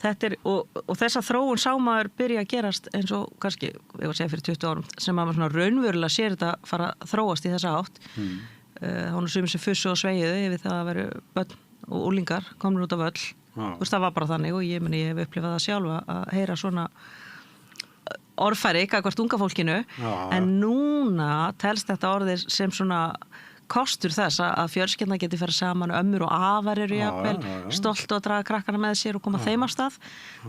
þetta er, og þessa þróun sá maður byrja að gerast eins og kannski, ég var að segja fyrir 20 árum, sem maður svona raunverulega sér þetta fara að þróast í þessa átt. Það var nú sumir sem fussu og sveigiðu yfir það að veru börn og úlingar komin út af völl. Þú veist, það var bara þannig og ég hef upplifað það sjálfa að heyra svona orðfæri gagnvart unga fólkinu, en núna telst þetta orðið sem svona kostur þess að fjölskyldna geti fyrir saman, ömmur og afar eru jafnvel stolt og að draga krakkana með sér og koma þeim að stað,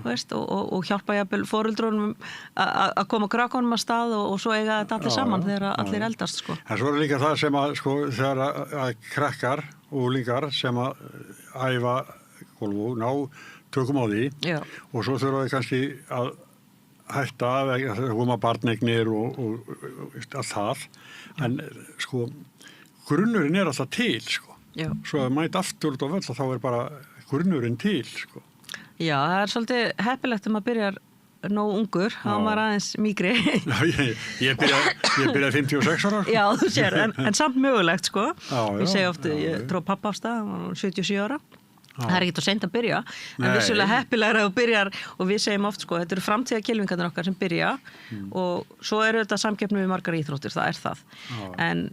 veist, og hjálpa jafnvel foreldrunum að koma krakkanum að stað og svo eiga þetta allir saman þegar allir eldast, sko. En svo er líka það sem að, sko, þegar að krakkar og úlingar sem að æfa golf og ná tökum á því og svo þurfa við kannski að hætta að koma barneignir og allt það, en sko grunnurinn er alltaf til, sko. Já. Svo að mæta aftur út á völl og þá er bara grunnurinn til, sko. Já, það er svolítið heppilegt maður byrjar nóg ungur, þá maður aðeins mýgri. Já, ég byrjaði 56 ára. Sko. Já, þú sér, en samt mögulegt, sko. Ég segi oft, ég tróð pappa af stað, hann var 77 ára. Það er ekkert að seint að byrja, en vissulega heppilegra að þú byrjar, og við segjum oft, sko, þetta eru framtíðakylfingarnir okkar sem byrja og svo eru þetta samkeppni við margar íþróttir, það er það. En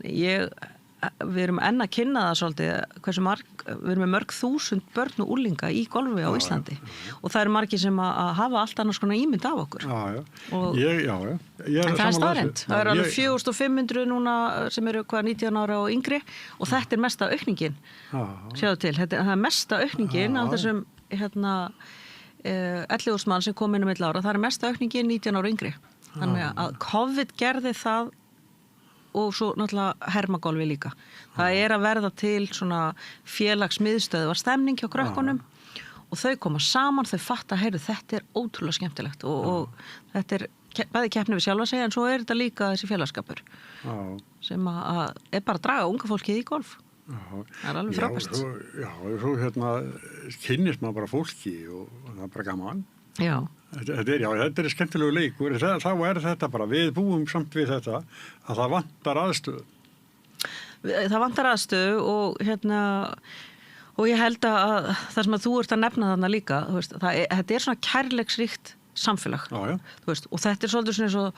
við erum enn að kynna það svolítið, við erum með mörg þúsund börn og úlinga í golfi á Íslandi og það eru margir sem að hafa allt annars konar ímynd af okkur. En það er staðreynd. Það eru alveg 4500 núna sem eru 19 ára og yngri og þetta er mesta aukningin. Sjáðu til, það er mesta aukningin af þessum 11 mann sem kom inn milli ára, það er mesta aukningin 19 ára og yngri. Þannig að COVID gerði það og svo náttúrulega hermagolfi líka. Það er að verða til svona félagsmiðstöð var stemning hjá krökkunum og þau koma saman, þau fatta, heyrðu, þetta er ótrúlega skemmtilegt og þetta er bæði keppni við sjálfa sig en svo er þetta líka þessi félagskapur sem að er bara að draga unga fólkið í golf. Það er alveg frábært. Já, svo kynnist maður bara fólki og það er bara gaman. Já. Þetta er skemmtilegu leikur, þá er þetta bara, við búum samt við þetta, að það vantar aðstöðu. Það vantar aðstöðu og ég held að það sem að þú ert að nefna þarna líka, þú veist, þetta er svona kærleiksríkt samfélag, þú veist, og þetta er svolítið svona eins og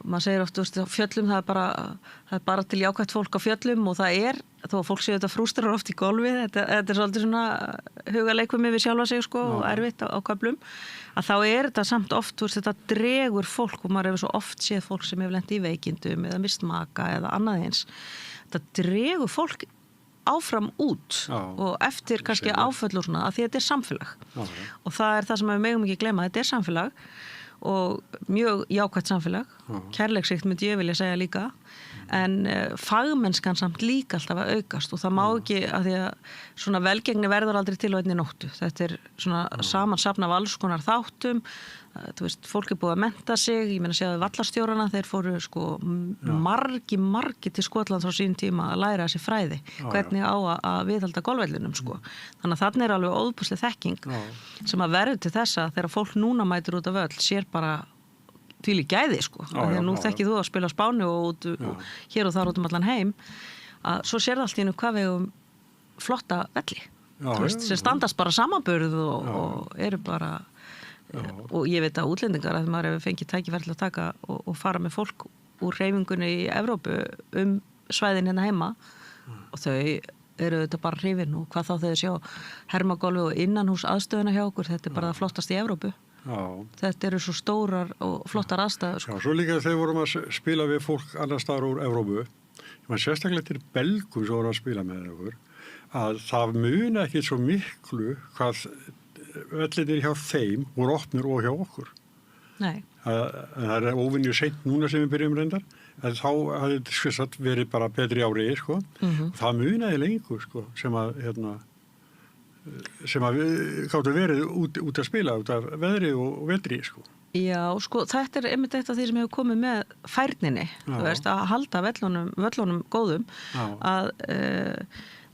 maður segir oft, fjöllum, það er bara til jákvætt fólk á fjöllum og það er, þó að fólk séu þetta frústrar oft í golfið, þetta er svolítið svona hugaleikum yfir sjálfa sig sko, og erfitt á köflum, að þá er þetta samt oft, þetta dregur fólk og maður hefur svo oft séð fólk sem hefur lent í veikindum eða mist maka eða annað eins, þetta dregur fólk áfram út og eftir kannski áföll og svona, að því þetta er samfélag og það er það sem við megum ekki gleyma, þetta er samfélag og mjög jákvætt samfélag, kærleiksríkt myndi ég vilja segja líka, en fagmennskan samt líka alltaf að aukast og það má ekki að því að svona velgengni verður aldrei til á einni nóttu, þetta er svona samansafn af alls konar þáttum, þú veist, fólk er búið að mennta sig, ég meina séu vallarstjórana, þeir fóru sko margi til Skotlands á sín tíma að læra þessi fræði, hvernig á að viðhalda golfvellinum sko, þannig að þarna er alveg óðbúslega þekking sem að verður til þessa þegar fólk núna mætir út af völl, sér bara tvíli gæði sko, því að nú þekkið þú að spila á Spáni og hér og þar út allan heim, að svo sér það allt í einu hvað við flotta velli, þú veist, sem standast bara samanburð og eru bara og ég veit að útlendingar að maður hefur fengið tækifæri til að taka og fara með fólk úr hreyfingunni í Evrópu svæðin hérna heima og þau eru þetta bara hrifin og hvað þá þeir sjá hermagolfi og innanhús aðstöðuna hjá okkur, þetta er bara það flottast í Evrópu. Þetta eru svo stórar og flottar aðstæður sko. Svo líka þegar vorum að spila við fólk annars staðar úr Evrópu, maður sérstaklega til Belgu sem voru að spila með okkur, að það muna ekki svo miklu hvað vellinir hjá þeim voru opnir og hjá okkur. Nei. Það er óvinni seint núna sem við byrjum reyndar, en þá hafði þetta verið bara betri árið, sko. Það munaði lengur, sko, sem að við gáttu verið út að spila, út af veðri og vetri, sko. Já, sko, þetta er einmitt eitt af því sem hefur komið með færninni, þú veist, að halda völlunum góðum, að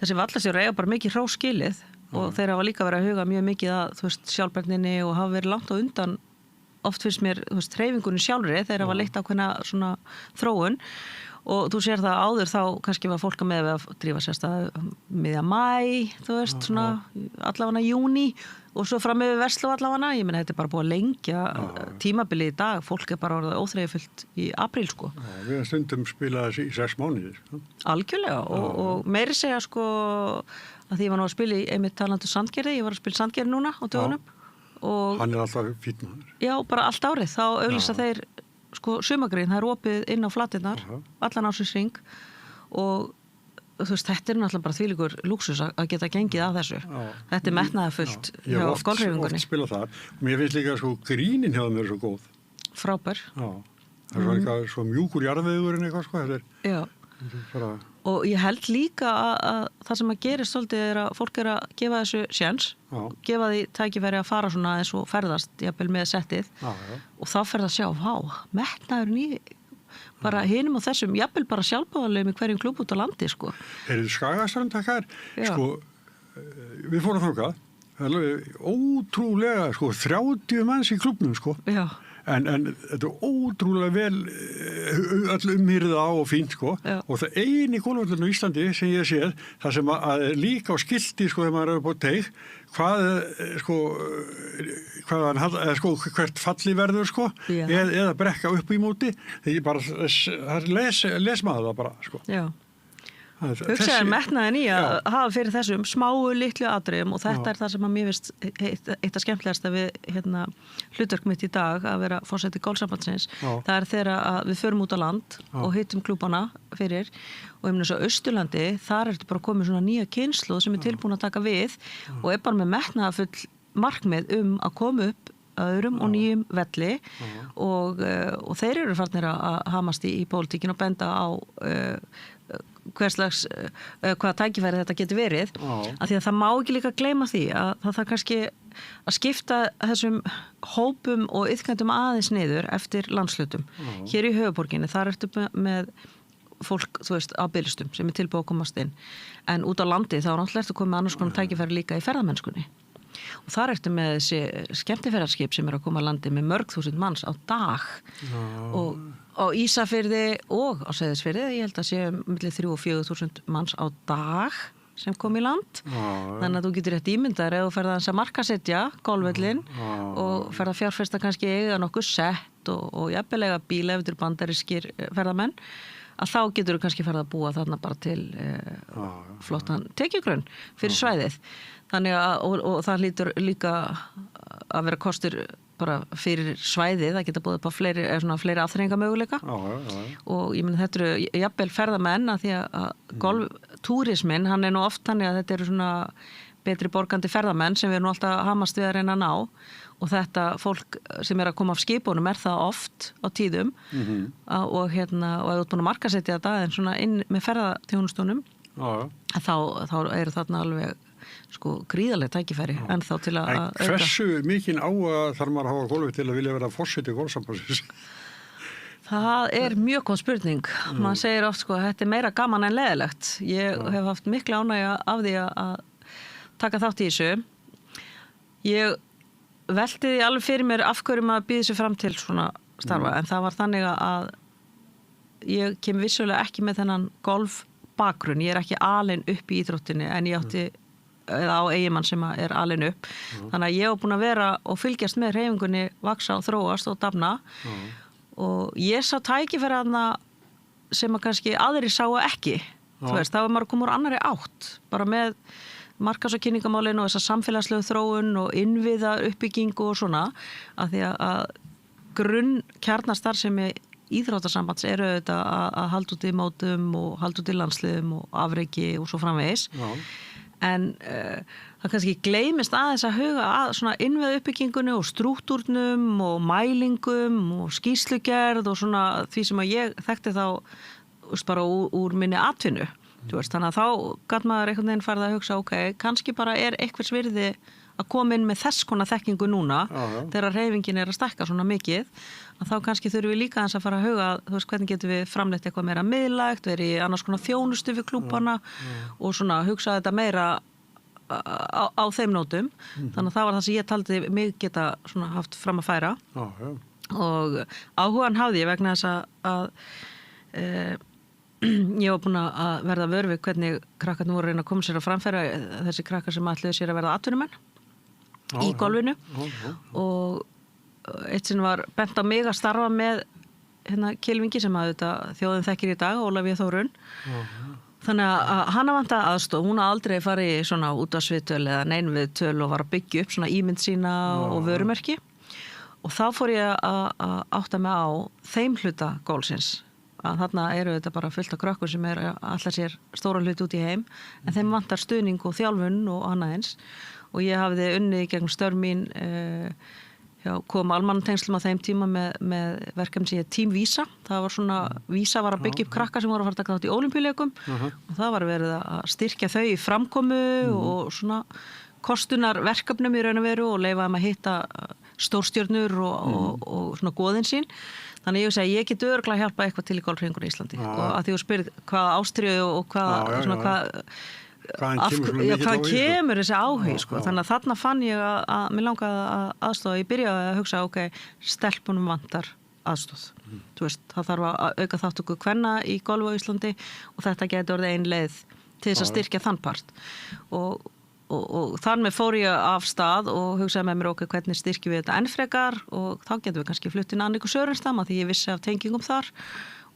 þessi vallastjórar eiga bara mikið hróskilið og þeir hafa líka verið að huga mjög mikið að, þú veist, sjálfbærninni og hafa verið langt á undan oft finnst mér, þú veist, hreyfingunni sjálfri þeir hafa leitt ákveðna svona þróun og þú sér það áður þá kannski var fólk með að drífa sérstað miðja maí, þú veist, svona allavega júní og svo fram yfir verslu allavega, ég meina þetta er bara búið að lengja tímabilið í dag, fólk er bara orðið óþreyjufullt í apríl, sko. Við erum stundum spilað í 6 mánuðir, sko. Algjörlega og meiri segja, sko, að því ég var nú að spila í einmitt talandi Sandgerði, ég var að spila Sandgerði núna á dögunum og hann er alltaf fínn maður. Já, bara allt árið, þá auglýsa þeir sko sumagrín, það er opið inn á flatirnar allan ársins hring og þú veist, þetta er náttúrulega bara þvílíkur lúksus að geta gengið að þessu. Þetta er metnaðarfullt hjá golfhreyfingunni. Ég hef oft spilað þar og mér finnst líka sko grínin hjá þeim er svo góð. Frábær. Það er eitthvað svo mjúkur jarðvegur en eitthvað, sko, þetta er bara... Og ég held líka að það sem að gerist svolítið er að fólk er að gefa þessu sjens, gefa því tækifæri að fara svona eins og ferðast, jafnvel með settið og þá fer það að sjá, metnaðurinn í bara hinum og þessum, jafnvel bara sjálfbáðarlegum í hverjum klúbb út á landi, sko. Skagastrand, sko, við fórum þangað, ótrúlega, sko, 30 manns í klúbbnum, sko. Já. En þetta er ótrúlega vel öll umhýrða á og fínt, sko. Og það eini golfvöllurinn á Íslandi sem ég séð, það sem að líka á skilti, sko, þegar maður er upp á teig, hvert falli verður, sko, eða brekka upp í móti, þegar bara les maður það bara, sko. Já. Hugsaðar metnaðin í að hafa fyrir þessum smáu litlu atriðum og þetta er það sem að mér finnst eitt af skemmtilegasta við hlutverk mitt í dag að vera forseti golfsambandsins. Það er þegar við förum út á land og hittum klúbana fyrir og ég meina svo Austurlandi, þar er þetta bara komið svona nýja kynslóð sem er tilbúin að taka við og er bara með metnaðarfull markmið að koma upp öðrum og nýjum velli og þeir eru farnir að hamast í pólitíkin og benda á hverslags, hvaða tækifæri þetta getur verið, af því að það má ekki líka gleyma því að það þarf kannski að skipta þessum hópum og iðkendum aðeins niður eftir landslutum. Hér í höfuborginni, þar ertu með fólk, þú veist, á biðlistum sem er tilbúið að komast inn, en út á landi þá náttúrulega ertu komið annars konar tækifæri líka í ferðamennskunni. Og þar ertu með þessi skemmtiferðarskip sem er að koma að landi með mörg þúsund manns á dag og á Ísafirði og á Seyðisfirði, ég held að sé milli 3.000 og 4.000 manns á dag sem kom í land. Þannig að þú getur rétt ímyndar ef þú ferð að markasetja golfvöllin og ferð að fjárfesta kannski eiga nokkuð sett bát og jafnvel eiga bíla ef þetta eru bandarískir ferðamenn, að þá getur þú kannski farið að búa þarna bara til flottan tekjugrunn fyrir svæðið. Þannig að, og það hlýtur líka að vera kostur bara fyrir svæðið, það geta búið upp á fleiri afþreyingamöguleika. Og ég þetta eru jafnvel ferðamenn að því að golftúrismin, hann nú oft þannig að þetta eru svona betri borgandi ferðamenn sem við erum alltaf að hamast við að reyna að ná, og þetta fólk sem að koma af skipunum það oft á tíðum og ef þú ert búin að markasetja þetta en svona inn með ferðaþjónustunum þá eru þarna alveg gríðarleg tækifæri ennþá til að auka. Hversu mikinn áhuga þarf maður að hafa golfi til að vilja vera forseti golfsambandsins? Það er mjög góð spurning. Maður segir oft að þetta er meira gaman en leiðilegt. Ég hef haft mikla ánægja af því að taka þátt í þessu. Ég velti því alveg fyrir mér af hverju maður býði sér fram til svona starfa, en það var þannig að ég kem vissulega ekki með þennan golfbakgrunn. Ég er ekki alin upp í íþróttinni, en ég átti eða á eiginmann sem er alin upp. Þannig að ég var búin að vera og fylgjast með hreyfingunni vaksa og þróast og dafna og ég sá tækifæri þarna sem að kannski aðrir sáu ekki. Þú veist, þá var maður að koma úr annarri átt, bara með markas- og kynningamálin og þessa samfélagslegu þróun og innviða uppbyggingu og svona, að því að grunn kjarnastarfsemi íþróttasambands eru auðvitað að halda út í mótum og halda út í landsliðum og afreiki og svo framvegis. En það kannski gleymist aðeins að huga að svona innviða uppbyggingunni og strúktúrnum og mælingum og skýrslugerð og svona því sem að ég þekkti þá bara úr minni atvinnu. Þannig að þá gat maður einhvern veginn farið að hugsa, kannski bara er einhvers virði að koma inn með þess konar þekkingu núna þegar hreyfingin er að stækka svona mikið, að þá kannski þurfum við líka að fara að huga, hvernig getum við framleitt eitthvað meira miðlægt, verið í annars konar þjónustu við klúbbana og svona hugsa þetta meira á þeim nótum. Þannig að það var það sem ég taldi mig geta svona haft fram að færa og áhugan hafði ég vegna þess að ég var búin að verða vör við hvernig krakkarnir voru að reyna að koma sér að framfæra, þessi krakkar sem ætluðu sér að verða atvinnumenn í golfinu og eitt sinn var bent á mig að starfa með kylfingi sem að þjóðin þekkir í dag, Ólafía Þórunn. Þannig að hana vantaði aðstoð, hún hafði aldrei farið í svona útvarpsviðtöl eða neinviðtöl og var að byggja upp svona ímynd sína og vörumerki og þá fór ég að átta mig á þeim hluta golfsins. Að þarna eru þetta bara fullt af krökkur sem allar sér stóra hluti út í heim en þeim vantar stuðning og þjálfun og annað eins og ég hafði unnið gegnum störf mín kom almannatengslum á þeim tíma með verkefni sem ég Team Visa. Það var svona, Visa var að byggja upp krakkar sem voru að fara að taka þátt í Ólympíuleikum og það var verið að styrkja þau í framkomu og svona kostunar verkefnum í raun og veru og leyfa þeim að hitta stórstjörnur og svona goðin sín. Þannig ég segi, ég get örugglega hjálpa eitthvað til í golfhreyfingunni í Íslandi og að því þú spyrir hvaða ástríðu og hvaðan kemur þessi áhugi þannig að þarna fann ég að mér langaði að aðstofa, ég byrjaði að hugsa stelpunum vantar aðstoð það þarf að auka þáttöku kvenna í golfi á Íslandi og þetta geti orðið ein leið til þess að styrkja þann part og þar með fór ég af stað og hugsaði með mér hvernig styrkjum við þetta enn frekar og þá getum við kannski flutt inn Anniku Sörenstam því ég vissi af tengingum þar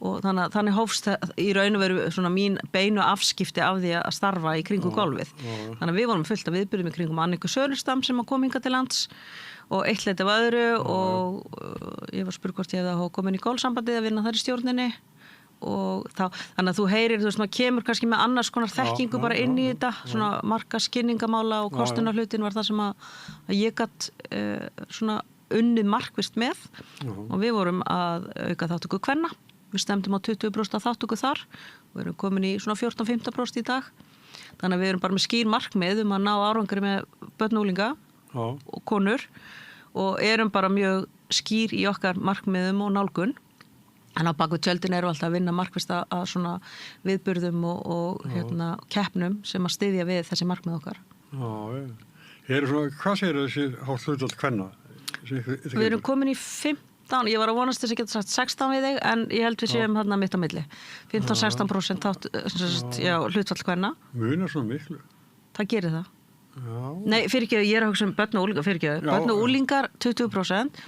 og þannig hófst í raun og veru svona mín beinu afskipti af því að starfa í kringum golfið. Þannig að við vorum fullt af viðburðum í kringum Anniku Sörenstam sem kom hingað til lands og eitt leiti af öðru og ég var spurð hvort ég hefði komin í golfsambandið að vinna þar í stjórninni og þannig að þú heyrir, maður kemur kannski með annars konar þekkingu bara inn í þetta, svona markaskynningamála og kostunarhlutin var það sem að ég gat svona unnið markvisst með og við vorum að auka þáttöku kvenna. Við stemdum á 20% þáttöku þar og erum komin í svona 14-15% í dag. Þannig að við erum bara með skýr markmið að ná árangri með börn og unglinga og konur og erum bara mjög skýr í okkar markmiðum og nálgun. En á baku tjöldin eru alltaf að vinna markvisst að svona viðburðum og keppnum sem að styðja við þessi markmið okkar. Hvað segir þessi hátt hlutfall kvenna? Við erum komin í 15, ég var að vonast þess að geta sagt 16 við þig, en ég held við séum þarna mitt á milli. 15-16% hlutfall kvenna. Munar svona miklu? Það gerir það. Nei, fyrirgeðu, ég er að hugsa börn og úlingar, fyrirgeðu. Börn og úlingar 20%,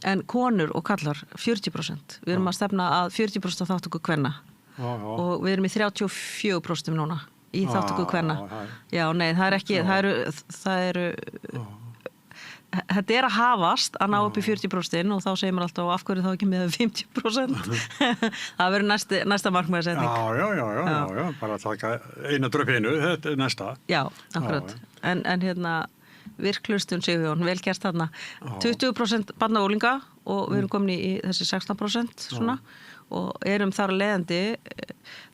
en konur og kallar 40%. Við erum að stefna að 40% af þáttöku kvenna. Og við erum í 34% núna í þáttöku kvenna. Já, nei, það er ekki, það eru þetta er að hafast að ná upp í 40% og þá segir maður alltaf af hverju þá ekki með 50%. Það verður næsta markmiðasetning. Já, bara að taka eina dröpinu, þetta er næsta. Já, akkurat. En virklustun Sigurjón, vel gert þarna. 20% barna og úlinga og við erum komin í þessi 16% svona og erum þar leiðandi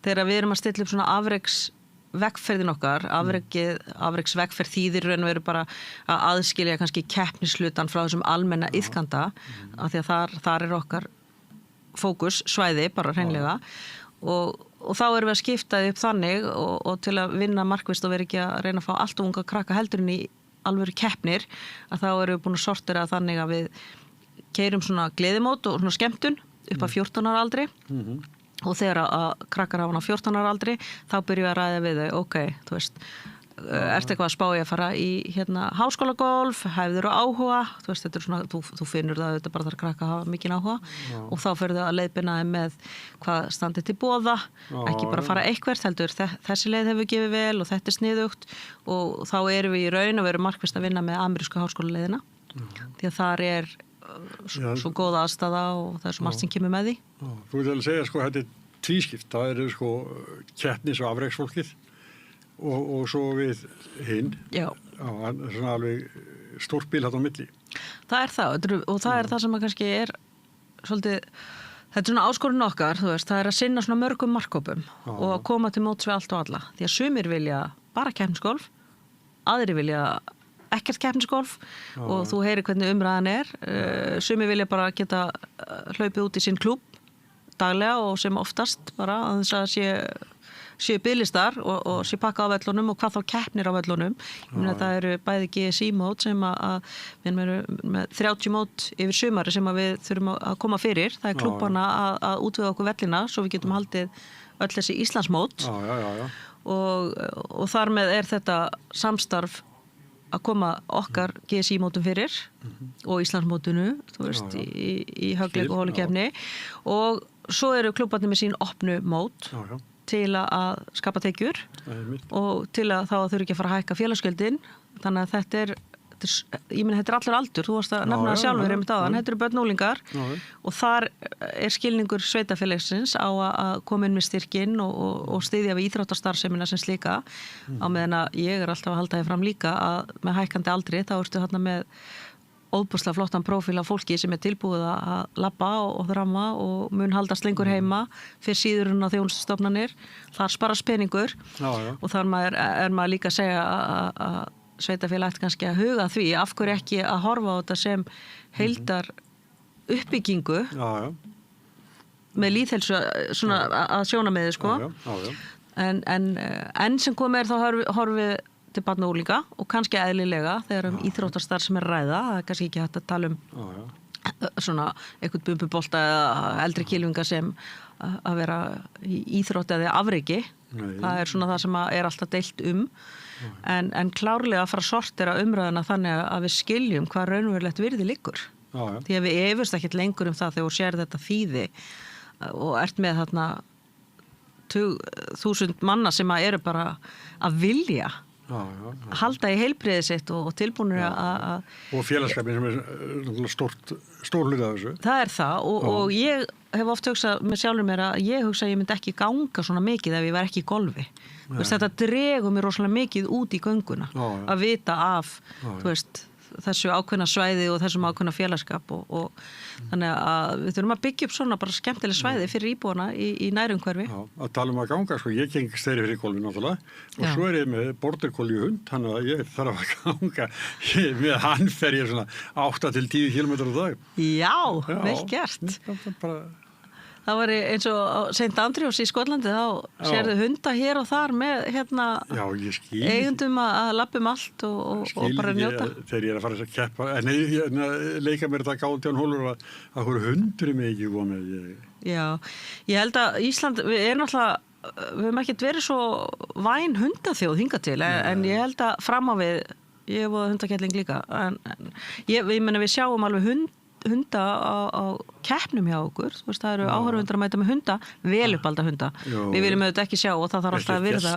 þegar við erum að stilla upp svona vegferðin okkar, afreksvegferð þýðir raun og veru bara að aðskilja kannski keppnislutan frá þessum almenna iðkanda af því að þar er okkar fókus, svæði bara hreinlega og þá erum við að skipta þið upp þannig og til að vinna markvisst og vera ekki að reyna að fá allt og unga krakka heldurinn í alvöru keppnir að þá erum við búin að sortera þannig að við keyrum svona gleðimót og svona skemmtun upp að 14 ára aldri og þegar að krakkar hafa á 14 ára aldri þá byrjum við að ræða við þau, ok, þú veist ertu eitthvað að spá ég að fara í háskólagolf, hefur þú áhuga þú veist, þetta er svona, þú finnur það þetta bara þar krakka hafa mikinn áhuga og þá fyrir þau að leiðbina þeim með hvað standi til boða, ekki bara fara eitthvert heldur, þessi leið hefur gefið vel og þetta er sniðugt og þá erum við í raun og verum markvisst að vinna með amerísku háskólaleiðina því að þar er svo góða aðstaða og það er svo margt sem kemur með því. Þú vil að segja sko, þetta er tvískipt, það eru sko keppnis- og afreksfólkið og svo við hinn. Já. Svona alveg stórt bil hægt á milli. Það er það og það er það sem að kannski er svolítið, þetta er svona áskorun okkar, þú veist, það er að sinna svona mörgum markhópum og að koma til móts við allt og alla. Því að sumir vilja bara keppnisgolf, aðrir vilja ekkert keppnisgolf og þú heyrir hvernig umræðan er. Sumir vilja bara geta hlaupið út í sinn klúbb daglega og sem oftast bara að þess að séu biðlistar og sé pakka á völlunum og hvað þá keppnir á völlunum. Ég meina það eru bæði GSI mót sem að við erum með 30 mót yfir sumari sem að við þurfum að koma fyrir. Það er klúbbana að útvega okkur vellina svo við getum haldið öll þessi Íslandsmót og þar með er þetta samstarf að koma okkar GSI-mótum fyrir og Íslandsmótunu, þú veist, í högleik og hólukefni og svo eru klubbarnir með sín opnu mót til að skapa tekjur og til að þá þurfi ekki að fara að hækka félagsgjöldin, þannig að þetta er allur aldur, þú varst að nefna það sjálfur einmitt áðan, þetta eru börn og úlingar og þar er skilningur sveitafélagsins á að koma inn með styrkinn og styðja við íþróttarstarfsemina sem slíka á meðan að ég er alltaf að halda þér fram líka að með hækkandi aldri þá ertu þarna með óbúslega flottan prófíl af fólki sem er tilbúið að labba og þramma og mun haldast lengur heima fyrir síðurinn á þjónustustofnanir, þar sparast peningur og þar er maður líka að segja að sveitafélag ætti kannski að huga því af hverju ekki að horfa á þetta sem heildar uppbyggingu með lýðheilsu svona að sjónarmiði sko en sem komið þá horfum við til barna og úlinga og kannski eðlilega þegar íþróttarstarf sem er ræða, það er kannski ekki hægt að tala svona eitthvað bumbubolta eða eldri kylfinga sem að vera í íþrótt eða afreiki, það er svona það sem er alltaf deilt en klárlega að fara að sortera umræðuna þannig að við skiljum hvað raunverulegt virði liggur því að við efumst ekkert lengur það þegar þú sér þetta þýði og ert með þarna 1000 manna sem eru bara að vilja halda í heilbrigði sitt og tilbúinir að og félagskapin sem er stór hluti af þessu. Það er það og ég hef oft hugsað með sjálfur mér að ég hugsa að ég myndi ekki ganga svona mikið ef ég var ekki í golfi. Þetta dregur mér rosalega mikið út í gönguna að vita af þessu ákveðna svæði og þessum ákveðna félagskap og þannig að við þurfum að byggja upp svona bara skemmtileg svæði fyrir íbúana í nærumhverfi. Að tala að ganga, sko, ég gengst þeirri fyrir golfi náttúrulega og svo er ég með border collie hund, þannig að ég þarf að ganga með hann fer ég svona 8 til 10 kilometrar á dag. Já, vel gert. Það var eins og á St. Andrews í Skotlandi þá sérðu hunda hér og þar með eigundum að labba allt og bara njóta. Þegar ég er að fara að keppa, leika mér þetta 18 hólur að hundur mig ekki komið. Já, ég held að Ísland, við höfum ekkert verið svo væn hundaþjóð hingað til en ég held að fram á við ég hef voða hundakettling líka en ég meina við sjáum alveg hunda á keppnum hjá okkur, þú veist, það eru áhorfendur að mæta með hunda, vel uppalda hunda við viljum auðvitað ekki sjá og það þarf alltaf að virða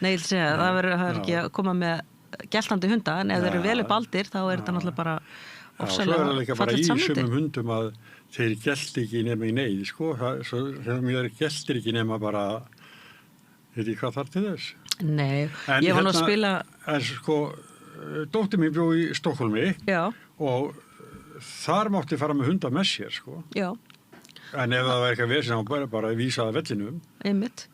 nei, ég segja, það er ekki að koma með geltandi hunda en ef þeir eru vel uppaldir þá er þetta náttúrulega bara ofsalega fallegt samviti. Svo er það líka bara í sumum hundum að þeir gelti ekki nema í neyð, sko, mér geltir ekki nema bara, veit ég hvað þarf til þess? Nei, ég var nú að spila en sko, dóttir mín bjó í Stokkólmi og þar mátti fara með hunda með sér, sko. Já. En ef það var eitthvað vesinn, þá bara vísaði vellinum. Einmitt.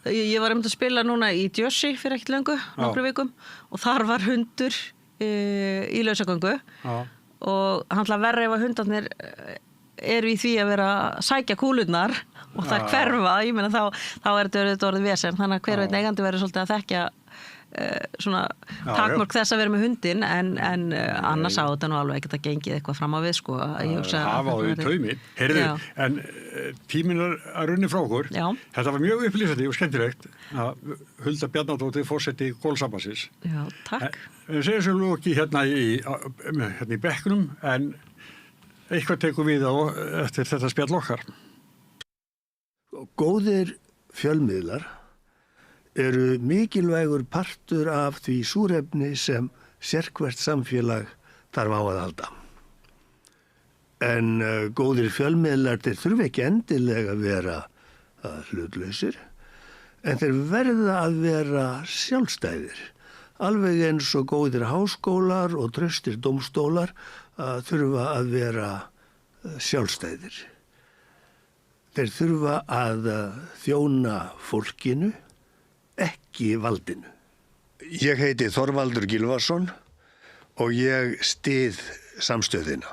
Ég var að spila núna í Jersey fyrir ekkert löngu, nokkru vikum, og þar var hundur í lausagöngu og hann verður ef að hundarnir eru í því að vera að sækja kúlurnar og það hverfa, ég meina þá er þetta orðið vesen, þannig að hver veit eigandi verður svolítið að þekkja svona takmörk þess að vera með hundin en annars á þetta nú alveg ekkert að gengið eitthvað fram á við sko hafa á því taumi en tíminn er að runni frá okkur þetta var mjög upplýsandi og skemmtilegt að Hulda Bjarnadóttir forseti Golfsambandsins takk við segjum svo lóki hérna í bekknum en eitthvað tekur við á eftir þetta spjall okkar Góðir fjölmiðlar eru mikilvægur partur af því súrefni sem sérhvert samfélag þarf á að halda. En góðir fjölmiðlar þeir þurfa ekki endilega að vera hlutlausir, en þeir verða að vera sjálfstæðir. Alveg eins og góðir háskólar og traustir dómstólar þurfa að vera sjálfstæðir. Þeir þurfa að þjóna fólkinu, ekki valdinu. Ég heiti Þorvaldur Gylfason og ég styð samstöðina.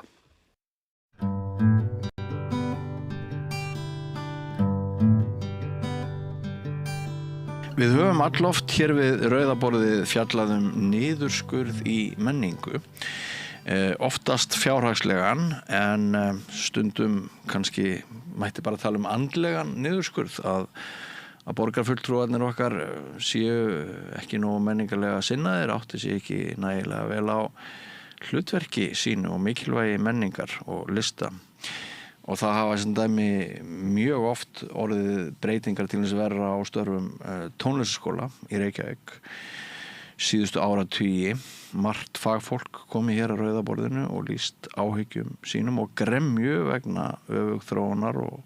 Við höfum alloft hér við rauðaborðið fjallaðum niðurskurð í menningu. Oftast fjárhagslegan en stundum kannski mætti bara tala andlegan niðurskurð að borgarfulltrúarnir okkar séu ekki nógu menningarlega sinnaðir, átti sig ekki nægilega vel á hlutverki sínu og mikilvægi menningar og lista. Og það hafa sem dæmi mjög oft orðið breytingar til þess að vera á störfum tónlistarskóla í Reykjavík síðustu áratugi. Margt fagfólk komið hér að rauðaborðinu og lýst áhyggjum sínum og gremju vegna öfugþróunar og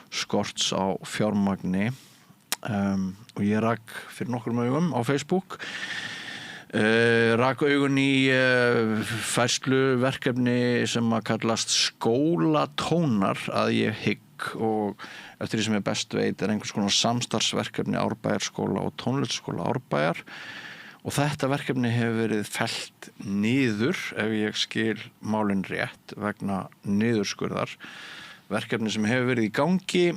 skorts á fjármagni. Og ég rak fyrir nokkrum augum á Facebook rak augun í færsluverkefni sem að kallast skólatónar að ég hygg og eftir því sem ég best veit er einhvers konar samstarfsverkefni Árbæjarskóla og tónlistarskóla Árbæjar og þetta verkefni hefur verið fellt niður ef ég skil málin rétt vegna niðurskurðar verkefni sem hefur verið í gangi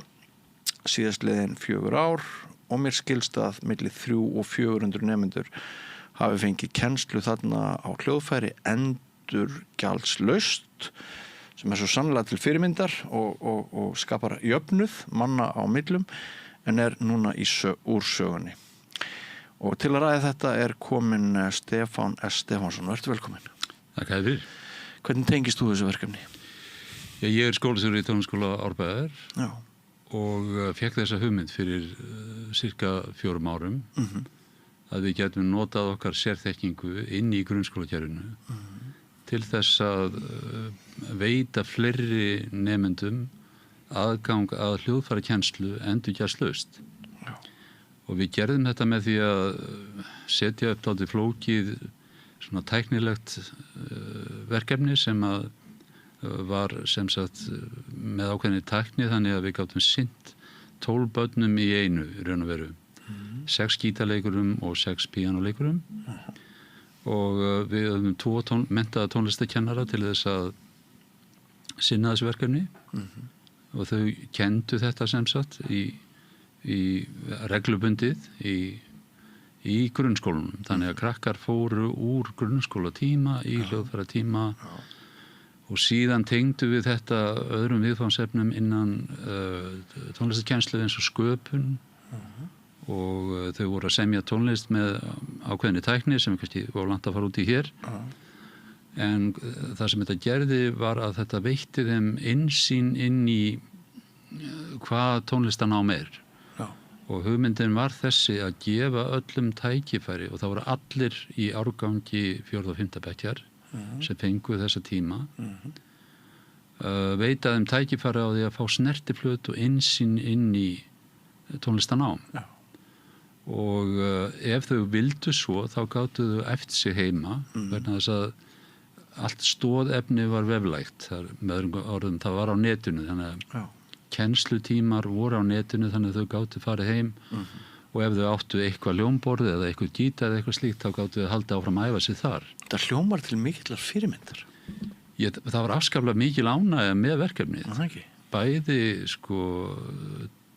síðastliðin 4 ár og mér skilst að milli 300 og 400 nemendur hafi fengið kennslu þarna á hljóðfæri endurgjaldslaust sem er svo sannlega til fyrirmyndar og skapar jöfnuð manna á millum en er núna úr sögunni. Og til að ræða þetta er komin Stefán S. Stefánsson. Vertu velkomin. Takk fyrir. Hvernig tengist þú þessu verkefni? Ég er skólastjóri í Tónlistarskóla Árbæjar. Já. Og fekk þessa hugmynd fyrir cirka 4 árum að við getum notað okkar sérþekkingu inn í grunnskólakerfinu til þess að veita fleiri nemendum aðgang að hljóðfærakennslu endurgjaldslaust. Og við gerðum þetta með því að setja upp dálítið flókið svona tæknilegt verkefni sem að var sem sagt með ákveðinni tækni þannig að við gátum sinnt 12 börnum í einu í raun og veru. 6 gítarleikurum og 6 píanoleikurum og við höfum 2 menntaða tónlistarkennara til þess að sinna þessu verkefni og þau kenndu þetta sem sagt í reglubundið í grunnskólanum. Þannig að krakkar fóru úr grunnskólatíma í hljóðfæratíma og síðan tengdu við þetta öðrum viðfangsefnum innan tónlistarkennslu eins og sköpun og þau voru að semja tónlist með ákveðinni tækni sem kannski var langt að fara út í hér. En það sem þetta gerði var að þetta veitti þeim innsýn inn í hvað tónlistanám er. Og hugmyndin var þessi að gefa öllum tækifæri og það voru allir í árgangi 4. og 5. bekkjar sem fengu þessa tíma. Veita þeim tækifæri á því að fá snertiflöt og innsýn inn í tónlistanám. Og ef þau vildu svo þá gátu þau eftir sig heima vegna þess að allt stóðefni var veflægt. Með öðrum orðum það var á netinu þannig að kennslutímar voru á netinu þannig að þau gátu farið heim og ef þau áttu eitthvað ljómborð eða eitthvað gítar eða eitthvað slíkt þá gátu þau haldið áfram að æfa sig þar. Það hljómar til mikillar fyrirmyndar. Það var afskaplega mikil ánægja með verkefnið. Bæði sko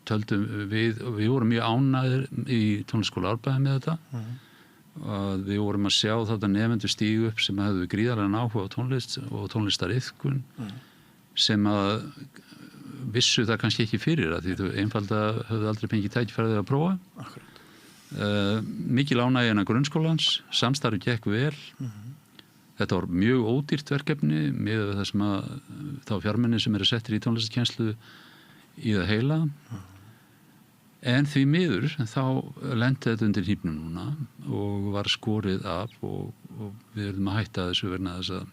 töldum við vorum mjög ánægðir í tónlistarskóla Árbæjar með þetta. Og við vorum að sjá þetta nemendur stígu upp sem hefðu gríðarlegan áhuga á tónlist og tónlistariðkun sem að vissu það kannski ekki fyrir að því þau einfalda höfðu aldrei fengið tækifærið að prófa. Mikil ánægja innan grunnskólans, samstarfið gekk vel. Þetta var mjög ódýrt verkefni með það sem að þá fjármunir sem eru settir í tónlistarkennslu í það heila. En því miður þá lendi þetta undir hnífnum núna og var skorið af og við erum að hætta þessu vegna þess að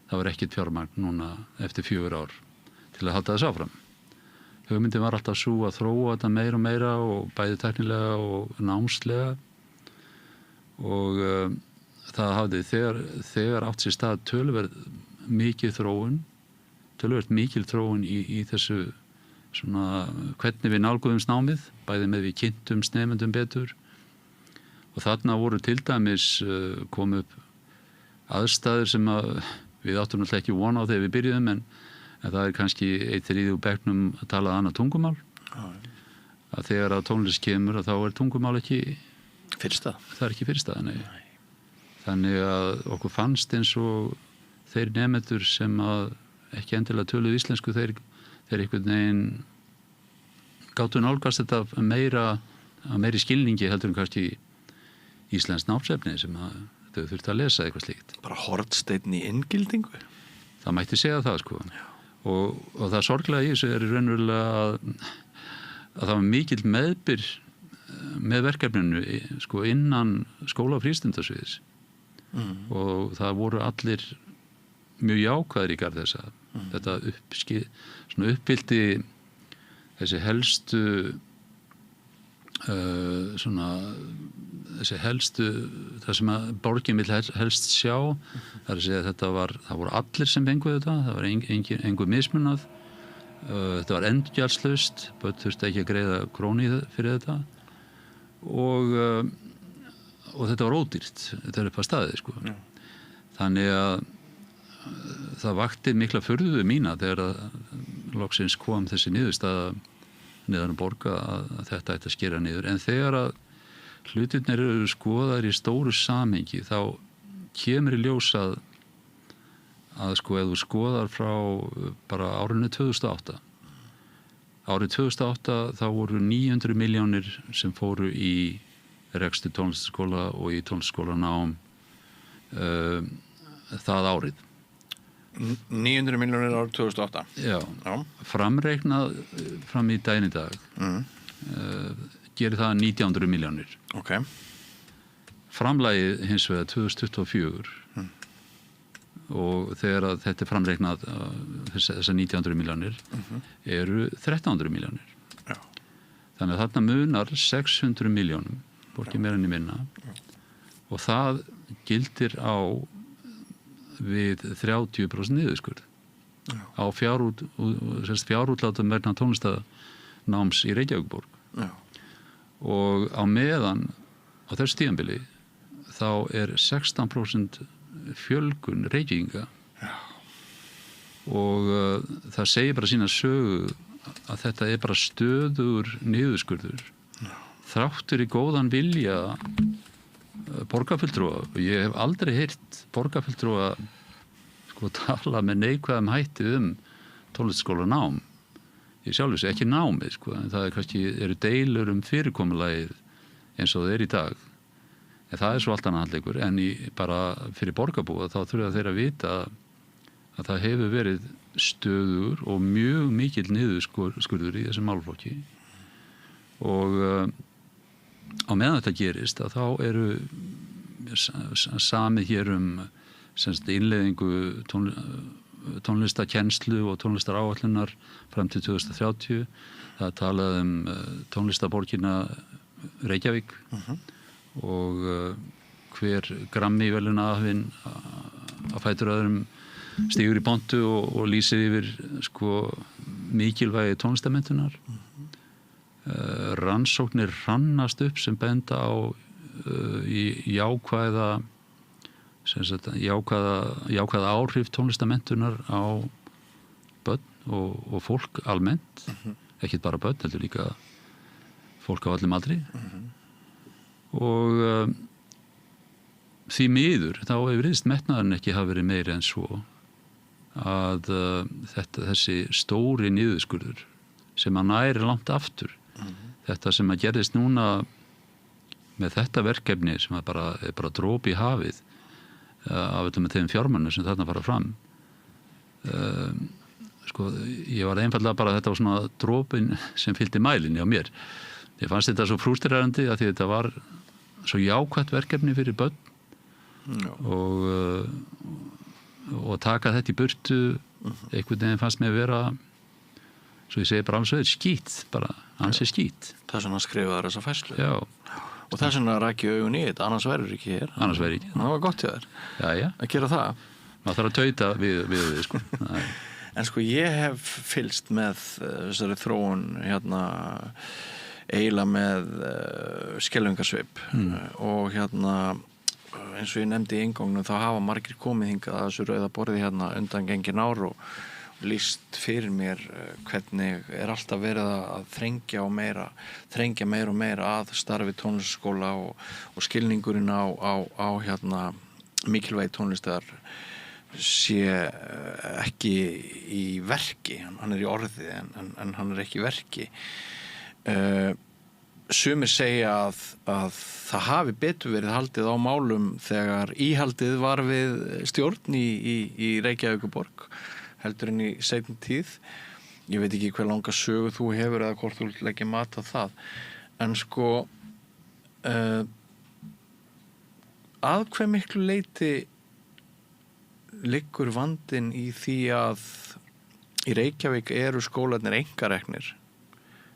það var ekkert fjármagn núna eftir 4 ár til að halda þessu áfram. Hugmyndin var alltaf svo að þróa þetta meira og meira og bæði tæknilega og námslega og það hafði þegar átt sér stað töluvert mikil þróun í þessu svona hvernig við nálguðumst námið, bæði með við kynntumst nemendum betur og þarna voru til dæmis kom upp aðstæður sem að við áttum náttúrulega ekki von á þegar við byrjuðum en það er kannski 1/3 úr bekknum að tala annað tungumál. Að þegar að tónlist kemur að þá er tungumál ekki fyrirstað. Það er ekki fyrirstað, nei. Þannig að okkur fannst eins og þeir nemendur sem að ekki endilega töluðu íslensku þeir einhvern veginn gátu nálgast þetta meiri skilningi heldur en kannski íslenskt námsefni sem að þau þurftu að lesa eitthvað slíkt. Bara hornsteinn í inngildingu? Það mætti segja það sko. Og það sorglega í þessu er raunverulega að það var mikill meðbyr með verkefninu sko innan skóla- og frístundasviðs og það voru allir mjög jákvæðir í garð þessa. Þetta uppfyllti þessi helstu það sem að borgin vill helst sjá það er að segja að það voru allir sem fengu þetta, það var engu mismunað þetta var endurgjaldslaust börn þurfti ekki að greiða krónu fyrir þetta og þetta var ódýrt þetta er upp að staði sko. Þannig að það vakti mikla furðu mína þegar að loksins kom þessi niðurstaða neðan að borga að þetta ætti að skera niður en þegar að hlutirnir eru skoðar í stóru samhengi þá kemur í ljós að sko ef þú skoðar frá bara árinu 2008 árið 2008 þá voru 900 milljónir sem fóru í rekstur tónlistarskóla og í tónlistarskólanám það árið 900 milljónir árið 2008 Já. Framreiknað fram í daginn í dag gerir það 1900 milljónir Framlagið hins vegar 2024 og þegar að þetta er framreiknað þessar 1900 milljónir eru 1300 milljónir þannig að þarna munar 600 milljónum hvorki meira enn í minna og það gildir á við 30% niðurskurð á fjárútlátum vegna tónlistarnáms í Reykjavíkborg og á meðan á þessu tímabili þá er 16% fjölgun Reykjavíkinga og það segir bara sína sögu að þetta er bara stöður niðurskurður þráttur í góðan vilja borgarfulltrúa og ég hef aldrei heyrt borgarfulltrúa sko tala með neikvæðum hætti tónlistarskólanám í sjálfu sig, ekki námið sko en það er kannski eru deilur fyrirkomulagið eins og þeir í dag. En það svo allt annað handleikur, en bara fyrir borgarbúa þá þurfa þeir að vita að það hefur verið stöður og mjög mikill niðurskurður í þessum málaflokki og á meðan þetta gerist að þá eru samið hér innleiðingu tónlistakennslu og tónlistaráætlunar fram til 2030. Það talaði tónlistaborgina Reykjavík og hver Grammy-verðlaunahafinn á fætur öðrum stígur í pontu og lýsir yfir mikilvægi tónlistamenntunar. Rannsóknir rannast upp sem benda á jákvæða áhrif tónlistamenntunar á börn og fólk almennt, ekki bara börn, heldur líka fólk á öllum aldri og því miður þá hefur virðist metnaðurinn ekki hafa verið meiri en svo að þessi stóri niðurskurður sem að næri langt aftur þetta sem að gerðist núna með þetta verkefni sem að bara dropi í hafið af þetta með þeim fjármunum sem þarna fara fram ég var einfaldlega bara þetta var svona dropin sem fylgdi mælinni á mér. Ég fannst þetta svo frústrerandi að því þetta var svo jákvætt verkefni fyrir börn og taka þetta í burtu einhvern veginn fannst mér vera svo ég segi bara alls veður skít bara, hans skít. Það er svona skrifaður þessa færslu. Já. Og það er svona rækju augun í þetta, annars verður ekki hér. Annars verður ekki. Það var gott hjá þér. Já. Að gera það. Maður þarf að tauta við sko. En ég hef fylgst með þessari þróun eiginlega með skelfingarsvip og eins og ég nefndi í inngóngnum þá hafa margir komið hingað að þessu rauða borði undan gengin ár og lýst fyrir mér hvernig alltaf verið að þrengja meira og meira að starfi tónlistaskóla og skilningurinn á mikilvægi tónlistar sé ekki í verki, hann í orði en hann ekki í verki. Sumir segja að það hafi betur verið haldið á málum þegar íhaldið var við stjórn í Reykjavíkurborg heldur en í seinni tíð. Ég veit ekki hver langa sögu þú hefur eða hvort þú leggir mat á það. En að hve miklu leyti liggur vandinn í því að í Reykjavík eru skólarnir einkareknir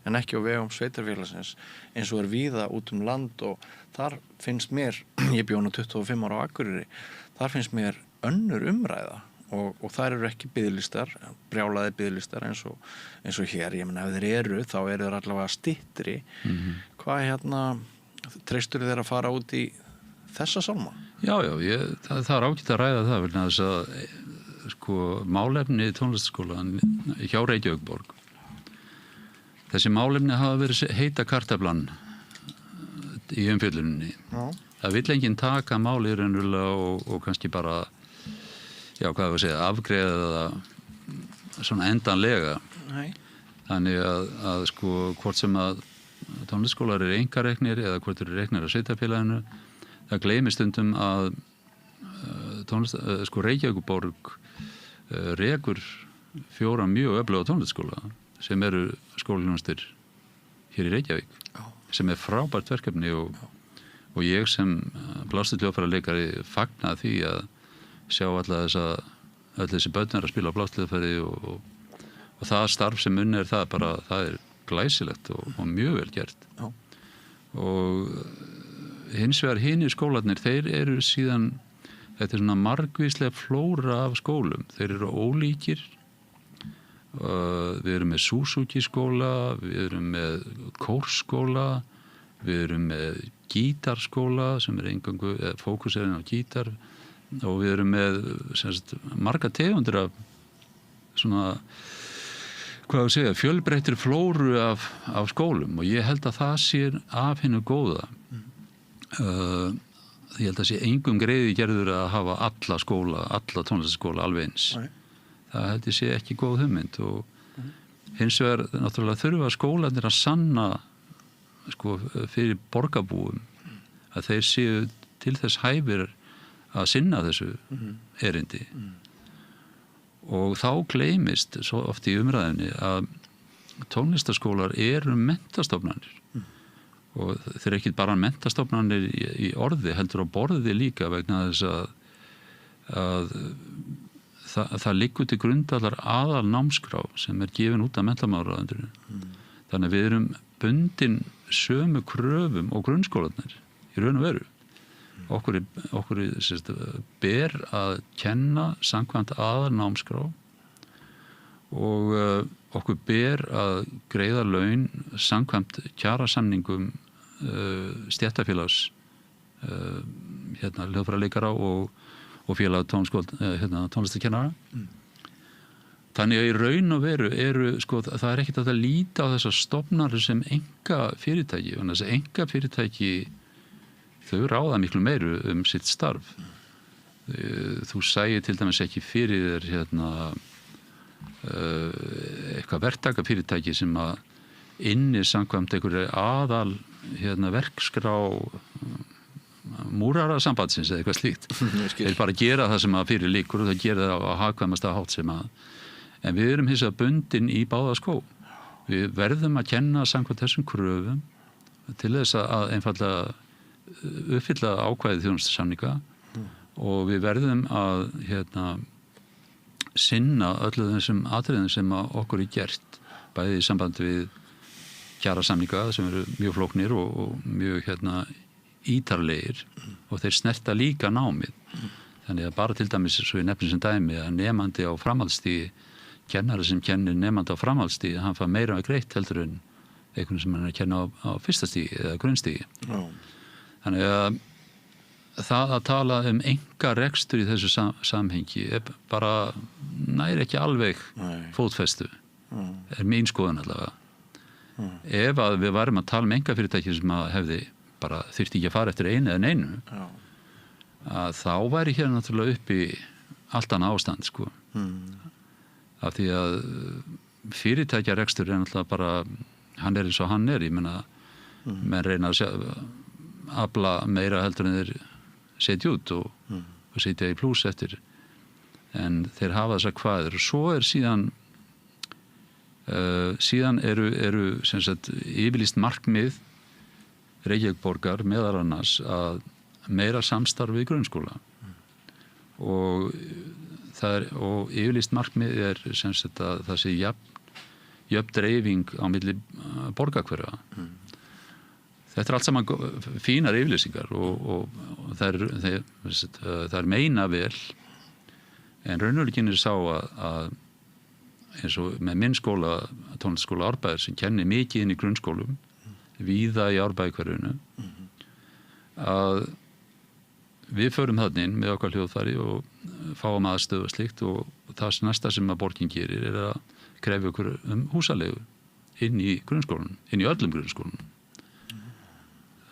en ekki á vegum sveitarfélagsins eins og víða út land og þar finnst mér, ég bjó nú 25 ára á Akureyri, þar finnst mér önnur umræða og þar eru ekki biðlistar, brjálaði biðlistar eins og hér, ég meina ef þeir eru þá eru þeir allavega styttri. Hvað treystur þeir að fara út í þessa sálma? Já, það er ágætt að ræða það vegna þess að málefni tónlistaskólan hjá Reykjavíkurborg þessi málefni hafa verið heita kartaflan í umfjölluninni. Það vill enginn taka málið raunverulega og kannski bara afgreiða það svona endanlega. Nei. Þannig að hvort sem að tónlistaskólar eru einkareknir eða hvort eru reknir af sveitarfélaginu það gleymist stundum að Reykjavíkurborg rekur 4 mjög öfluga tónlistaskóla sem eru skólaþjónustur hér í Reykjavík sem frábært verkefni og ég sem blástuhljóðfæraleikari fagna því að sjá öll þessi börn að spila á blástuhljóðfæri og það starf sem unni það er glæsilegt og mjög vel gert. Og hins vegar hinir skólarnir, þeir eru síðan þetta svona margvíslega flóra af skólum. Þeir eru ólíkir. Við erum með Suzuki skóla, við erum með kórskóla, við erum með gítarskóla sem eingöngu fókusirinn á gítar og við erum með marga tegundir af svona fjölbreyttri flóru af skólum og ég held að það sé af hinu góða. Ég held að sé engum greiði gerður að hafa alla tónlistaskóla alveg eins. Það held ég sé ekki góð hugmynd og hins vegar náttúrulega þurfa skólarnir að sanna sko fyrir borgarbúum að þeir séu til þess hæfir að sinna þessu erindi og þá gleymist svo oft í umræðinni að tónlistarskólar eru menntastofnanir og þeir eru ekki bara menntastofnanir í orði heldur á borði líka vegna þess að það liggur til grundvallar aðal námskrá sem gefin út af menntamálaráðuneytinu. Þannig að við erum bundin sömu kröfum og grunnskólarnir í raun og veru. Okkur ber að kenna samkvæmt aðal námskrá og okkur ber að greiða laun samkvæmt kjarasamningum stéttarfélags hljóðfæraleikara og félag tónlistarkennara. Þannig að í raun og veru sko, það er ekkert að líta á þessar stofnanir sem einkafyrirtæki. Þess að einkafyrirtæki þau ráða miklu meiru sitt starf. Þú sæir til dæmis ekki fyrir þér eitthvað verktakafyrirtæki sem að inni samkvæmt einhverju aðal verkskrá múrarasambandsins eða eitthvað slíkt. Þeir bara gera það sem að fyrir líkur og það gera það á hagkvæmasta hátt sem að en við erum hins vegar bundin í báða skó. Við verðum að kenna samkvæmt þessum kröfum til þess að einfaldlega uppfylla ákvæðið þjónustusamninga og við verðum að sinna öllu þessum atriðum sem okkur er gert bæði í sambandi við kjarasamninga sem eru mjög flóknir og mjög ítarlegir og þeir snerta líka námið. Þannig að bara til dæmis svo ég nefnir sem dæmi að nemandi á framhaldsstigi kennari sem kennir nemandi á framhaldsstigi hann fær meira greitt heldur en einhvern sem hann er að kenna á fyrsta stigi eða grunnstigi. Þannig að það að tala einkarekstur í þessu samhengi er bara nær ekki alveg fótfestu er mín skoðun allavega. Ef að við varum að tala einkafyrirtæki sem að hefði bara þyrfti ekki að fara eftir einu eða neinu að þá væri hér náttúrulega uppi allt annað ástand sko. Af því að fyrirtækjarekstur er náttúrulega bara hann er eins og hann er, ég meina menn reyna að afla meira heldur en þeir setja út og setja í plús eftir en þeir hafa þessar kvaðir og svo er síðan eru sem sagt yfirlýst markmið Reykjavíkurborgar meðal annars að meira samstarf við grunnskóla og yfirlýst markmið er sem sagt að það sé jöfn dreifing á milli borgarhverfa. Þetta er allt saman fínar yfirlýsingar og það er meina vel en raunveruleikin er sá að eins og með minn skóla, tónlistarskóla Árbæjar sem kennir mikið inn í grunnskólum víða í Árbæjarhverfinu að við förum þarna inn með okkar hljóðfæri og fáum aðstöðu og slíkt og það næsta sem að borgin gerir er að krefja okkur húsaleigu inn í grunnskólanum, inn í öllum grunnskólanum.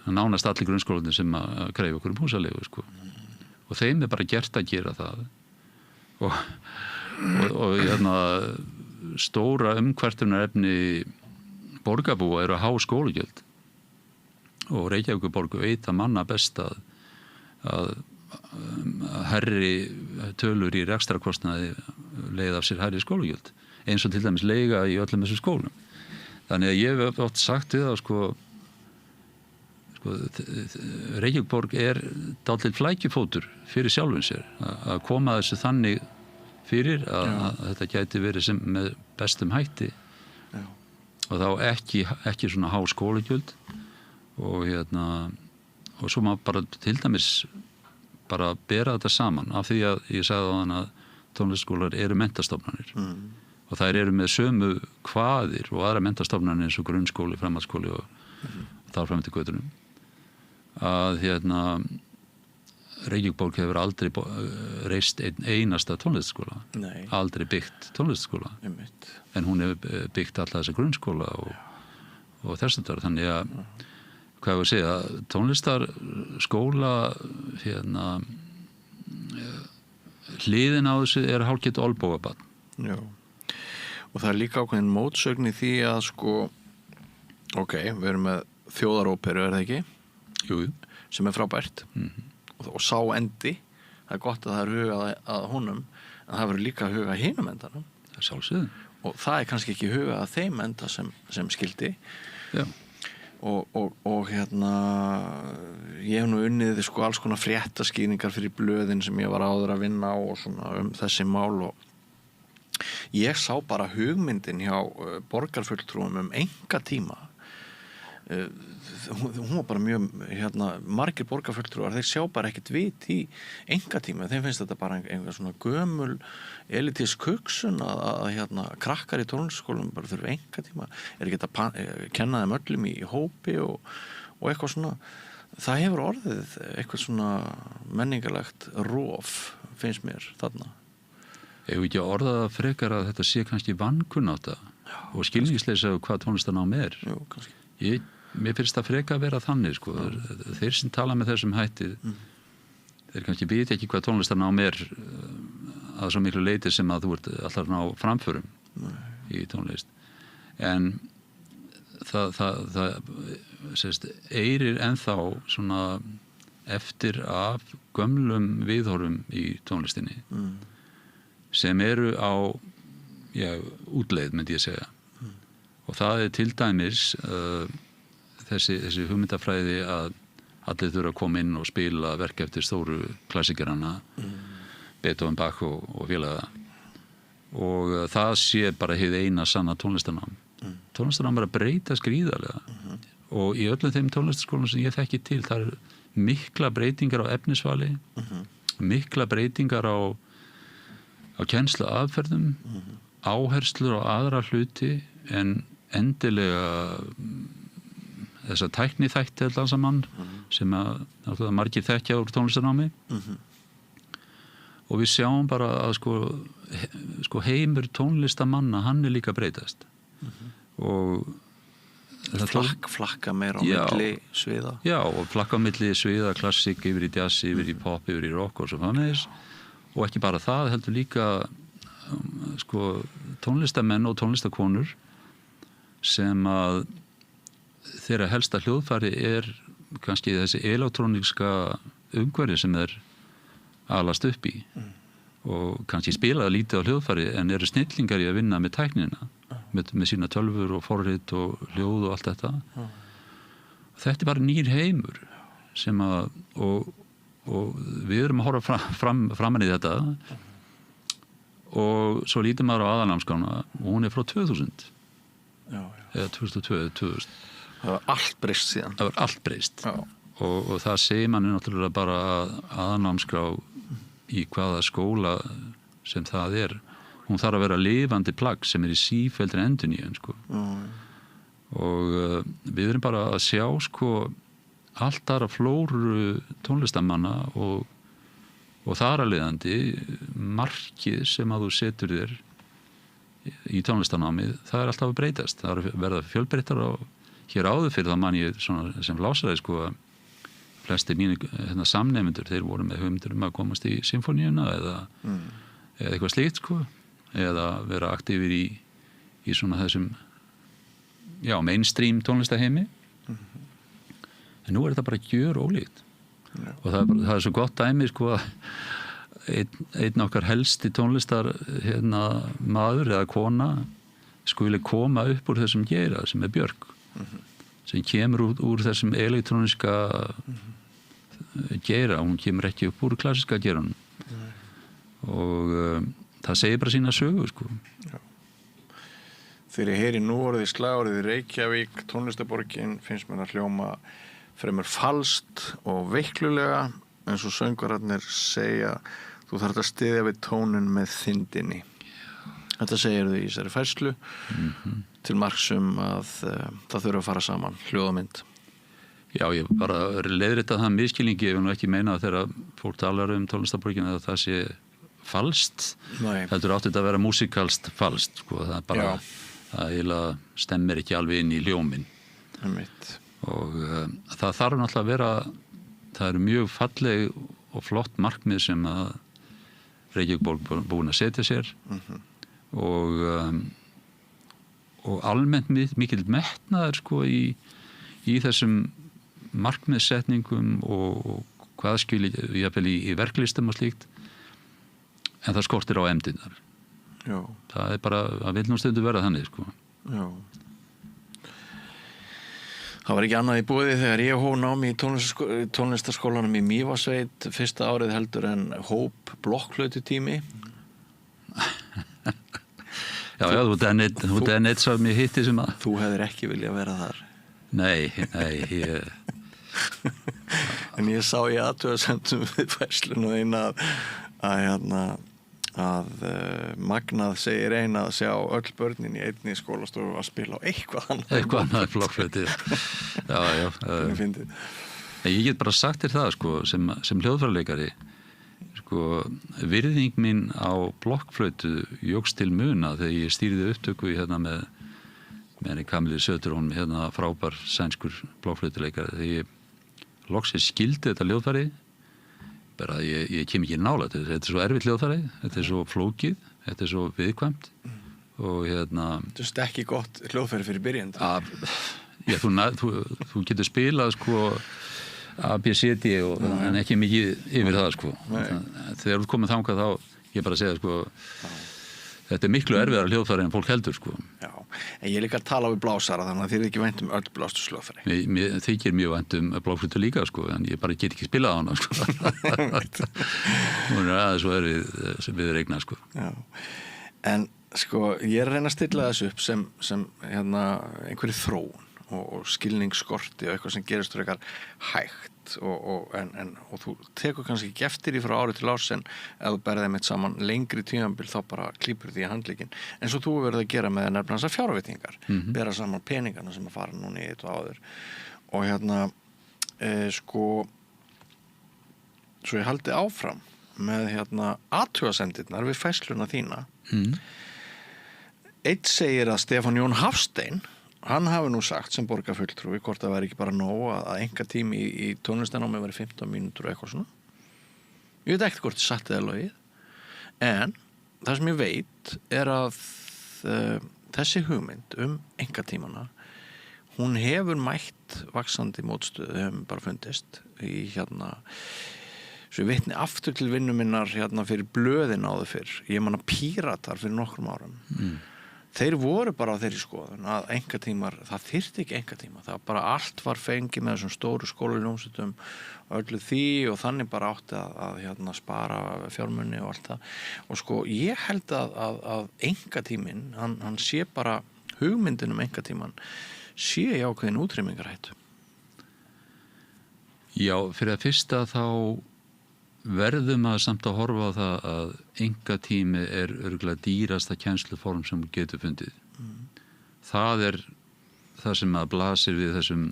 Nánast allir grunnskólanir sem að krefja okkur húsaleigu sko. Og þeim er bara gert að gera það og stóra umkvartunarefni borgarbúa eru að há skólagjöld og Reykjavíkurborg veit að manna best að herri tölur í rekstrakostnaði leið af sér herri skólagjöld eins og til dæmis leiga í öllum þessum skólum. Þannig að ég hef oft sagt við það sko Reykjavíkurborg er dálítill flækjufótur fyrir sjálfum sér að koma þessu þannig fyrir að þetta gæti verið sem með bestum hætti og þá ekki svona há skólagjöld og svo maður bara til dæmis bara bera þetta saman af því að ég sagði á þann að tónlistarskólar eru menntastofnanir og þær eru með sömu kvaðir og aðra menntastofnanir eins og grunnskóli, framhaldsskóli og þar fram til götunum að Reykjavíkurborg hefur aldrei reist einasta tónlistarskóla aldrei byggt tónlistarskóla en hún hefur byggt alla þessa grunnskóla og þess að þannig að hvað ég að segja, tónlistarskóla hliðin á þessu er hálfgett olnbogabarn. Já, og það er líka ákveðin mótsögn í því að sko, ok, við erum með þjóðaróperu, það ekki? Jú. Sem frábært. Og sá endi, það gott að það hugað að honum, en það verður líka hugað hinum endanum. Það sjálfsögðu. Og það kannski ekki hugað að þeim enda sem skildi. Já. Og ég hef nú unnið sko alls konar fréttaskýringar fyrir blöðin sem ég var áður að vinna á og svona þessi mál og ég sá bara hugmyndin hjá borgarfulltrúum engatíma. Hún var bara mjög margir borgarfulltrúar, þeir sjá bara ekkert vit í engatíma, þeim finnst þetta bara einhver svona gömul elitísk hugsun að krakkar í tónlistarskólum bara þurfa engatíma, ekki að kenna þeim öllum í hópi og eitthvað svona, það hefur orðið eitthvað svona menningarlegt rof, finnst mér þarna. Ef ekki að orða það frekar að þetta sé kannski vankunnáta og skilningsleysi af hvað tónlistarnám er. Jú, kannski. Mér finnst það freka að vera þannig sko. Þeir sem tala með þessum hætti þeir kannski viti ekki hvað tónlistarnám er að svo miklu leyti sem að þú ert alltaf ná framförum í tónlist en það sést, eirir ennþá svona eftir af gömlum viðhorfum í tónlistinni sem eru á útleið myndi ég segja og það er til dæmis þessi hugmyndafræði að allir þurfa að koma inn og spila verk eftir stóru klassikerana Beethoven, Bach og félaga og það sé bara hið eina sanna tónlistarnám tónlistarnám er að breyta gríðarlega og í öllum þeim tónlistarskólum sem ég þekki til það er mikla breytingar á efnisvali mikla breytingar á kennslu aðferðum áherslur á aðra hluti en endilega þessa tækni þætti allan saman sem að margir þekkja úr tónlistarnámi og við sjáum bara að sko heimur tónlistamanna hann er líka breytast og flakka meira á milli sviða og flakka á milli sviða klassik yfir í jazz, yfir í pop, yfir í rock og svo framvegis og ekki bara það heldur líka sko tónlistamenn og tónlistakonur sem að þeirra helsta hljóðfæri er kannski þessi elektróníska umhverfi sem er alast upp í og kannski spilaða lítið á hljóðfæri en eru snillingar í að vinna með tæknina með sína tölfur og forrit og hljóð og allt þetta þetta er bara nýr heimur sem að og við erum að horfa framan í þetta og svo lítur maður á aðalnámskrána og hún er frá 2000 eða 2002 2000 það var allt breyst síðan það var allt breyst og það segir manni náttúrulega bara aðalnámskrá í hvaða skóla sem það er hún þarf að vera lifandi plagg sem er í sífelldri endurnýjun sko. Og við erum bara að sjá sko allt aðra flóru tónlistamanna og þar að leiðandi markið sem að þú setur þér í tónlistanámið, það er alltaf að breytast, það er að verða fjölbreyttar og hér áður fyrir það man ég svona, sem blásari sko að flestir mínu samnefndur, þeir voru með hugmyndir að komast í symfóníuna eða eitthvað slíkt sko eða vera aktífir í svona þessum mainstream tónlistaheimi en nú er þetta bara gjör ólíkt og það er svo gott dæmi sko að einn okkar helsti tónlistar maður eða kona skuli koma upp úr þessum geira sem er Björk sem kemur úr þessum elektróniska geira, hún kemur ekki upp úr klassiska geiranum og það segir bara sína sögu sko. Þegar ég heyri nú orðið slagorðið Reykjavík, tónlistaborgin finnst mér að hljóma fremur falskt og veiklulega eins og söngvararnir segja þú þarf að styðja við tónin með þyndinni. Þetta segir þau í þessari færslu til marks að það þurfa að fara saman, hljóð og mynd. Já, ég bara leiðrétta það miskilningi, ég vil nú ekki meina að þegar fólk talar tónlistaborgin að það sé falskt. Heldur átti þetta að vera músikalst falskt, sko, það er bara það eiginlega stemmir ekki alveg inn í hljóminn. Og það þarf náttúrulega að vera, það eru mjög falleg og flott markmið sem að Reykjavík búin að setja sér og almennt mikill metnaður sko í í þessum markmiðssetningum og hvað skil jafnvel í verklistum og slíkt, en það skortir á efndirnar. Já. Það bara að vil nú stundu vera þannig, sko. Já. Það var ekki annað í boði þegar ég hóf námi í tónlistarskólanum í Mývatnssveit fyrsta árið heldur en hóp blokkflaututími. Já, þú ert enn eitt svo mér hitti sem að... Þú hefðir ekki viljað vera þar. Nei, En ég sá í athugasemdum við færslun og eina að Magnað segir eina að sjá öll börnin í einni skólastofu að spila á eitthvað annað blokkflautu. Já. Ég get bara sagt þér það, sko, sem hljóðfæraleikari, sko, virðing mín á blokkflautu jókst til muna þegar ég stýrði upptöku með henni Kamilu Söderholm, frábær sænskur blokkflautuleikari. Þegar ég loksins skildi þetta hljóðfæri, bara ég kem ekki nálægt. Þetta er svo erfitt hljóðfæri, þetta er svo flókið, þetta er svo viðkvæmt og Þetta er ekki gott hljóðfæri fyrir byrjandi. Já, þú getur spilað, sko, A, B, C, D en ekki mikið yfir það, sko. Þegar þú komið þangað þá ég bara segja, sko, þetta er miklu erfiðara hljóðfæri en fólk heldur, sko. Já, en ég líka að tala við blásara þannig að þið er ekki vænt öll blástusljóðfæri. Mér þykir mjög vænt blokkflautu líka, sko, en ég bara get ekki spilað á hana, sko. Hún aðeins svo erfið við regna, sko. Já, en sko, ég reyna að stilla þessu upp sem einhverju þróun og skilningsskorti og eitthvað sem gerist eitthvað hægt og þú tekur kannski ekki eftir í frá ári til árs en ef þú berðið mitt saman lengri tímabil þá bara klípur því í handlegginn eins og þú verður að gera með nefnilega þessar fjárveitingar bera saman peningana sem að fara núna í eitt og áður og sko svo ég haldi áfram með athugasemdirnar við færsluna þína Eitt segir að Stefán Jón Hafstein hann hafi nú sagt sem borgarfulltrúi hvort það væri ekki bara nóg að einkatími í tónlistanámi væri 15 mínútur og eitthvað svona ég veit ekkert hvort það satt eða logið en það sem ég veit er að þessi hugmynd einkatímana hún hefur mætt vaxandi mótstöðu hefur bara fundist í svo ég vitni aftur til vinnu minnar fyrir blöðin áður fyrr ég man að Píratar fyrir nokkrum árum Þeir voru bara á þeirri skoðun að einkatímar, það þyrfti ekki einkatíma, það bara allt var fengið með þessum stóru skólahljómsveitum og öllu því og þannig bara átti að spara fjármuni og allt það. Og sko ég held að einkatíminn, hann sé bara hugmyndin einkatíman, sé í ákveðin útrýmingarhættu. Já, fyrir að fyrsta þá verðum að samt að horfa á það að einkatími er örugglega dýrasta kennsluform sem getur fundið. Það er það sem að blasir við þessum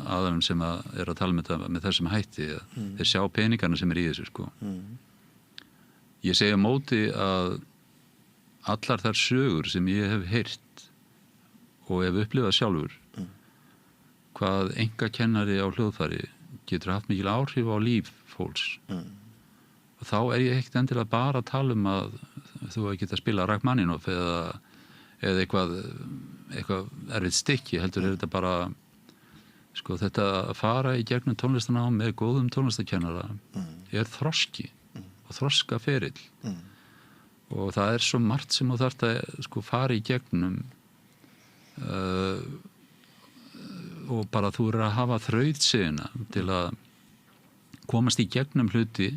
aðalum sem að er að tala með þessum hætti. Þeir sjá peningarna sem er í þessu, sko. Ég segja móti að allar þær sögur sem ég hef heyrt og hef upplifað sjálfur hvað einkakennari á hljóðfæri getur haft mikil áhrif á líf fólks. Og þá er ég ekkert endilega bara að tala að þú geta að spila Rachmaninoff eða eitthvað erfitt stykki, heldur er þetta bara sko þetta að fara í gegnum tónlistanám með góðum tónlistakennara er þroski og þroskaferill og það er svo margt sem þú þarft að sko fara í gegnum og bara þú að hafa þrautsiguna til að komast í gegnum hluti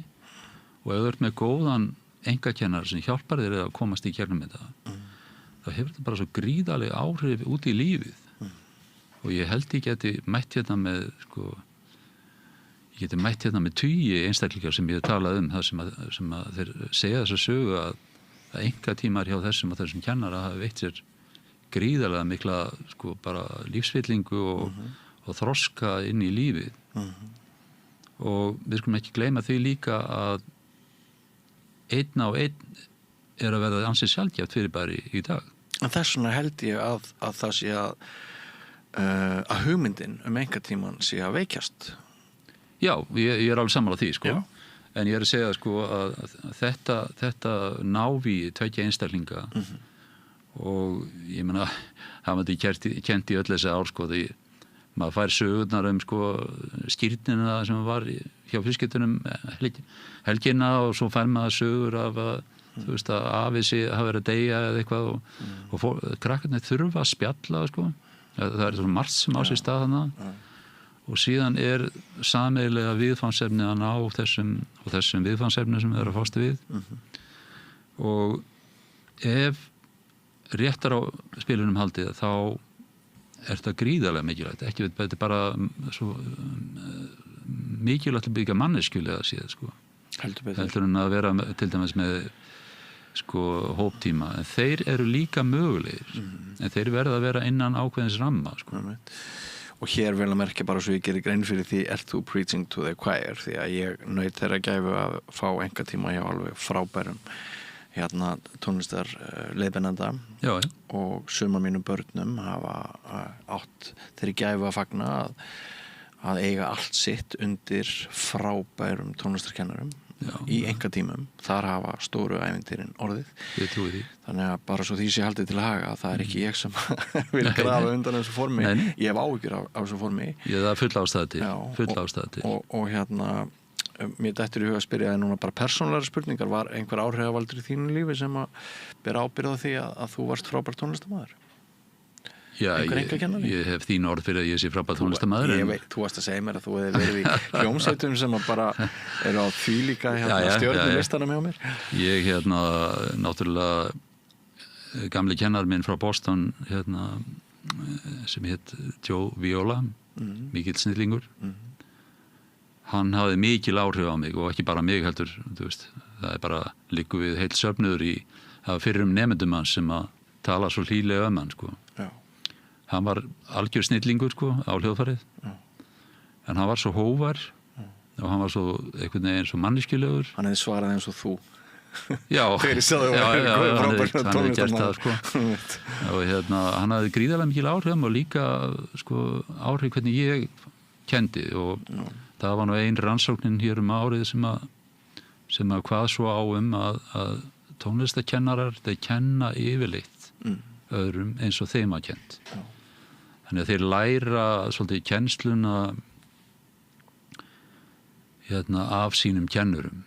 og ef þú ert með góðan einkakennar sem hjálpar þér að komast í gegnum þetta þá hefur þetta bara svo gríðarleg áhrif út í lífið og ég held ég geti mætt með sko ég geti mætt með tugi einstaklingar sem ég hef talað það sem að þeir segja þess að sögu að einkatímar hjá þessum og þessum kennara hafa veitt sér gríðarlega mikla sko bara lífsfyllingu og þroska inn í lífið og við skulum ekki gleyma því líka að einn á einn er að verða ansi sjaldgæft fyrirbæri í dag. En þess vegna held ég að það sé að hugmyndin einkatíman sé að veikjast. Já, ég er alveg sammála því, sko. Já. En ég er að segja, sko, að þetta návíi tveggja einstaklinga og ég meina, hafandi kent í öll þessi ár, sko, því maður fær sögurnar sko skírnina sem var hjá fjölskyldunum helgina og svo fær maður sögur af að þú veist að afi sig hafa verið að deyja eða eitthvað og krakkarnir þurfa að spjalla sko. Það svona margt sem á sér stað þarna og síðan sameiginlega viðfangsefni að ná þessum viðfangsefni sem við erum að fást við og ef réttar á spilunum haldið þá þetta gríðarlega mikilvægt ekki þetta bara svo mikilvægt að byggja manneskjulega síðan sko. Heldur en að vera til dæmis með sko hóptíma en þeir eru líka mögulegir en þeir verða að vera innan ákveðins ramma sko. Og hér vel að merkja bara svo ég gerir grein fyrir því þú preaching to the choir því að ég naut þeirra gæfu að fá einkatíma hjá alveg frábærum tónlistar leiðbeinanda og suma mínum börnum hafa átt þeirri gæfu að fagna að eiga allt sitt undir frábærum tónlistarkennarum í einkatímum, þar hafa stóru ævintýrin orðið. Ég trúi því. Þannig að bara svo því sé haldið til að haga það ekki ég sem vil grafa undan þessu formi. Ég hef áhyggjur af þessu formi. Það er full ástæða til. Og mér dættur í huga að spyrja þig núna bara persónulegar spurningar. Var einhver áhrifavaldur í þínu lífi sem að bera ábyrgð á því að þú varst frábær tónlistarmaður? Já, ég hef þín orð fyrir að ég sé frábær tónlistarmaður. Ég veit, þú varst að segja mér að þú hefði verið í hljómsveitum sem að bara eru á því líka stjörnulistana með á mér. Ég náttúrulega gamli kennar minn frá Boston sem hétt Joe Viola, mikill snillingur. Hann hafði mikil áhrif á mig og ekki bara mig heldur, þú veist, það bara liggur við heilt söfnuður í að fyrrum nemendum hans sem að tala svo hlýlega hann sko. Hann var algjör snillingur sko á hljóðfarið en hann var svo hóvar og hann var svo einhvern veginn svo manneskjulegur. Hann hefði svarað eins og þú. Já, hann hefði gert það sko og hann hafði gríðarlega mikil áhrif og líka sko áhrif hvernig ég kendi og það var nú ein rannsóknin hér árið sem að hvað svo á að tónlistakennarar þeir kenna yfirleitt öðrum eins og þeim að kent. Þannig að þeir læra svolítið kennsluna af sínum kennurum.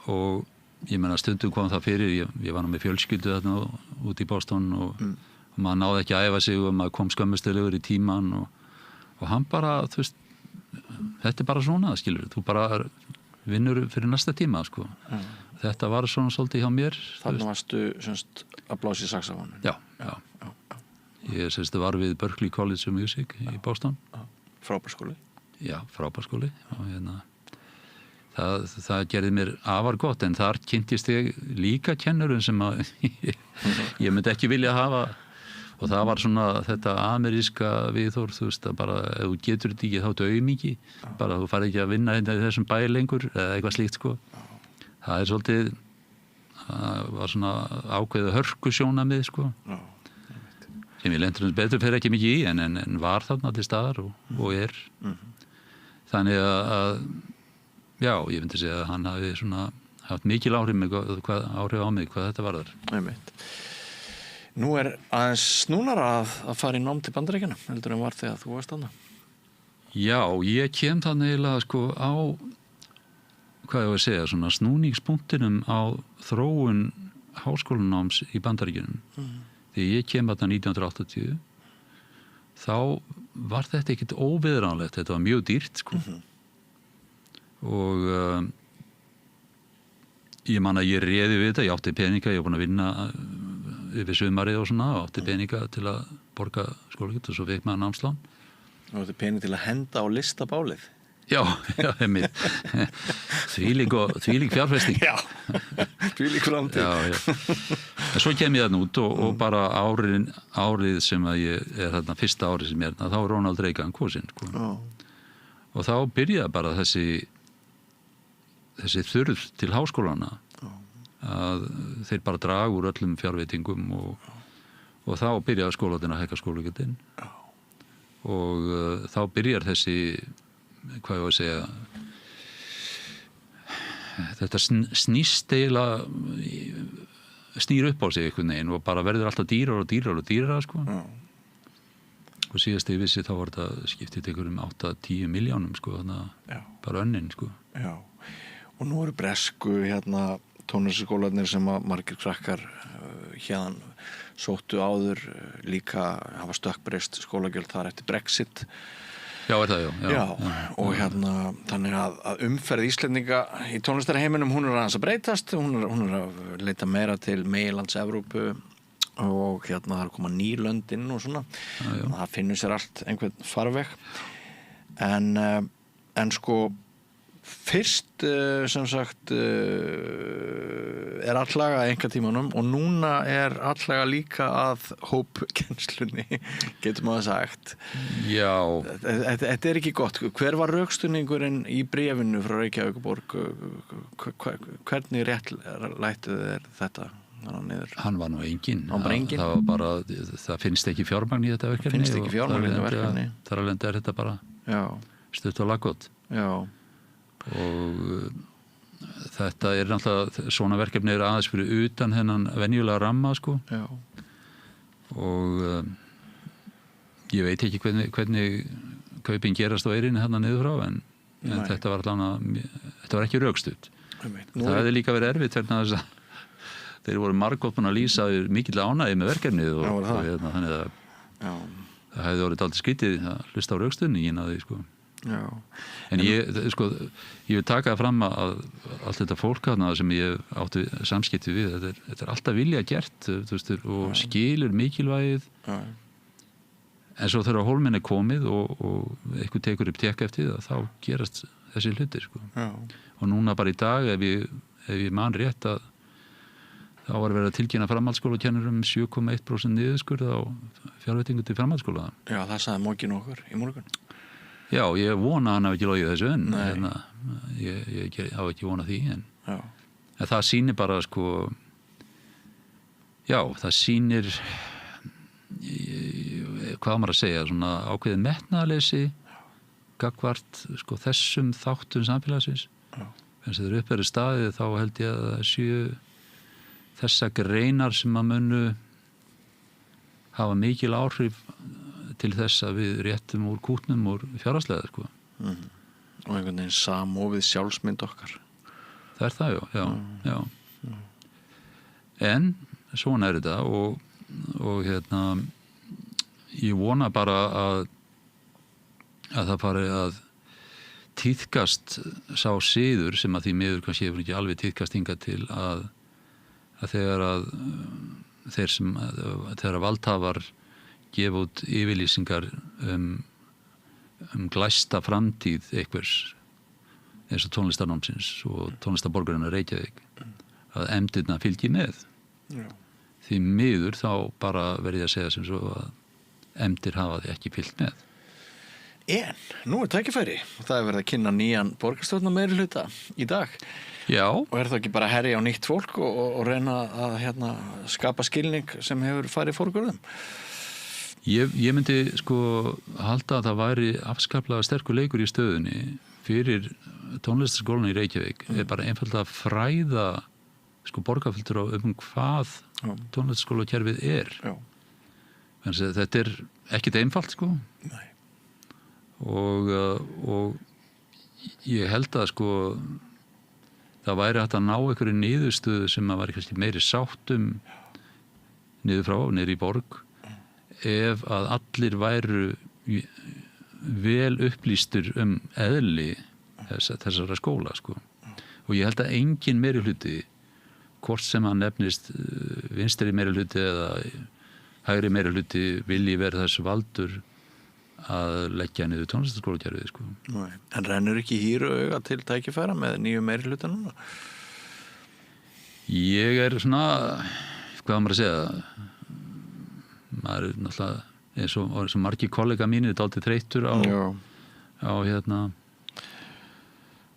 Og ég meina stundum kom það fyrir, ég var nú með fjölskyldu þarna út í Boston og maður náði ekki að æfa sig og maður kom skömmustilegur í tíman og hann bara, þú veist, þetta bara svona, skilur, þú bara vinnur fyrir næsta tíma, sko. Þetta var svona svolítið hjá mér. Þannig varstu semst að blása í saxofónum? Já. Ég semst var við Berklee College of Music í Boston. Frábærskóli? Já, frábærskóli og það gerði mér afar gott en þar kynntist ég líka kennurum sem að ég myndi ekki vilja hafa og það var svona þetta ameríska viðhorf, þú veist, að bara ef þú getur þetta ekki þá dögum ekki, bara þú farið ekki að vinna í þessum bæ lengur eða eitthvað slíkt sko. Það svolítið, það var svona ákveðið hörkusjónamið sko. Sem ég lendur betur fyrir ekki mikið í en var þarna til staðar og er. Þannig að já, ég myndi segja að hann hafi svona haft mikil áhrif á mig hvað þetta varðar. Nú aðeins snúnar að fara í nám til Bandaríkjanna, heldur en var þegar þú varst þarna? Já, ég kem þannig eiginlega sko á, hvað ég að segja, svona snúningspunktinum á þróun háskólanáms í Bandaríkjunum. Þegar ég kem þarna 1980, þá var þetta ekkert óviðránlegt, þetta var mjög dýrt sko. Og ég man að ég réði við þetta, ég átti peninga, ég var búin að vinna yfir sumarið og svona, og átti peninga til að borga skólagjöld og svo fekk maður námslán. Og átti pening til að henda á listabálið? Já, einmitt. Þvílík fjárfesting. Já, þvílík framtíð. Já. En svo kem ég þarna út og bara árið sem að ég þarna, fyrsta árið sem ég þá var Ronald Reagan kosinn. Og þá byrjaði bara þessi þurrð til háskólana að þeir bara draga úr öllum fjárveitingum og þá byrjaði skólatin að hækka skólagjöldin og þá byrjar þessi, hvað ég var að segja, þetta snýst eiginlega, snýr upp á sig einhvern veginn og bara verður alltaf dýrar sko. sko síðast ég vissi þá var þetta skiptið ykkur 8-10 miljónum sko, þannig að bara önnin sko. Já, og nú eru bresku hérna tónlistarskólarnir sem að margir krakkar hérna sóttu áður líka hafa stökkbreyst skólagjöld þar eftir Brexit. Já, er það, já. Og hérna þannig að umferð Íslendinga í tónlistarheiminum hún aðeins að breytast, hún að leita meira til meginlands Evrópu og hérna það koma ný lönd inn og svona. Það finnur sér allt einhvern farveg. En sko fyrst sem sagt alllaga einkatímanum og núna alllaga líka að hópkennslunni, getur maður sagt. Já. Þetta ekki gott. Hver var rökstuðningurinn í bréfinu frá Reykjavíkurborg? Hvernig réttlættu þeir þetta? Hann var nú engin. Hann var engin? Það var bara, það finnst ekki fjármagn í þetta verkefni. Finnst ekki fjármagn í þetta verkefni? Þar alveg er þetta bara stutt og laggott. Já. Og þetta náttúrulega, svona verkefni aðeins fyrir utan hennan venjulega ramma sko. Já. Og ég veit ekki hvernig kaupin gerast á eyrinni hérna niður frá en þetta var þetta var ekki rökstutt. Það hefði líka verið erfitt vegna þess að þeir voru margótt búin að lýsa mikill ánægju með verkefnið og þannig að það hefði orðið dálítið skrítið að hlusta á rökstuðningin að því sko. Já. En ég vil taka það fram að allt þetta fólk sem ég átti samskipti við, þetta alltaf vilja gert og skilur mikilvægið en svo þegar hólminn komið og eitthvað tekur upp tek eftir það, þá gerast þessi hlutir sko. Og núna bara í dag ef ég man rétt að þá var verið að tilkynna framhaldsskólakennurum 7,1% niðurskurð á fjárveitingu til framhaldsskóla. Já, það sagði mókin okkur í morgun. Já, ég vona að hann hafi ekki logið þessu en ég hafi ekki vonað því en það sýnir bara sko það sýnir hvað maður að segja svona ákveðið metnaðarleysi gagnvart sko þessum þáttum samfélagsins en þegar upp staðið þá held ég að það séu þessa greinar sem að munu hafa mikil áhrif til þess að við réttum úr kútnum úr fjárhagslega sko. Og einhvern veginn samofið sjálfsmynd okkar. Það það, já. En svona þetta og hérna ég vona bara að það fari að tíðkast sá siður sem að því miður kannski hefur ekki alveg tíðkast hingað til að þegar valdhafar gefa út yfirlýsingar glæsta framtíð einhvers eins og tónlistarnámsins og tónlistarborgarinnar Reykjavík að efndirna fylgi með. Já. Því miður þá bara verði að segja sem svo að efndir hafa því ekki fylgt með. En nú tækifæri og það verið að kynna nýjan borgarstjórnar meirihluta í dag. Já. Og það ekki bara að herja á nýtt fólk og reyna að skapa skilning sem hefur farið forgörðum? Ég myndi sko halda að það væri afskaplega sterkur leikur í stöðunni fyrir tónlistarskólann í Reykjavík bara einfaldlega að fræða sko borgarfulltrúa hvað tónlistarskólakerfið er. Já. Þetta ekkert einfalt sko. Nei. Og ég held að sko það væri hægt að ná einhverju niðurstöðu sem að væri kannski meiri sáttum niður frá, niður í borg ef að allir væru vel upplýstur eðli þessara skóla sko. Og ég held að engin meirihluti hvort sem hann nefnist vinstri meirihluti eða hægri meirihluti vilji verða þessu valdur að leggja niður tónlistarskólakerfið sko. Nei. En rennur ekki hýru auga til tækifæra með nýju meirihluta núna? Ég svona hvað maður að segja maður er náttúrulega eins og margir kollega mínir dálítið þreyttur á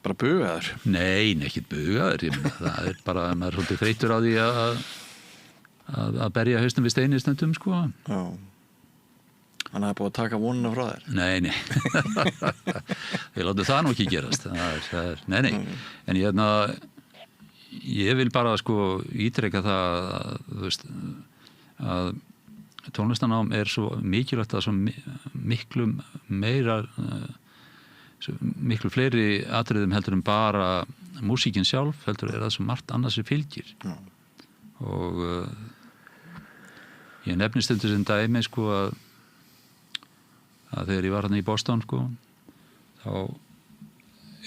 bara bugaður? Nei, ekkert bugaður það er bara, maður er svolítið þreyttur á því að berja hausnum við steini stundum sko. Já. Þannig að það er búið að taka vonuna frá þér? Nei ég láti það nú ekki gerast nei en ég vil bara sko ítreka það að tónlistarnám er svo mikilvægt að svo miklu meira miklu fleiri atriðum heldur bara músíkin sjálf, heldur það svo margt annað sem fylgir og ég nefni stundur sem dæmi sko að þegar ég var hérna í Boston sko þá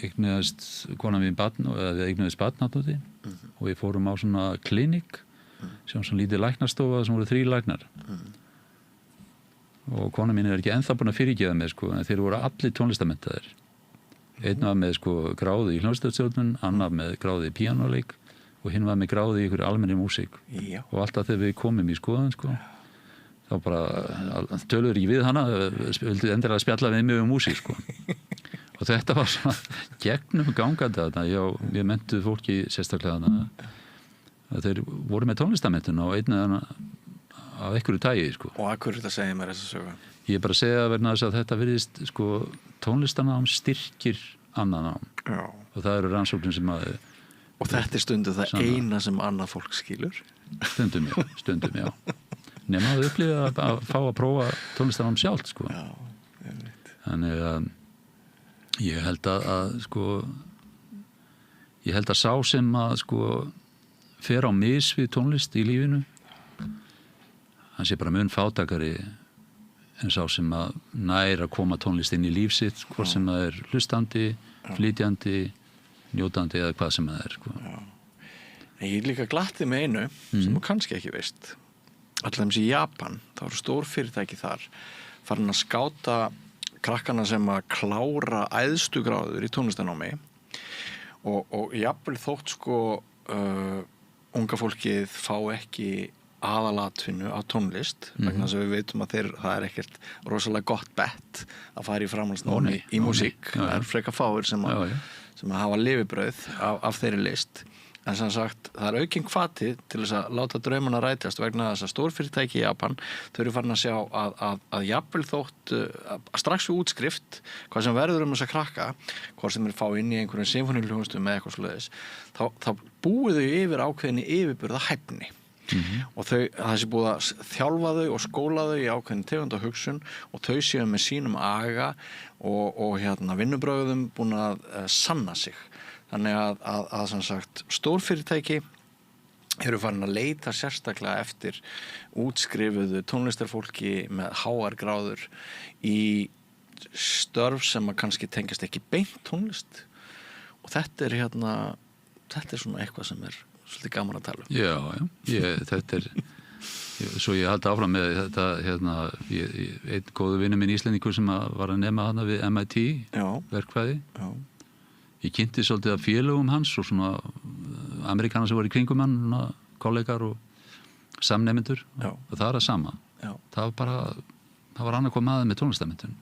eignuðist konan mín barn eða eignuðist barn náttúrulega og við fórum á svona klinik sem svona lítið læknastofa sem voru 3 læknar og konan mín ekki ennþá búin að fyrirgefa mig sko en þeir voru allir tónlistamenntaðir einn var með sko gráðu í hljómsveitarstjórnun, annar með gráðu í píanóleik og hinn var með gráðu í ykkur almenni músík og alltaf þegar við komum í skoðun sko þá bara tölur ekki við hana vildi endilega spjalla við mig músík sko og þetta var svona gegnum gangandi þarna ég mentuð fólki sérstaklega þarna að þeir voru með tónlistamenntun og einn eða af einhverju tagi sko. Og að hverju þetta segir mér þess að sögu? Ég er bara að segja verna þess að þetta virðist sko tónlistanám styrkir annan nám og það eru rannsóknir sem að og þetta stundu það eina sem annað fólk skilur? Stundum já nema að upplifa að fá að prófa tónlistanám sjálft sko þannig að ég held að sko ég held að sá sem að sko fer á mis við tónlist í lífinu hann sé bara mun fátakari en sá sem að nær að koma tónlist inn í líf sitt hvort sem það hlustandi, flytjandi njótandi eða hvað sem það sko. Ég er líka glattið með einu sem þú kannski ekki veist allavega í Japan, þá eru stór fyrirtæki þar farin að skáta krakkana sem að klára æðstu gráður í tónlistanámi og jafnvel þótt sko unga fólkið fá ekki aðalatvinnu á tónlist vegna þess að við veitum að það er ekkert rosalega gott bett að fara í framhaldsnámi í músík það er frekar fáir sem að hafa lifibrauð af þeirri list en sem sagt það er aukinn hvati til þess að láta draumana rætast vegna þess að stórfyrirtæki í Japan þau eru farin að sjá að jafnvel þótt strax við útskrift hvað sem verður þessa krakka hvað sem fá inn í einhverjum sinfóníuhljómsveitum með eitthvað svoleiðis þá búið þau yfir ákveðinni yfirburða hæfni og það sé búið að þjálfa þau og skóla þau í ákveðin tegund og hugsun og þau séu með sínum aga og vinnubrögðum búin að sanna sig þannig að sem sagt stórfyrirtæki eru farin að leita sérstaklega eftir útskrifuðu tónlistarfólki með háar gráður í störf sem að kannski tengast ekki beint tónlist og þetta er svona eitthvað sem er svolítið gaman að tala um. Þetta er svo ég haldi áfram með þetta einn góðu vinur minn íslendingur sem var að nema hana við MIT verkfræði ég kynnti svolítið af félögum hans og svona Amerikanar sem voru í kringum hann kollegar og samnemendur og það er að sama það var annað kom aðeins með tónlistamyndun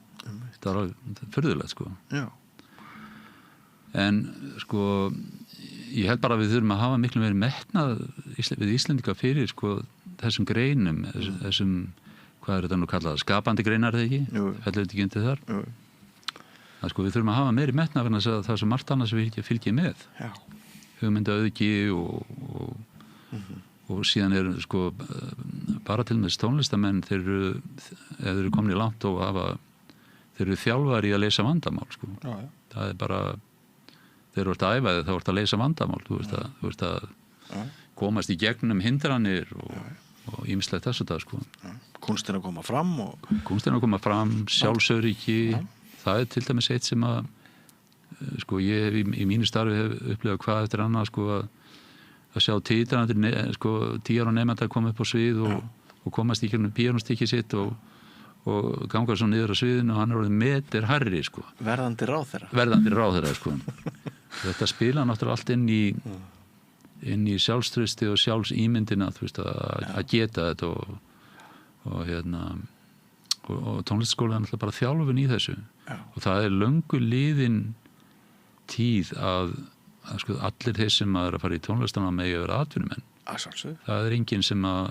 það var furðulegt sko en sko ég held bara að við þurfum að hafa miklu meiri metnað við Íslendinga fyrir sko þessum greinum þessum, hvað er þetta nú kallað skapandi greinar þegar ekki, heldur þetta ekki undir þar að sko við þurfum að hafa meiri metnað vegna þess að það er svo margt annað sem við fylgjum með hugmyndaauðgi og síðan er sko bara til með tónlistamenn þeir eru komin í langt og þeir eru þjálfar í að leysa vandamál sko það er bara þegar þú ert að æfa þig þá ert að leysa vandamál þú ert að komast í gegnum hindranir og ýmislegt þessu dag sko Kunstinn að koma fram sjálfsöryggi það er til dæmis eitt sem að sko ég hef í mínu starfi hef upplifað hvað eftir annað sko að sjá títrandi sko 10 ára nemandi að koma upp á svið og komast í gegnum píanóstykki sitt og ganga svo niður á sviðinu og hann er orðið metir hærri sko verðandi ráðherra sko þetta spila náttúrulega allt inn í sjálfstrausti og sjálfsímyndina þú veist að geta þetta og tónlistskóla er náttúrulega bara þjálfun í þessu og það er löngu liðin tíð að sko allir þeir sem að fara í tónlistarnám megi vera atvinnumenn það er enginn sem að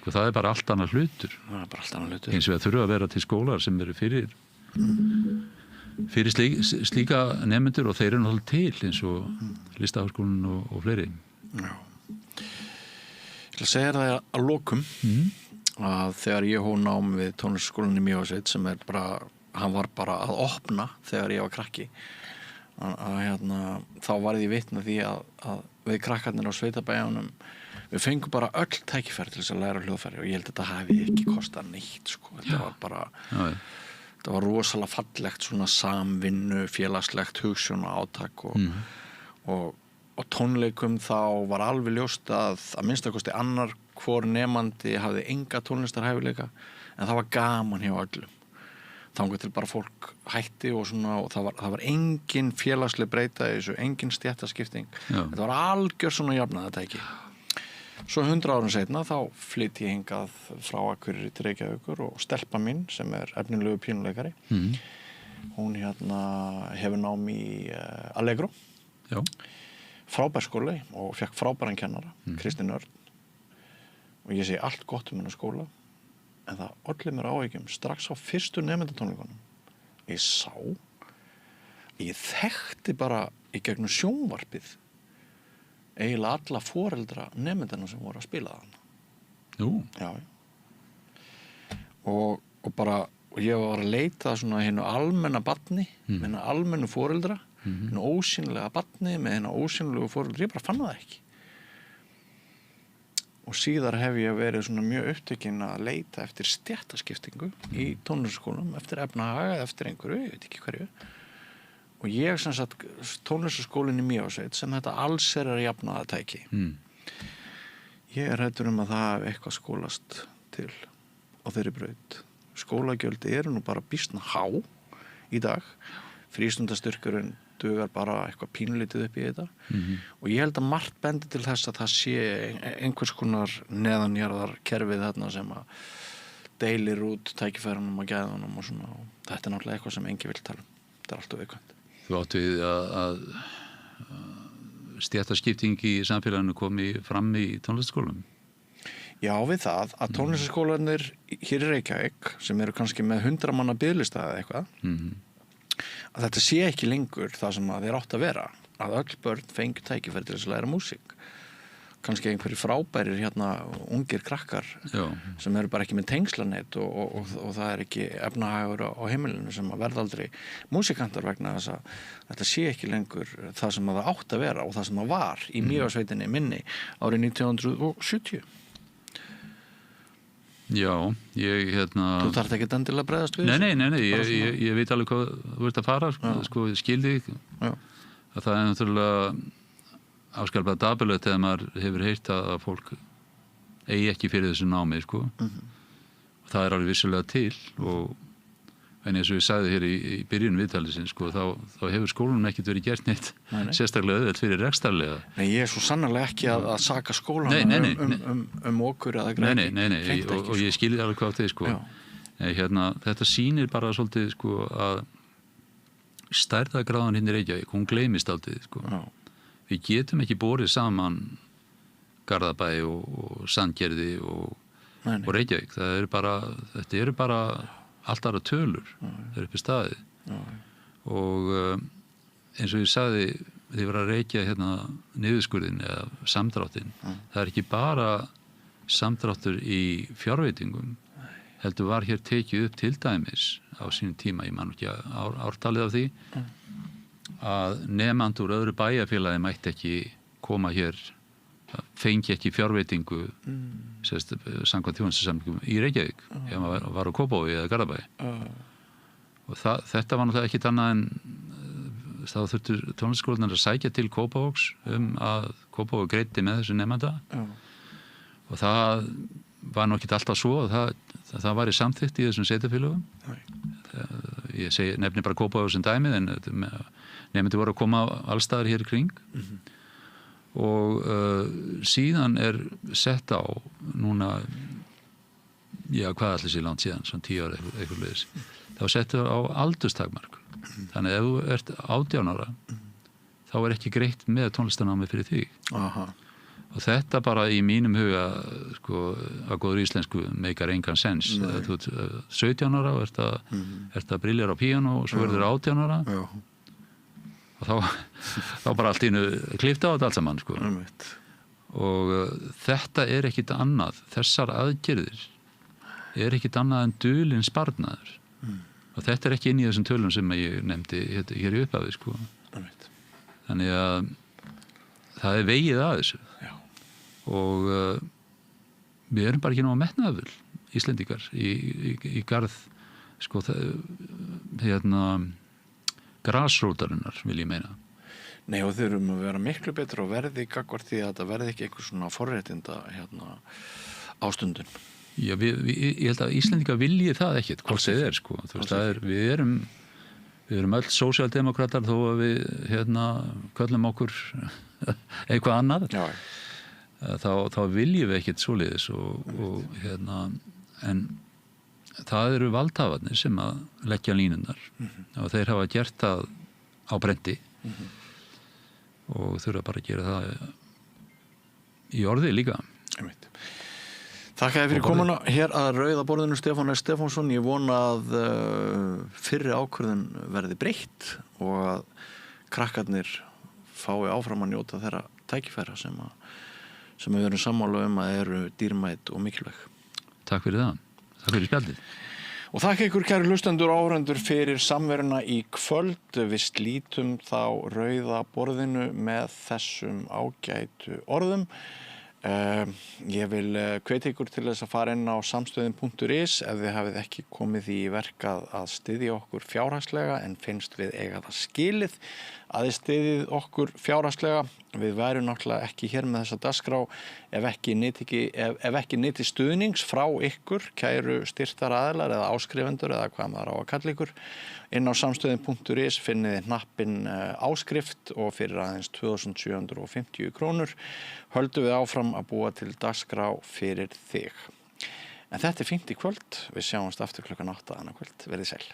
sko það er bara allt annað hlutur eins og það þurfa að vera til skólar sem eru fyrir slíka nemendur og þeir eru náttúrulega til eins og Listaháskólinn og fleiri Ég ætla að segja það að lokum að þegar ég hóf nám við tónlistarskólann í Mývatnssveit sem hann var bara að opna þegar ég var krakki þá varð ég vitni því að við krakkarnir á sveitabæjanum við fengum bara öll tækifæri til þess að læra hljóðfæri og ég held að þetta hafi ekki kostað neitt sko. Þetta var bara þetta var rosalega fallegt svona samvinnu, félagslegt hugsjón og átak og tónleikum þá var alveg ljóst að minnstakosti annar hvor nemandi hafði enga tónlistarhæfileika en það var gaman hjá öllum þangað til bara fólk hætti og það var engin félagsleg breyta í þessu, engin stéttaskipting þetta var algjör svona jafnaðartæki svo 100 árum seinna þá flytti ég hingað frá Akureyri til Reykjavíkur og stelpa mín sem efnilegu pínuleikari hún hefur nám í Allegro frábær skóli og fekk frábæran kennara Kristinn Örn og ég segi allt gott hennar skóla en það olli mér áhyggjum strax á fyrstu nemendatónleikunum ég þekkti bara í gegnum sjónvarpið eiginlega alla foreldra nemendana sem voru að spila þarna og ég var að leita svona hinnu almenna barni með hinnu almennu foreldra hinnu ósýnilega barni með hinnu ósýnilegu foreldra, ég bara fann það ekki og síðar hef ég verið svona mjög upptekinn að leita eftir stéttaskiptingu í tónlistarskólum, eftir efnahag eða eftir einhverju, ég veit ekki hverju og ég sem sagt tónlistarskólinn í Mývatnssveit sem þetta allsherjar jafnaðartæki ég hræddur að það hef eitthvað skólast til á þeirri braut skólagjöld eru nú bara býsna há í dag frístundastyrkurinn dugar bara eitthvað pínlítið upp í þetta og ég held að margt bendi til þess að það sé einhvers konar neðanjarðar kerfið þarna sem að deilir út tækifærunum og gæðunum og svona og þetta náttúrulega eitthvað sem enginn vill tala þetta alltaf viðkvæmt Þú átt við að stéttaskipting í samfélaginu komi fram í tónlistarskólum? Já, við það að tónlistarskólarnir hér í Reykjavík sem eru kannski með 100 manna biðlista eða eitthvað að þetta sé ekki lengur það sem að þeir átt að vera að öll börn fengi tækifæri til þess að læra músík kannski einhverjir frábærir ungir krakkar sem eru bara ekki með tengslanett og það er ekki efnahagur á heimilinu sem að verða aldrei músíkantar vegna þess að þetta sé ekki lengur það sem að það átt að vera og það sem það var í Mývatnssveitinni minni árið 1970 Já, ég Þú þarft ekki endilega að bregðast við Nei, ég veit alveg hvað þú ert að fara sko, skildi að það er náttúrulega afskaplega dapurlegt þegar maður hefur heyrt að fólk eigi ekki fyrir þessu námi sko. Og það er alveg vissulega til en eins og ég sagði hér í byrjun viðtalisins sko, þá hefur skólanum ekkert verið gert neitt sérstaklega auðvelt fyrir rekstrarlega. Nei, ég er svo sannarlega ekki að saka skólanum okkur eða greiði. Nei, og ég skilji alveg hvað þið sko. Þetta sýnir bara svolítið sko að stærðargráðan hinn í Reykjavík, hún gleymist aldrei sko. Við getum ekki borið saman Garðabæ og Sandgerði og Reykjavík. Þetta eru bara allt aðra tölur þeir upp í staði og eins og ég sagði þegar ég var að reykja niðurskurðin eða samdráttinn það er ekki bara samdráttur í fjárveitingum heldur var hér tekið upp til dæmis á sínum tíma, ég man ekki ártalið af því að nemendur úr öðru bæjarfélagi mætti ekki koma hér fengi ekki fjárveitingu samkvæmt þjónustusamningum í Reykjavík ef maður var á Kópavogi eða Garðabæ og þetta var náttúrulega ekkit annað en þá þurftur tónlistarskólarnir að sækja til Kópavogs að Kópavogi greiddi með þessu nemanda og það var nú ekkit alltaf svo það var í samþykkt í þessum sveitarfélögum ég nefni bara Kópavogi sem dæmið en nemendur voru að koma allstaðar hér í kring og síðan er sett á núna hvað allir sé langt síðan svona 10 ára eitthvað leiðis þá settur á aldurstakmark þannig ef þú ert 18 ára þá er ekki greitt með tónlistarnámi fyrir því og þetta bara í mínum huga sko, að góður íslensku meikar engan sens þú ert 17 ára og ert að briljera á píano og svo verður 18 ára og þá bara allt ínu klifta á þetta allt saman sko. Og þetta er ekkit annað þessar aðgerðir er ekkit annað en dulinn sparnaður. Og þetta er ekki inn í þessum tölum sem ég nefndi hér í upphafi, sko. Þannig að það er vegið að þessu. Já. Og við erum bara ekki nóg metnaðarfull, Íslendingar, í garð, sko, grasrótarinnar, vil ég meina. Nei, og þurfum að vera miklu betur á verði gagnvart því að þetta verði ekki eitthvað svona forréttinda ástundun. Já, ég held að Íslendingar vilji það ekkert, hvort það er, sko. Þú veist, við erum öll sósíaldemókratar þó að við köllum okkur eitthvað annað. Já. Þá viljum við ekkert svoleiðis en það eru valdhafarnir sem að leggja línurnar og þeir hafa gert það á brendi og þurfa bara að gera það í orði líka. Þakka þér fyrir komuna hér að Rauða borðinu, Stefán S. Stefánsson. Ég vona að fyrri ákvörðun verði breytt og að krakkarnir fái áfram að njóta þeirra tækifæra sem við erum sammála að eru dýrmæt og mikilvæg. Takk fyrir það. Takk fyrir spjaldið. Og þakka ykkur kæru hlustendur og áhorfendur fyrir samveruna í kvöld. Við slítum þá Rauða borðinu með þessum ágætu orðum. Ég vil hvetja ykkur til þess að fara inn á samstöðin.is ef þið hafið ekki komið því í verk að styðja okkur fjárhagslega en finnst við eiga það skilið að þið styðjið okkur fjárhagslega. Við værum náttúrulega ekki hér með þessa dagskrá ef ekki nyti stuðnings frá ykkur, kæru styrktaraðilar eða áskrifendur eða hvað maður á að kalla ykkur. Inn á samstöðin.is finnið þið hnappinn áskrift og fyrir aðeins 2.750 krónur höldum við áfram að búa til dagskrá fyrir þig. En þetta er fínt í kvöld. Við sjáumst aftur klukkan 8 annað kvöld. Verið sæl.